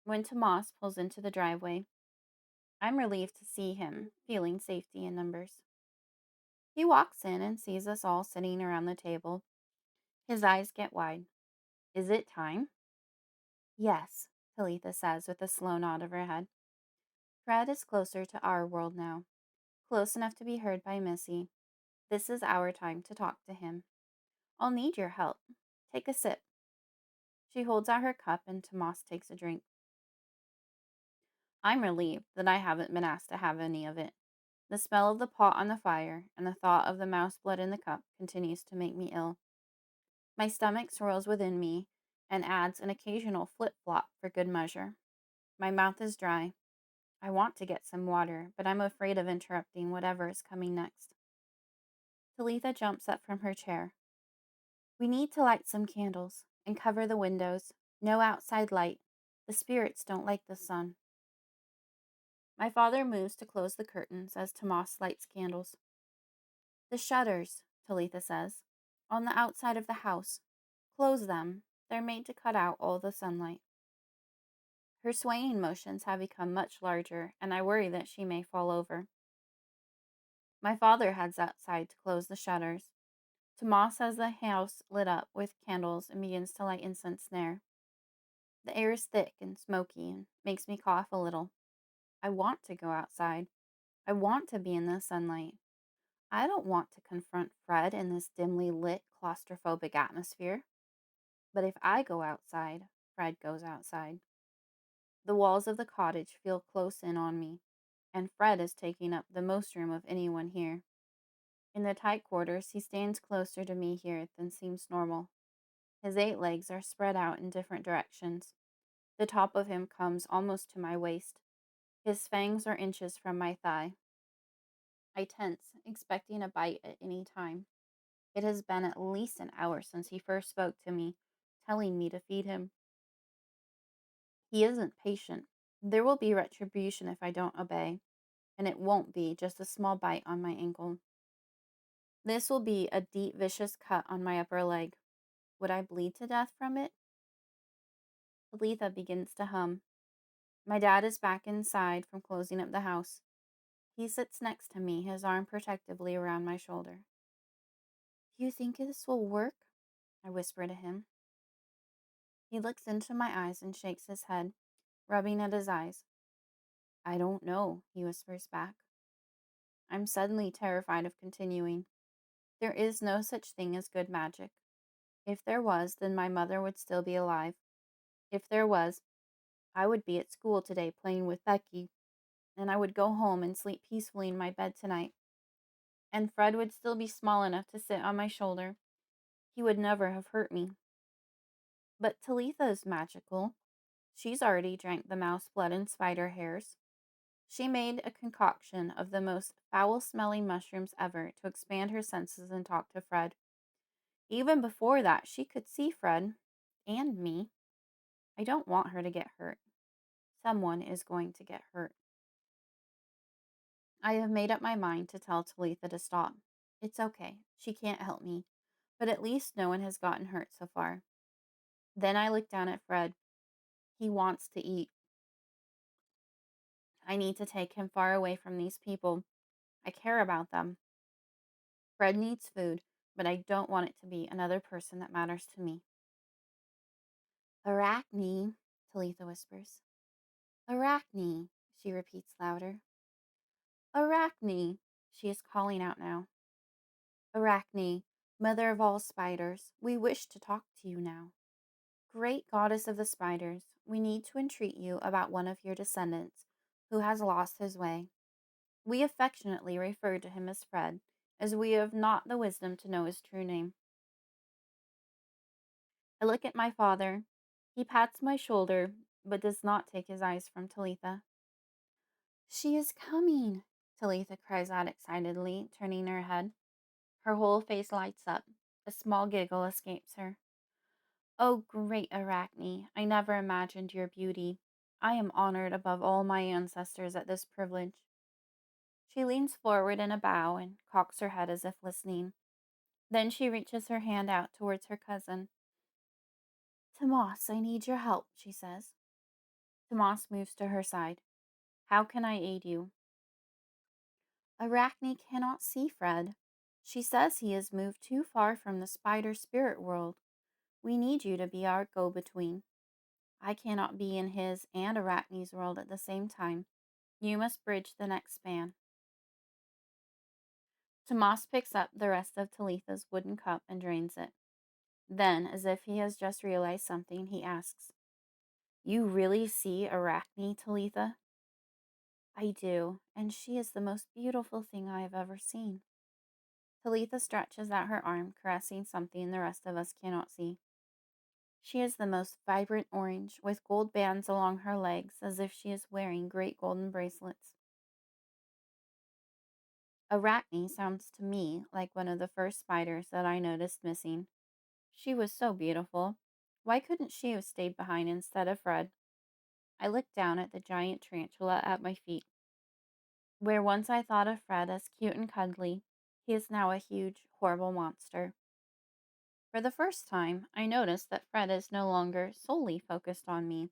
when Tomas pulls into the driveway. I'm relieved to see him, feeling safety in numbers. He walks in and sees us all sitting around the table. His eyes get wide. Is it time? Yes, Talitha says with a slow nod of her head. Fred is closer to our world now, close enough to be heard by Missy. This is our time to talk to him. I'll need your help. Take a sip. She holds out her cup and Tomas takes a drink. I'm relieved that I haven't been asked to have any of it. The smell of the pot on the fire and the thought of the mouse blood in the cup continues to make me ill. My stomach swirls within me and adds an occasional flip-flop for good measure. My mouth is dry. I want to get some water, but I'm afraid of interrupting whatever is coming next. Talitha jumps up from her chair. We need to light some candles and cover the windows. No outside light. The spirits don't like the sun. My father moves to close the curtains as Tomas lights candles. The shutters, Talitha says, on the outside of the house. Close them. They're made to cut out all the sunlight. Her swaying motions have become much larger, and I worry that she may fall over. My father heads outside to close the shutters. Tomas has the house lit up with candles and begins to light incense there. The air is thick and smoky and makes me cough a little. I want to go outside. I want to be in the sunlight. I don't want to confront Fred in this dimly lit, claustrophobic atmosphere. But if I go outside, Fred goes outside. The walls of the cottage feel close in on me, and Fred is taking up the most room of anyone here. In the tight quarters, he stands closer to me here than seems normal. His 8 legs are spread out in different directions. The top of him comes almost to my waist. His fangs are inches from my thigh. I tense, expecting a bite at any time. It has been at least an hour since he first spoke to me, telling me to feed him. He isn't patient. There will be retribution if I don't obey, and it won't be just a small bite on my ankle. This will be a deep, vicious cut on my upper leg. Would I bleed to death from it? Talitha begins to hum. My dad is back inside from closing up the house. He sits next to me, his arm protectively around my shoulder. Do you think this will work? I whisper to him. He looks into my eyes and shakes his head, rubbing at his eyes. I don't know, he whispers back. I'm suddenly terrified of continuing. There is no such thing as good magic. If there was, then my mother would still be alive. If there was, I would be at school today playing with Becky, and I would go home and sleep peacefully in my bed tonight. And Fred would still be small enough to sit on my shoulder. He would never have hurt me. But Talitha is magical. She's already drank the mouse blood and spider hairs. She made a concoction of the most foul-smelling mushrooms ever to expand her senses and talk to Fred. Even before that, she could see Fred and me. I don't want her to get hurt. Someone is going to get hurt. I have made up my mind to tell Talitha to stop. It's okay. She can't help me. But at least no one has gotten hurt so far. Then I look down at Fred. He wants to eat. I need to take him far away from these people. I care about them. Fred needs food, but I don't want it to be another person that matters to me. Arachne, Talitha whispers. Arachne, she repeats louder. Arachne, she is calling out now. Arachne, mother of all spiders, we wish to talk to you now. Great goddess of the spiders, we need to entreat you about one of your descendants who has lost his way. We affectionately refer to him as Fred, as we have not the wisdom to know his true name. I look at my father. He pats my shoulder, but does not take his eyes from Talitha. She is coming, Talitha cries out excitedly, turning her head. Her whole face lights up. A small giggle escapes her. Oh, great Arachne, I never imagined your beauty. I am honored above all my ancestors at this privilege. She leans forward in a bow and cocks her head as if listening. Then she reaches her hand out towards her cousin. Tomas, I need your help, she says. Tomas moves to her side. How can I aid you? Arachne cannot see Fred. She says he has moved too far from the spider spirit world. We need you to be our go-between. I cannot be in his and Arachne's world at the same time. You must bridge the next span. Tomas picks up the rest of Talitha's wooden cup and drains it. Then, as if he has just realized something, he asks, You really see Arachne, Talitha? I do, and she is the most beautiful thing I have ever seen. Talitha stretches out her arm, caressing something the rest of us cannot see. She is the most vibrant orange, with gold bands along her legs as if she is wearing great golden bracelets. Arachne sounds to me like one of the first spiders that I noticed missing. She was so beautiful. Why couldn't she have stayed behind instead of Fred? I looked down at the giant tarantula at my feet. Where once I thought of Fred as cute and cuddly, he is now a huge, horrible monster. For the first time, I noticed that Fred is no longer solely focused on me.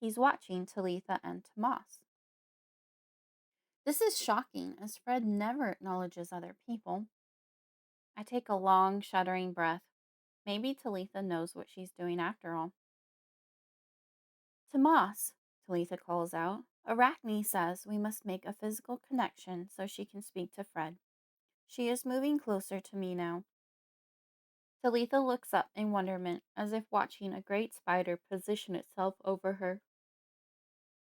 He's watching Talitha and Tomas. This is shocking, as Fred never acknowledges other people. I take a long, shuddering breath. Maybe Talitha knows what she's doing after all. Tomas, Talitha calls out. Arachne says we must make a physical connection so she can speak to Fred. She is moving closer to me now. Talitha looks up in wonderment, as if watching a great spider position itself over her.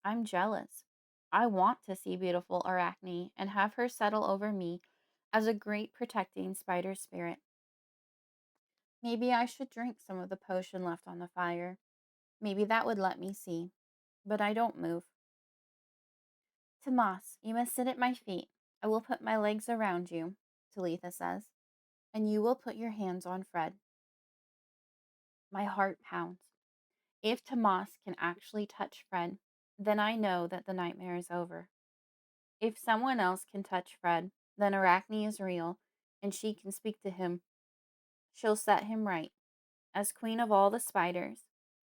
I'm jealous. I want to see beautiful Arachne and have her settle over me as a great protecting spider spirit. Maybe I should drink some of the potion left on the fire. Maybe that would let me see. But I don't move. Tomas, you must sit at my feet. I will put my legs around you, Talitha says, and you will put your hands on Fred. My heart pounds. If Tomas can actually touch Fred, then I know that the nightmare is over. If someone else can touch Fred, then Arachne is real, and she can speak to him. She'll set him right, as queen of all the spiders,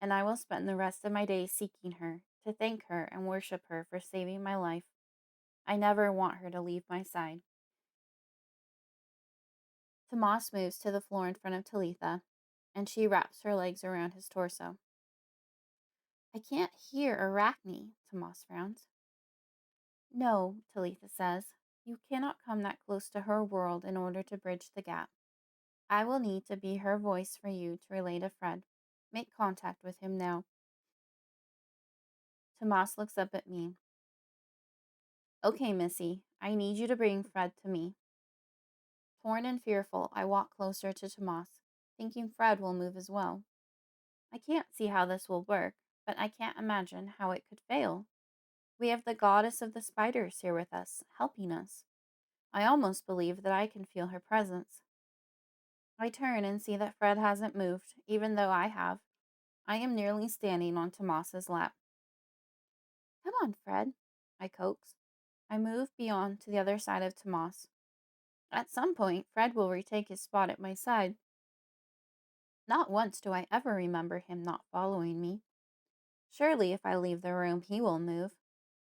and I will spend the rest of my days seeking her, to thank her and worship her for saving my life. I never want her to leave my side. Tomas moves to the floor in front of Talitha, and she wraps her legs around his torso. I can't hear Arachne, Tomas frowns. No, Talitha says. You cannot come that close to her world in order to bridge the gap. I will need to be her voice for you to relay to Fred. Make contact with him now. Tomas looks up at me. Okay, Missy, I need you to bring Fred to me. Torn and fearful, I walk closer to Tomas, thinking Fred will move as well. I can't see how this will work, but I can't imagine how it could fail. We have the goddess of the spiders here with us, helping us. I almost believe that I can feel her presence. I turn and see that Fred hasn't moved, even though I have. I am nearly standing on Tomas's lap. Come on, Fred, I coax. I move beyond to the other side of Tomas. At some point, Fred will retake his spot at my side. Not once do I ever remember him not following me. Surely, if I leave the room, he will move.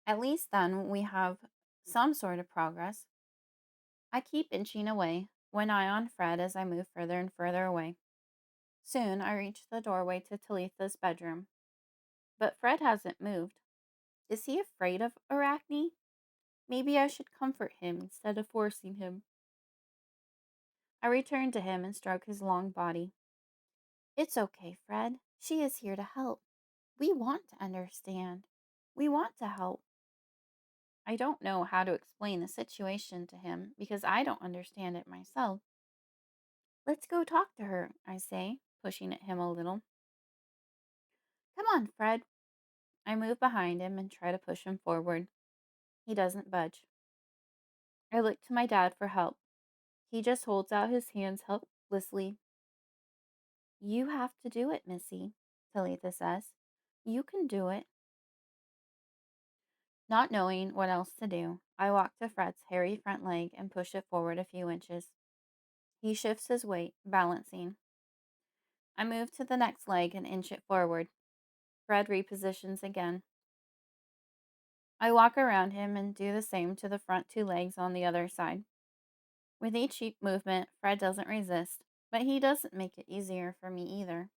At least then we have some sort of progress. I keep inching away, one eye on Fred as I move further and further away. Soon I reach the doorway to Talitha's bedroom. But Fred hasn't moved. Is he afraid of Arachne? Maybe I should comfort him instead of forcing him. I return to him and stroke his long body. It's okay, Fred. She is here to help. We want to understand. We want to help. I don't know how to explain the situation to him because I don't understand it myself. Let's go talk to her, I say, pushing at him a little. Come on, Fred. I move behind him and try to push him forward. He doesn't budge. I look to my dad for help. He just holds out his hands helplessly. You have to do it, Missy, Talitha says. You can do it. Not knowing what else to do, I walk to Fred's hairy front leg and push it forward a few inches. He shifts his weight, balancing. I move to the next leg and inch it forward. Fred repositions again. I walk around him and do the same to the front two legs on the other side. With each movement, Fred doesn't resist, but he doesn't make it easier for me either.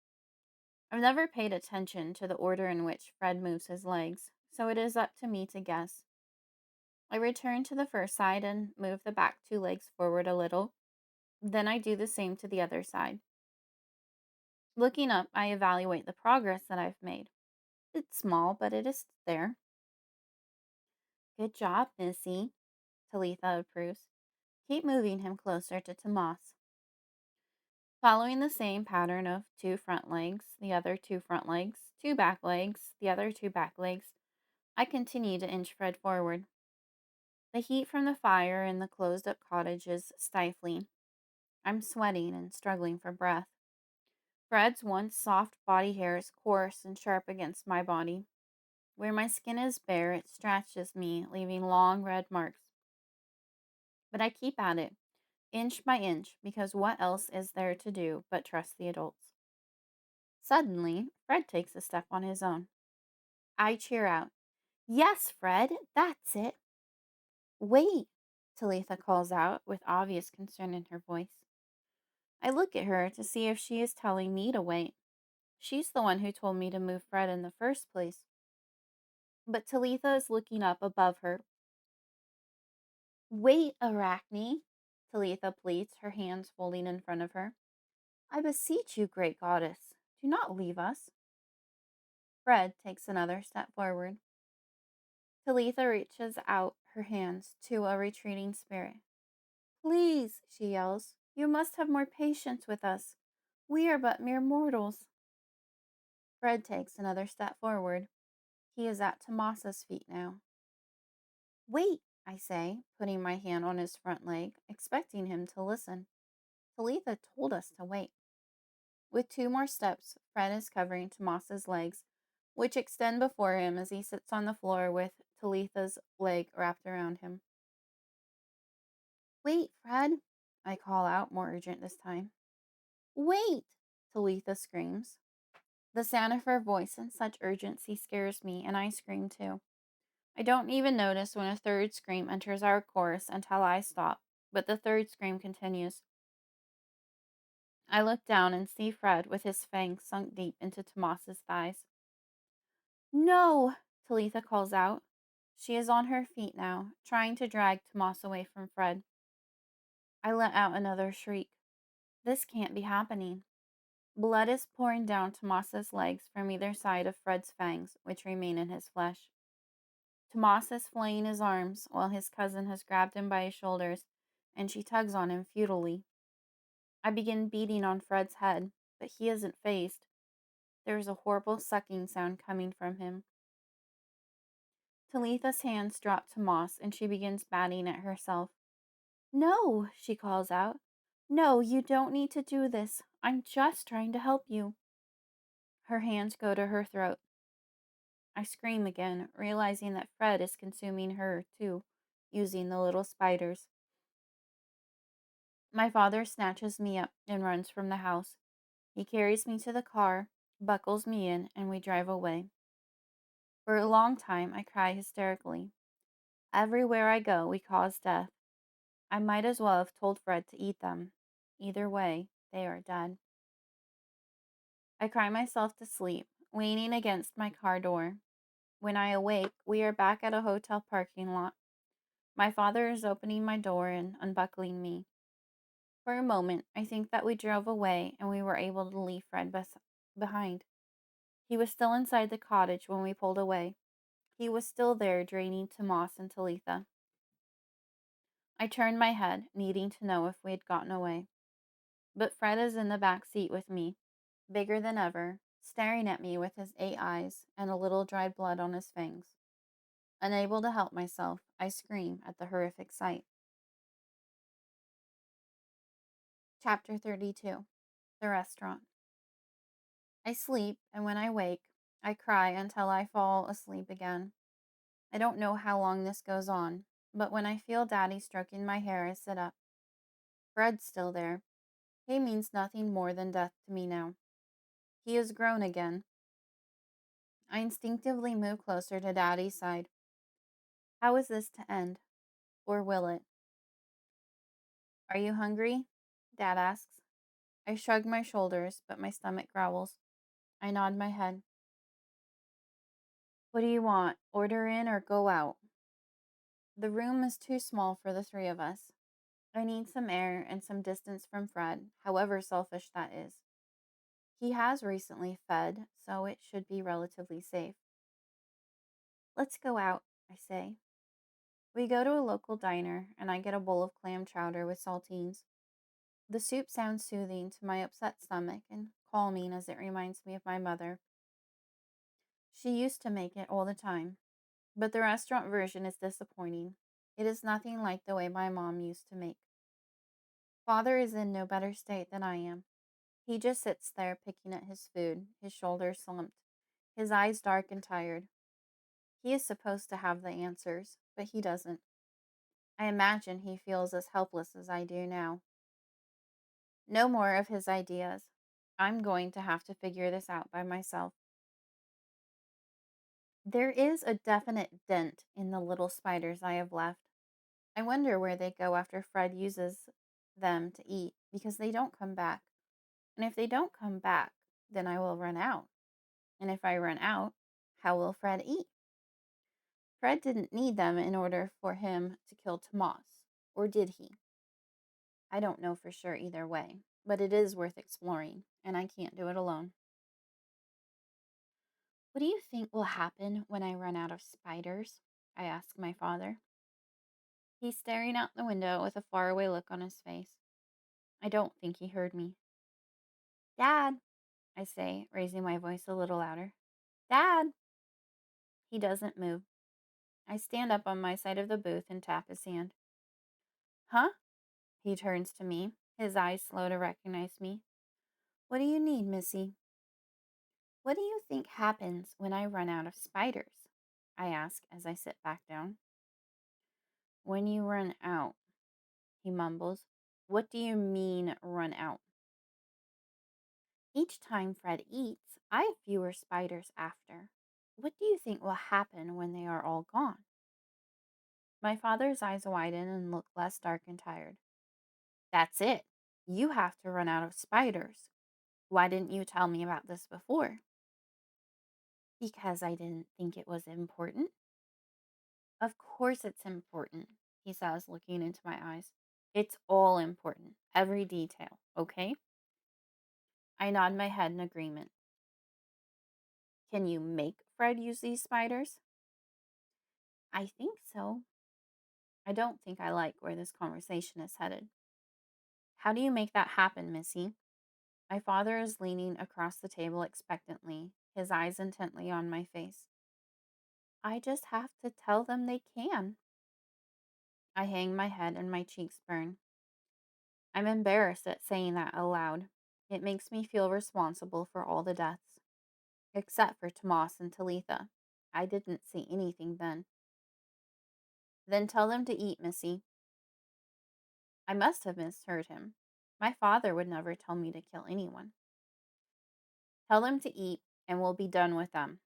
I've never paid attention to the order in which Fred moves his legs, so it is up to me to guess. I return to the first side and move the back two legs forward a little. Then I do the same to the other side. Looking up, I evaluate the progress that I've made. It's small, but it is there. Good job, Missy, Talitha approves. Keep moving him closer to Tomas. Following the same pattern of two front legs, the other two front legs, two back legs, the other two back legs, I continue to inch Fred forward. The heat from the fire in the closed up cottage is stifling. I'm sweating and struggling for breath. Fred's once soft body hair is coarse and sharp against my body. Where my skin is bare, it scratches me, leaving long red marks. But I keep at it, inch by inch, because what else is there to do but trust the adults? Suddenly, Fred takes a step on his own. I cheer out, Yes, Fred, that's it. Wait, Talitha calls out with obvious concern in her voice. I look at her to see if she is telling me to wait. She's the one who told me to move Fred in the first place. but Talitha is looking up above her. Wait, Arachne, Talitha pleads, her hands folding in front of her. I beseech you, great goddess, do not leave us. Fred takes another step forward. Talitha reaches out her hands to a retreating spirit. Please, she yells, you must have more patience with us. We are but mere mortals. Fred takes another step forward. He is at Tomas's feet now. Wait, I say, putting my hand on his front leg, expecting him to listen. Talitha told us to wait. With 2 more steps, Fred is covering Tomas's legs, which extend before him as he sits on the floor with Talitha's leg wrapped around him. Wait, Fred, I call out, more urgent this time. Wait, Talitha screams. The sound of her voice in such urgency scares me, and I scream too. I don't even notice when a third scream enters our chorus until I stop, but the third scream continues. I look down and see Fred with his fangs sunk deep into Tomas's thighs. No, Talitha calls out. She is on her feet now, trying to drag Tomas away from Fred. I let out another shriek. This can't be happening. Blood is pouring down Tomas's legs from either side of Fred's fangs, which remain in his flesh. Tomas is flaying his arms while his cousin has grabbed him by his shoulders, and she tugs on him futilely. I begin beating on Fred's head, but he isn't fazed. There is a horrible sucking sound coming from him. Talitha's hands drop to Moss, and she begins batting at herself. No, she calls out. No, you don't need to do this. I'm just trying to help you. Her hands go to her throat. I scream again, realizing that Fred is consuming her, too, using the little spiders. My father snatches me up and runs from the house. He carries me to the car, buckles me in, and we drive away. For a long time, I cry hysterically. Everywhere I go, we cause death. I might as well have told Fred to eat them. Either way, they are dead. I cry myself to sleep, leaning against my car door. When I awake, we are back at a hotel parking lot. My father is opening my door and unbuckling me. For a moment, I think that we drove away and we were able to leave Fred behind. He was still inside the cottage when we pulled away. He was still there, draining Tomas and Talitha. I turned my head, needing to know if we had gotten away. But Fred is in the back seat with me, bigger than ever, staring at me with his 8 eyes and a little dried blood on his fangs. Unable to help myself, I scream at the horrific sight. Chapter 32. The Restaurant. I sleep, and when I wake, I cry until I fall asleep again. I don't know how long this goes on, but when I feel Daddy stroking my hair, I sit up. Fred's still there. He means nothing more than death to me now. He is grown again. I instinctively move closer to Daddy's side. How is this to end? Or will it? Are you hungry? Dad asks. I shrug my shoulders, but my stomach growls. I nod my head. What do you want? Order in or go out? The room is too small for the 3 of us. I need some air and some distance from Fred, however selfish that is. He has recently fed, so it should be relatively safe. Let's go out, I say. We go to a local diner, and I get a bowl of clam chowder with saltines. The soup sounds soothing to my upset stomach and calming as it reminds me of my mother. She used to make it all the time, but the restaurant version is disappointing. It is nothing like the way my mom used to make. Father is in no better state than I am. He just sits there picking at his food, his shoulders slumped, his eyes dark and tired. He is supposed to have the answers, but he doesn't. I imagine he feels as helpless as I do now. No more of his ideas. I'm going to have to figure this out by myself. There is a definite dent in the little spiders I have left. I wonder where they go after Fred uses them to eat, because they don't come back. And if they don't come back, then I will run out. And if I run out, how will Fred eat? Fred didn't need them in order for him to kill Tomas, or did he? I don't know for sure either way, but it is worth exploring, and I can't do it alone. What do you think will happen when I run out of spiders? I asked my father. He's staring out the window with a faraway look on his face. I don't think he heard me. Dad, I say, raising my voice a little louder. Dad! He doesn't move. I stand up on my side of the booth and tap his hand. Huh? He turns to me, his eyes slow to recognize me. What do you need, Missy? What do you think happens when I run out of spiders? I ask as I sit back down. When you run out, he mumbles. What do you mean, run out? Each time Fred eats, I have fewer spiders after. What do you think will happen when they are all gone? My father's eyes widen and look less dark and tired. That's it. You have to run out of spiders. Why didn't you tell me about this before? Because I didn't think it was important. Of course it's important, he says, looking into my eyes. It's all important, every detail, okay? I nod my head in agreement. Can you make Fred use these spiders? I think so. I don't think I like where this conversation is headed. How do you make that happen, Missy? My father is leaning across the table expectantly, his eyes intently on my face. I just have to tell them they can. I hang my head and my cheeks burn. I'm embarrassed at saying that aloud. It makes me feel responsible for all the deaths, except for Tomas and Talitha. I didn't see anything then. Then tell them to eat, Missy. I must have misheard him. My father would never tell me to kill anyone. Tell them to eat, and we'll be done with them.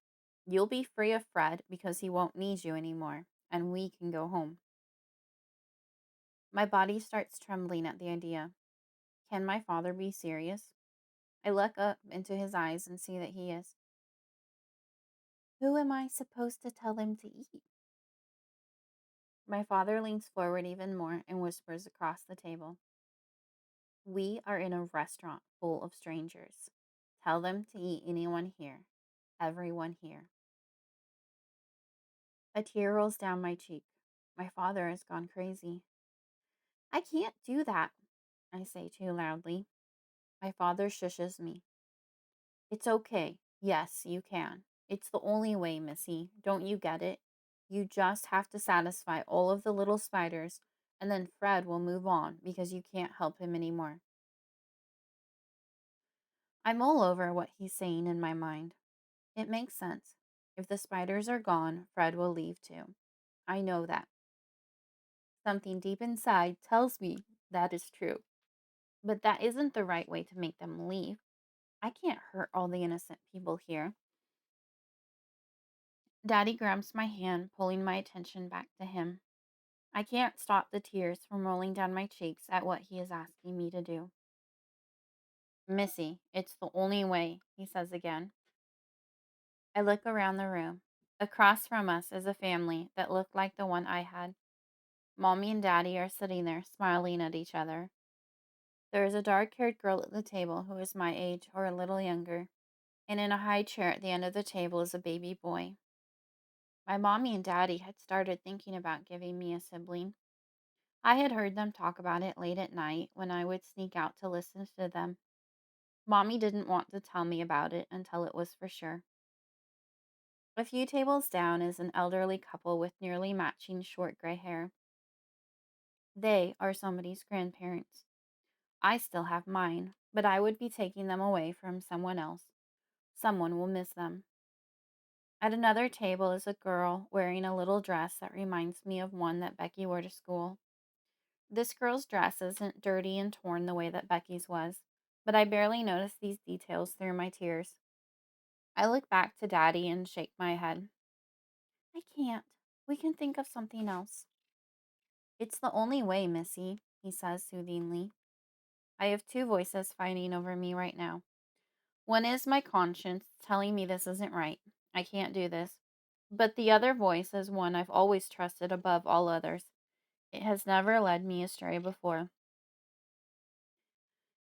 You'll be free of Fred because he won't need you anymore, and we can go home. My body starts trembling at the idea. Can my father be serious? I look up into his eyes and see that he is. Who am I supposed to tell him to eat? My father leans forward even more and whispers across the table. We are in a restaurant full of strangers. Tell them to eat anyone here. Everyone here. A tear rolls down my cheek. My father has gone crazy. I can't do that, I say too loudly. My father shushes me. It's okay. Yes, you can. It's the only way, Missy. Don't you get it? You just have to satisfy all of the little spiders, and then Fred will move on because you can't help him anymore. I'm all over what he's saying in my mind. It makes sense. If the spiders are gone, Fred will leave too. I know that. Something deep inside tells me that is true. But that isn't the right way to make them leave. I can't hurt all the innocent people here. Daddy grabs my hand, pulling my attention back to him. I can't stop the tears from rolling down my cheeks at what he is asking me to do. Missy, it's the only way, he says again. I look around the room. Across from us is a family that looked like the one I had. Mommy and Daddy are sitting there, smiling at each other. There is a dark-haired girl at the table who is my age or a little younger, and in a high chair at the end of the table is a baby boy. My mommy and daddy had started thinking about giving me a sibling. I had heard them talk about it late at night when I would sneak out to listen to them. Mommy didn't want to tell me about it until it was for sure. A few tables down is an elderly couple with nearly matching short gray hair. They are somebody's grandparents. I still have mine, but I would be taking them away from someone else. Someone will miss them. At another table is a girl wearing a little dress that reminds me of one that Becky wore to school. This girl's dress isn't dirty and torn the way that Becky's was, but I barely notice these details through my tears. I look back to Daddy and shake my head. I can't. We can think of something else. It's the only way, Missy, he says soothingly. I have two voices fighting over me right now. One is my conscience telling me this isn't right. I can't do this. But the other voice is one I've always trusted above all others. It has never led me astray before.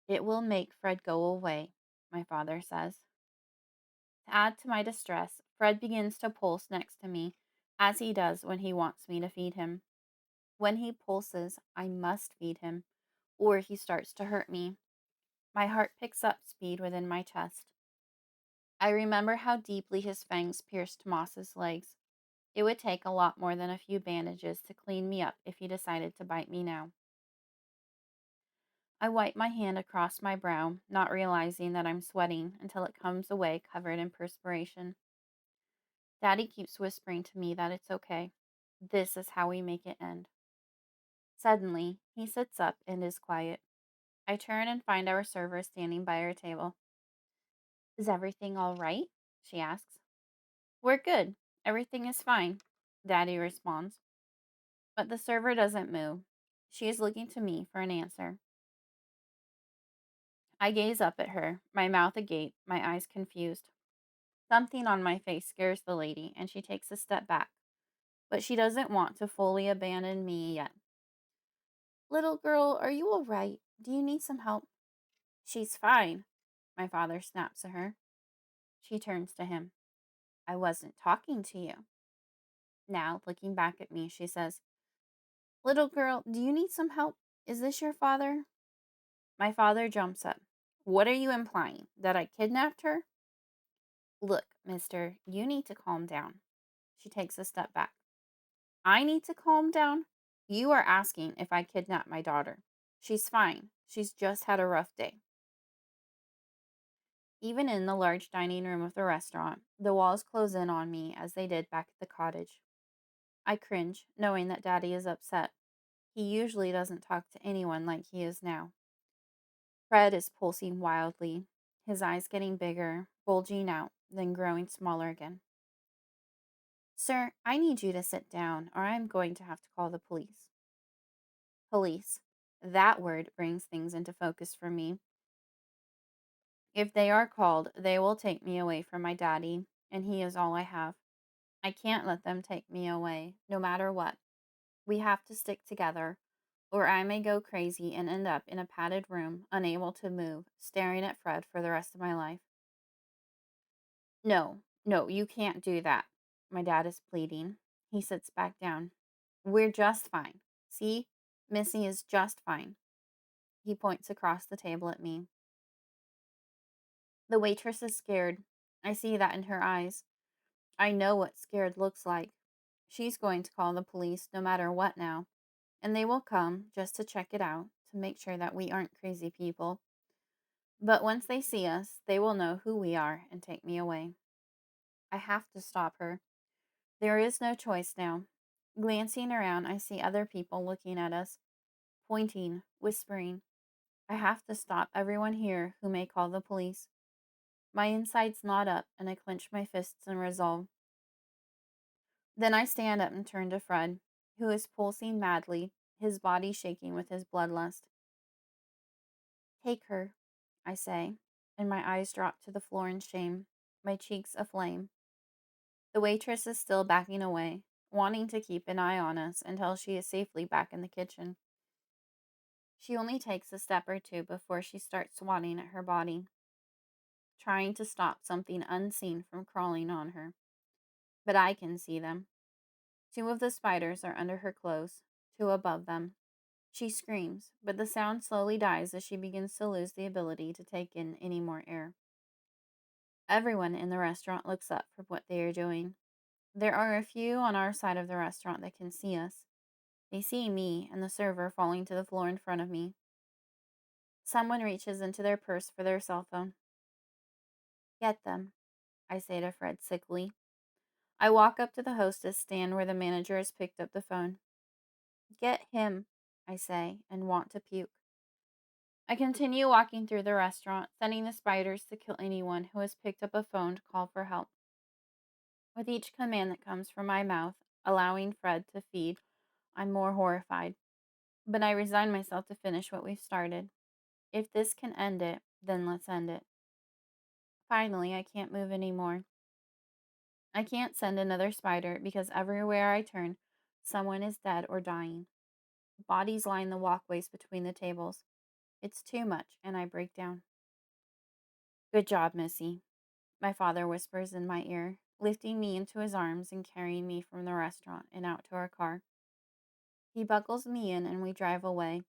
It will make Fred go away, my father says. To add to my distress, Fred begins to pulse next to me, as he does when he wants me to feed him. When he pulses, I must feed him, or he starts to hurt me. My heart picks up speed within my chest. I remember how deeply his fangs pierced Tomas's legs. It would take a lot more than a few bandages to clean me up if he decided to bite me now. I wipe my hand across my brow, not realizing that I'm sweating until it comes away covered in perspiration. Daddy keeps whispering to me that it's okay. This is how we make it end. Suddenly, he sits up and is quiet. I turn and find our server standing by our table. Is everything all right? She asks. We're good. Everything is fine, Daddy responds. But the server doesn't move. She is looking to me for an answer. I gaze up at her, my mouth agape, my eyes confused. Something on my face scares the lady, and she takes a step back. But she doesn't want to fully abandon me yet. Little girl, are you all right? Do you need some help? She's fine, my father snaps at her. She turns to him. I wasn't talking to you. Now, looking back at me, she says, Little girl, do you need some help? Is this your father? My father jumps up. What are you implying? That I kidnapped her? Look, mister, you need to calm down. She takes a step back. I need to calm down? You are asking if I kidnapped my daughter. She's fine. She's just had a rough day. Even in the large dining room of the restaurant, the walls close in on me as they did back at the cottage. I cringe, knowing that Daddy is upset. He usually doesn't talk to anyone like he is now. Fred is pulsing wildly, his eyes getting bigger, bulging out, then growing smaller again. Sir, I need you to sit down, or I'm going to have to call the police. Police. That word brings things into focus for me. If they are called, they will take me away from my daddy, and he is all I have. I can't let them take me away, no matter what. We have to stick together, or I may go crazy and end up in a padded room, unable to move, staring at Fred for the rest of my life. No, no, you can't do that. My dad is pleading. He sits back down. We're just fine. See? Missy is just fine. He points across the table at me. The waitress is scared. I see that in her eyes. I know what scared looks like. She's going to call the police no matter what now, and they will come just to check it out, to make sure that we aren't crazy people. But once they see us, they will know who we are and take me away. I have to stop her. There is no choice now. Glancing around, I see other people looking at us, pointing, whispering. I have to stop everyone here who may call the police. My insides knot up, and I clench my fists in resolve. Then I stand up and turn to Fred, who is pulsing madly, his body shaking with his bloodlust. Take her, I say, and my eyes drop to the floor in shame, my cheeks aflame. The waitress is still backing away, wanting to keep an eye on us until she is safely back in the kitchen. She only takes a step or two before she starts swatting at her body, trying to stop something unseen from crawling on her. But I can see them. Two of the spiders are under her clothes, two above them. She screams, but the sound slowly dies as she begins to lose the ability to take in any more air. Everyone in the restaurant looks up for what they are doing. There are a few on our side of the restaurant that can see us. They see me and the server falling to the floor in front of me. Someone reaches into their purse for their cell phone. Get them, I say to Fred sickly. I walk up to the hostess stand where the manager has picked up the phone. Get him, I say, and want to puke. I continue walking through the restaurant, sending the spiders to kill anyone who has picked up a phone to call for help. With each command that comes from my mouth, allowing Fred to feed, I'm more horrified. But I resign myself to finish what we've started. If this can end it, then let's end it. Finally, I can't move anymore. I can't send another spider because everywhere I turn, someone is dead or dying. Bodies line the walkways between the tables. It's too much, and I break down. Good job, Missy, my father whispers in my ear, lifting me into his arms and carrying me from the restaurant and out to our car. He buckles me in and we drive away.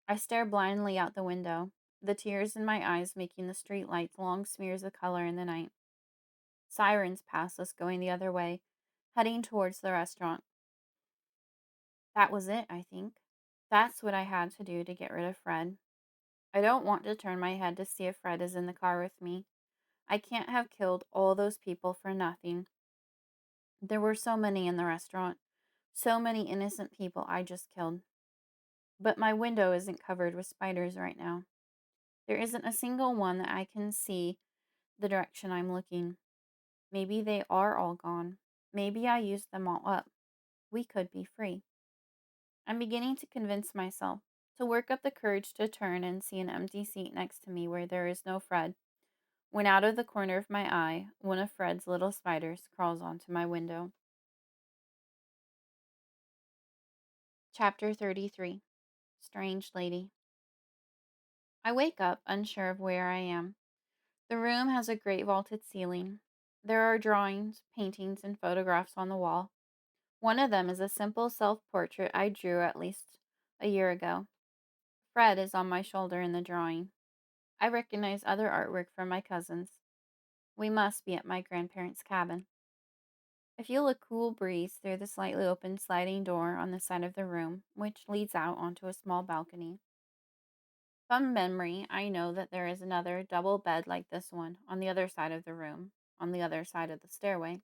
I stare blindly out the window, the tears in my eyes making the street lights long smears of color in the night. Sirens pass us going the other way, heading towards the restaurant. That was it, I think. That's what I had to do to get rid of Fred. I don't want to turn my head to see if Fred is in the car with me. I can't have killed all those people for nothing. There were so many in the restaurant, so many innocent people I just killed. But my window isn't covered with spiders right now. There isn't a single one that I can see the direction I'm looking. Maybe they are all gone. Maybe I used them all up. We could be free. I'm beginning to convince myself, to work up the courage to turn and see an empty seat next to me where there is no Fred, when out of the corner of my eye, one of Fred's little spiders crawls onto my window. Chapter 33. Strange Lady. I wake up, unsure of where I am. The room has a great vaulted ceiling. There are drawings, paintings, and photographs on the wall. One of them is a simple self portrait I drew at least a year ago. Fred is on my shoulder in the drawing. I recognize other artwork from my cousins. We must be at my grandparents' cabin. I feel a cool breeze through the slightly open sliding door on the side of the room, which leads out onto a small balcony. From memory, I know that there is another double bed like this one on the other side of the room, on the other side of the stairway.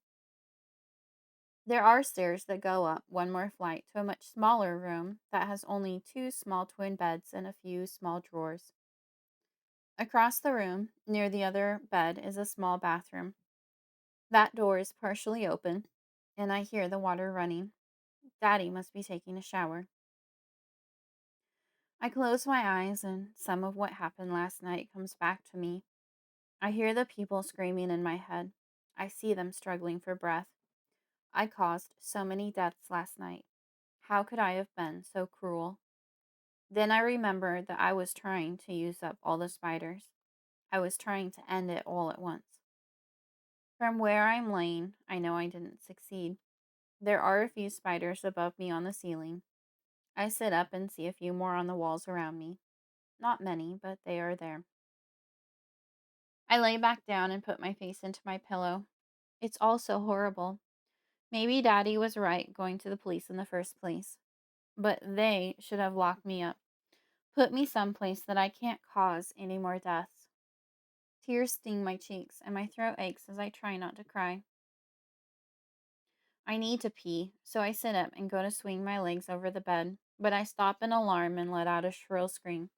There are stairs that go up one more flight to a much smaller room that has only two small twin beds and a few small drawers. Across the room, near the other bed, is a small bathroom. That door is partially open, and I hear the water running. Daddy must be taking a shower. I close my eyes, and some of what happened last night comes back to me. I hear the people screaming in my head. I see them struggling for breath. I caused so many deaths last night. How could I have been so cruel? Then I remembered that I was trying to use up all the spiders. I was trying to end it all at once. From where I'm laying, I know I didn't succeed. There are a few spiders above me on the ceiling. I sit up and see a few more on the walls around me. Not many, but they are there. I lay back down and put my face into my pillow. It's all so horrible. Maybe Daddy was right going to the police in the first place. But they should have locked me up. Put me someplace that I can't cause any more deaths. Tears sting my cheeks, and my throat aches as I try not to cry. I need to pee, so I sit up and go to swing my legs over the bed, but I stop in alarm and let out a shrill scream.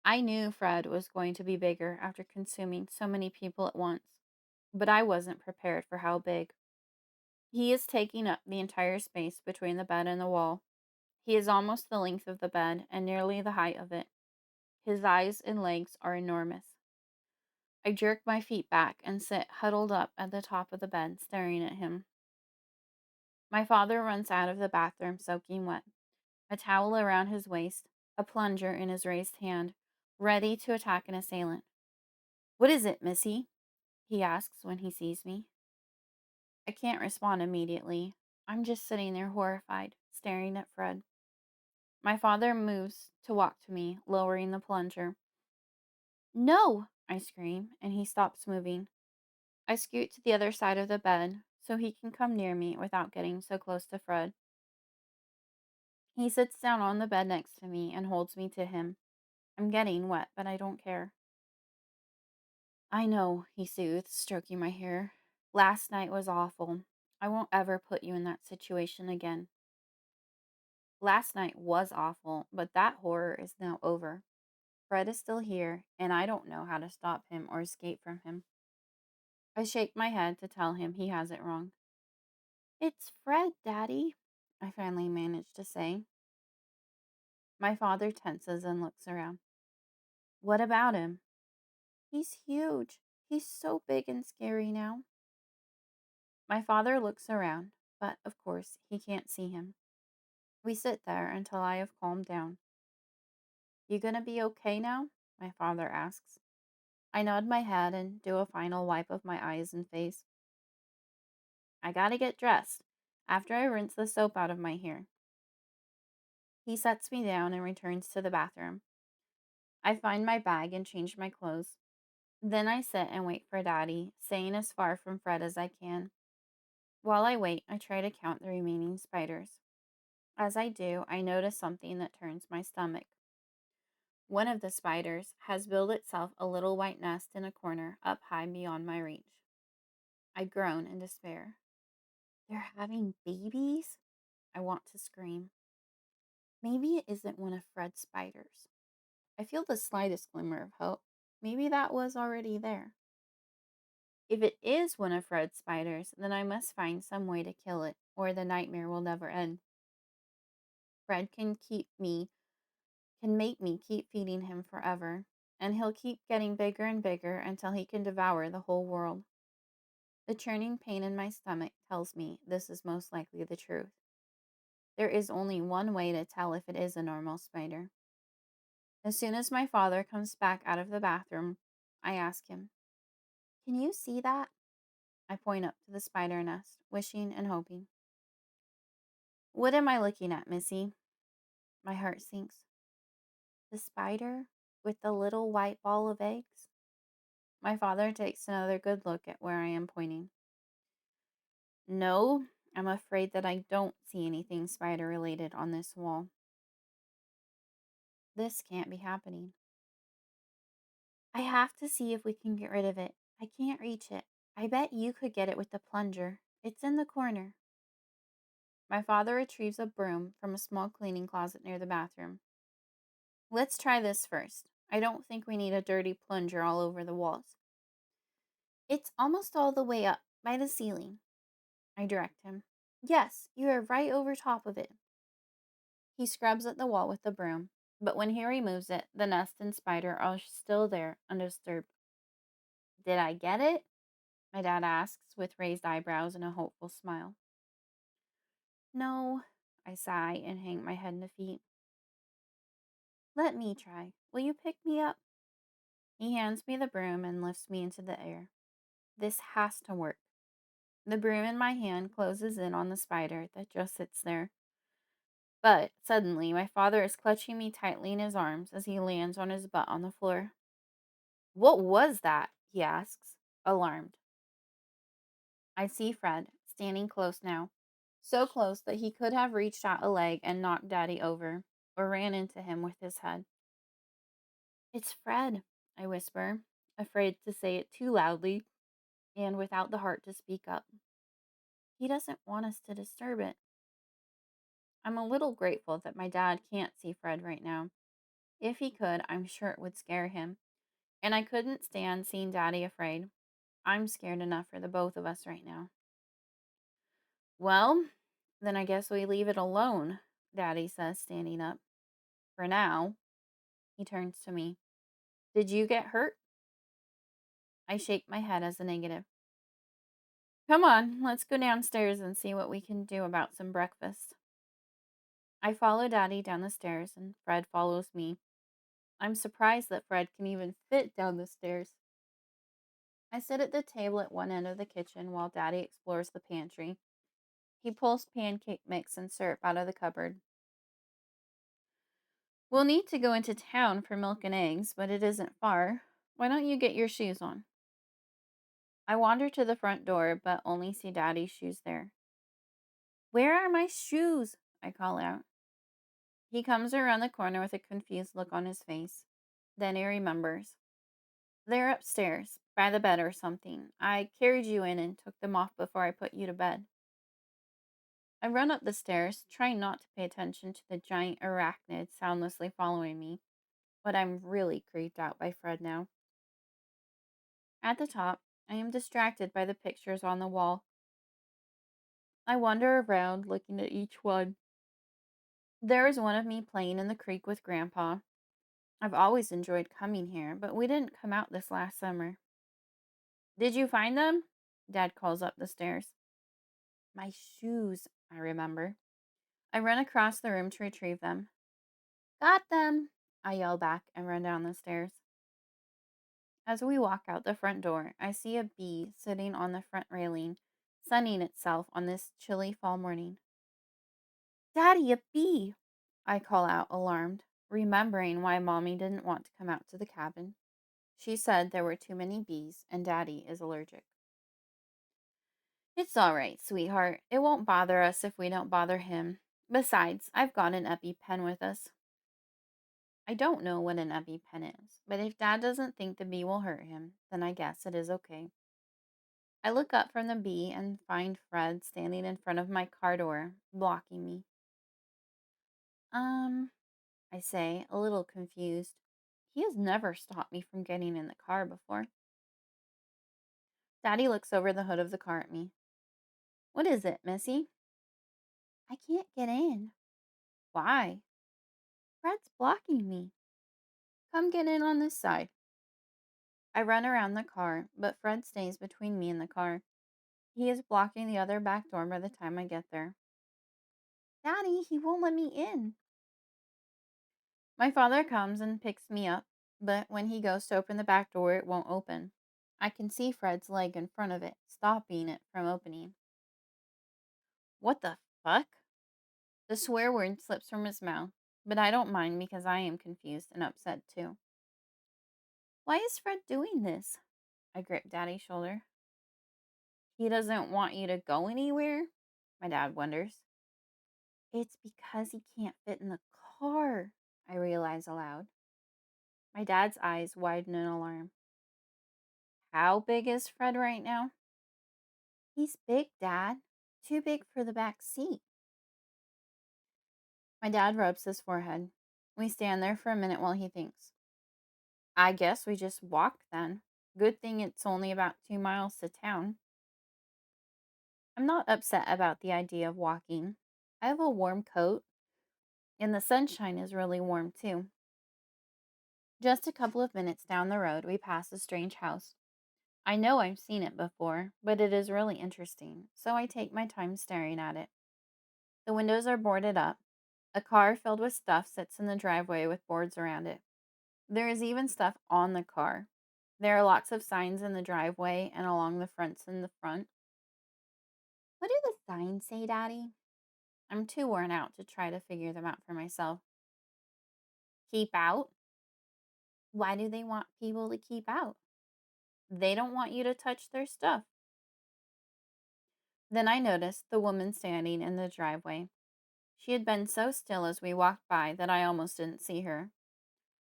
I knew Fred was going to be bigger after consuming so many people at once, but I wasn't prepared for how big. He is taking up the entire space between the bed and the wall. He is almost the length of the bed and nearly the height of it. His eyes and legs are enormous. I jerk my feet back and sit huddled up at the top of the bed, staring at him. My father runs out of the bathroom soaking wet, a towel around his waist, a plunger in his raised hand, ready to attack an assailant. "What is it, Missy?" he asks when he sees me. I can't respond immediately. I'm just sitting there horrified, staring at Fred. My father moves to walk to me, lowering the plunger. "No!" I scream, and he stops moving. I scoot to the other side of the bed so he can come near me without getting so close to Fred. He sits down on the bed next to me and holds me to him. I'm getting wet, but I don't care. "I know," he soothes, stroking my hair. "Last night was awful. I won't ever put you in that situation again." Last night was awful, but that horror is now over. Fred is still here, and I don't know how to stop him or escape from him. I shake my head to tell him he has it wrong. "It's Fred, Daddy," I finally manage to say. My father tenses and looks around. "What about him?" "He's huge. He's so big and scary now." My father looks around, but of course he can't see him. We sit there until I have calmed down. You gonna be okay now? My father asks. I nod my head and do a final wipe of my eyes and face. I gotta get dressed after I rinse the soap out of my hair. He sets me down and returns to the bathroom. I find my bag and change my clothes. Then I sit and wait for Daddy, staying as far from Fred as I can. While I wait, I try to count the remaining spiders. As I do, I notice something that turns my stomach. One of the spiders has built itself a little white nest in a corner up high beyond my reach. I groan in despair. They're having babies? I want to scream. Maybe it isn't one of Fred's spiders. I feel the slightest glimmer of hope. Maybe that was already there. If it is one of Fred's spiders, then I must find some way to kill it, or the nightmare will never end. Fred can make me keep feeding him forever, and he'll keep getting bigger and bigger until he can devour the whole world. The churning pain in my stomach tells me this is most likely the truth. There is only one way to tell if it is a normal spider. As soon as my father comes back out of the bathroom, I ask him, "Can you see that?" I point up to the spider nest, wishing and hoping. "What am I looking at, Missy?" My heart sinks. "The spider with the little white ball of eggs?" My father takes another good look at where I am pointing. "No, I'm afraid that I don't see anything spider related on this wall. This can't be happening. I have to see if we can get rid of it. I can't reach it. I bet you could get it with the plunger. It's in the corner." My father retrieves a broom from a small cleaning closet near the bathroom. "Let's try this first. I don't think we need a dirty plunger all over the walls." "It's almost all the way up, by the ceiling," I direct him. "Yes, you are right over top of it." He scrubs at the wall with the broom, but when he removes it, the nest and spider are still there, undisturbed. "Did I get it?" my dad asks with raised eyebrows and a hopeful smile. "No," I sigh and hang my head in defeat. "Let me try. Will you pick me up?" He hands me the broom and lifts me into the air. This has to work. The broom in my hand closes in on the spider that just sits there. But suddenly, my father is clutching me tightly in his arms as he lands on his butt on the floor. "What was that?" he asks, alarmed. I see Fred, standing close now. So close that he could have reached out a leg and knocked Daddy over, or ran into him with his head. "It's Fred," I whisper, afraid to say it too loudly and without the heart to speak up. "He doesn't want us to disturb it." I'm a little grateful that my dad can't see Fred right now. If he could, I'm sure it would scare him. And I couldn't stand seeing Daddy afraid. I'm scared enough for the both of us right now. "Well, then I guess we leave it alone," Daddy says, standing up. "For now." He turns to me. "Did you get hurt?" I shake my head as a negative. "Come on, let's go downstairs and see what we can do about some breakfast." I follow Daddy down the stairs, and Fred follows me. I'm surprised that Fred can even fit down the stairs. I sit at the table at one end of the kitchen while Daddy explores the pantry. He pulls pancake mix and syrup out of the cupboard. "We'll need to go into town for milk and eggs, but it isn't far. Why don't you get your shoes on?" I wander to the front door, but only see Daddy's shoes there. "Where are my shoes?" I call out. He comes around the corner with a confused look on his face. Then he remembers. "They're upstairs, by the bed or something. I carried you in and took them off before I put you to bed." I run up the stairs, trying not to pay attention to the giant arachnid soundlessly following me, but I'm really creeped out by Fred now. At the top, I am distracted by the pictures on the wall. I wander around, looking at each one. There is one of me playing in the creek with Grandpa. I've always enjoyed coming here, but we didn't come out this last summer. "Did you find them?" Dad calls up the stairs. My shoes, I remember. I run across the room to retrieve them. Got them! I yell back and run down the stairs. As we walk out the front door, I see a bee sitting on the front railing, sunning itself on this chilly fall morning. Daddy, a bee! I call out, alarmed, remembering why Mommy didn't want to come out to the cabin. She said there were too many bees and Daddy is allergic. It's all right, sweetheart. It won't bother us if we don't bother him. Besides, I've got an EpiPen with us. I don't know what an EpiPen is, but if Dad doesn't think the bee will hurt him, then I guess it is okay. I look up from the bee and find Fred standing in front of my car door, blocking me. Um, I say, a little confused. He has never stopped me from getting in the car before. Daddy looks over the hood of the car at me. What is it, Missy? I can't get in. Why? Fred's blocking me. Come get in on this side. I run around the car, but Fred stays between me and the car. He is blocking the other back door by the time I get there. Daddy, he won't let me in. My father comes and picks me up, but when he goes to open the back door, it won't open. I can see Fred's leg in front of it, stopping it from opening. What the fuck? The swear word slips from his mouth, but I don't mind because I am confused and upset too. Why is Fred doing this? I grip Daddy's shoulder. He doesn't want you to go anywhere? My dad wonders. It's because he can't fit in the car, I realize aloud. My dad's eyes widen in alarm. How big is Fred right now? He's big, Dad. Too big for the back seat. My dad rubs his forehead. We stand there for a minute while he thinks. I guess we just walk then. Good thing it's only about 2 miles to town. I'm not upset about the idea of walking. I have a warm coat, and the sunshine is really warm too. Just a couple of minutes down the road, we pass a strange house. I know I've seen it before, but it is really interesting, so I take my time staring at it. The windows are boarded up. A car filled with stuff sits in the driveway with boards around it. There is even stuff on the car. There are lots of signs in the driveway and along the fronts in the front. What do the signs say, Daddy? I'm too worn out to try to figure them out for myself. Keep out? Why do they want people to keep out? They don't want you to touch their stuff. Then I noticed the woman standing in the driveway. She had been so still as we walked by that I almost didn't see her.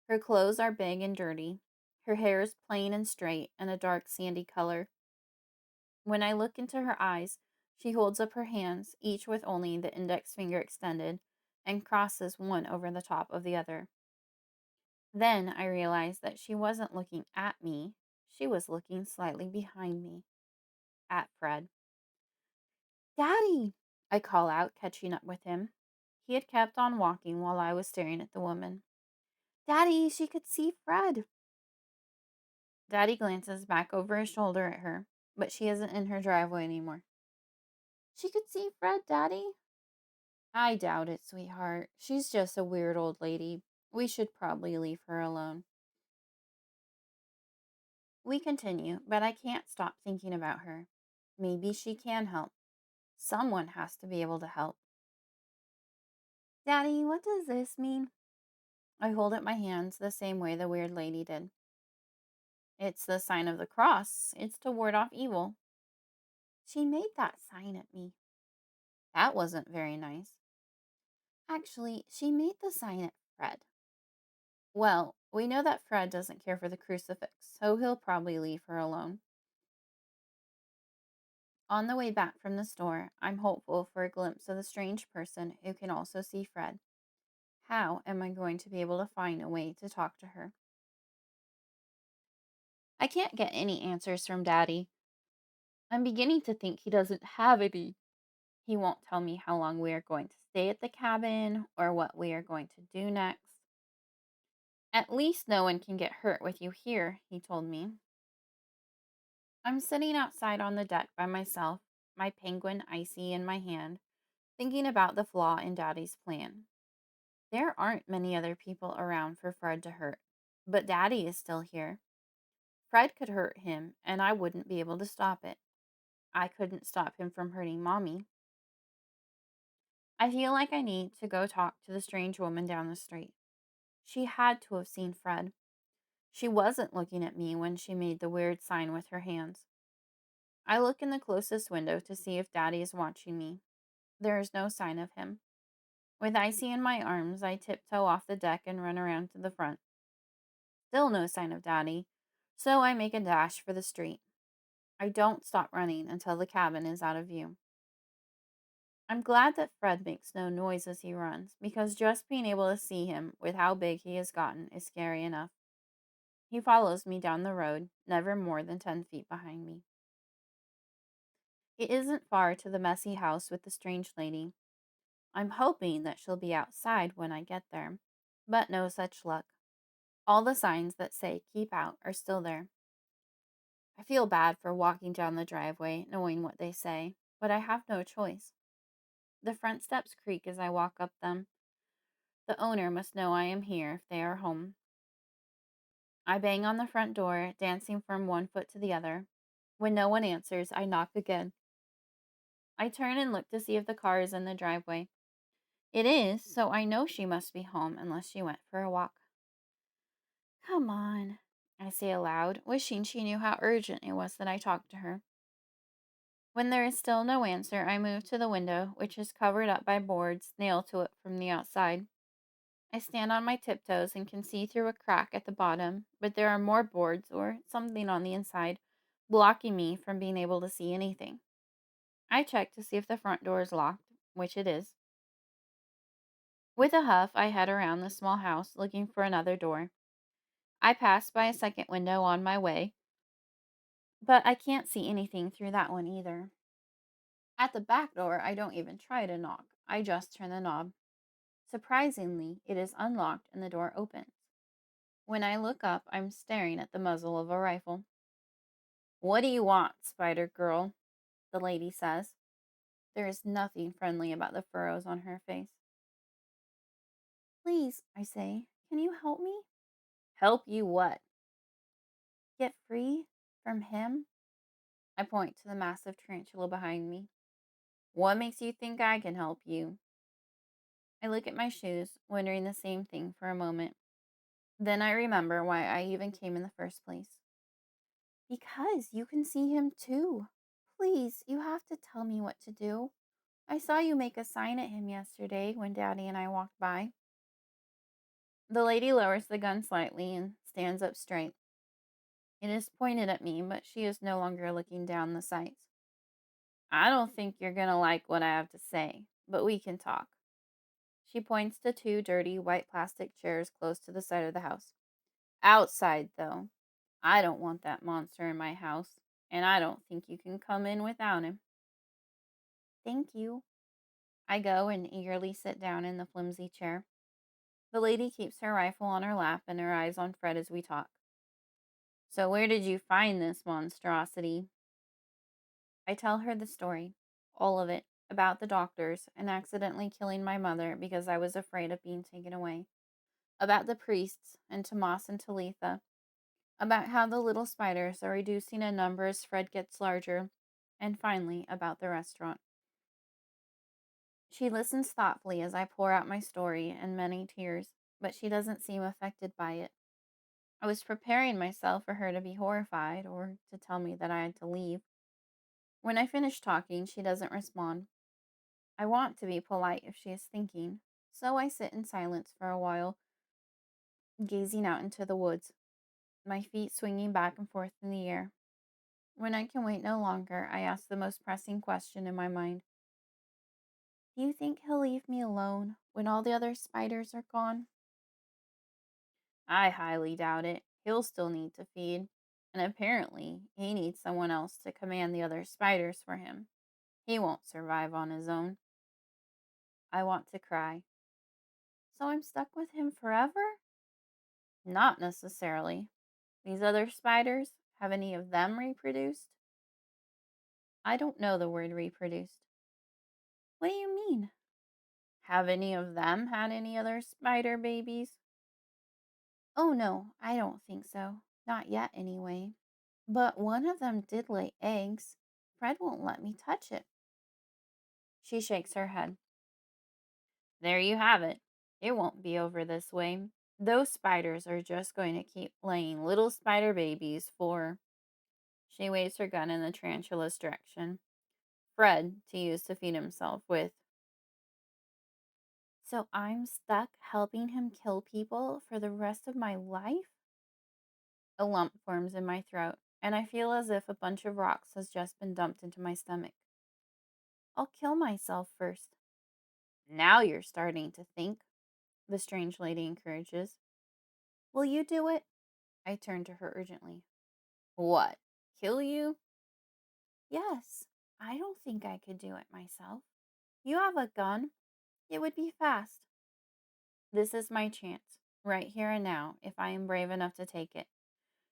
Her clothes are big and dirty. Her hair is plain and straight and a dark sandy color. When I look into her eyes, she holds up her hands, each with only the index finger extended, and crosses one over the top of the other. Then I realized that she wasn't looking at me, she was looking slightly behind me, at Fred. Daddy! I call out, catching up with him. He had kept on walking while I was staring at the woman. Daddy, she could see Fred! Daddy glances back over his shoulder at her, but she isn't in her driveway anymore. She could see Fred, Daddy? I doubt it, sweetheart. She's just a weird old lady. We should probably leave her alone. We continue, but I can't stop thinking about her. Maybe she can help. Someone has to be able to help. Daddy, what does this mean? I hold up my hands the same way the weird lady did. It's the sign of the cross. It's to ward off evil. She made that sign at me. That wasn't very nice. Actually, she made the sign at Fred. Well, we know that Fred doesn't care for the crucifix, so he'll probably leave her alone. On the way back from the store, I'm hopeful for a glimpse of the strange person who can also see Fred. How am I going to be able to find a way to talk to her? I can't get any answers from Daddy. I'm beginning to think he doesn't have any. He won't tell me how long we are going to stay at the cabin or what we are going to do next. At least no one can get hurt with you here, he told me. I'm sitting outside on the deck by myself, my penguin icy in my hand, thinking about the flaw in Daddy's plan. There aren't many other people around for Fred to hurt, but Daddy is still here. Fred could hurt him, and I wouldn't be able to stop it. I couldn't stop him from hurting Mommy. I feel like I need to go talk to the strange woman down the street. She had to have seen Fred. She wasn't looking at me when she made the weird sign with her hands. I look in the closest window to see if Daddy is watching me. There is no sign of him. With Icy in my arms, I tiptoe off the deck and run around to the front. Still no sign of Daddy, so I make a dash for the street. I don't stop running until the cabin is out of view. I'm glad that Fred makes no noise as he runs, because just being able to see him with how big he has gotten is scary enough. He follows me down the road, never more than 10 feet behind me. It isn't far to the messy house with the strange lady. I'm hoping that she'll be outside when I get there, but no such luck. All the signs that say keep out are still there. I feel bad for walking down the driveway knowing what they say, but I have no choice. The front steps creak as I walk up them. The owner must know I am here if they are home. I bang on the front door, dancing from one foot to the other. When no one answers, I knock again. I turn and look to see if the car is in the driveway. It is, so I know she must be home unless she went for a walk. Come on, I say aloud, wishing she knew how urgent it was that I talk to her. When there is still no answer, I move to the window, which is covered up by boards nailed to it from the outside. I stand on my tiptoes and can see through a crack at the bottom, but there are more boards or something on the inside, blocking me from being able to see anything. I check to see if the front door is locked, which it is. With a huff, I head around the small house looking for another door. I pass by a second window on my way, but I can't see anything through that one either. At the back door, I don't even try to knock. I just turn the knob. Surprisingly, it is unlocked and the door opens. When I look up, I'm staring at the muzzle of a rifle. "What do you want, Spider Girl?" the lady says. There is nothing friendly about the furrows on her face. "Please," I say, "can you help me?" "Help you what?" "Get free from him." I point to the massive tarantula behind me. "What makes you think I can help you?" I look at my shoes, wondering the same thing for a moment. Then I remember why I even came in the first place. "Because you can see him too. Please, you have to tell me what to do. I saw you make a sign at him yesterday when Daddy and I walked by." The lady lowers the gun slightly and stands up straight. It is pointed at me, but she is no longer looking down the sights. "I don't think you're gonna like what I have to say, but we can talk." She points to two dirty white plastic chairs close to the side of the house. "Outside, though. I don't want that monster in my house, and I don't think you can come in without him." "Thank you." I go and eagerly sit down in the flimsy chair. The lady keeps her rifle on her lap and her eyes on Fred as we talk. "So where did you find this monstrosity?" I tell her the story, all of it, about the doctors and accidentally killing my mother because I was afraid of being taken away, about the priests and Tomas and Talitha, about how the little spiders are reducing in number as Fred gets larger, and finally about the restaurant. She listens thoughtfully as I pour out my story in many tears, but she doesn't seem affected by it. I was preparing myself for her to be horrified or to tell me that I had to leave. When I finish talking, she doesn't respond. I want to be polite if she is thinking, so I sit in silence for a while, gazing out into the woods, my feet swinging back and forth in the air. When I can wait no longer, I ask the most pressing question in my mind. "Do you think he'll leave me alone when all the other spiders are gone?" "I highly doubt it. He'll still need to feed, and apparently he needs someone else to command the other spiders for him. He won't survive on his own." I want to cry. "So I'm stuck with him forever?" "Not necessarily. These other spiders, have any of them reproduced?" I don't know the word reproduced. What do you mean? Have any of them had any other spider babies? Oh no, I don't think so. Not yet, anyway. But one of them did lay eggs. Fred won't let me touch it. She shakes her head. There you have it. It won't be over this way. Those spiders are just going to keep laying little spider babies for. She waves her gun in the tarantula's direction. Fred to use to feed himself with. So I'm stuck helping him kill people for the rest of my life? A lump forms in my throat, and I feel as if a bunch of rocks has just been dumped into my stomach. I'll kill myself first. Now you're starting to think, the strange lady encourages. Will you do it? I turn to her urgently. What? Kill you? Yes. I don't think I could do it myself. You have a gun. It would be fast. This is my chance, right here and now, if I am brave enough to take it.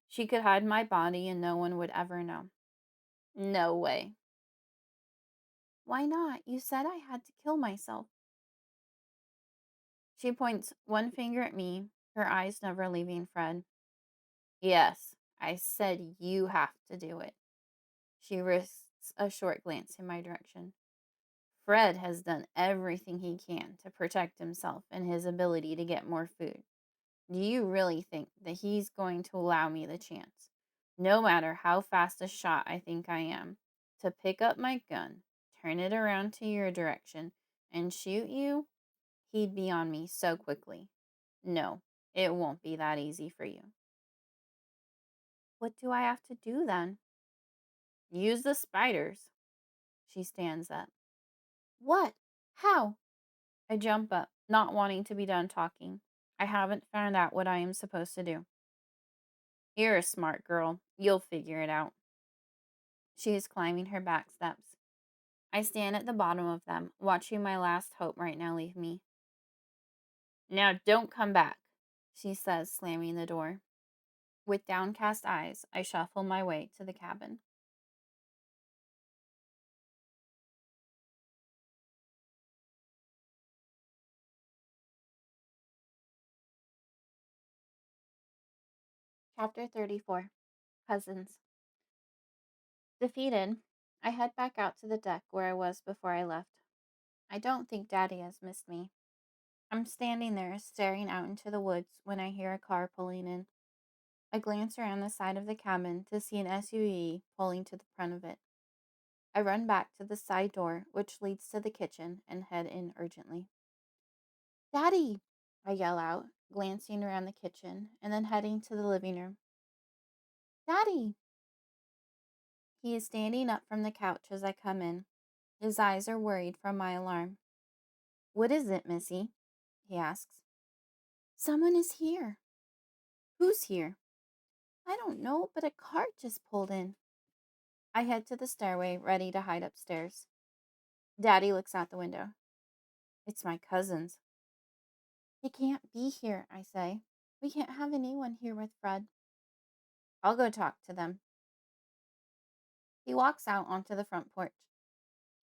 She could hide my body and no one would ever know. No way. Why not? You said I had to kill myself. She points one finger at me, her eyes never leaving Fred. Yes, I said you have to do it. She risks a short glance in my direction. Fred has done everything he can to protect himself and his ability to get more food. Do you really think that he's going to allow me the chance, no matter how fast a shot I think I am, to pick up my gun, turn it around to your direction, and shoot you? He'd be on me so quickly. No, it won't be that easy for you. What do I have to do then? Use the spiders. She stands up. What? How? I jump up, not wanting to be done talking. I haven't found out what I am supposed to do. You're a smart girl. You'll figure it out. She is climbing her back steps. I stand at the bottom of them, watching my last hope right now leave me. Now don't come back, she says, slamming the door. With downcast eyes, I shuffle my way to the cabin. Chapter 34. Cousins. Defeated, I head back out to the deck where I was before I left. I don't think Daddy has missed me. I'm standing there staring out into the woods when I hear a car pulling in. I glance around the side of the cabin to see an SUV pulling to the front of it. I run back to the side door, which leads to the kitchen, and head in urgently. Daddy! I yell out, glancing around the kitchen, and then heading to the living room. Daddy! He is standing up from the couch as I come in. His eyes are worried from my alarm. What is it, Missy? He asks. Someone is here. Who's here? I don't know, but a cart just pulled in. I head to the stairway, ready to hide upstairs. Daddy looks out the window. It's my cousins. They can't be here, I say. We can't have anyone here with Fred. I'll go talk to them. He walks out onto the front porch.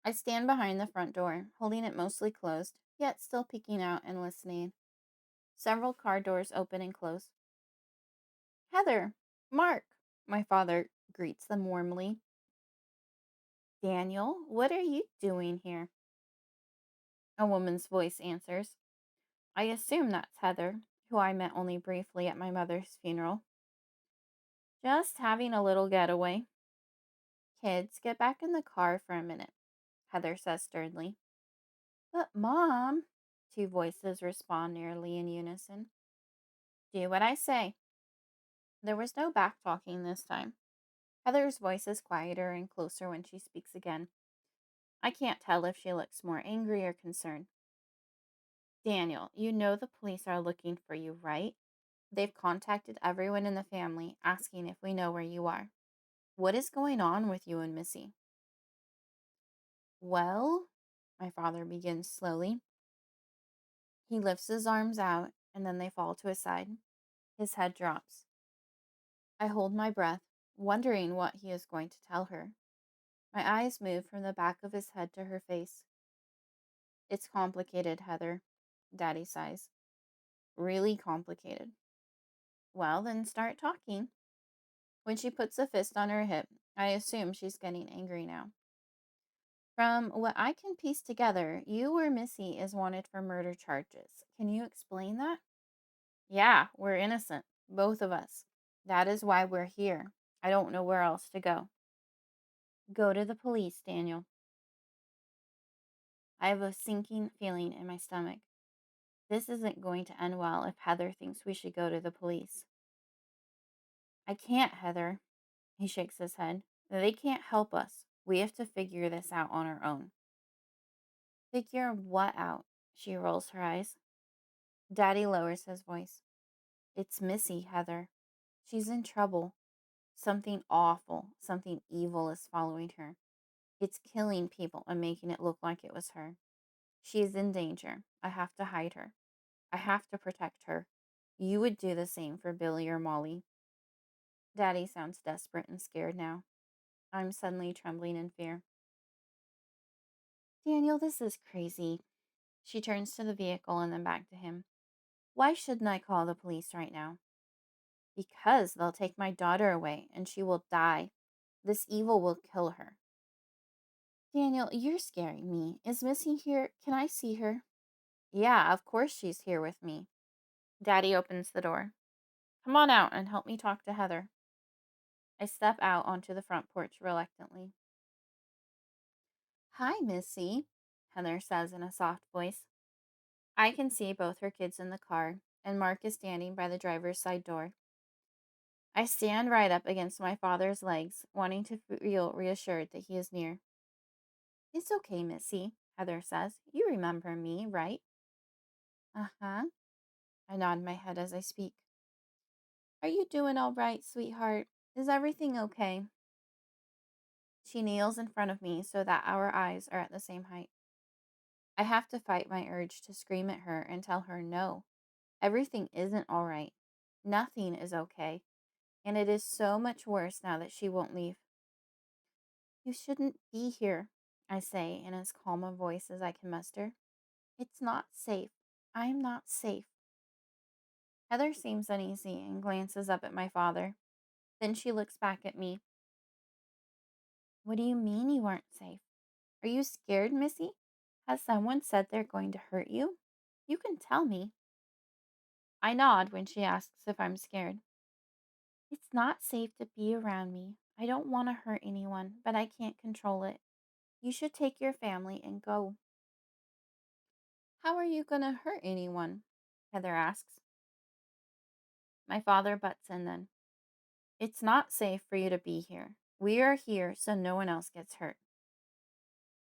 I stand behind the front door, holding it mostly closed, yet still peeking out and listening. Several car doors open and close. Heather! Mark! My father greets them warmly. Daniel, what are you doing here? A woman's voice answers. I assume that's Heather, who I met only briefly at my mother's funeral. Just having a little getaway. Kids, get back in the car for a minute, Heather says sternly. But, Mom, two voices respond nearly in unison. Do what I say. There was no back talking this time. Heather's voice is quieter and closer when she speaks again. I can't tell if she looks more angry or concerned. Daniel, you know the police are looking for you, right? They've contacted everyone in the family asking if we know where you are. What is going on with you and Missy? Well, my father begins slowly. He lifts his arms out and then they fall to his side. His head drops. I hold my breath, wondering what he is going to tell her. My eyes move from the back of his head to her face. It's complicated, Heather, Daddy sighs. Really complicated. Well, then start talking. When she puts a fist on her hip, I assume she's getting angry now. From what I can piece together, you or Missy is wanted for murder charges. Can you explain that? Yeah, we're innocent. Both of us. That is why we're here. I don't know where else to go. Go to the police, Daniel. I have a sinking feeling in my stomach. This isn't going to end well if Heather thinks we should go to the police. I can't, Heather. He shakes his head. They can't help us. We have to figure this out on our own. Figure what out? She rolls her eyes. Daddy lowers his voice. It's Missy, Heather. She's in trouble. Something awful, something evil is following her. It's killing people and making it look like it was her. She is in danger. I have to hide her. I have to protect her. You would do the same for Billy or Molly. Daddy sounds desperate and scared now. I'm suddenly trembling in fear. Daniel, this is crazy. She turns to the vehicle and then back to him. Why shouldn't I call the police right now? Because they'll take my daughter away and she will die. This evil will kill her. Daniel, you're scaring me. Is Missy here? Can I see her? Yeah, of course she's here with me. Daddy opens the door. Come on out and help me talk to Heather. I step out onto the front porch reluctantly. Hi, Missy, Heather says in a soft voice. I can see both her kids in the car, and Mark is standing by the driver's side door. I stand right up against my father's legs, wanting to feel reassured that he is near. It's okay, Missy, Heather says. You remember me, right? Uh-huh. I nod my head as I speak. Are you doing all right, sweetheart? Is everything okay? She kneels in front of me so that our eyes are at the same height. I have to fight my urge to scream at her and tell her no. Everything isn't all right. Nothing is okay. And it is so much worse now that she won't leave. You shouldn't be here, I say in as calm a voice as I can muster. It's not safe. I'm not safe. Heather seems uneasy and glances up at my father. Then she looks back at me. What do you mean you aren't safe? Are you scared, Missy? Has someone said they're going to hurt you? You can tell me. I nod when she asks if I'm scared. It's not safe to be around me. I don't want to hurt anyone, but I can't control it. You should take your family and go. How are you going to hurt anyone? Heather asks. My father butts in then. It's not safe for you to be here. We are here so no one else gets hurt.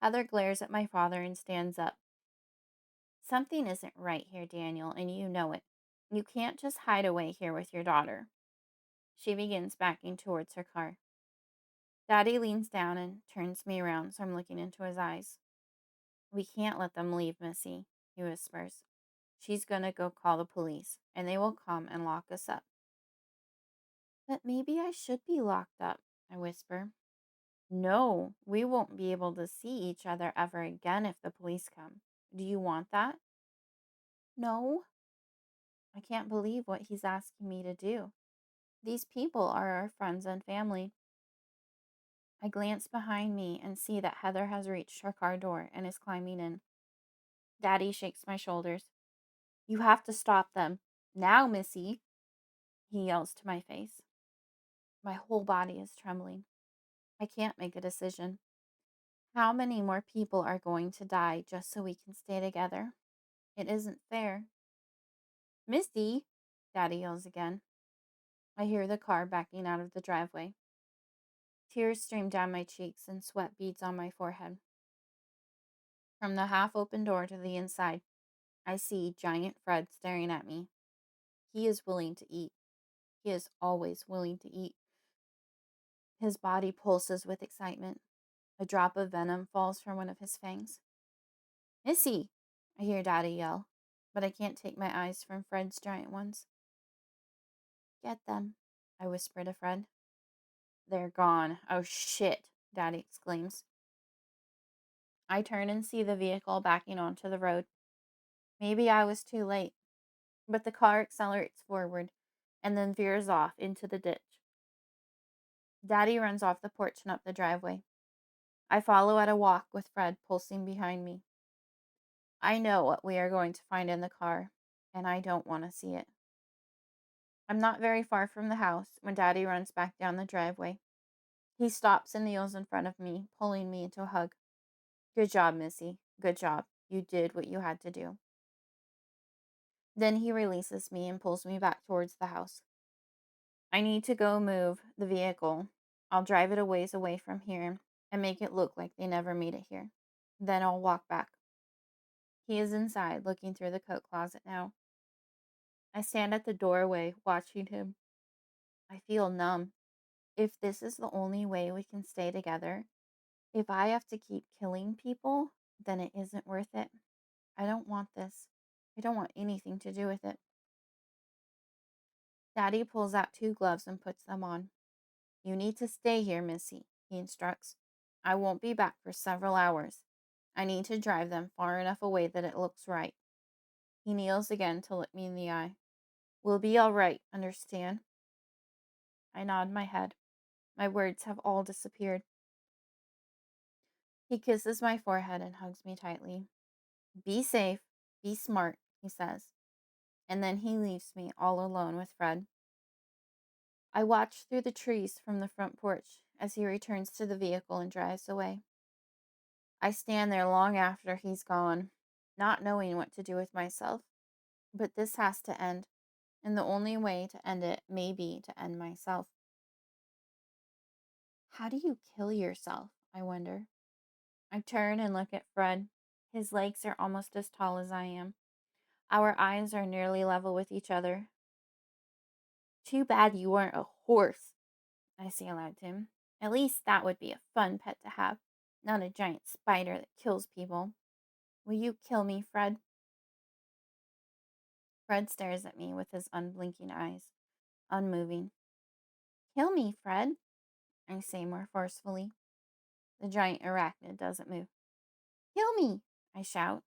Heather glares at my father and stands up. Something isn't right here, Daniel, and you know it. You can't just hide away here with your daughter. She begins backing towards her car. Daddy leans down and turns me around so I'm looking into his eyes. We can't let them leave, Missy, he whispers. She's gonna go call the police, and they will come and lock us up. But maybe I should be locked up, I whisper. No, we won't be able to see each other ever again if the police come. Do you want that? No. I can't believe what he's asking me to do. These people are our friends and family. I glance behind me and see that Heather has reached her car door and is climbing in. Daddy shakes my shoulders. You have to stop them. Now, Missy, he yells to my face. My whole body is trembling. I can't make a decision. How many more people are going to die just so we can stay together? It isn't fair. Missy, Daddy yells again. I hear the car backing out of the driveway. Tears stream down my cheeks and sweat beads on my forehead. From the half-open door to the inside, I see giant Fred staring at me. He is willing to eat. He is always willing to eat. His body pulses with excitement. A drop of venom falls from one of his fangs. Missy! I hear Daddy yell, but I can't take my eyes from Fred's giant ones. Get them, I whisper to Fred. They're gone. Oh shit, Daddy exclaims. I turn and see the vehicle backing onto the road. Maybe I was too late, but the car accelerates forward and then veers off into the ditch. Daddy runs off the porch and up the driveway. I follow at a walk with Fred pulsing behind me. I know what we are going to find in the car, and I don't want to see it. I'm not very far from the house when Daddy runs back down the driveway. He stops and kneels in front of me, pulling me into a hug. Good job, Missy. Good job. You did what you had to do. Then he releases me and pulls me back towards the house. I need to go move the vehicle. I'll drive it a ways away from here and make it look like they never made it here. Then I'll walk back. He is inside, looking through the coat closet now. I stand at the doorway, watching him. I feel numb. If this is the only way we can stay together, if I have to keep killing people, then it isn't worth it. I don't want this. I don't want anything to do with it. Daddy pulls out 2 gloves and puts them on. You need to stay here, Missy, he instructs. I won't be back for several hours. I need to drive them far enough away that it looks right. He kneels again to look me in the eye. We'll be all right, understand? I nod my head. My words have all disappeared. He kisses my forehead and hugs me tightly. Be safe, be smart, he says. And then he leaves me all alone with Fred. I watch through the trees from the front porch as he returns to the vehicle and drives away. I stand there long after he's gone, not knowing what to do with myself. But this has to end, and the only way to end it may be to end myself. How do you kill yourself? I wonder. I turn and look at Fred. His legs are almost as tall as I am. Our eyes are nearly level with each other. Too bad you weren't a horse, I say aloud to him. At least that would be a fun pet to have, not a giant spider that kills people. Will you kill me, Fred? Fred stares at me with his unblinking eyes, unmoving. Kill me, Fred, I say more forcefully. The giant arachnid doesn't move. Kill me, I shout.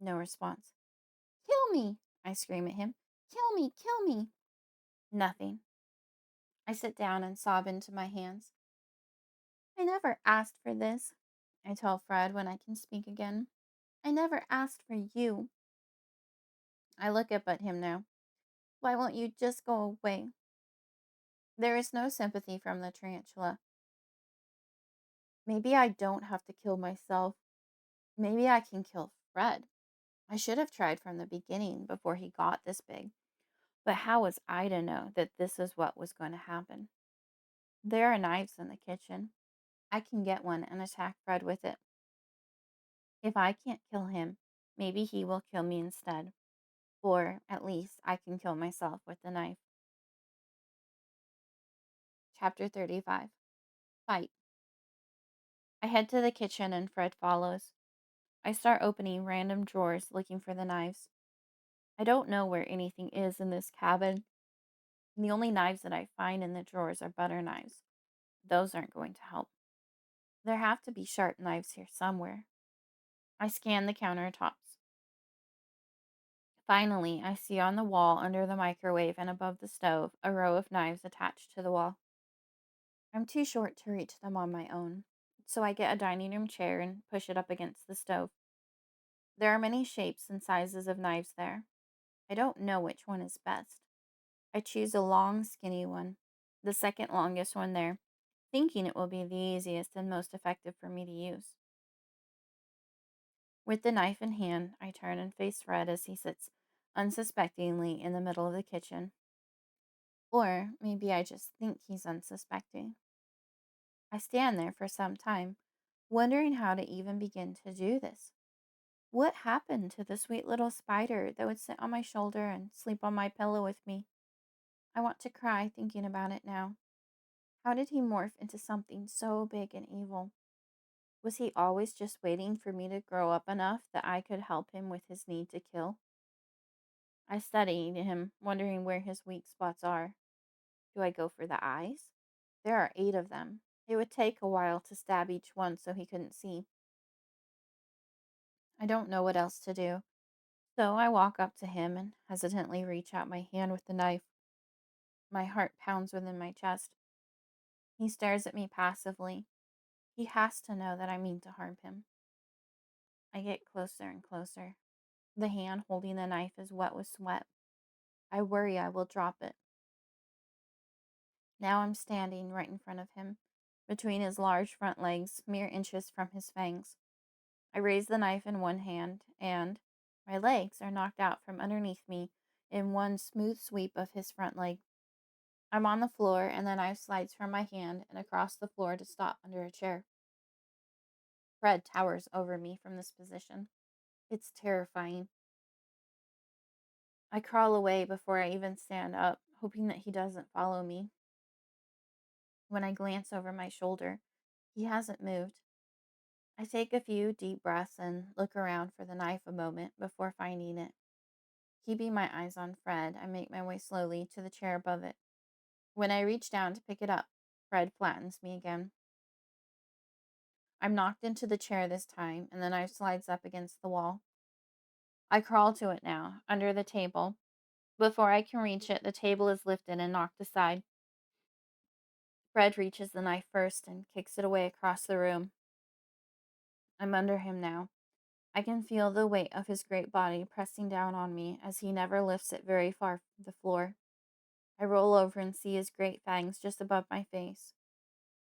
No response. Kill me, I scream at him. Kill me, kill me. Nothing. I sit down and sob into my hands. I never asked for this, I tell Fred when I can speak again. I never asked for you. I look up at him now. Why won't you just go away? There is no sympathy from the tarantula. Maybe I don't have to kill myself. Maybe I can kill Fred. I should have tried from the beginning before he got this big. But how was I to know that this is what was going to happen? There are knives in the kitchen. I can get one and attack Fred with it. If I can't kill him, maybe he will kill me instead. Or at least I can kill myself with the knife. Chapter 35. Fight. I head to the kitchen and Fred follows. I start opening random drawers looking for the knives. I don't know where anything is in this cabin. The only knives that I find in the drawers are butter knives. Those aren't going to help. There have to be sharp knives here somewhere. I scan the countertops. Finally, I see on the wall under the microwave and above the stove a row of knives attached to the wall. I'm too short to reach them on my own, so I get a dining room chair and push it up against the stove. There are many shapes and sizes of knives there. I don't know which one is best. I choose a long, skinny one, the second longest one there, thinking it will be the easiest and most effective for me to use. With the knife in hand, I turn and face Fred as he sits unsuspectingly in the middle of the kitchen. Or maybe I just think he's unsuspecting. I stand there for some time, wondering how to even begin to do this. What happened to the sweet little spider that would sit on my shoulder and sleep on my pillow with me? I want to cry thinking about it now. How did he morph into something so big and evil? Was he always just waiting for me to grow up enough that I could help him with his need to kill? I studied him, wondering where his weak spots are. Do I go for the eyes? There are 8 of them. It would take a while to stab each one so he couldn't see. I don't know what else to do, so I walk up to him and hesitantly reach out my hand with the knife. My heart pounds within my chest. He stares at me passively. He has to know that I mean to harm him. I get closer and closer. The hand holding the knife is wet with sweat. I worry I will drop it. Now I'm standing right in front of him, between his large front legs, mere inches from his fangs. I raise the knife in one hand, and my legs are knocked out from underneath me in one smooth sweep of his front leg. I'm on the floor, and the knife slides from my hand and across the floor to stop under a chair. Fred towers over me from this position. It's terrifying. I crawl away before I even stand up, hoping that he doesn't follow me. When I glance over my shoulder, he hasn't moved. I take a few deep breaths and look around for the knife a moment before finding it. Keeping my eyes on Fred, I make my way slowly to the chair above it. When I reach down to pick it up, Fred flattens me again. I'm knocked into the chair this time, and the knife slides up against the wall. I crawl to it now, under the table. Before I can reach it, the table is lifted and knocked aside. Fred reaches the knife first and kicks it away across the room. I'm under him now. I can feel the weight of his great body pressing down on me as he never lifts it very far from the floor. I roll over and see his great fangs just above my face.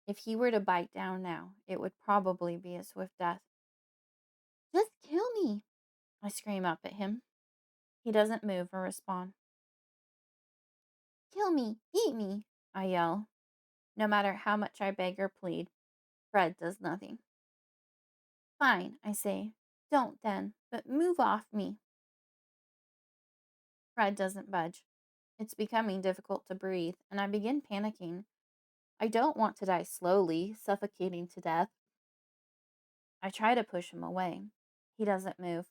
If he were to bite down now, it would probably be a swift death. Just kill me, I scream up at him. He doesn't move or respond. Kill me, eat me, I yell. No matter how much I beg or plead, Fred does nothing. Fine, I say. Don't then, but move off me. Fred doesn't budge. It's becoming difficult to breathe, and I begin panicking. I don't want to die slowly, suffocating to death. I try to push him away. He doesn't move.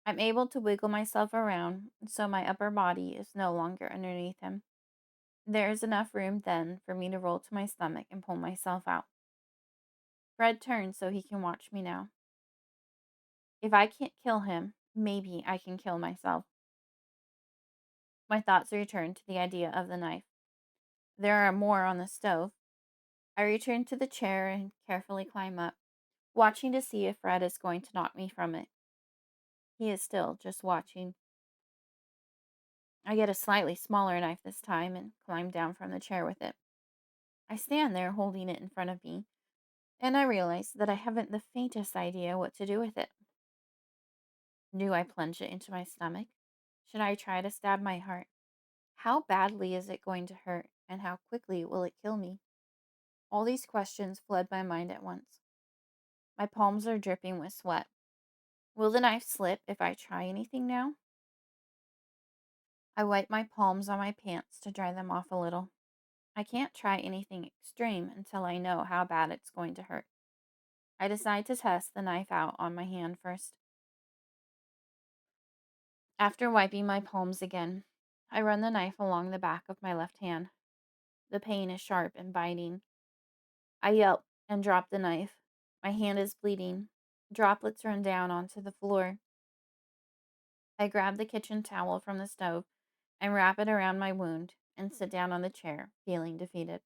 I'm able to wiggle myself around, so my upper body is no longer underneath him. There is enough room then for me to roll to my stomach and pull myself out. Fred turns so he can watch me now. If I can't kill him, maybe I can kill myself. My thoughts return to the idea of the knife. There are more on the stove. I return to the chair and carefully climb up, watching to see if Fred is going to knock me from it. He is still just watching. I get a slightly smaller knife this time and climb down from the chair with it. I stand there holding it in front of me, and I realize that I haven't the faintest idea what to do with it. Do I plunge it into my stomach? Should I try to stab my heart? How badly is it going to hurt, and how quickly will it kill me? All these questions flood my mind at once. My palms are dripping with sweat. Will the knife slip if I try anything now? I wipe my palms on my pants to dry them off a little. I can't try anything extreme until I know how bad it's going to hurt. I decide to test the knife out on my hand first. After wiping my palms again, I run the knife along the back of my left hand. The pain is sharp and biting. I yelp and drop the knife. My hand is bleeding. Droplets run down onto the floor. I grab the kitchen towel from the stove and wrap it around my wound and sit down on the chair, feeling defeated.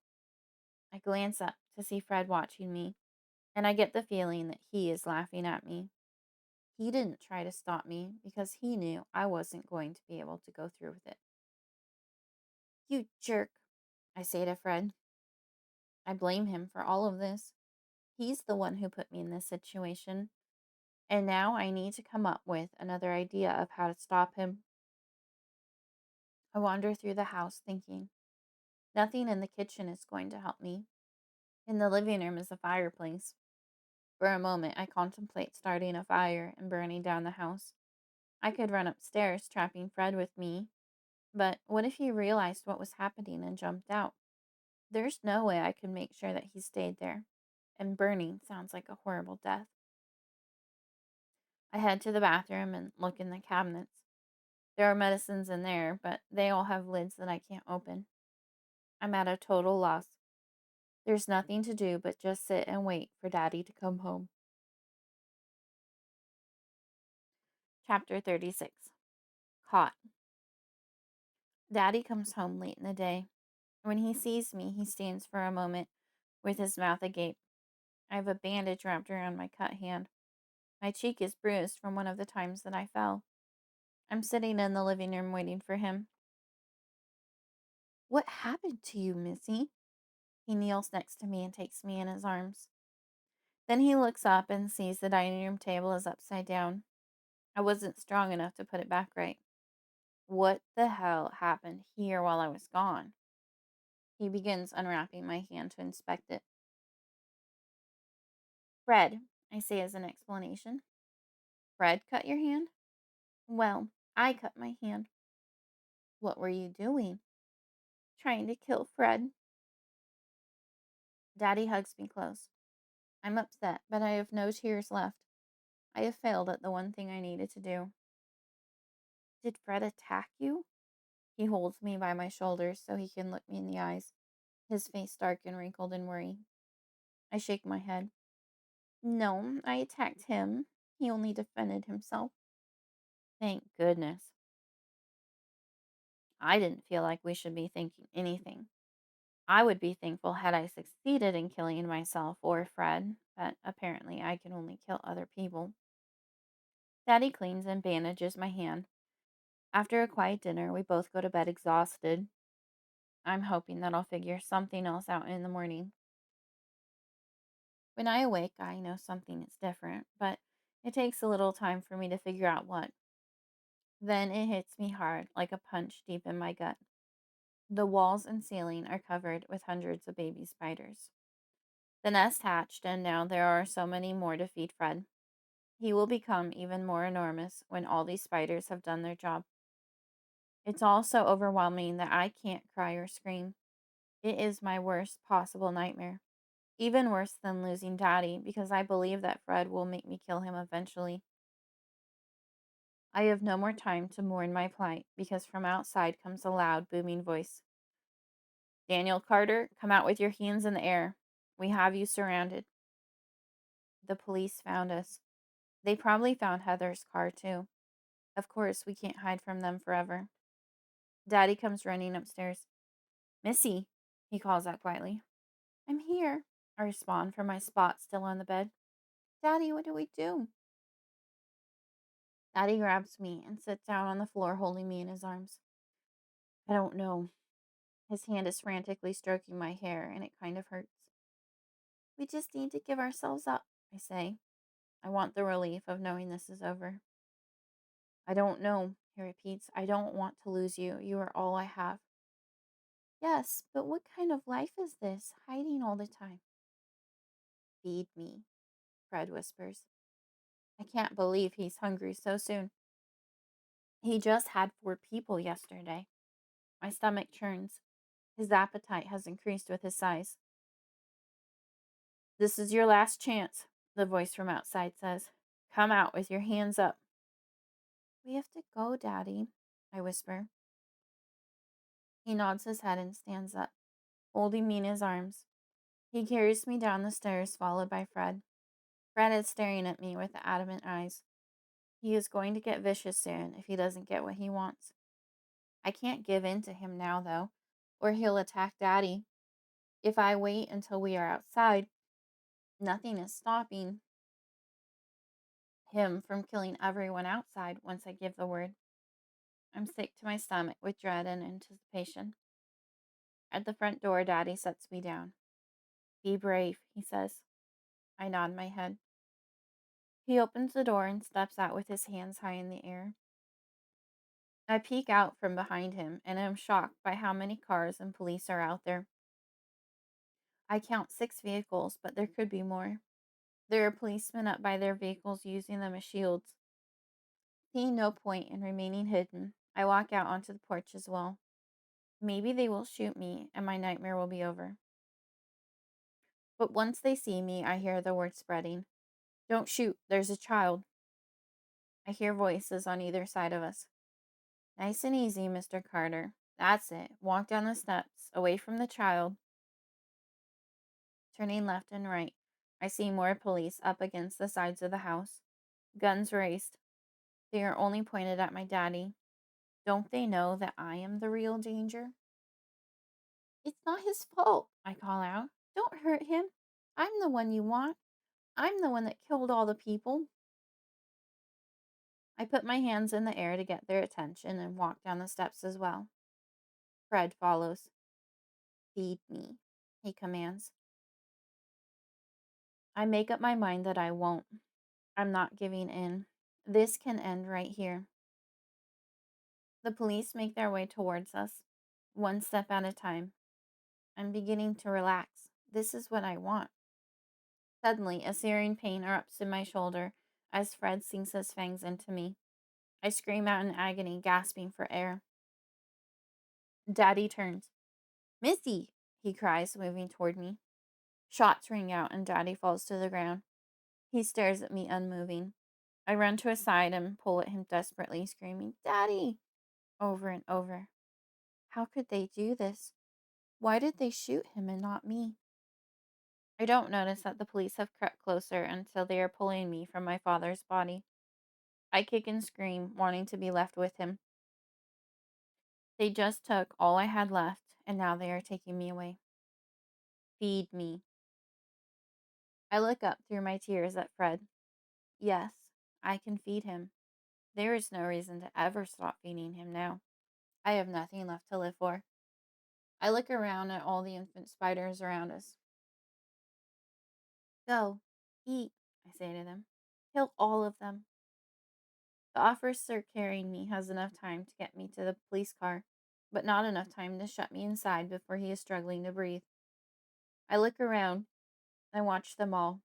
I glance up to see Fred watching me, and I get the feeling that he is laughing at me. He didn't try to stop me because he knew I wasn't going to be able to go through with it. You jerk, I say to Fred. I blame him for all of this. He's the one who put me in this situation, and now I need to come up with another idea of how to stop him. I wander through the house thinking. Nothing in the kitchen is going to help me. In the living room is a fireplace. For a moment, I contemplate starting a fire and burning down the house. I could run upstairs, trapping Fred with me. But what if he realized what was happening and jumped out? There's no way I could make sure that he stayed there. And burning sounds like a horrible death. I head to the bathroom and look in the cabinets. There are medicines in there, but they all have lids that I can't open. I'm at a total loss. There's nothing to do but just sit and wait for Daddy to come home. Chapter 36. Caught. Daddy comes home late in the day. When he sees me, he stands for a moment with his mouth agape. I have a bandage wrapped around my cut hand. My cheek is bruised from one of the times that I fell. I'm sitting in the living room waiting for him. What happened to you, Missy? He kneels next to me and takes me in his arms. Then he looks up and sees the dining room table is upside down. I wasn't strong enough to put it back right. What the hell happened here while I was gone? He begins unwrapping my hand to inspect it. Fred, I say as an explanation. Fred cut your hand? Well, I cut my hand. What were you doing? Trying to kill Fred. Daddy hugs me close. I'm upset, but I have no tears left. I have failed at the one thing I needed to do. Did Fred attack you? He holds me by my shoulders so he can look me in the eyes, his face dark and wrinkled in worry. I shake my head. No, I attacked him. He only defended himself. Thank goodness. I didn't feel like we should be thanking anything. I would be thankful had I succeeded in killing myself or Fred, but apparently I can only kill other people. Daddy cleans and bandages my hand. After a quiet dinner, we both go to bed exhausted. I'm hoping that I'll figure something else out in the morning. When I awake, I know something is different, but it takes a little time for me to figure out what. Then it hits me hard, like a punch deep in my gut. The walls and ceiling are covered with hundreds of baby spiders. The nest hatched, and now there are so many more to feed Fred. He will become even more enormous when all these spiders have done their job. It's all so overwhelming that I can't cry or scream. It is my worst possible nightmare. Even worse than losing Daddy, because I believe that Fred will make me kill him eventually. I have no more time to mourn my plight, because from outside comes a loud, booming voice. Daniel Carter, come out with your hands in the air. We have you surrounded. The police found us. They probably found Heather's car, too. Of course, we can't hide from them forever. Daddy comes running upstairs. Missy, he calls out quietly. I'm here, I respond from my spot still on the bed. Daddy, what do we do? Daddy grabs me and sits down on the floor, holding me in his arms. I don't know. His hand is frantically stroking my hair, and it kind of hurts. We just need to give ourselves up, I say. I want the relief of knowing this is over. I don't know, he repeats. I don't want to lose you. You are all I have. Yes, but what kind of life is this, hiding all the time? Feed me, Fred whispers. I can't believe he's hungry so soon. He just had 4 people yesterday. My stomach churns. His appetite has increased with his size. This is your last chance, the voice from outside says. Come out with your hands up. We have to go, Daddy, I whisper. He nods his head and stands up, holding me in his arms. He carries me down the stairs, followed by Fred. Fred is staring at me with adamant eyes. He is going to get vicious soon if he doesn't get what he wants. I can't give in to him now, though, or he'll attack Daddy. If I wait until we are outside, nothing is stopping him from killing everyone outside once I give the word. I'm sick to my stomach with dread and anticipation. At the front door, Daddy sets me down. Be brave, he says. I nod my head. He opens the door and steps out with his hands high in the air. I peek out from behind him and am shocked by how many cars and police are out there. I count 6 vehicles, but there could be more. There are policemen up by their vehicles using them as shields. Seeing no point in remaining hidden, I walk out onto the porch as well. Maybe they will shoot me and my nightmare will be over. But once they see me, I hear the word spreading. Don't shoot, there's a child. I hear voices on either side of us. Nice and easy, Mr. Carter. That's it. Walk down the steps, away from the child. Turning left and right, I see more police up against the sides of the house. Guns raised. They are only pointed at my daddy. Don't they know that I am the real danger? It's not his fault, I call out. Don't hurt him. I'm the one you want. I'm the one that killed all the people. I put my hands in the air to get their attention and walk down the steps as well. Fred follows. Feed me, he commands. I make up my mind that I won't. I'm not giving in. This can end right here. The police make their way towards us, one step at a time. I'm beginning to relax. This is what I want. Suddenly, a searing pain erupts in my shoulder as Fred sinks his fangs into me. I scream out in agony, gasping for air. Daddy turns. Missy, he cries, moving toward me. Shots ring out and Daddy falls to the ground. He stares at me, unmoving. I run to his side and pull at him desperately, screaming, Daddy! Over and over. How could they do this? Why did they shoot him and not me? I don't notice that the police have crept closer until they are pulling me from my father's body. I kick and scream, wanting to be left with him. They just took all I had left, and now they are taking me away. Feed me. I look up through my tears at Fred. Yes, I can feed him. There is no reason to ever stop feeding him now. I have nothing left to live for. I look around at all the infant spiders around us. Go, eat, I say to them. Kill all of them. The officer carrying me has enough time to get me to the police car, but not enough time to shut me inside before he is struggling to breathe. I look around. I watch them all,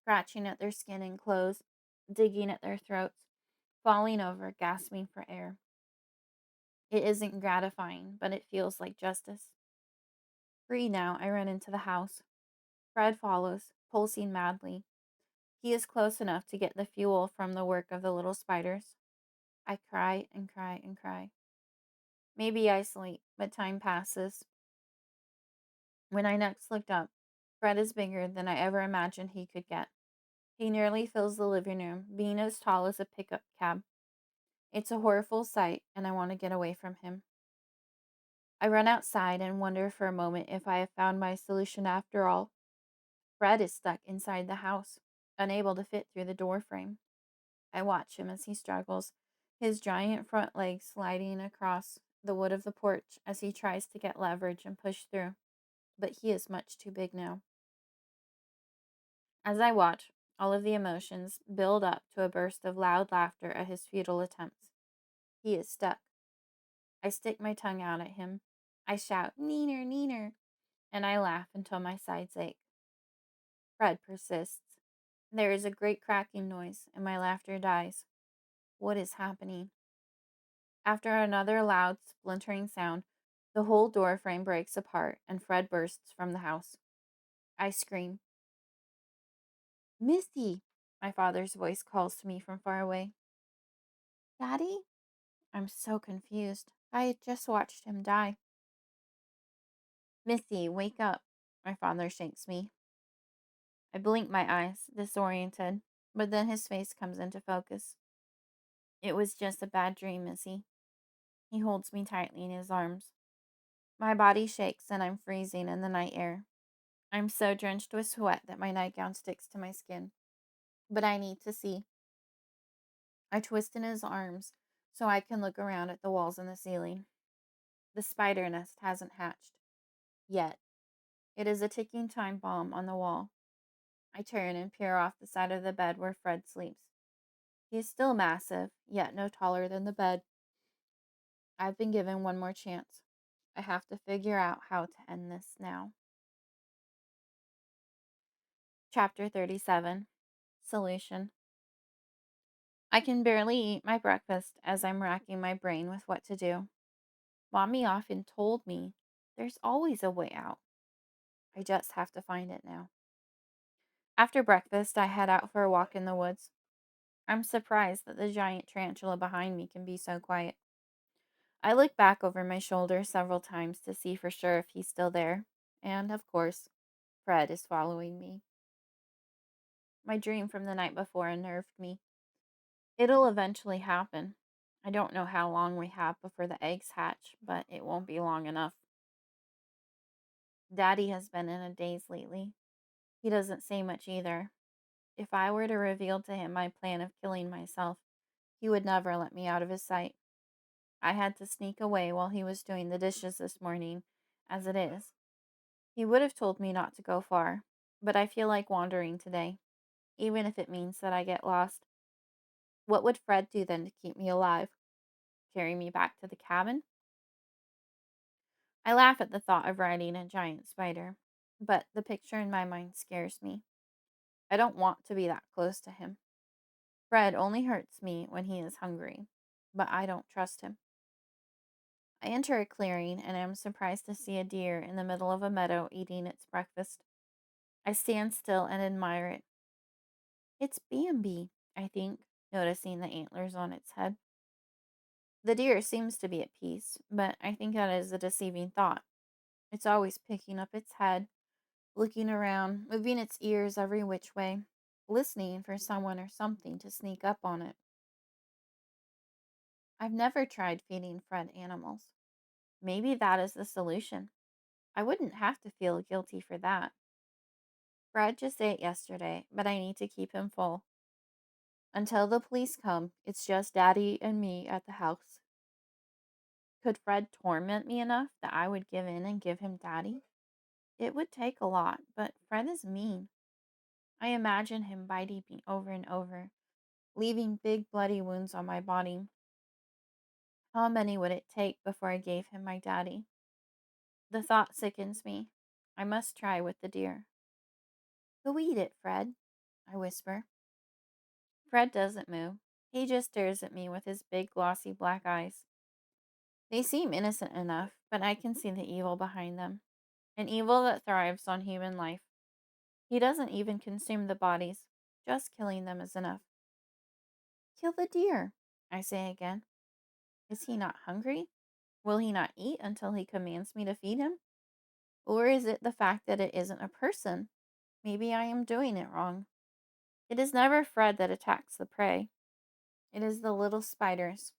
scratching at their skin and clothes, digging at their throats, falling over, gasping for air. It isn't gratifying, but it feels like justice. Free now, I run into the house. Fred follows, pulsing madly. He is close enough to get the fuel from the work of the little spiders. I cry and cry and cry. Maybe I sleep, but time passes. When I next looked up, Fred is bigger than I ever imagined he could get. He nearly fills the living room, being as tall as a pickup cab. It's a horrible sight, and I want to get away from him. I run outside and wonder for a moment if I have found my solution after all. Fred is stuck inside the house, unable to fit through the door frame. I watch him as he struggles, his giant front legs sliding across the wood of the porch as he tries to get leverage and push through, but he is much too big now. As I watch, all of the emotions build up to a burst of loud laughter at his futile attempts. He is stuck. I stick my tongue out at him. I shout, Neener, Neener, and I laugh until my sides ache. Fred persists. There is a great cracking noise, and my laughter dies. What is happening? After another loud, splintering sound, the whole door frame breaks apart, and Fred bursts from the house. I scream. Missy! My father's voice calls to me from far away. Daddy? I'm so confused. I had just watched him die. Missy, wake up. My father shakes me. I blink my eyes, disoriented, but then his face comes into focus. It was just a bad dream, Missy. He holds me tightly in his arms. My body shakes and I'm freezing in the night air. I'm so drenched with sweat that my nightgown sticks to my skin. But I need to see. I twist in his arms so I can look around at the walls and the ceiling. The spider nest hasn't hatched. Yet. It is a ticking time bomb on the wall. I turn and peer off the side of the bed where Fred sleeps. He is still massive, yet no taller than the bed. I've been given one more chance. I have to figure out how to end this now. Chapter 37. Solution. I can barely eat my breakfast as I'm racking my brain with what to do. Mommy often told me there's always a way out. I just have to find it now. After breakfast, I head out for a walk in the woods. I'm surprised that the giant tarantula behind me can be so quiet. I look back over my shoulder several times to see for sure if he's still there, and of course, Fred is following me. My dream from the night before unnerved me. It'll eventually happen. I don't know how long we have before the eggs hatch, but it won't be long enough. Daddy has been in a daze lately. He doesn't say much either. If I were to reveal to him my plan of killing myself, he would never let me out of his sight. I had to sneak away while he was doing the dishes this morning, as it is. He would have told me not to go far, but I feel like wandering today, even if it means that I get lost. What would Fred do then to keep me alive? Carry me back to the cabin? I laugh at the thought of riding a giant spider, but the picture in my mind scares me. I don't want to be that close to him. Fred only hurts me when he is hungry, but I don't trust him. I enter a clearing and am surprised to see a deer in the middle of a meadow eating its breakfast. I stand still and admire it. It's Bambi, I think, noticing the antlers on its head. The deer seems to be at peace, but I think that is a deceiving thought. It's always picking up its head, looking around, moving its ears every which way, listening for someone or something to sneak up on it. I've never tried feeding Fred animals. Maybe that is the solution. I wouldn't have to feel guilty for that. Fred just ate yesterday, but I need to keep him full. Until the police come, it's just Daddy and me at the house. Could Fred torment me enough that I would give in and give him Daddy? It would take a lot, but Fred is mean. I imagine him biting me over and over, leaving big bloody wounds on my body. How many would it take before I gave him my Daddy? The thought sickens me. I must try with the deer. Go eat it, Fred, I whisper. Fred doesn't move. He just stares at me with his big glossy black eyes. They seem innocent enough, but I can see the evil behind them. An evil that thrives on human life. He doesn't even consume the bodies. Just killing them is enough. Kill the deer, I say again. Is he not hungry? Will he not eat until he commands me to feed him? Or is it the fact that it isn't a person? Maybe I am doing it wrong. It is never Fred that attacks the prey. It is the little spiders.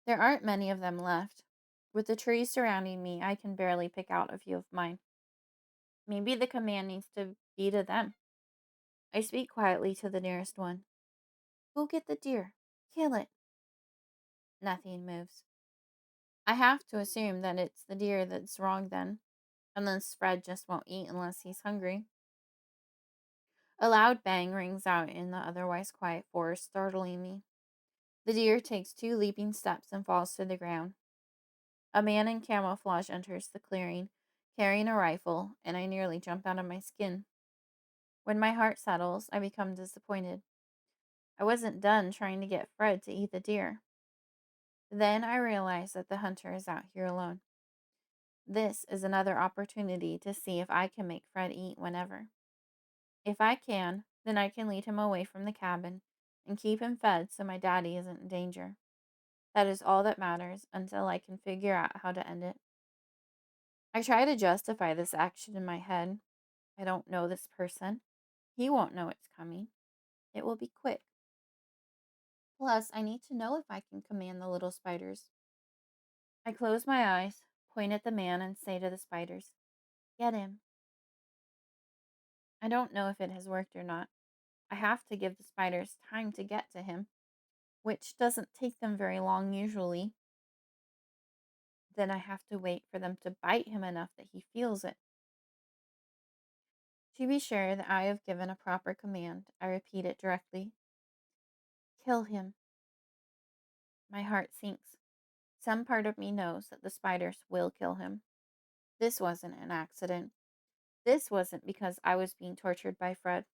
There aren't many of them left. With the trees surrounding me, I can barely pick out a few of mine. Maybe the command needs to be to them. I speak quietly to the nearest one. Go get the deer. Kill it. Nothing moves. I have to assume that it's the deer that's wrong then, unless Fred just won't eat unless he's hungry. A loud bang rings out in the otherwise quiet forest, startling me. The deer takes 2 leaping steps and falls to the ground. A man in camouflage enters the clearing, carrying a rifle, and I nearly jump out of my skin. When my heart settles, I become disappointed. I wasn't done trying to get Fred to eat the deer. Then I realize that the hunter is out here alone. This is another opportunity to see if I can make Fred eat whenever. If I can, then I can lead him away from the cabin and keep him fed so my daddy isn't in danger. That is all that matters until I can figure out how to end it. I try to justify this action in my head. I don't know this person. He won't know it's coming. It will be quick. Plus, I need to know if I can command the little spiders. I close my eyes, point at the man, and say to the spiders, Get him. I don't know if it has worked or not. I have to give the spiders time to get to him, which doesn't take them very long usually. Then I have to wait for them to bite him enough that he feels it. To be sure that I have given a proper command, I repeat it directly. Kill him. My heart sinks. Some part of me knows that the spiders will kill him. This wasn't an accident. This wasn't because I was being tortured by Fred.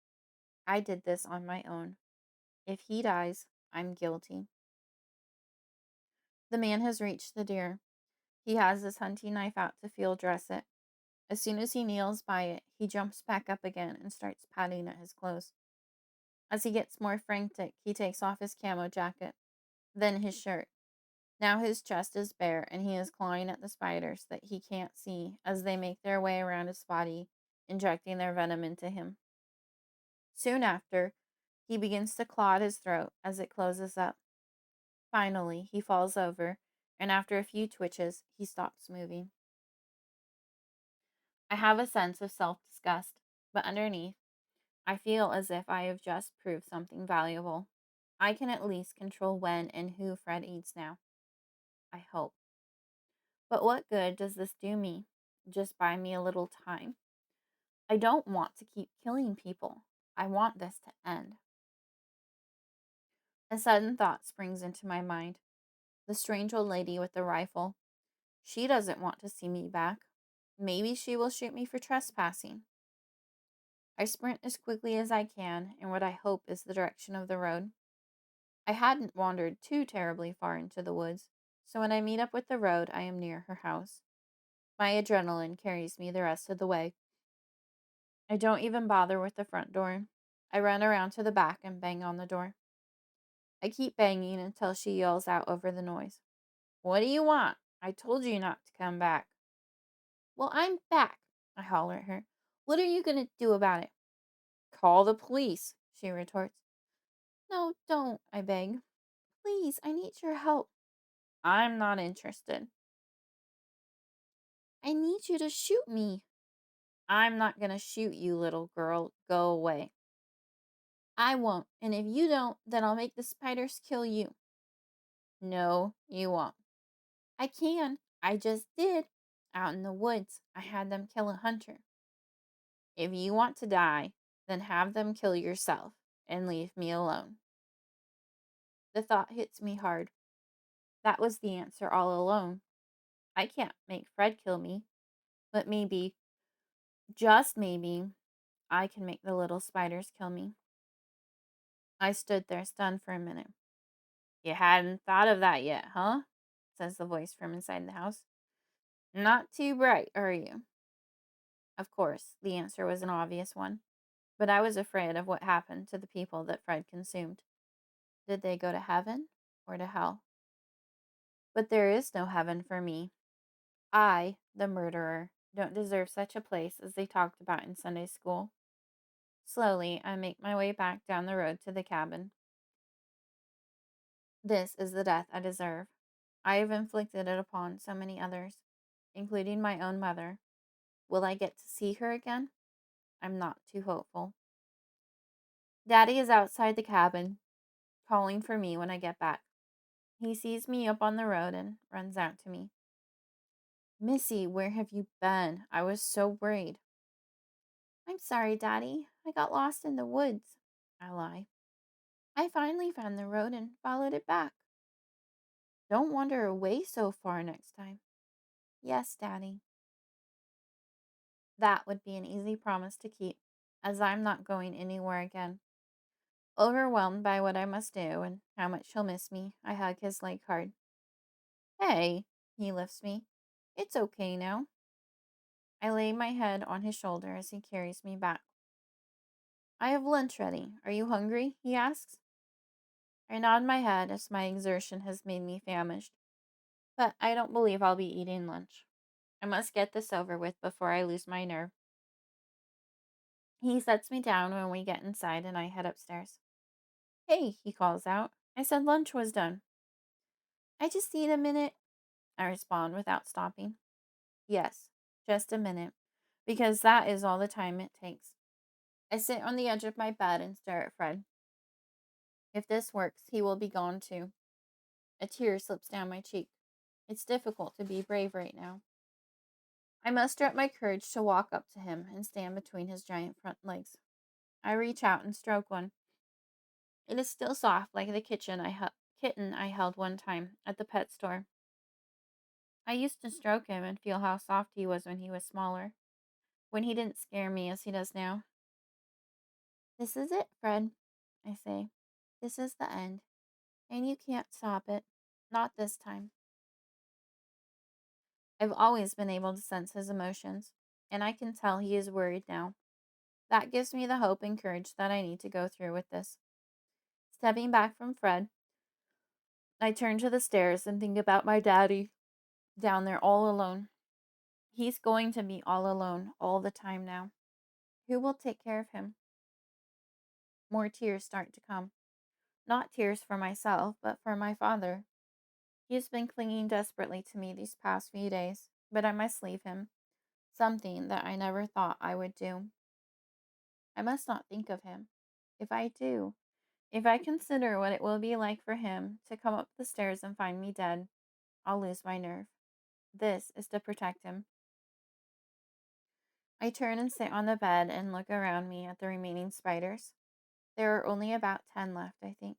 I did this on my own. If he dies, I'm guilty. The man has reached the deer. He has his hunting knife out to field dress it. As soon as he kneels by it, he jumps back up again and starts patting at his clothes. As he gets more frantic, he takes off his camo jacket, then his shirt. Now his chest is bare and he is clawing at the spiders that he can't see as they make their way around his body injecting their venom into him. Soon after, he begins to claw at his throat as it closes up. Finally, he falls over, and after a few twitches, he stops moving. I have a sense of self disgust, but underneath, I feel as if I have just proved something valuable. I can at least control when and who Fred eats now. I hope. But what good does this do me? Just buy me a little time. I don't want to keep killing people. I want this to end. A sudden thought springs into my mind. The strange old lady with the rifle. She doesn't want to see me back. Maybe she will shoot me for trespassing. I sprint as quickly as I can in what I hope is the direction of the road. I hadn't wandered too terribly far into the woods, so when I meet up with the road, I am near her house. My adrenaline carries me the rest of the way. I don't even bother with the front door. I run around to the back and bang on the door. I keep banging until she yells out over the noise. What do you want? I told you not to come back. Well, I'm back, I holler at her. What are you going to do about it? Call the police, she retorts. No, don't, I beg. Please, I need your help. I'm not interested. I need you to shoot me. I'm not going to shoot you, little girl. Go away. I won't, and if you don't, then I'll make the spiders kill you. No, you won't. I can. I just did. Out in the woods, I had them kill a hunter. If you want to die, then have them kill yourself and leave me alone. The thought hits me hard. That was the answer all along. I can't make Fred kill me, but maybe, just maybe, I can make the little spiders kill me. I stood there stunned for a minute. You hadn't thought of that yet, huh? Says the voice from inside the house. Not too bright, are you? Of course, the answer was an obvious one, but I was afraid of what happened to the people that Fred consumed. Did they go to heaven or to hell? But there is no heaven for me. I, the murderer, don't deserve such a place as they talked about in Sunday school. Slowly, I make my way back down the road to the cabin. This is the death I deserve. I have inflicted it upon so many others, including my own mother. Will I get to see her again? I'm not too hopeful. Daddy is outside the cabin, calling for me when I get back. He sees me up on the road and runs out to me. Missy, where have you been? I was so worried. I'm sorry, Daddy. I got lost in the woods. I lie. I finally found the road and followed it back. Don't wander away so far next time. Yes, Daddy. That would be an easy promise to keep, as I'm not going anywhere again. Overwhelmed by what I must do and how much he'll miss me, I hug his leg hard. Hey, he lifts me. It's okay now. I lay my head on his shoulder as he carries me back. I have lunch ready. Are you hungry? He asks. I nod my head as my exertion has made me famished, but I don't believe I'll be eating lunch. I must get this over with before I lose my nerve. He sets me down when we get inside and I head upstairs. Hey, he calls out. I said lunch was done. I just need a minute, I respond without stopping. Yes, just a minute, because that is all the time it takes. I sit on the edge of my bed and stare at Fred. If this works, he will be gone too. A tear slips down my cheek. It's difficult to be brave right now. I muster up my courage to walk up to him and stand between his giant front legs. I reach out and stroke one. It is still soft like the kitten I held one time at the pet store. I used to stroke him and feel how soft he was when he was smaller, when he didn't scare me as he does now. This is it, Fred, I say. This is the end, and you can't stop it. Not this time. I've always been able to sense his emotions, and I can tell he is worried now. That gives me the hope and courage that I need to go through with this. Stepping back from Fred, I turn to the stairs and think about my daddy down there all alone. He's going to be all alone all the time now. Who will take care of him? More tears start to come. Not tears for myself, but for my father. He has been clinging desperately to me these past few days, but I must leave him, something that I never thought I would do. I must not think of him. If I do, if I consider what it will be like for him to come up the stairs and find me dead, I'll lose my nerve. This is to protect him. I turn and sit on the bed and look around me at the remaining spiders. There are only about 10 left, I think.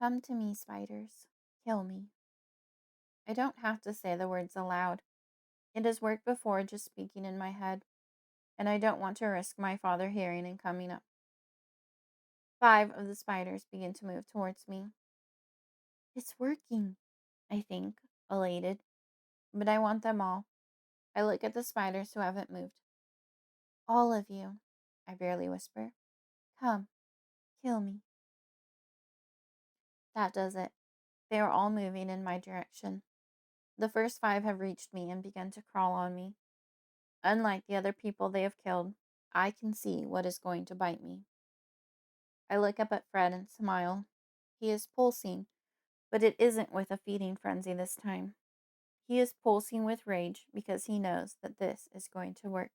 Come to me, spiders. Kill me. I don't have to say the words aloud. It has worked before just speaking in my head, and I don't want to risk my father hearing and coming up. 5 of the spiders begin to move towards me. It's working, I think, elated. But I want them all. I look at the spiders who haven't moved. All of you, I barely whisper. Come, kill me. That does it. They are all moving in my direction. The first 5 have reached me and begun to crawl on me. Unlike the other people they have killed, I can see what is going to bite me. I look up at Fred and smile. He is pulsing, but it isn't with a feeding frenzy this time. He is pulsing with rage because he knows that this is going to work.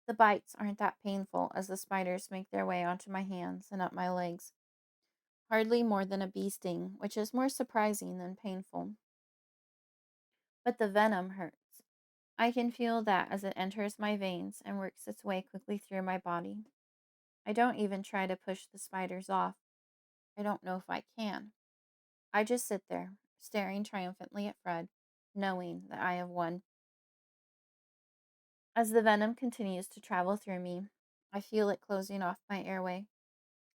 The bites aren't that painful as the spiders make their way onto my hands and up my legs. Hardly more than a bee sting, which is more surprising than painful. But the venom hurts. I can feel that as it enters my veins and works its way quickly through my body. I don't even try to push the spiders off. I don't know if I can. I just sit there, staring triumphantly at Fred, knowing that I have won. As the venom continues to travel through me, I feel it closing off my airway.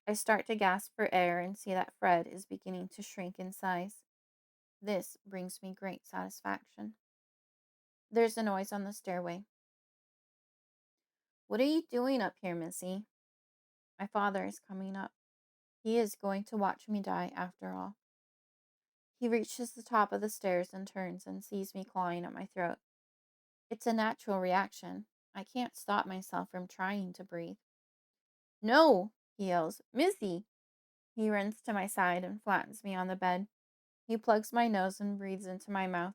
I start to gasp for air and see that Fred is beginning to shrink in size. This brings me great satisfaction. There's a noise on the stairway. What are you doing up here, Missy? My father is coming up. He is going to watch me die after all. He reaches the top of the stairs and turns and sees me clawing at my throat. It's a natural reaction. I can't stop myself from trying to breathe. No, he yells. Missy! He runs to my side and flattens me on the bed. He plugs my nose and breathes into my mouth.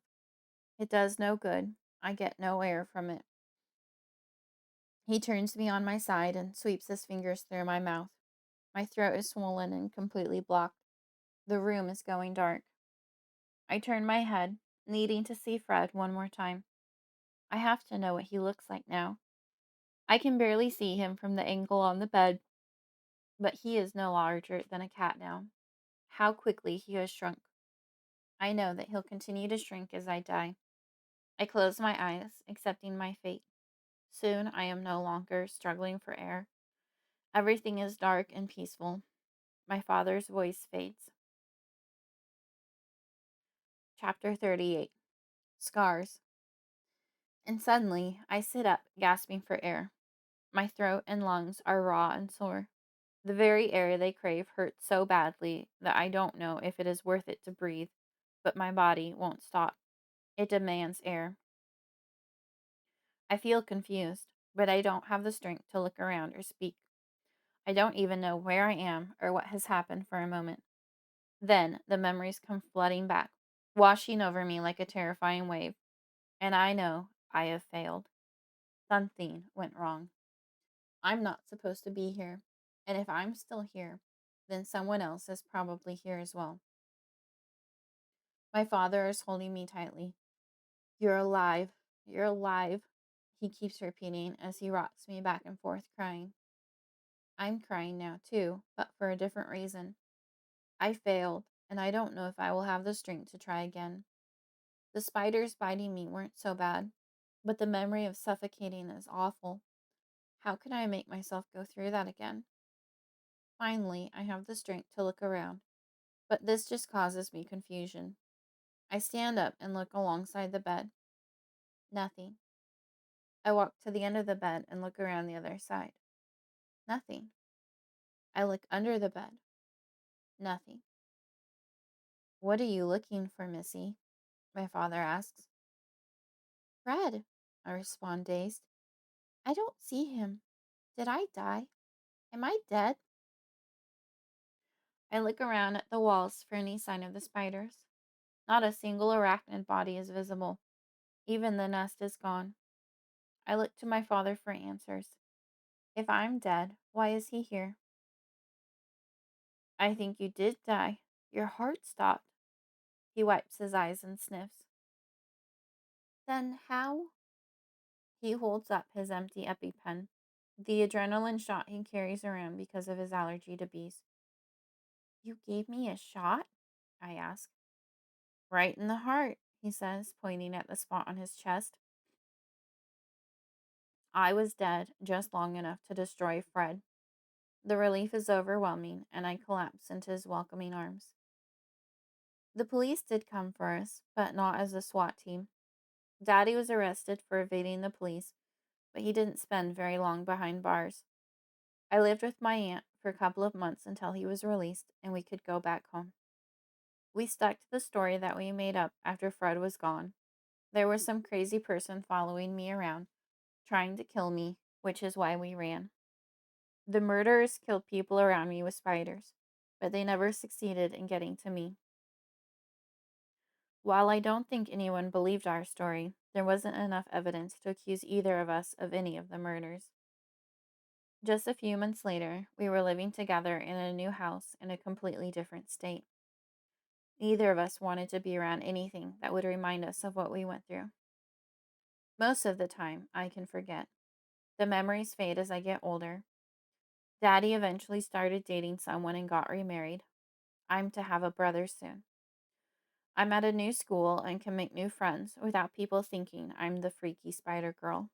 It does no good. I get no air from it. He turns me on my side and sweeps his fingers through my mouth. My throat is swollen and completely blocked. The room is going dark. I turn my head, needing to see Fred one more time. I have to know what he looks like now. I can barely see him from the angle on the bed, but he is no larger than a cat now. How quickly he has shrunk. I know that he'll continue to shrink as I die. I close my eyes, accepting my fate. Soon I am no longer struggling for air. Everything is dark and peaceful. My father's voice fades. Chapter 38. Scars. And suddenly I sit up, gasping for air. My throat and lungs are raw and sore. The very air they crave hurts so badly that I don't know if it is worth it to breathe, but my body won't stop. It demands air. I feel confused, but I don't have the strength to look around or speak. I don't even know where I am or what has happened for a moment. Then the memories come flooding back, washing over me like a terrifying wave, and I know I have failed. Something went wrong. I'm not supposed to be here, and if I'm still here, then someone else is probably here as well. My father is holding me tightly. You're alive. You're alive. He keeps repeating as he rocks me back and forth, crying. I'm crying now, too, but for a different reason. I failed, and I don't know if I will have the strength to try again. The spiders biting me weren't so bad, but the memory of suffocating is awful. How can I make myself go through that again? Finally, I have the strength to look around, but this just causes me confusion. I stand up and look alongside the bed. Nothing. I walk to the end of the bed and look around the other side. Nothing. I look under the bed. Nothing. What are you looking for, Missy? My father asks. Fred, I respond, dazed. I don't see him. Did I die? Am I dead? I look around at the walls for any sign of the spiders. Not a single arachnid body is visible. Even the nest is gone. I look to my father for answers. If I'm dead, why is he here? I think you did die. Your heart stopped. He wipes his eyes and sniffs. Then how? He holds up his empty EpiPen, the adrenaline shot he carries around because of his allergy to bees. You gave me a shot? I ask. Right in the heart, he says, pointing at the spot on his chest. I was dead just long enough to destroy Fred. The relief is overwhelming, and I collapse into his welcoming arms. The police did come for us, but not as a SWAT team. Daddy was arrested for evading the police, but he didn't spend very long behind bars. I lived with my aunt for a couple of months until he was released and we could go back home. We stuck to the story that we made up after Fred was gone. There was some crazy person following me around, trying to kill me, which is why we ran. The murderers killed people around me with spiders, but they never succeeded in getting to me. While I don't think anyone believed our story, there wasn't enough evidence to accuse either of us of any of the murders. Just a few months later, we were living together in a new house in a completely different state. Neither of us wanted to be around anything that would remind us of what we went through. Most of the time, I can forget. The memories fade as I get older. Daddy eventually started dating someone and got remarried. I'm to have a brother soon. I'm at a new school and can make new friends without people thinking I'm the freaky spider girl.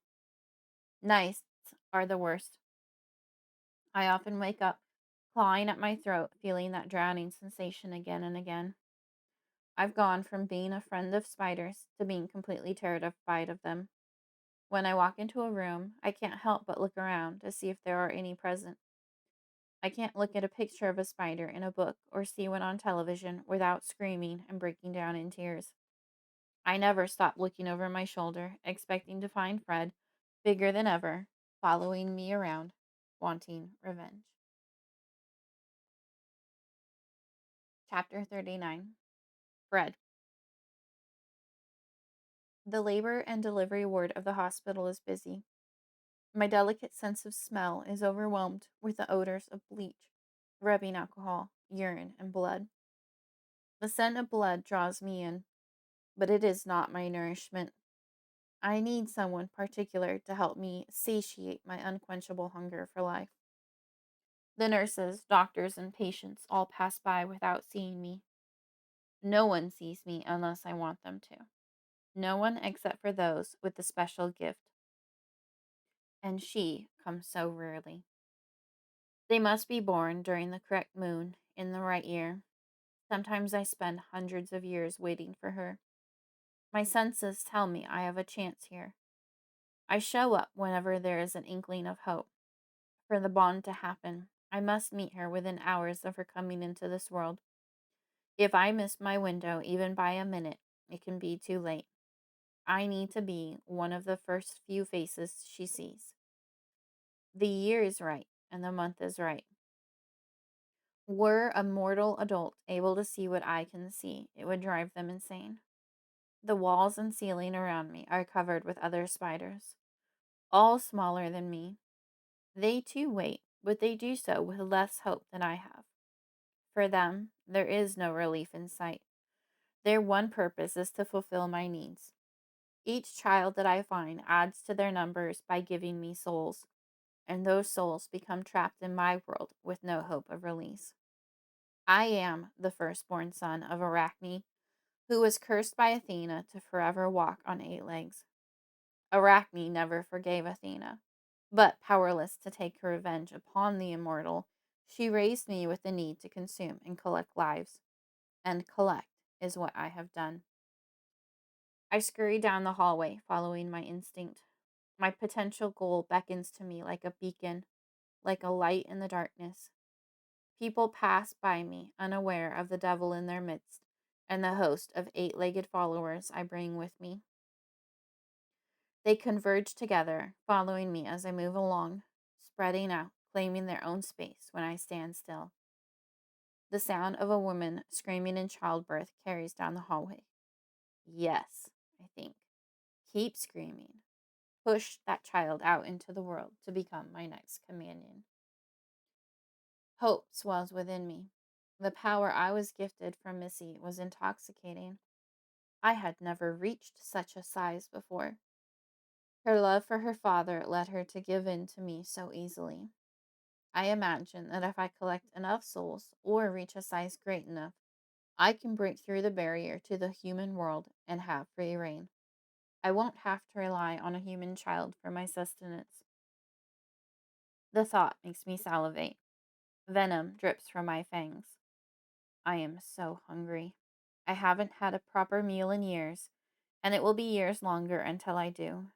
Nights are the worst. I often wake up clawing at my throat, feeling that drowning sensation again and again. I've gone from being a friend of spiders to being completely terrified of them. When I walk into a room, I can't help but look around to see if there are any present. I can't look at a picture of a spider in a book or see one on television without screaming and breaking down in tears. I never stop looking over my shoulder, expecting to find Fred, bigger than ever, following me around, wanting revenge. Chapter 39. Fred. The labor and delivery ward of the hospital is busy. My delicate sense of smell is overwhelmed with the odors of bleach, rubbing alcohol, urine, and blood. The scent of blood draws me in, but it is not my nourishment. I need someone particular to help me satiate my unquenchable hunger for life. The nurses, doctors, and patients all pass by without seeing me. No one sees me unless I want them to. No one except for those with the special gift. And she comes so rarely. They must be born during the correct moon, in the right year. Sometimes I spend hundreds of years waiting for her. My senses tell me I have a chance here. I show up whenever there is an inkling of hope. For the bond to happen, I must meet her within hours of her coming into this world. If I miss my window even by a minute, it can be too late. I need to be one of the first few faces she sees. The year is right, and the month is right. Were a mortal adult able to see what I can see, it would drive them insane. The walls and ceiling around me are covered with other spiders, all smaller than me. They too wait, but they do so with less hope than I have. For them, there is no relief in sight. Their one purpose is to fulfill my needs. Each child that I find adds to their numbers by giving me souls, and those souls become trapped in my world with no hope of release. I am the firstborn son of Arachne, who was cursed by Athena to forever walk on 8 legs. Arachne never forgave Athena, but powerless to take her revenge upon the immortal, she raised me with the need to consume and collect lives. And collect is what I have done. I scurry down the hallway, following my instinct. My potential goal beckons to me like a beacon, like a light in the darkness. People pass by me, unaware of the devil in their midst and the host of 8 legged followers I bring with me. They converge together, following me as I move along, spreading out, claiming their own space when I stand still. The sound of a woman screaming in childbirth carries down the hallway. Yes, I think. Keep screaming. Push that child out into the world to become my next companion. Hope swells within me. The power I was gifted from Missy was intoxicating. I had never reached such a size before. Her love for her father led her to give in to me so easily. I imagine that if I collect enough souls or reach a size great enough, I can break through the barrier to the human world and have free reign. I won't have to rely on a human child for my sustenance. The thought makes me salivate. Venom drips from my fangs. I am so hungry. I haven't had a proper meal in years, and it will be years longer until I do.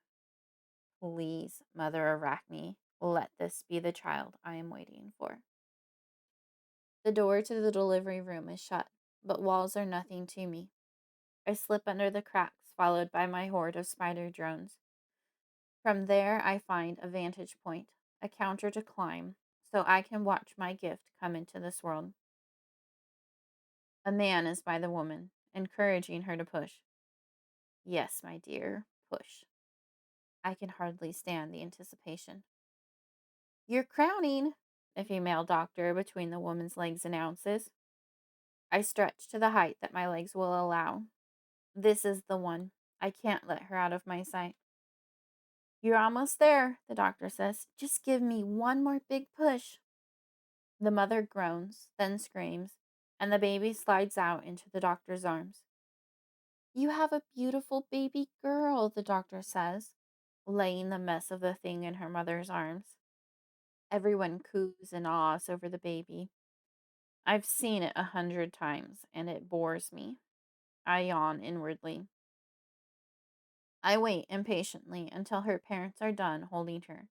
Please, Mother Arachne, let this be the child I am waiting for. The door to the delivery room is shut, but walls are nothing to me. I slip under the cracks, followed by my horde of spider drones. From there, I find a vantage point, a counter to climb, so I can watch my gift come into this world. A man is by the woman, encouraging her to push. Yes, my dear, push. I can hardly stand the anticipation. You're crowning, the female doctor between the woman's legs announces. I stretch to the height that my legs will allow. This is the one. I can't let her out of my sight. You're almost there, the doctor says. Just give me one more big push. The mother groans, then screams, and the baby slides out into the doctor's arms. You have a beautiful baby girl, the doctor says, laying the mess of the thing in her mother's arms. Everyone coos and ahs over the baby. I've seen it 100 times, and it bores me. I yawn inwardly. I wait impatiently until her parents are done holding her,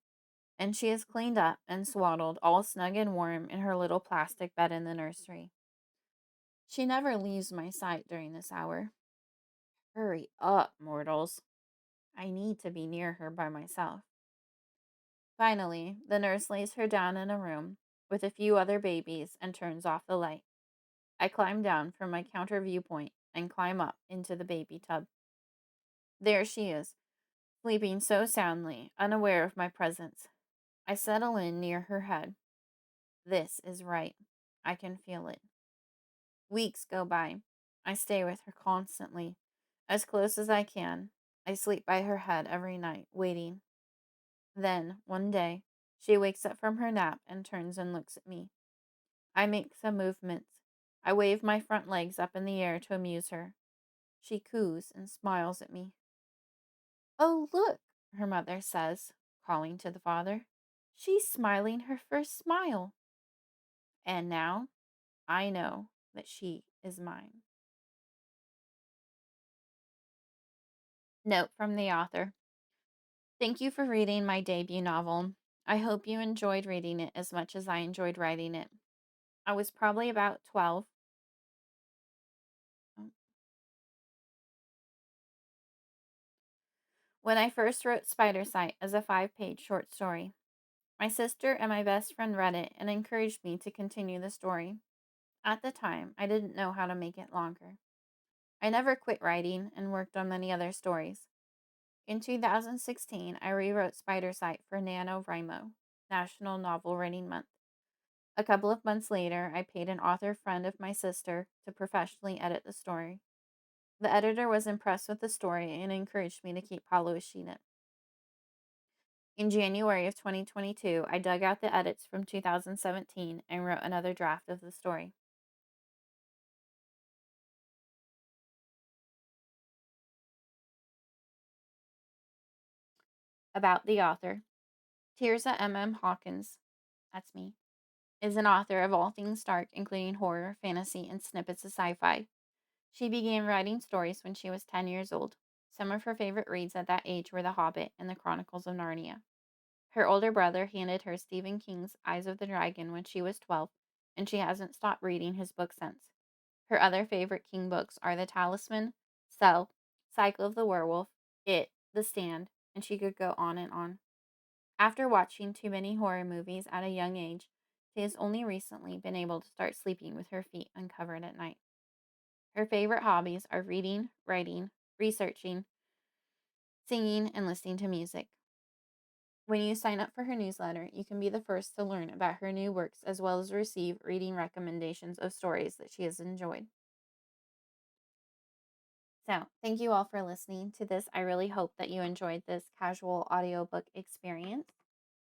and she is cleaned up and swaddled all snug and warm in her little plastic bed in the nursery. She never leaves my sight during this hour. Hurry up, mortals. I need to be near her by myself. Finally, the nurse lays her down in a room with a few other babies and turns off the light. I climb down from my counter viewpoint and climb up into the baby tub. There she is, sleeping so soundly, unaware of my presence. I settle in near her head. This is right. I can feel it. Weeks go by. I stay with her constantly, as close as I can. I sleep by her head every night, waiting. Then, one day, she wakes up from her nap and turns and looks at me. I make some movements. I wave my front legs up in the air to amuse her. She coos and smiles at me. Oh, look, her mother says, calling to the father. She's smiling her first smile. And now I know that she is mine. Note from the author. Thank you for reading my debut novel. I hope you enjoyed reading it as much as I enjoyed writing it. I was probably about 12. When I first wrote Spidersight as a 5-page short story. My sister and my best friend read it and encouraged me to continue the story. At the time, I didn't know how to make it longer. I never quit writing and worked on many other stories. In 2016, I rewrote Spidersight for NaNoWriMo, National Novel Writing Month. A couple of months later, I paid an author friend of my sister to professionally edit the story. The editor was impressed with the story and encouraged me to keep polishing it. In January of 2022, I dug out the edits from 2017 and wrote another draft of the story. About the author. Tirzah M.M. Hawkins, that's me, is an author of all things dark, including horror, fantasy, and snippets of sci-fi. She began writing stories when she was 10 years old. Some of her favorite reads at that age were The Hobbit and The Chronicles of Narnia. Her older brother handed her Stephen King's Eyes of the Dragon when she was 12, and she hasn't stopped reading his book since. Her other favorite King books are The Talisman, Cell, Cycle of the Werewolf, It, The Stand, And she could go on and on. After watching too many horror movies at a young age, she has only recently been able to start sleeping with her feet uncovered at night. Her favorite hobbies are reading, writing, researching, singing, and listening to music. When you sign up for her newsletter, you can be the first to learn about her new works as well as receive reading recommendations of stories that she has enjoyed. So, thank you all for listening to this. I really hope that you enjoyed this casual audiobook experience.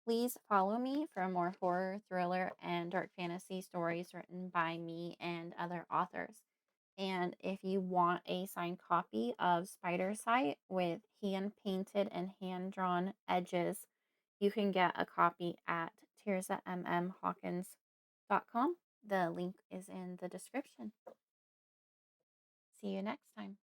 Please follow me for more horror, thriller, and dark fantasy stories written by me and other authors. And if you want a signed copy of Spidersight with hand painted and hand drawn edges, you can get a copy at TirzahMMHawkins.com. The link is in the description. See you next time.